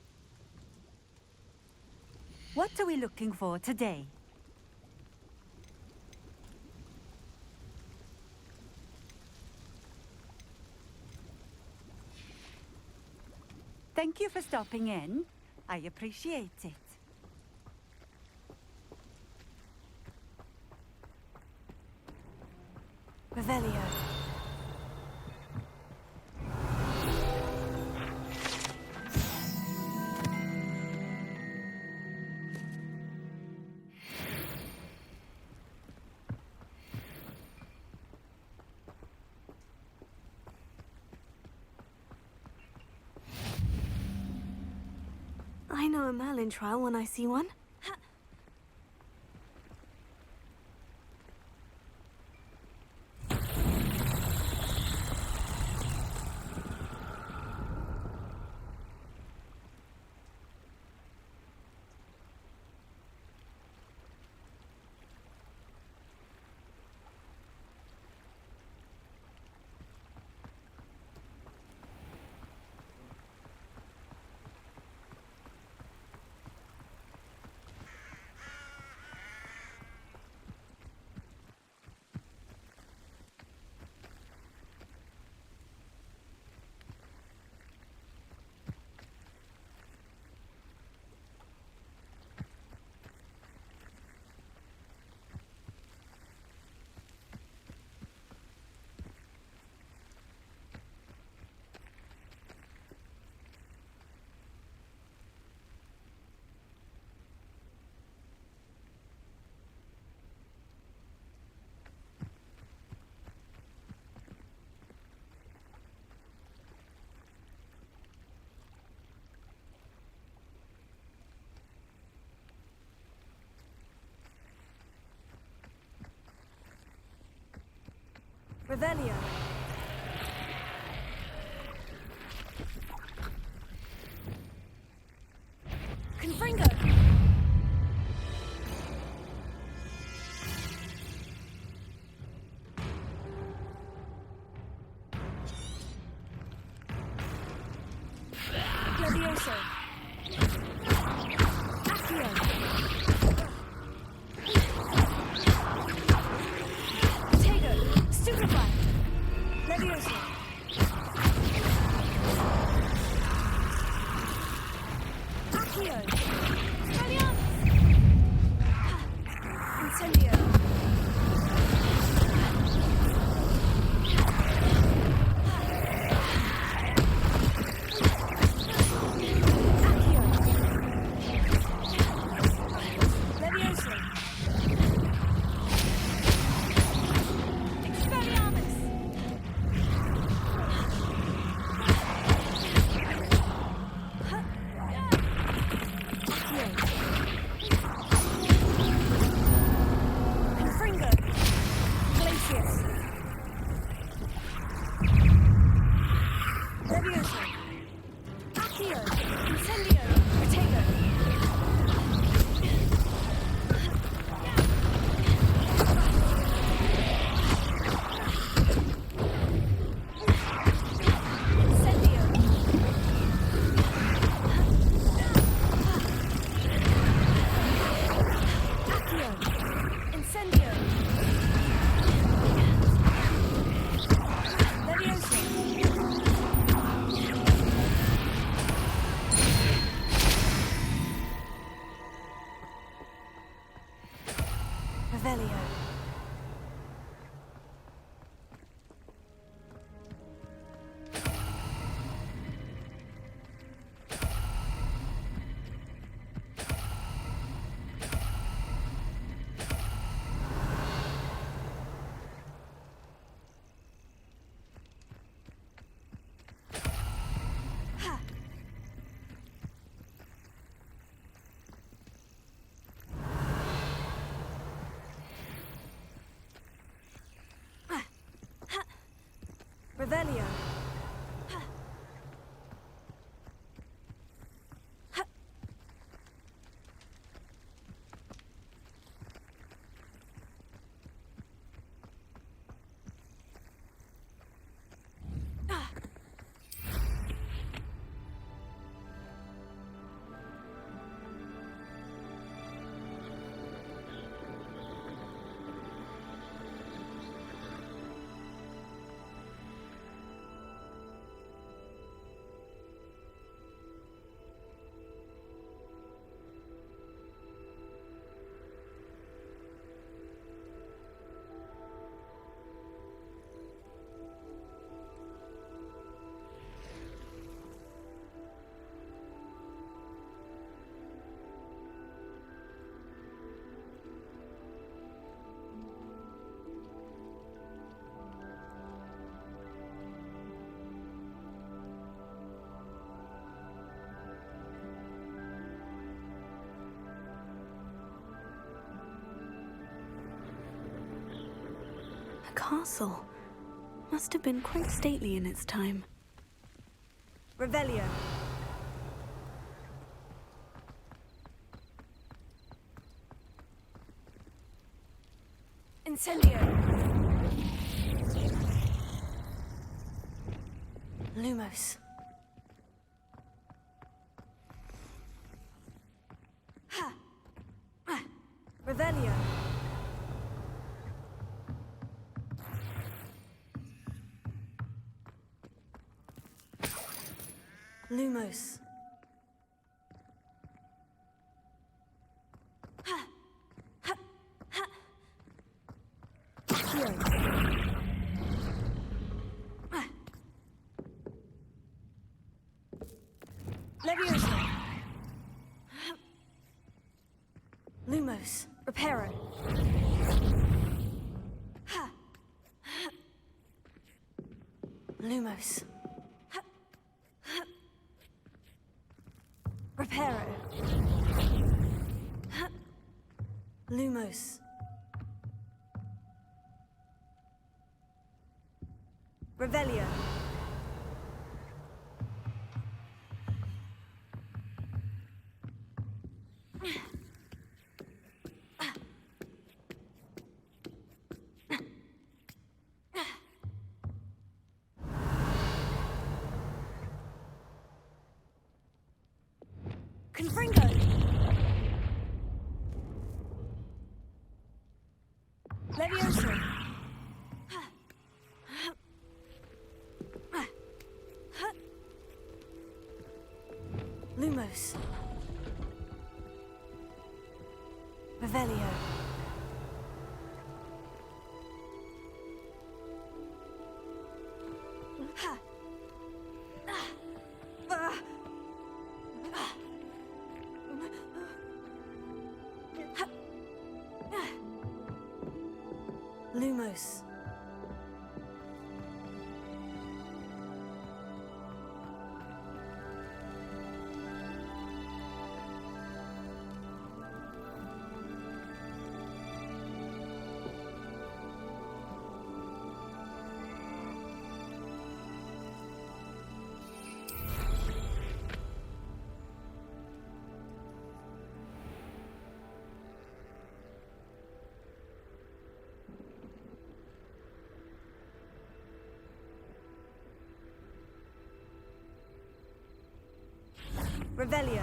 What are we looking for today? Thank you for stopping in. I appreciate it. Revelio. I know a Merlin trial when I see one. Revelio. Confringo. Levioso. Accio. Stupefy! Levioso! Accio! Expelliarmus! Incendio! Revelio. A castle. Must have been quite stately in its time. Revelio. Incendio. Lumos. Ha! Revelio. Lumos. Ha! Ha! Ha! Hero. Leviosa. Lumos. Reparo. Ha! Lumos. Reparo. Lumos. Revelio. Confringo. Leviosa. Lumos. Revelio. Ha. Lumos. Revelio.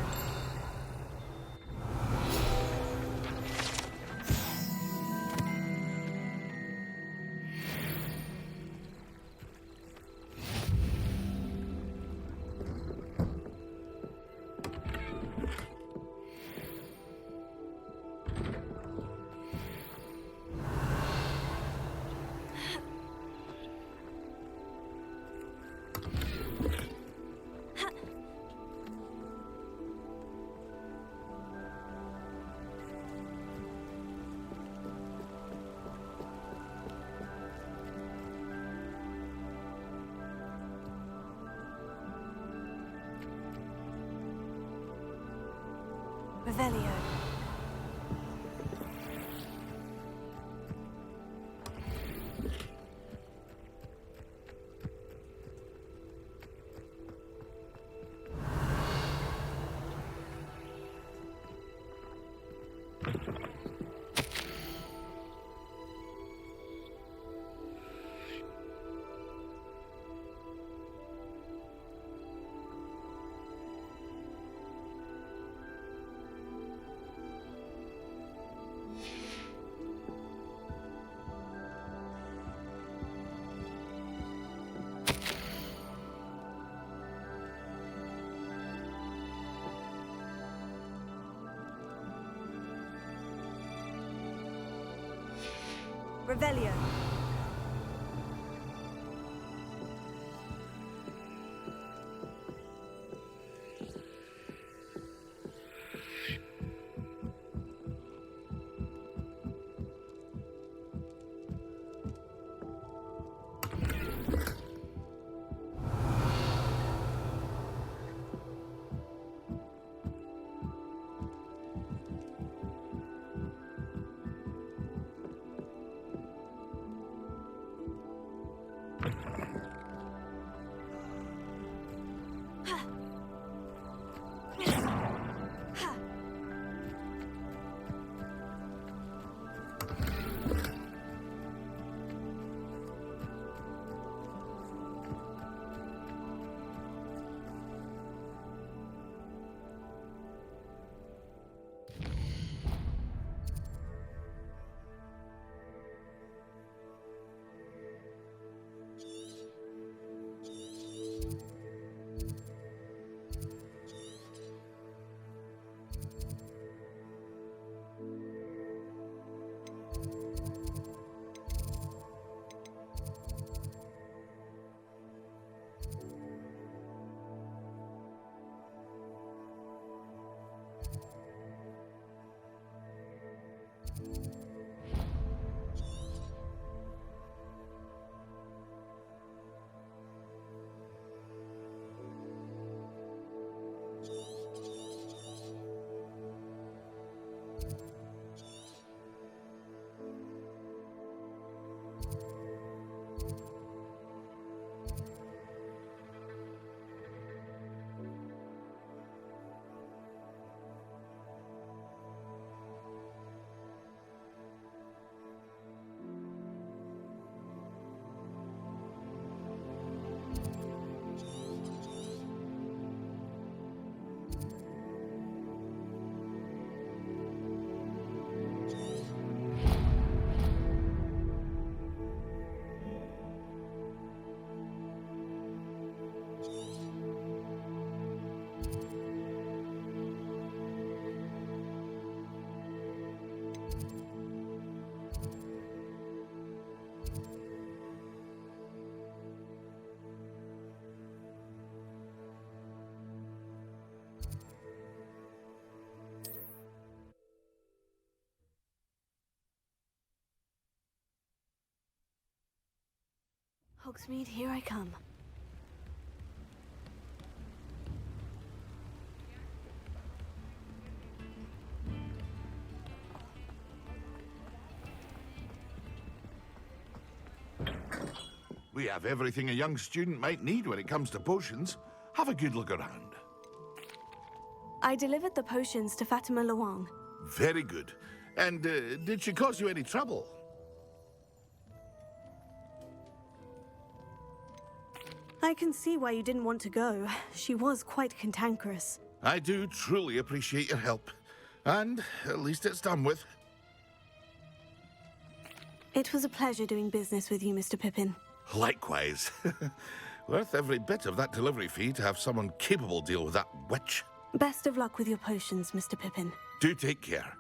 Revelio. Revelio. Hogsmeade, here I come. We have everything a young student might need when it comes to potions. Have a good look around. I delivered the potions to Fatima Luang. Very good. And did she cause you any trouble? I can see why you didn't want to go. She was quite cantankerous. I do truly appreciate your help. And at least it's done with. It was a pleasure doing business with you, Mr. Pippin. Likewise. Worth every bit of that delivery fee to have someone capable deal with that witch. Best of luck with your potions, Mr. Pippin. Do take care.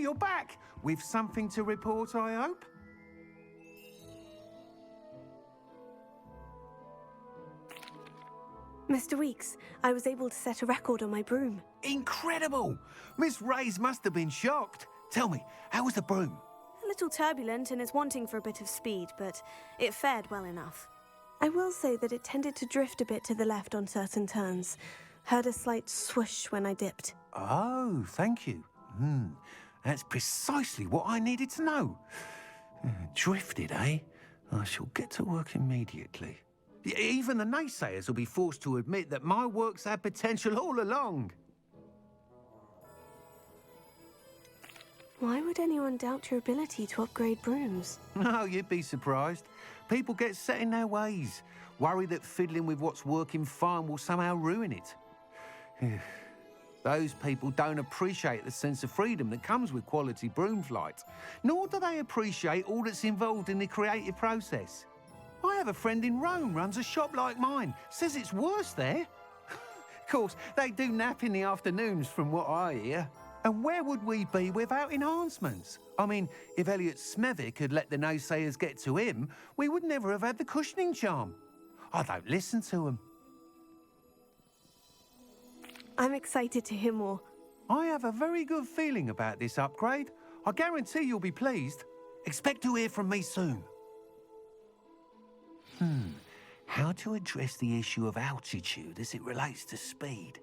you're back. With something to report, I hope? Mr. Weeks, I was able to set a record on my broom. Incredible! Miss Reyes must have been shocked. Tell me, how was the broom? A little turbulent and is wanting for a bit of speed, but it fared well enough. I will say that it tended to drift a bit to the left on certain turns. Heard a slight swoosh when I dipped. Oh, thank you. That's precisely what I needed to know. Drifted, eh? I shall get to work immediately. Even the naysayers will be forced to admit that my work's had potential all along. Why would anyone doubt your ability to upgrade brooms? No, you'd be surprised. People get set in their ways, worry that fiddling with what's working fine will somehow ruin it. Those people don't appreciate the sense of freedom that comes with quality broom flight, nor do they appreciate all that's involved in the creative process. I have a friend in Rome runs a shop like mine, says it's worse there. Of course, they do nap in the afternoons from what I hear. And where would we be without enhancements? I mean, if Elliot Smethwick had let the naysayers get to him, we would never have had the cushioning charm. I don't listen to them. I'm excited to hear more. I have a very good feeling about this upgrade. I guarantee you'll be pleased. Expect to hear from me soon. How to address the issue of altitude as it relates to speed?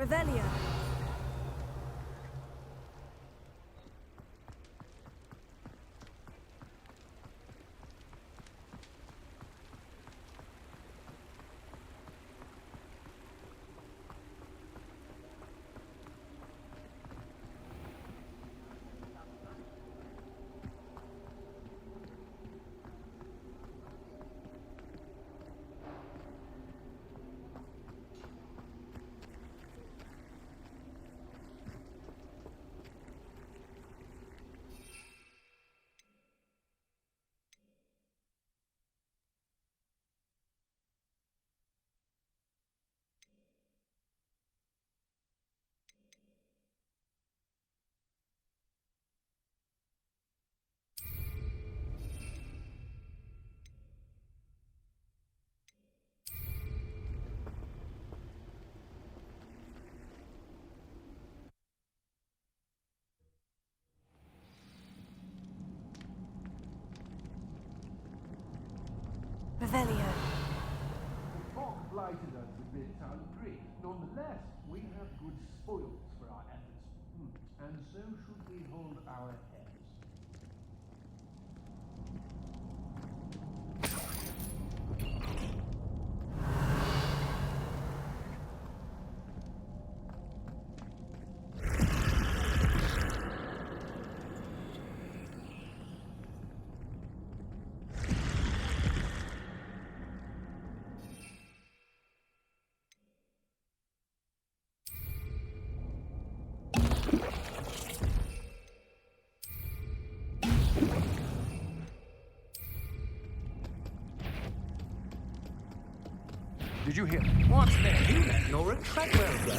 Revelio. Revelio. Fog blighted us a bit, I agree. Nonetheless, we have good spoils for our efforts. And so should we hold our heads. Did you hear? What's there? You let Nora Treadwell go.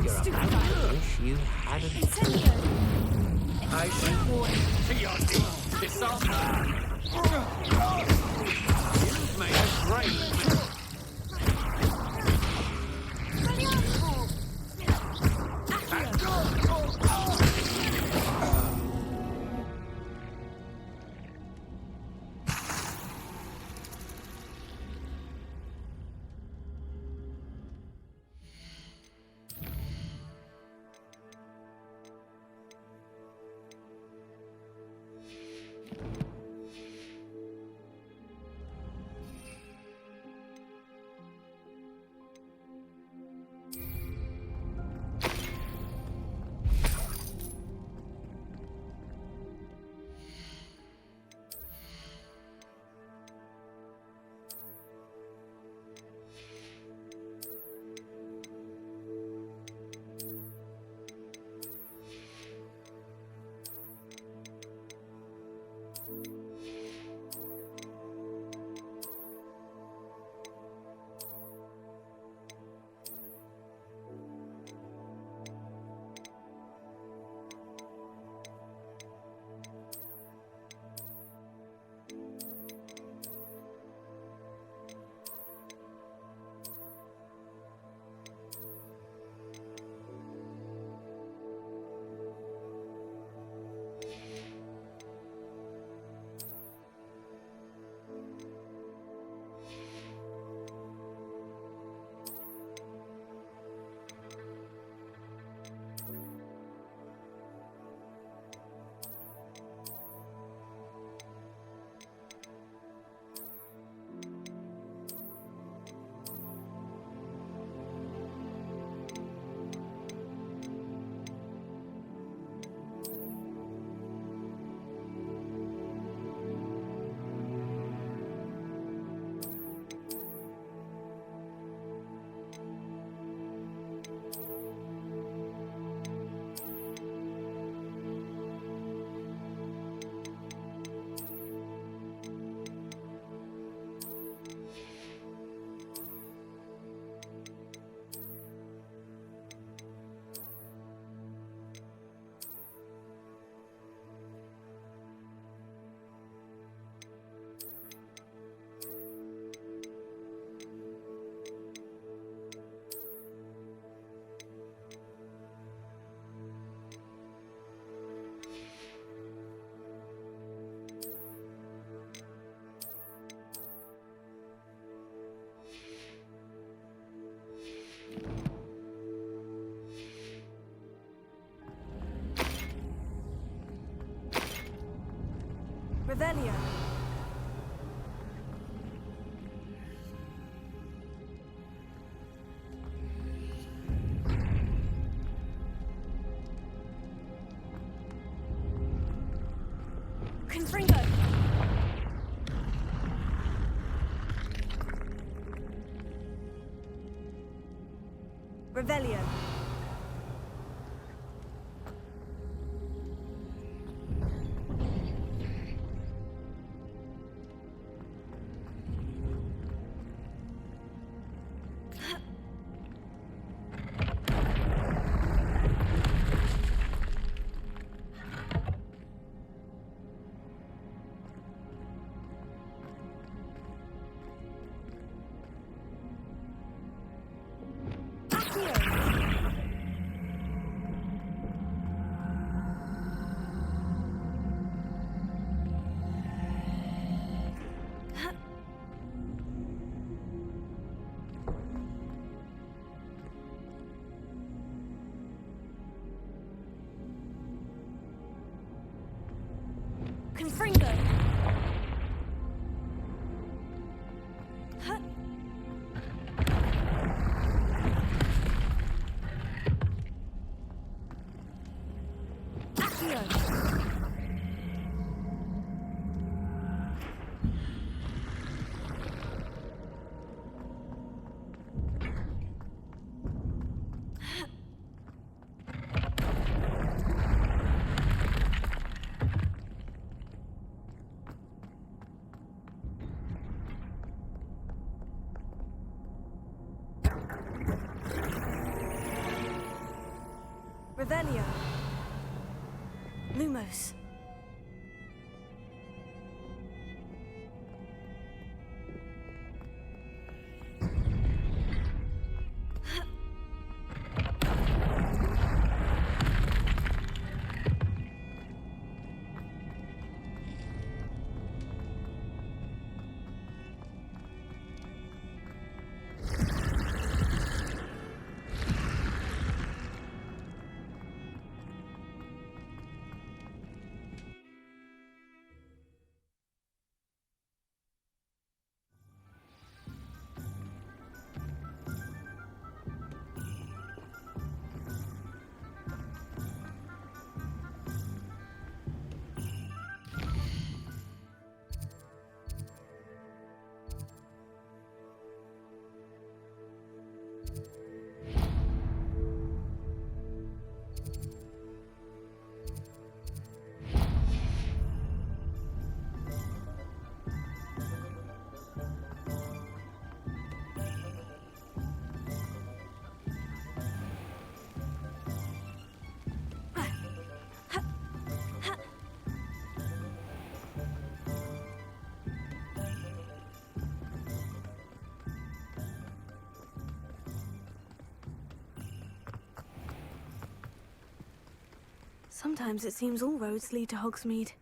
You're a wish you hadn't. I should warn you to your deeds. Disorder. You've made a great mistake. Revelio. Confringo. Revelio. Accio. Accio. Revelio. Lumos. Sometimes it seems all roads lead to Hogsmeade.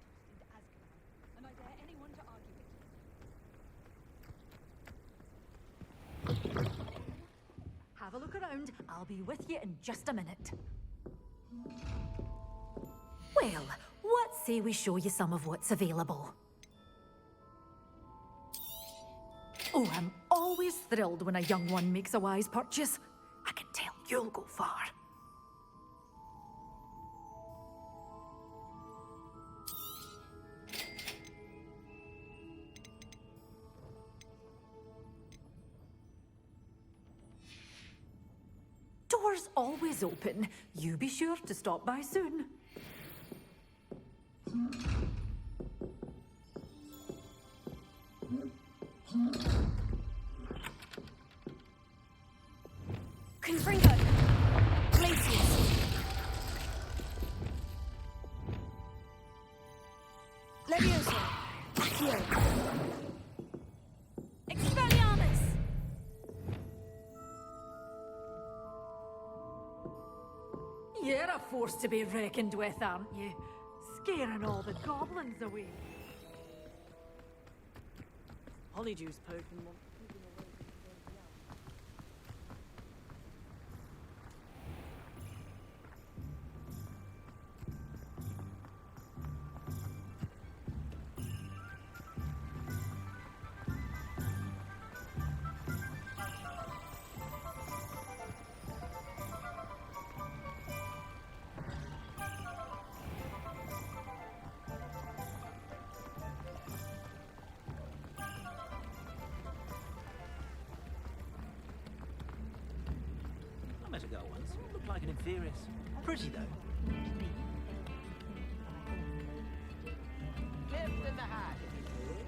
Have a look around. I'll be with you in just a minute. Well, what say we show you some of what's available? Oh, I'm always thrilled when a young one makes a wise purchase. I can tell you'll go far. Doors always open. You be sure to stop by soon. Confringo. Glacius. Leviosa. Accio. Expelliarmus. You're a force to be reckoned with, aren't you? Scaring all the goblins away. Hollydew's poking one. I met a girl once. Looked like an inferior. Pretty though. Lift in the hat, if you please.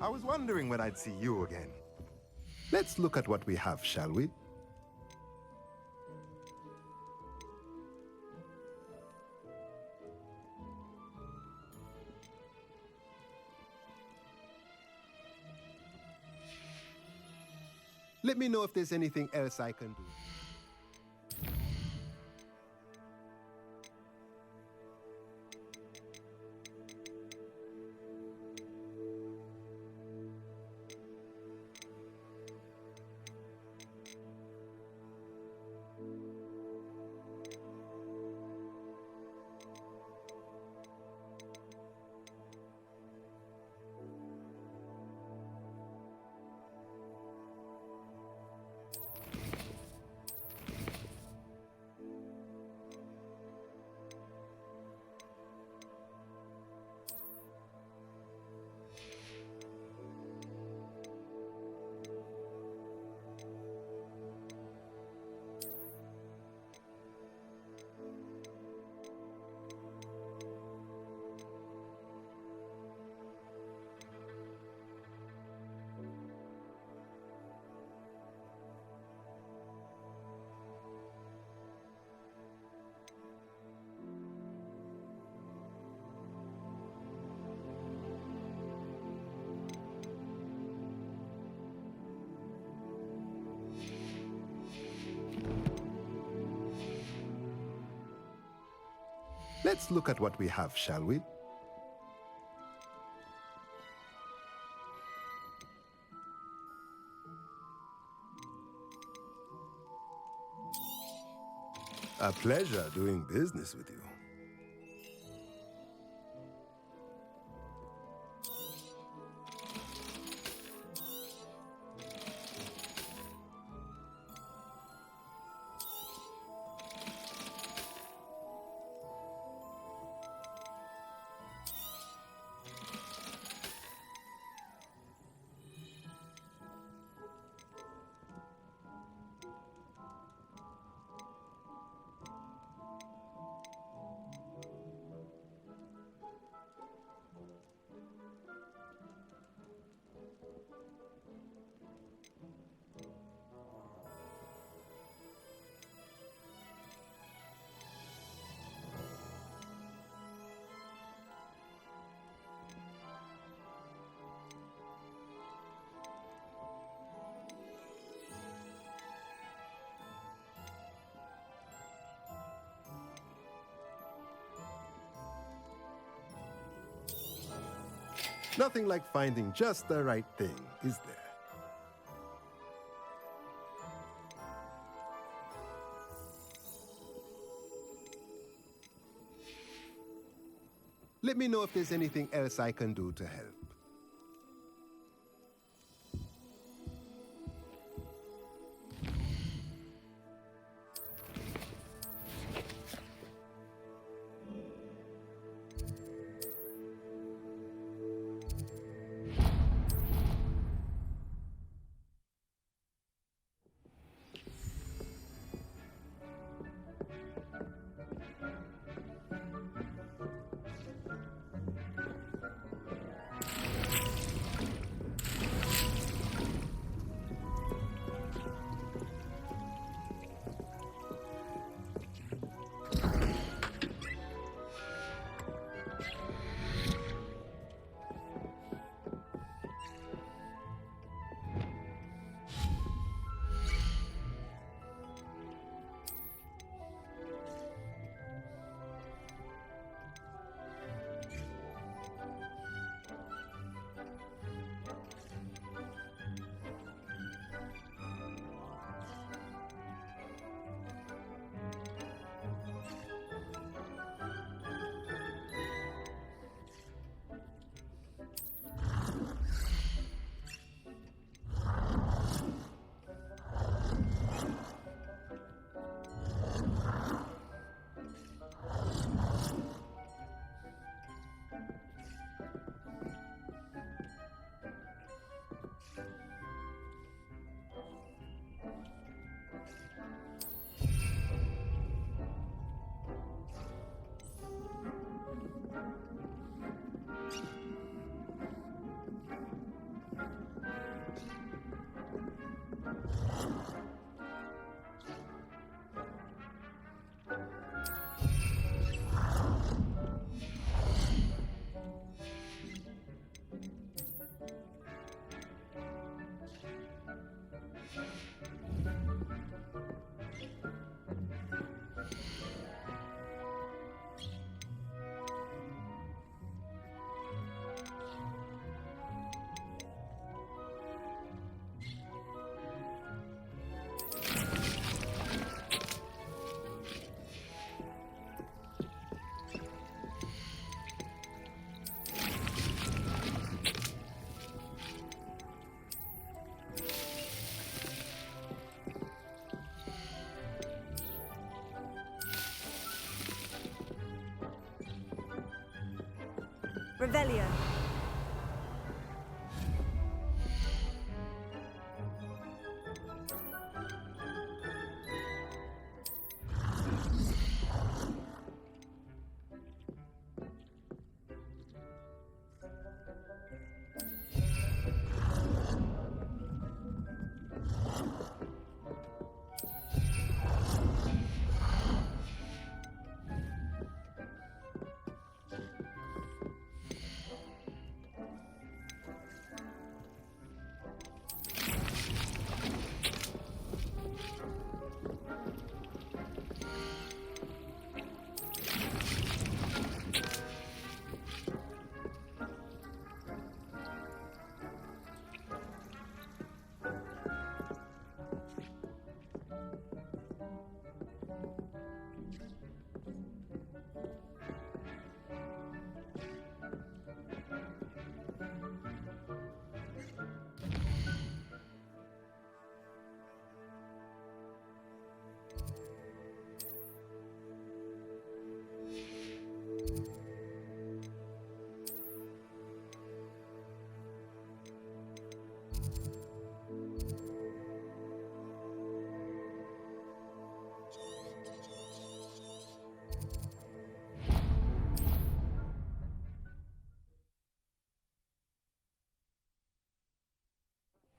I was wondering when I'd see you again. Let's look at what we have, shall we? Let me know if there's anything else I can do. Let's look at what we have, shall we? A pleasure doing business with you. Nothing like finding just the right thing, is there? Let me know if there's anything else I can do to help. Revelio.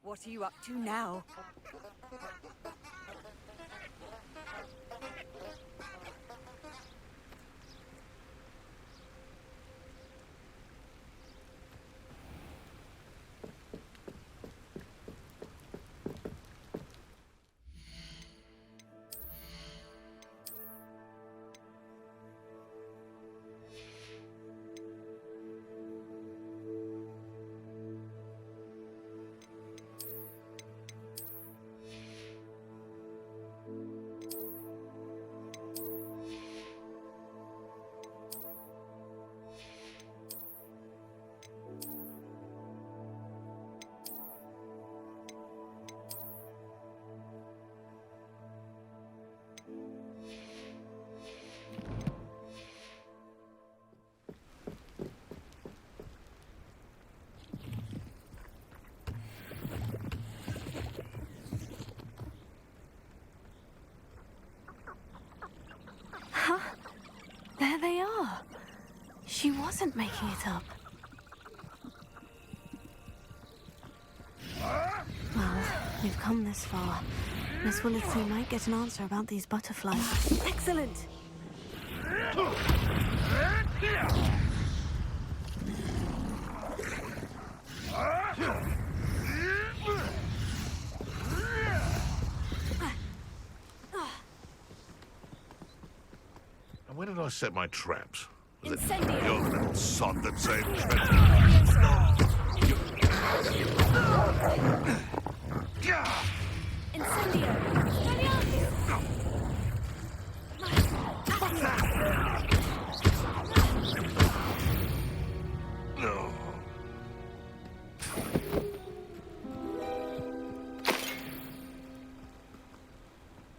What are you up to now? There they are. She wasn't making it up. Well, we've come this far. Miss Willitsley might get an answer about these butterflies. Excellent! And where did I set my traps? Was it Incendio. your little sod that saved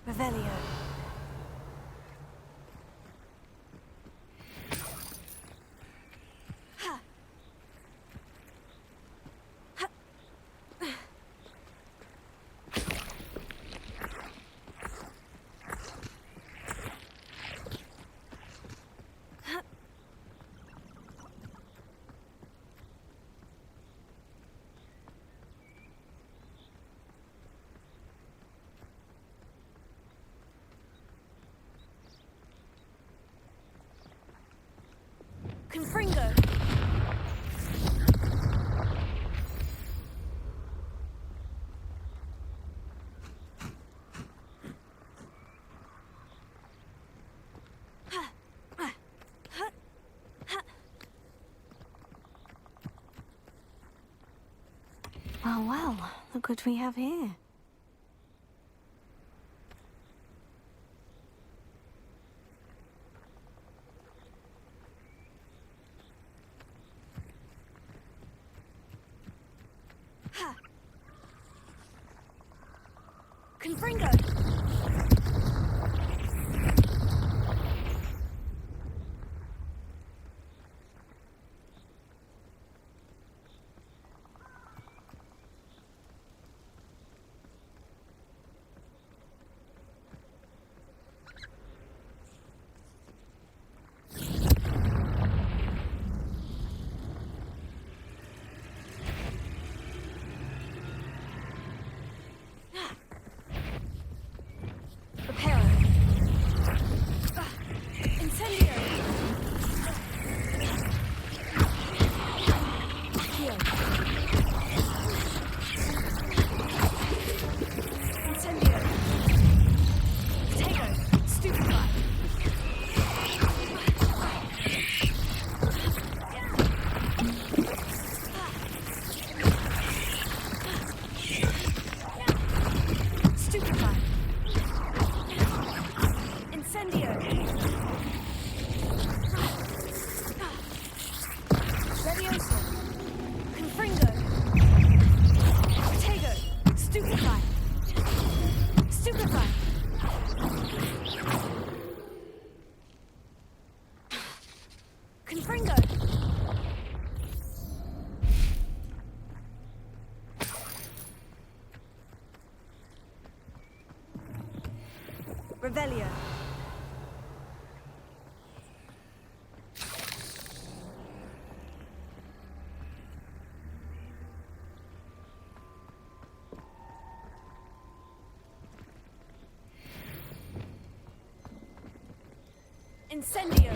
Revelio. Confringo. Well, look what we have here. Confringo! Revelio. Incendio.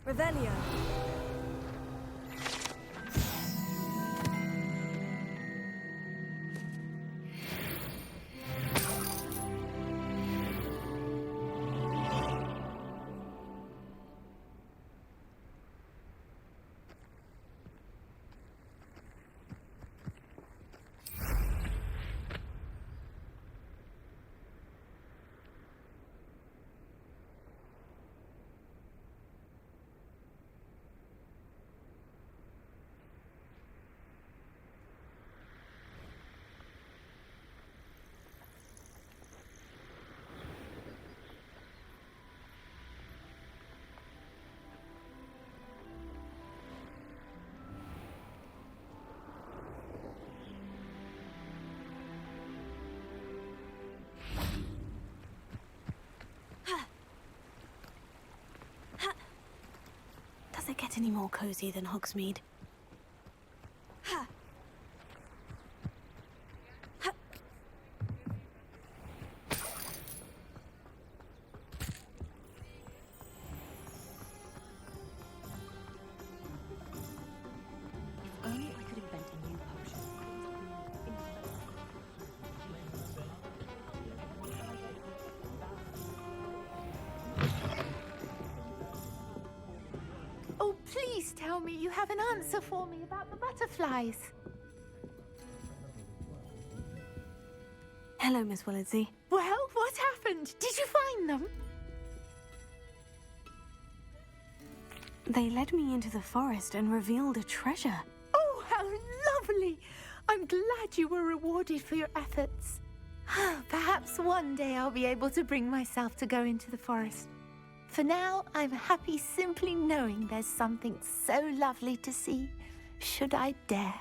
Revelio. Does it get any more cozy than Hogsmeade? Oh, please tell me you have an answer for me about the butterflies. Hello, Miss Willardsey. Well, what happened? Did you find them? They led me into the forest and revealed a treasure. Oh, how lovely! I'm glad you were rewarded for your efforts. Perhaps one day I'll be able to bring myself to go into the forest. For now, I'm happy simply knowing there's something so lovely to see, should I dare.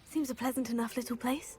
Seems a pleasant enough little place.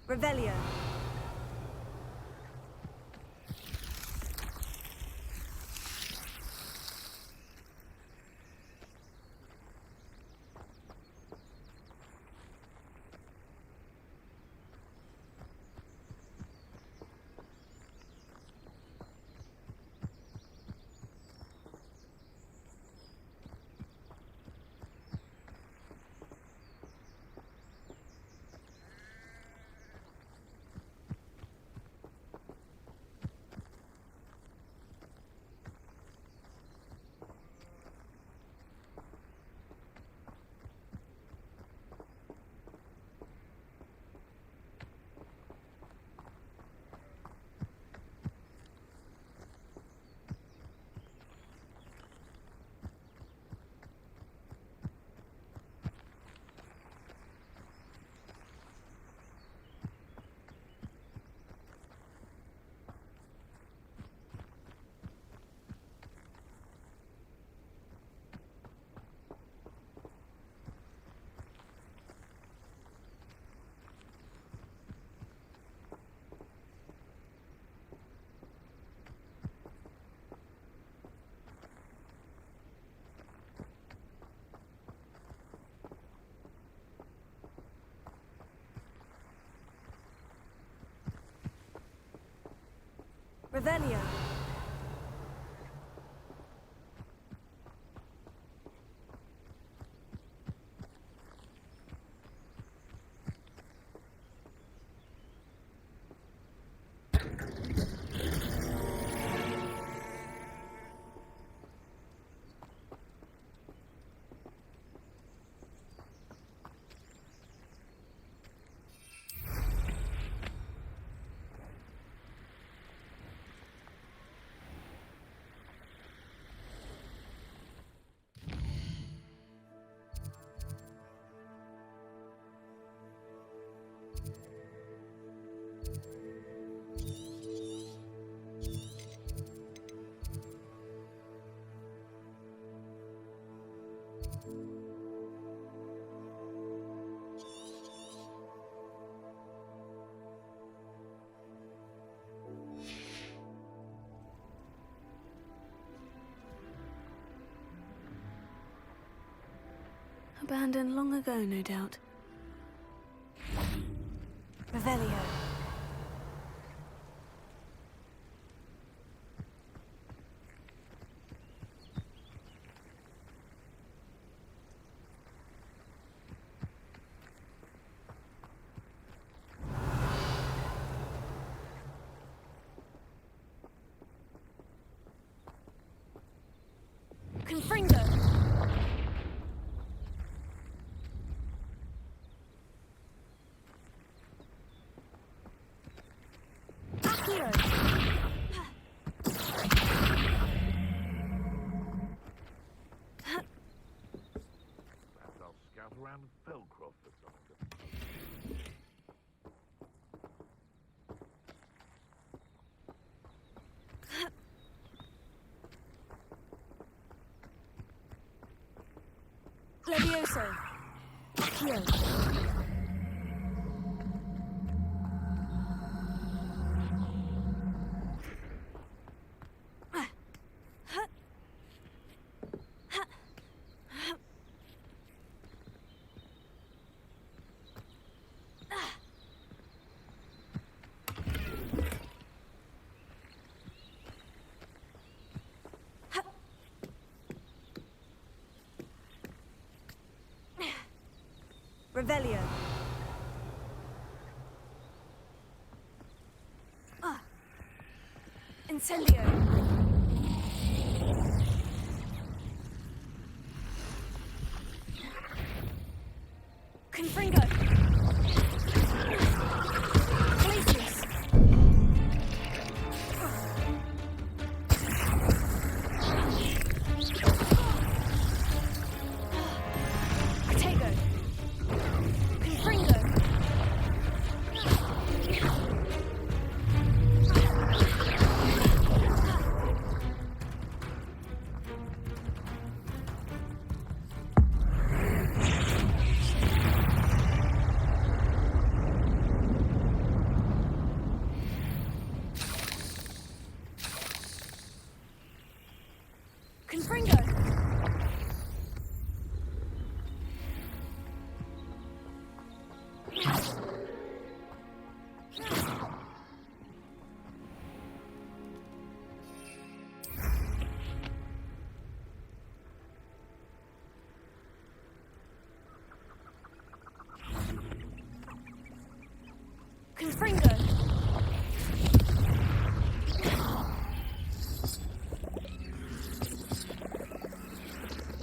Revelio. Revelio. Abandoned long ago, no doubt. Revelio. Confringo! Perhaps I'll scout around Velcroft for something. Levioso! Accio! Revelio. Incendio. Confringo. Glacius. Protego. Confringo. Confringo. Confringo.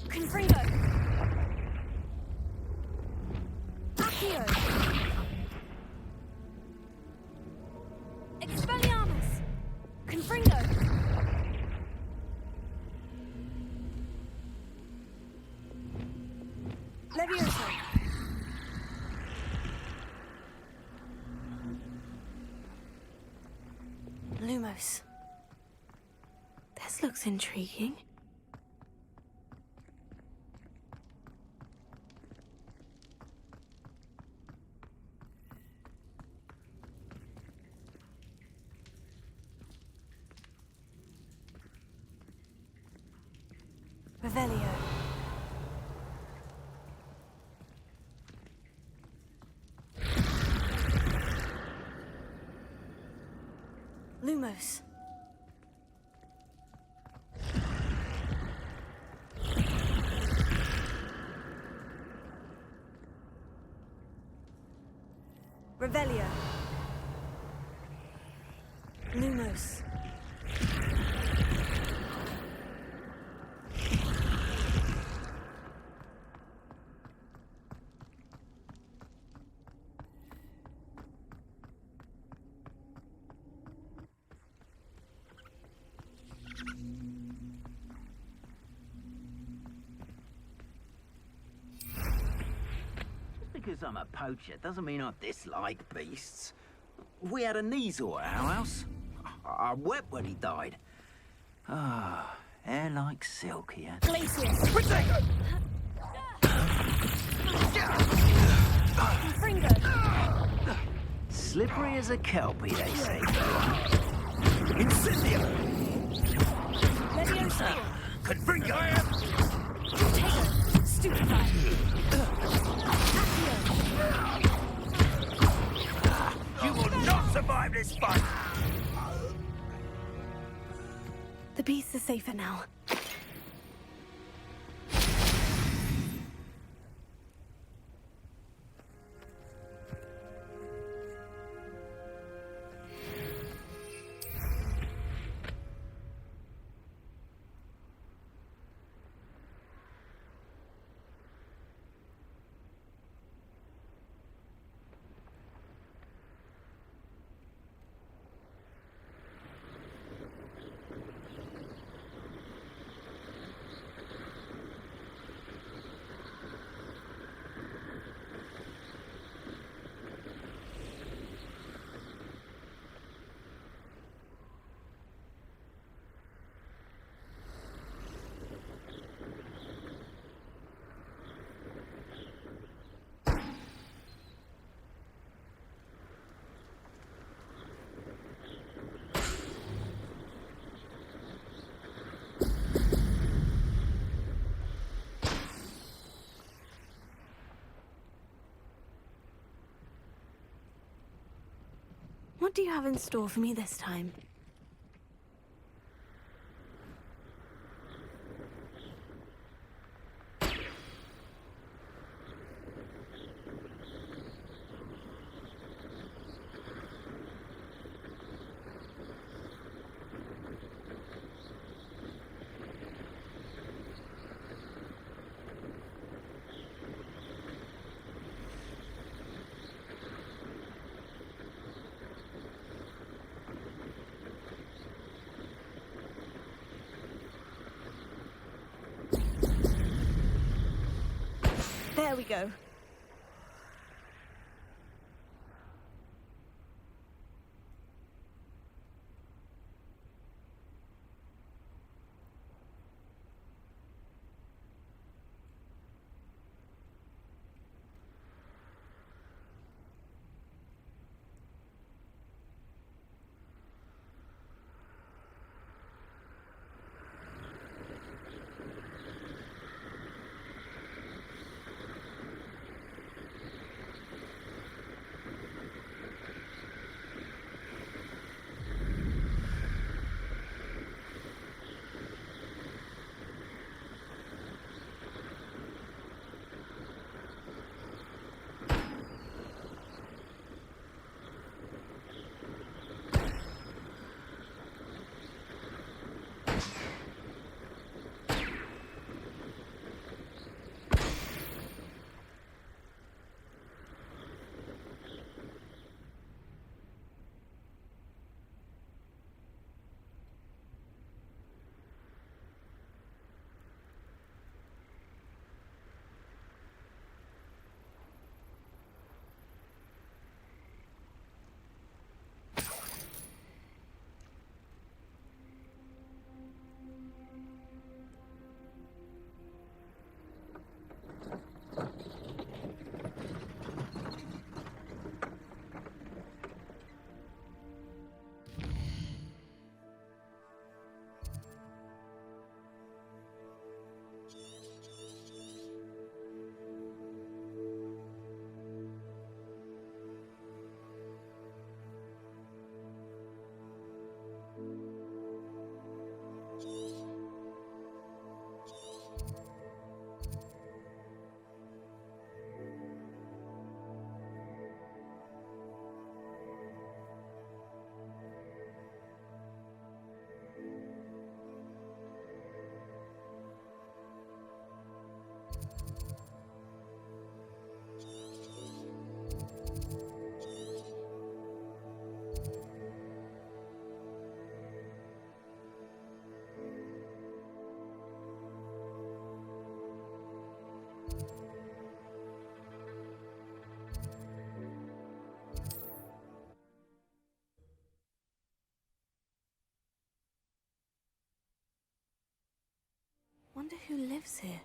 Confringo. Accio. Expelliarmus. Confringo. Levioso. Lumos. This looks intriguing. Revelio. Lumos. Revelio. Lumos. Because I'm a poacher doesn't mean I dislike beasts. We had a Kneazor at our house. I wept when he died. Ah, hair like silk he had. Glacius. Protego! Confringo. Slippery as a kelpie, they say. Incendio! Levioso. Confringo! Protego. Stupefy. You will not survive this fight! The beast is safer now. What do you have in store for me this time? There we go. Wonder who lives here.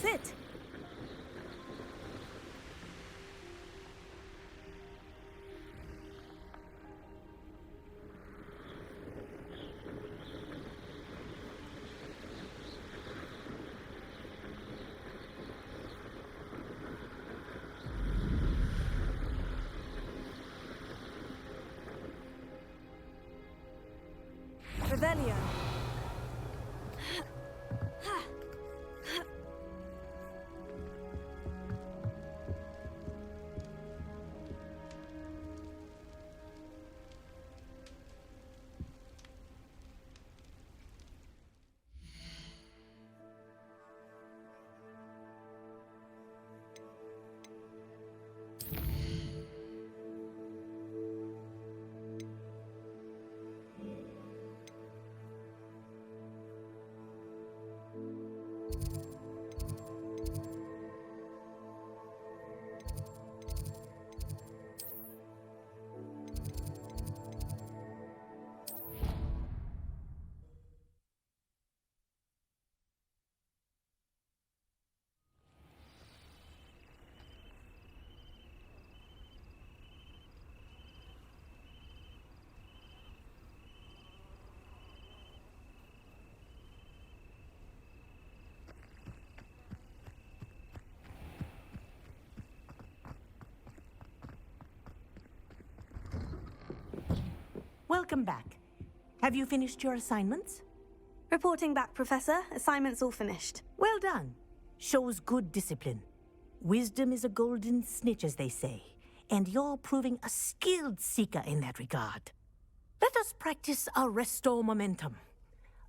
That's it! Revelio. Welcome back. Have you finished your assignments? Reporting back, Professor. Assignment's all finished. Well done. Shows good discipline. Wisdom is a golden snitch, as they say, and you're proving a skilled seeker in that regard. Let us practice our Restore Momentum.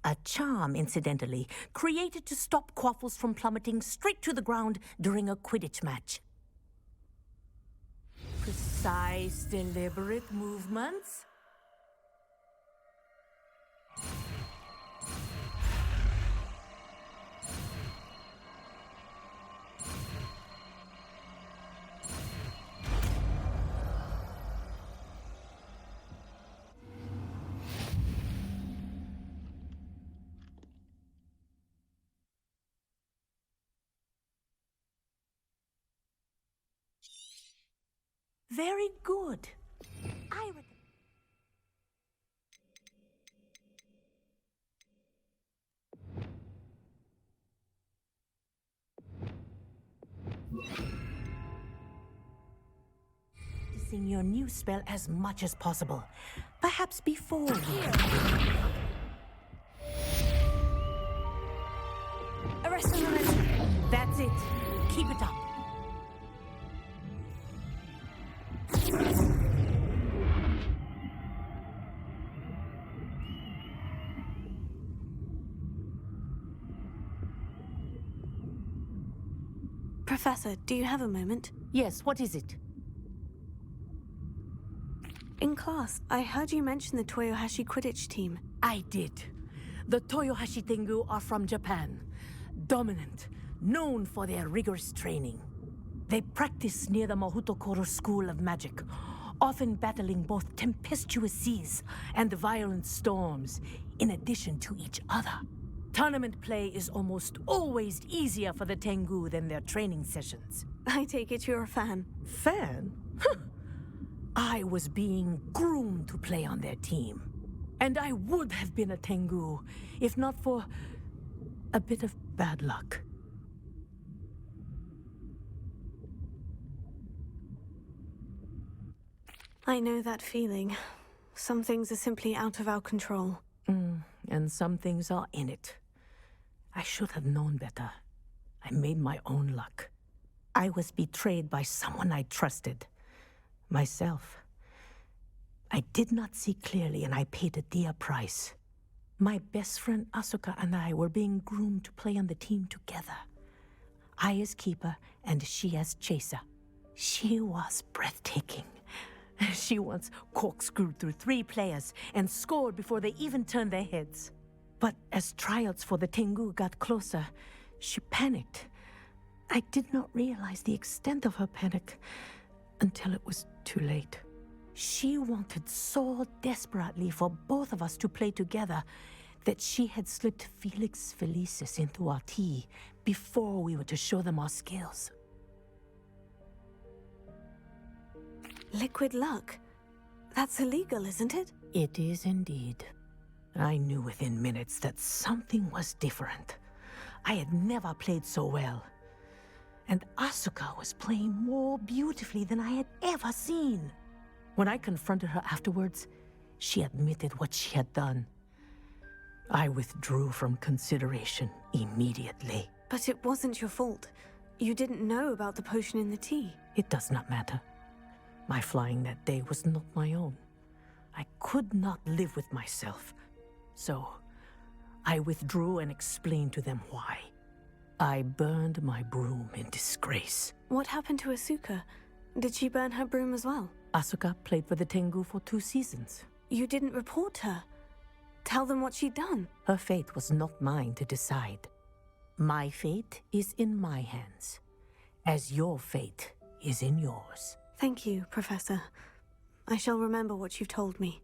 A charm, incidentally, created to stop quaffles from plummeting straight to the ground during a Quidditch match. Precise, deliberate movements. Very good. I would... Practicing your new spell as much as possible. Perhaps before you... Arrest the momentum. That's it. Keep it up. Professor, do you have a moment? Yes, what is it? In class, I heard you mention the Toyohashi Quidditch team. I did. The Toyohashi Tengu are from Japan. Dominant, known for their rigorous training. They practice near the Mahutokoro School of Magic, often battling both tempestuous seas and violent storms, in addition to each other. Tournament play is almost always easier for the Tengu than their training sessions. I take it you're a fan. Fan? I was being groomed to play on their team. And I would have been a Tengu, if not for a bit of bad luck. I know that feeling. Some things are simply out of our control. And some things are in it. I should have known better. I made my own luck. I was betrayed by someone I trusted. Myself. I did not see clearly, and I paid a dear price. My best friend Asuka and I were being groomed to play on the team together. I as keeper, and she as chaser. She was breathtaking. She once corkscrewed through 3 players and scored before they even turned their heads. But as tryouts for the Tengu got closer, she panicked. I did not realize the extent of her panic until it was too late. She wanted so desperately for both of us to play together that she had slipped Felix Felicis into our tea before we were to show them our skills. Liquid luck? That's illegal, isn't it? It is indeed. I knew within minutes that something was different. I had never played so well. And Asuka was playing more beautifully than I had ever seen. When I confronted her afterwards, she admitted what she had done. I withdrew from consideration immediately. But it wasn't your fault. You didn't know about the potion in the tea. It does not matter. My flying that day was not my own. I could not live with myself. So, I withdrew and explained to them why. I burned my broom in disgrace. What happened to Asuka? Did she burn her broom as well? Asuka played for the Tengu for 2 seasons. You didn't report her. Tell them what she'd done. Her fate was not mine to decide. My fate is in my hands, as your fate is in yours. Thank you, Professor. I shall remember what you've told me.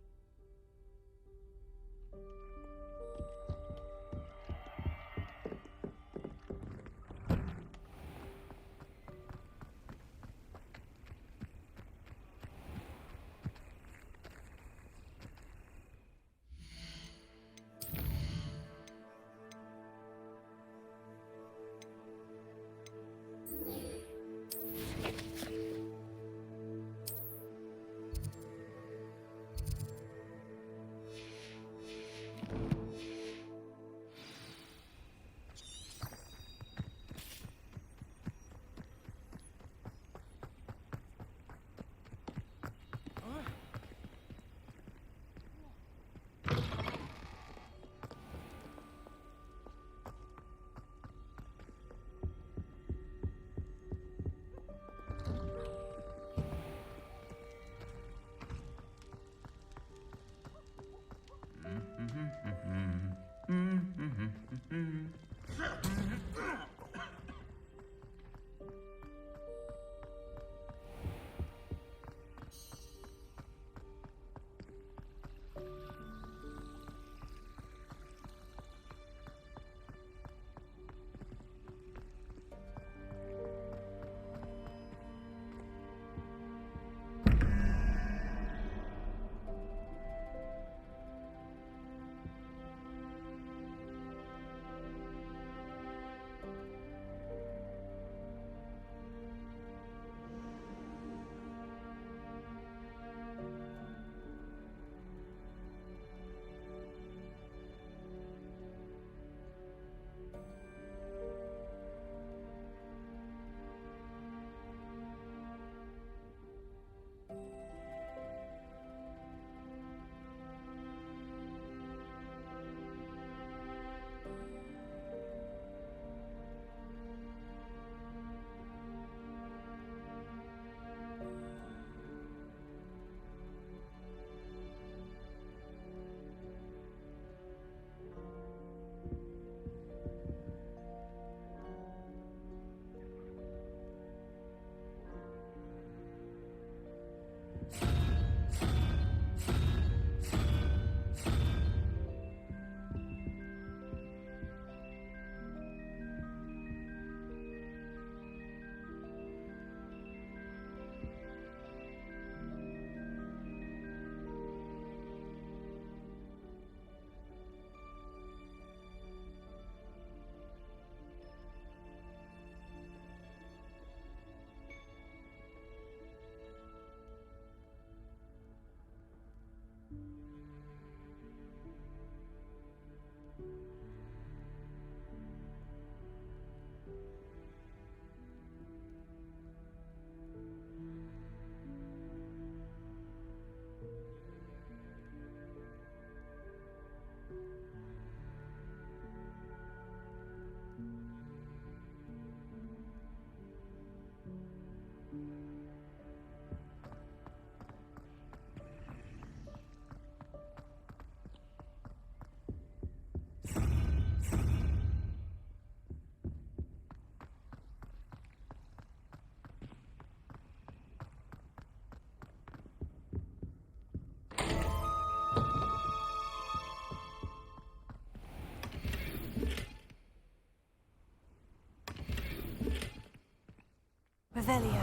Revelio.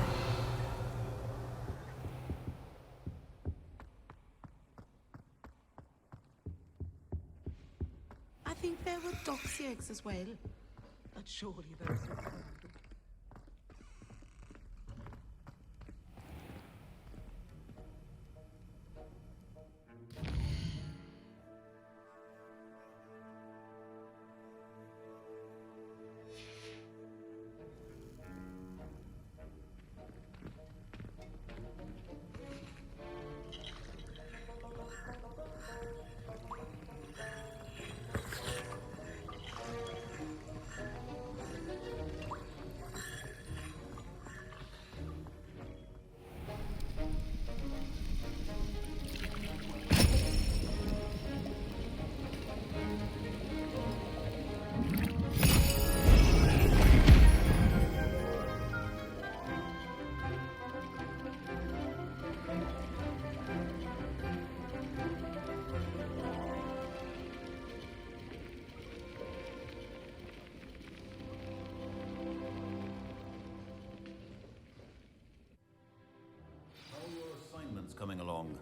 I think there were doxy eggs as well. But surely those were... Coming along.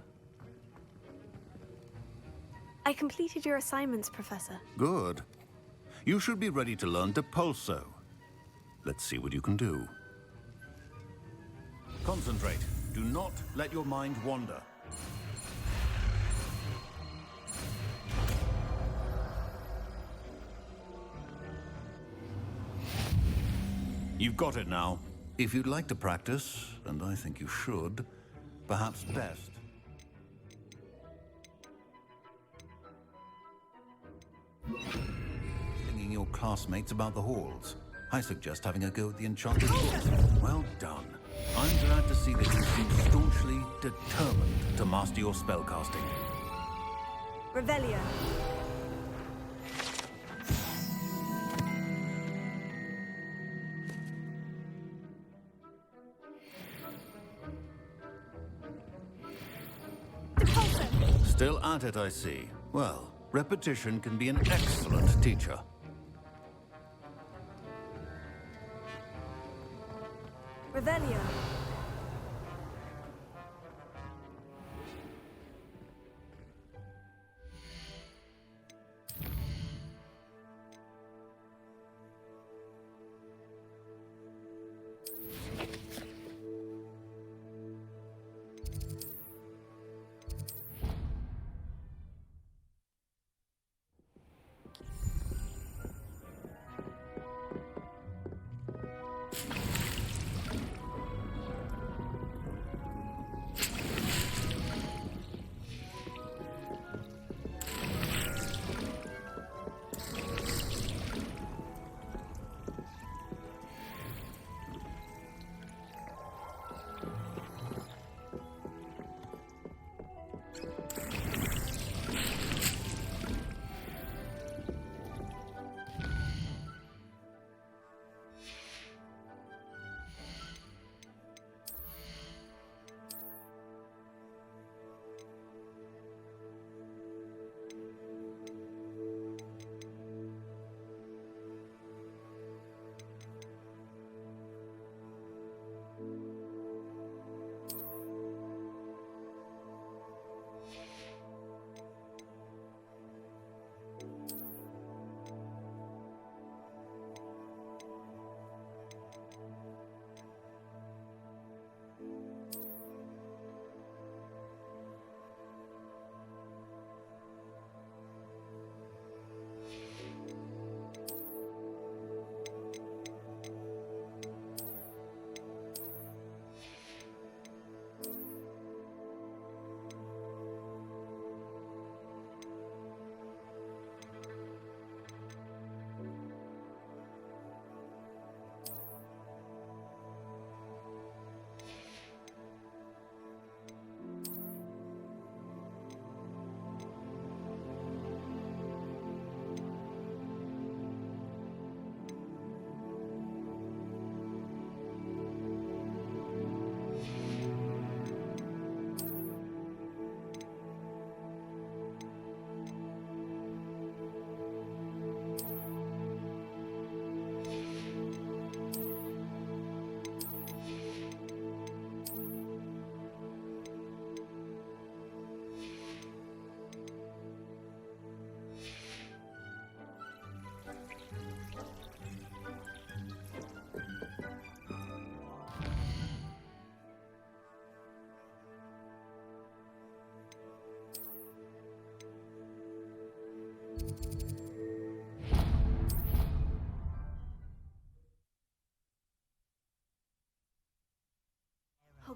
I completed your assignments, Professor. Good. You should be ready to learn Depulso. Let's see what you can do. Concentrate. Do not let your mind wander. You've got it now. If you'd like to practice, and I think you should, perhaps best. Singing your classmates about the halls. I suggest having a go at the enchanted books. Well done. I'm glad to see that you seem staunchly determined to master your spellcasting. Revelio. Still at it, I see. Well, repetition can be an excellent teacher. Revelio.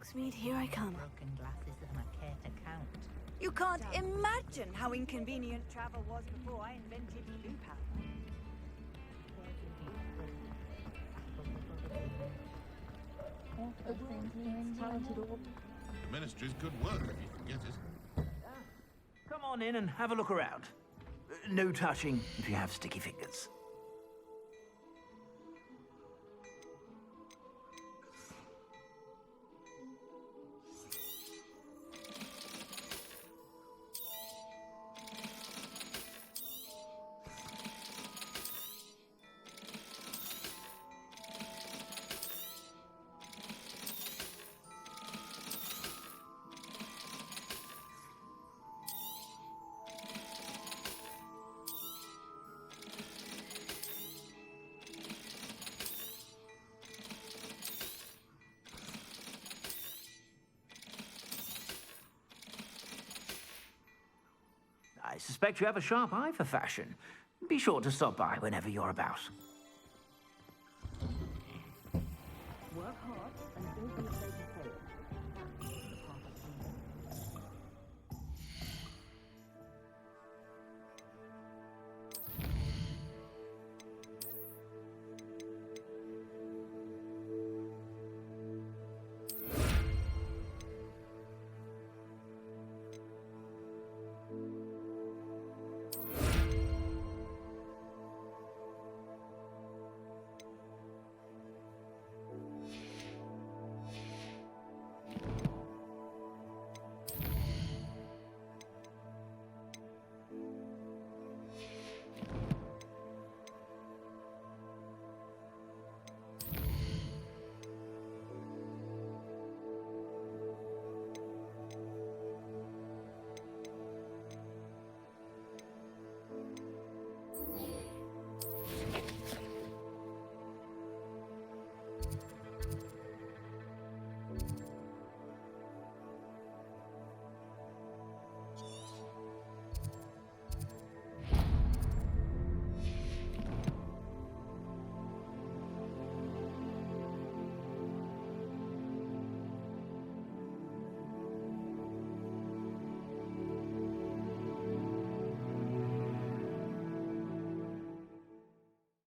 Hogsmeade, here I come. Broken glasses doesn't care to count. You can't imagine how inconvenient travel was before I invented blue powder. The Ministry's good work if you can get it. Come on in and have a look around. No touching if you have sticky fingers. I suspect you have a sharp eye for fashion. Be sure to stop by whenever you're about. Work hard and don't be afraid to